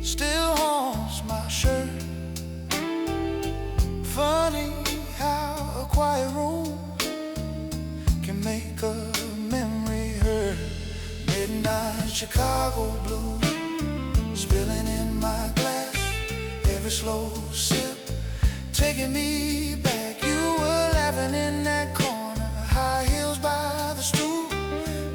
still haunts my shirt. Funny how a quiet room can make a memory hurt. Midnight Chicago blues spilling in my glass, every slow sip taking me back. You were laughing in that corner, high heels by the stool.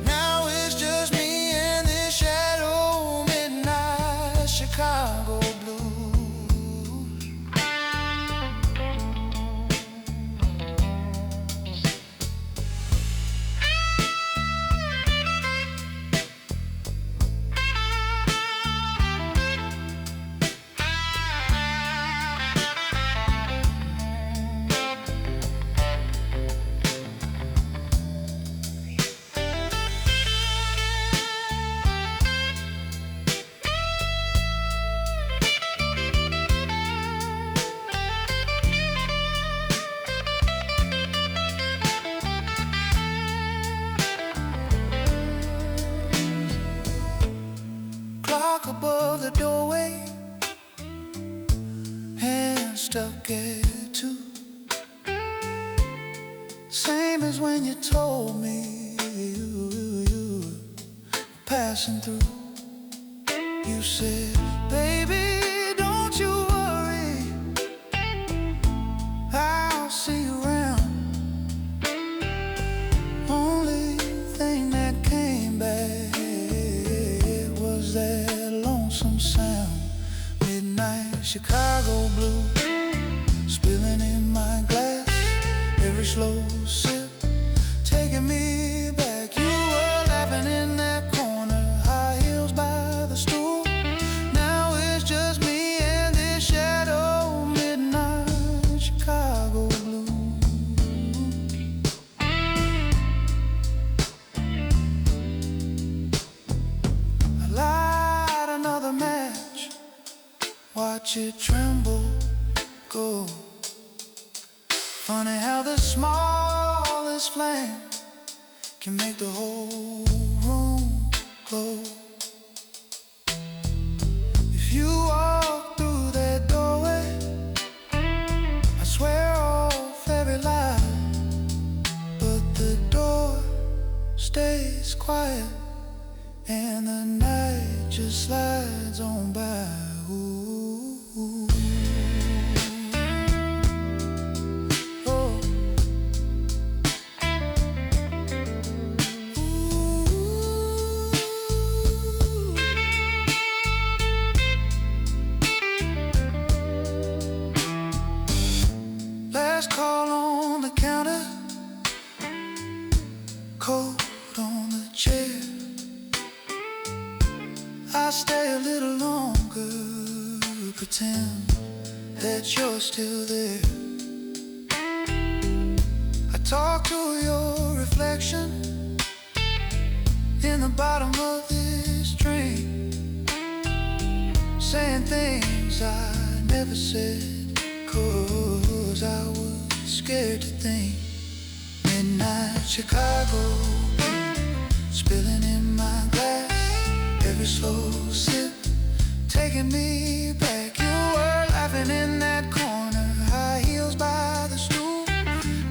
Now it's just me and this shadow. Midnight Chicago blues. Above the doorway, hand stuck at two. Same as when you told me you were passing through. You said, baby, don't you worry, I'll see you around. Only thing that came back was that lonesome sound. Midnight Chicago blue spilling in my glass, every slow sip taking me back. You were laughing in that corner, high heels by the stool. Now it's just me and this shadow. Midnight Chicago blue. I light another match, watch it tremble, go. Funny how the smallest flame can make the whole room glow. If you walk through that doorway, I swear off every lie, but the door stays quiet and the night just slides on by. Ooh, ooh. Oh. Last call on the counter, coat on the chair. I'll stay a little longer, pretend that you're still there. I talk to your reflection in the bottom of this train, saying things I never said, 'cause I was scared to think. Midnight Chicago spilling in my glass, every slow sip taking me back. You were laughing in that corner, high heels by the stool.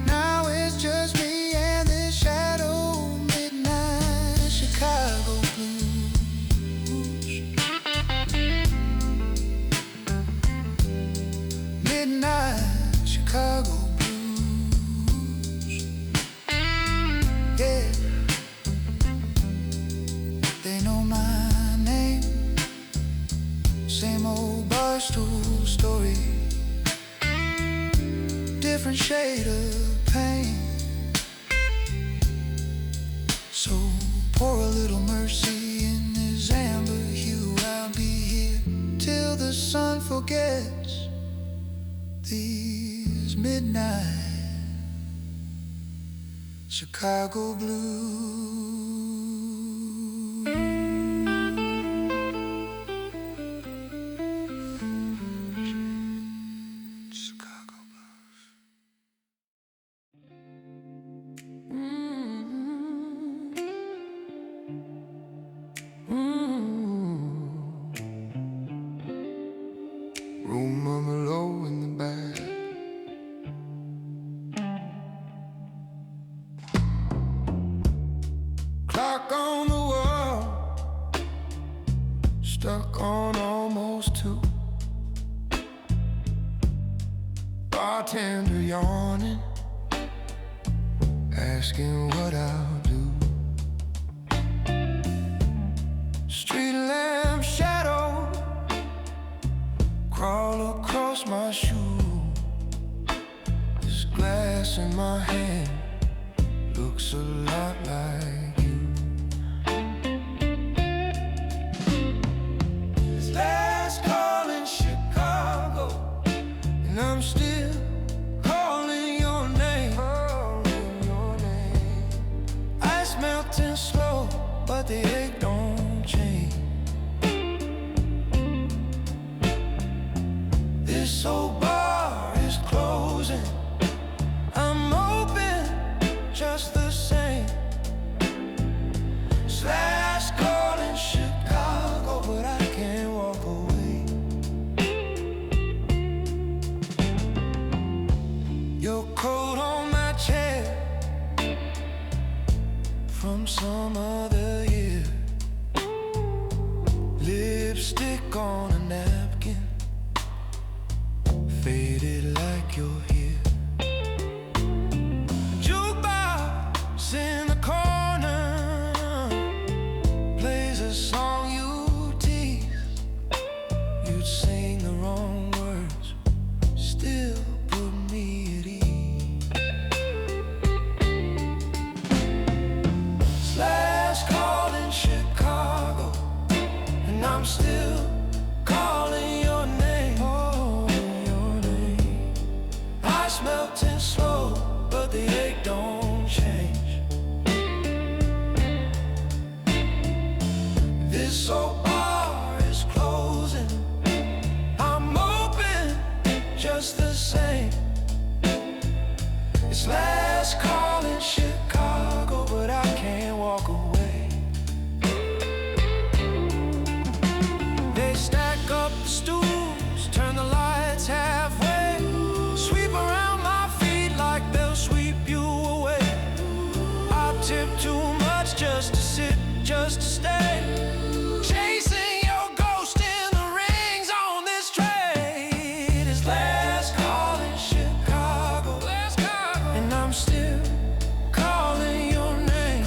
Now it's just me and this shadow. Midnight Chicago blues. Midnight Chicago blues. little mercy in this amber hue. I'll be here till the sun forgets these midnight Chicago blues. Room on the low in the back. Clock on the wall, stuck on almost 2. Bartender yawning, asking what I'll do. Street lamp shadow crawl across my shoe. This glass in my hand looks a lot like you. It's last call in Chicago, and I'm still calling your name. Ice melting slow, but the ache don't change. This old bar is closing. I'm open just the same. It's last call in Chicago, but I can't walk away. Your coat on my chair from some other year. Lipstick on a napkin, faded like you're here. Jukebox in the corner plays a song you tease. You'd sing the wrong words, still put me at ease. It's last call in Chicago, and I'm still calling your name. Oh, your name. Ice melting slow, but the ache don't change. This old bar is closing. I'm open just the same. It's last call in Chicago, but I can't walk away. They stack up the stools, turn the lights halfway, sweep around my feet like they'll sweep you away. I tip too much just to sit, just to stay, chasing your ghost in the rings on this trade. It's last call in Chicago, and I'm still calling your name,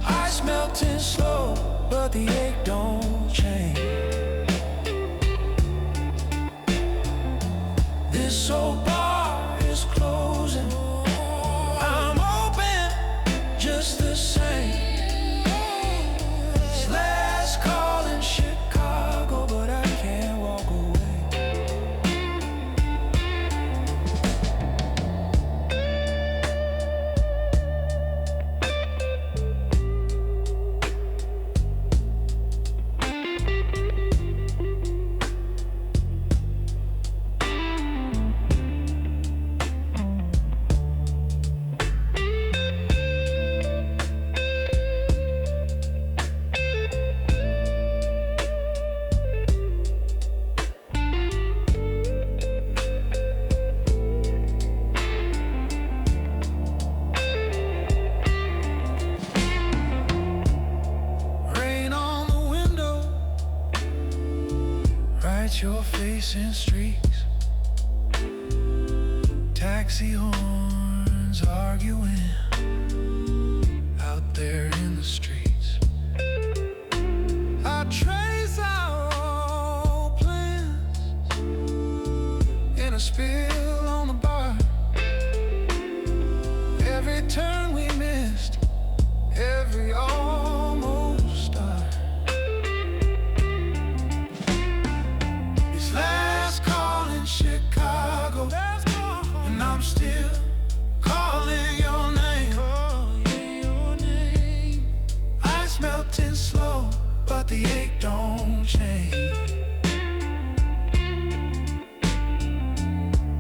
Ice melting slow, but the ache don't change. This old bar is closing. I'm open just the same. It's last call in Chicago, but I can't walk away. Rain on the window, write your face in streaks. Taxi horns arguing out there in the streets. I trace our old plans in a spill on the bar. Every turn we missed,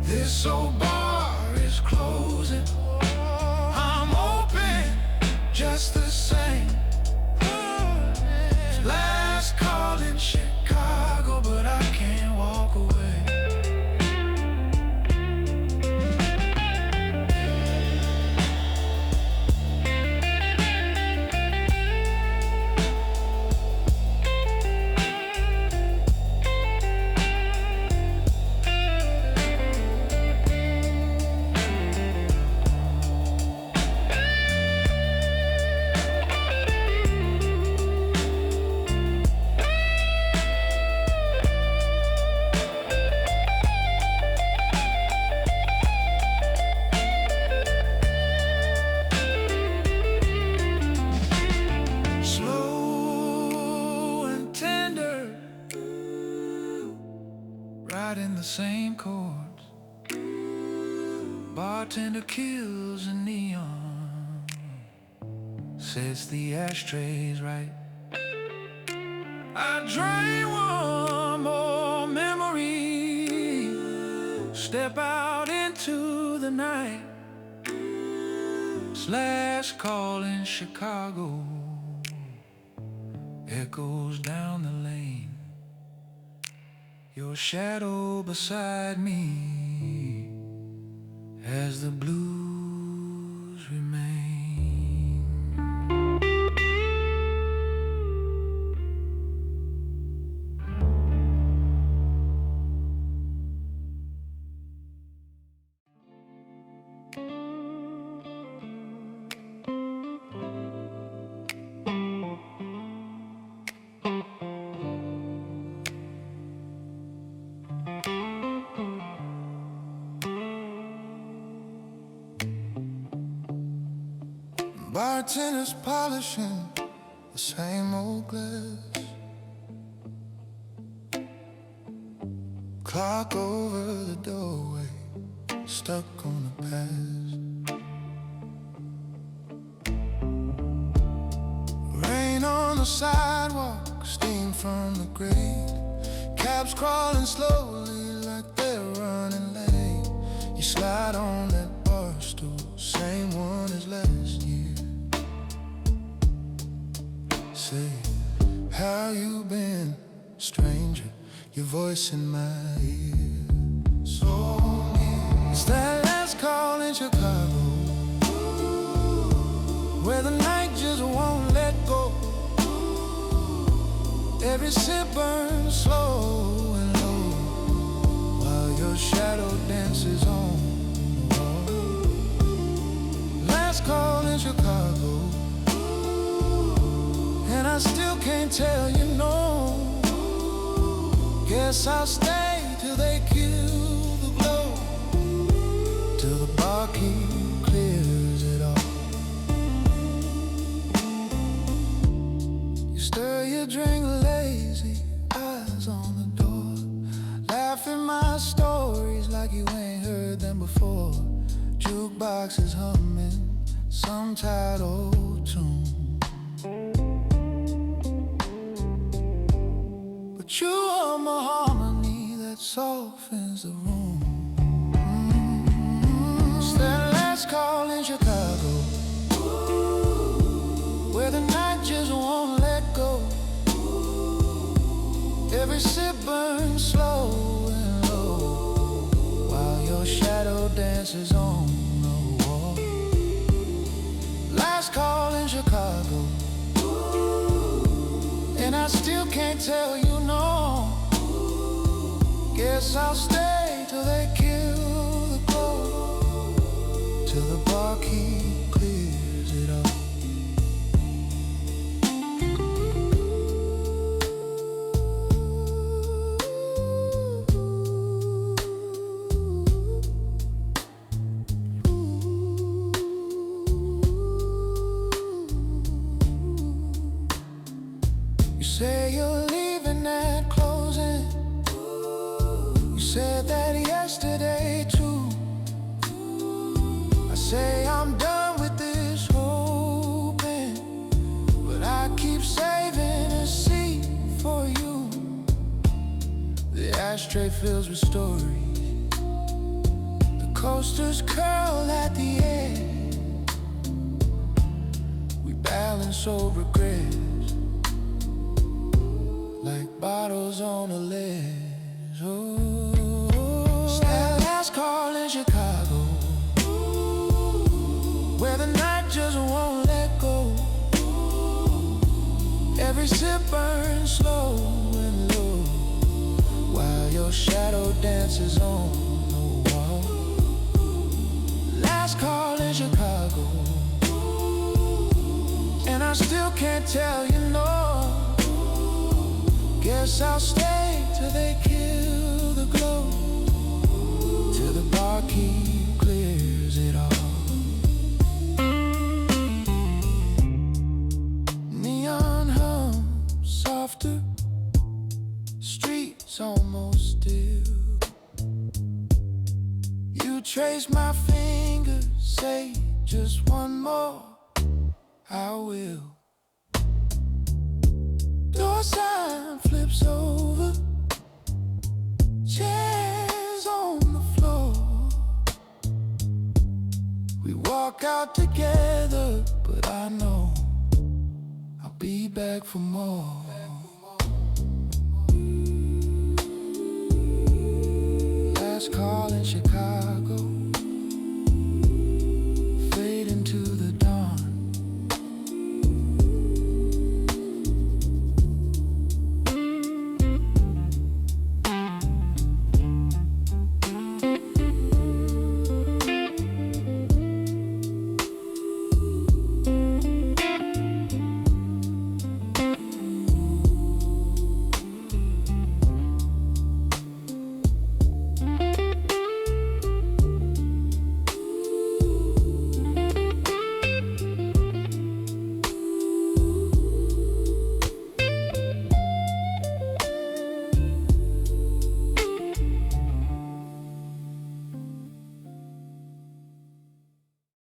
This old bar is closing. I'm open just the same. Last call in Chicago, but I can't walk away. In the same chords, bartender kills a neon, sets the ashtrays right. I drain one more memory, step out into the night. Slash call in Chicago, echoes down the lane. Your shadow beside me as the blues remain. Bartender's polishing the same old glass. Clock over the doorway, stuck on the past. Rain on the sidewalk, steam from the grate. Cabs crawling slowly like they're running late. You slide on that bar stool, same one as last year. Say, how you been, stranger? Your voice in my ear, so near. It's that last call in Chicago, where the night just won't let go. Every sip burns slow and low, while your shadow dances on the wall. Last call in Chicago, and I still can't tell you no. Guess I'll stay till they kill the glow, till the barkeep clears it all. You stir your drink lazy, eyes on the door, laughing my stories like you ain't heard them before. Jukebox is humming some tired old tune, but you are my harmony that softens the room. It's that last call in Chicago, where the night just won't let go. Every sip burns slow and low, while your shadow dances on the wall. Last call in Chicago, and I still can't tell you no. Guess I'll stay till they kill the glow, till the barkeep clears it all. You say you're leaving at closing. You said that yesterday too. I say I'm done with this hoping, but I keep saving a seat for you. The ashtray fills with stories, Coasters curl at the end. We balance over regrets like bottles on a ledge. Oh, last call in Chicago, where the night just won't let go. Every sip burns slow and low, while your shadow dances on the wall. Last call in Chicago, and I still can't tell you no. Guess I'll stay till they kill the glow, till the barkeep clears it all. Neon hum softer, streets almost still. You trace my fingers, say just one more, I will. Door sign flips over, chairs on the floor. We walk out together, but I know I'll be back for more. Last call in Chicago,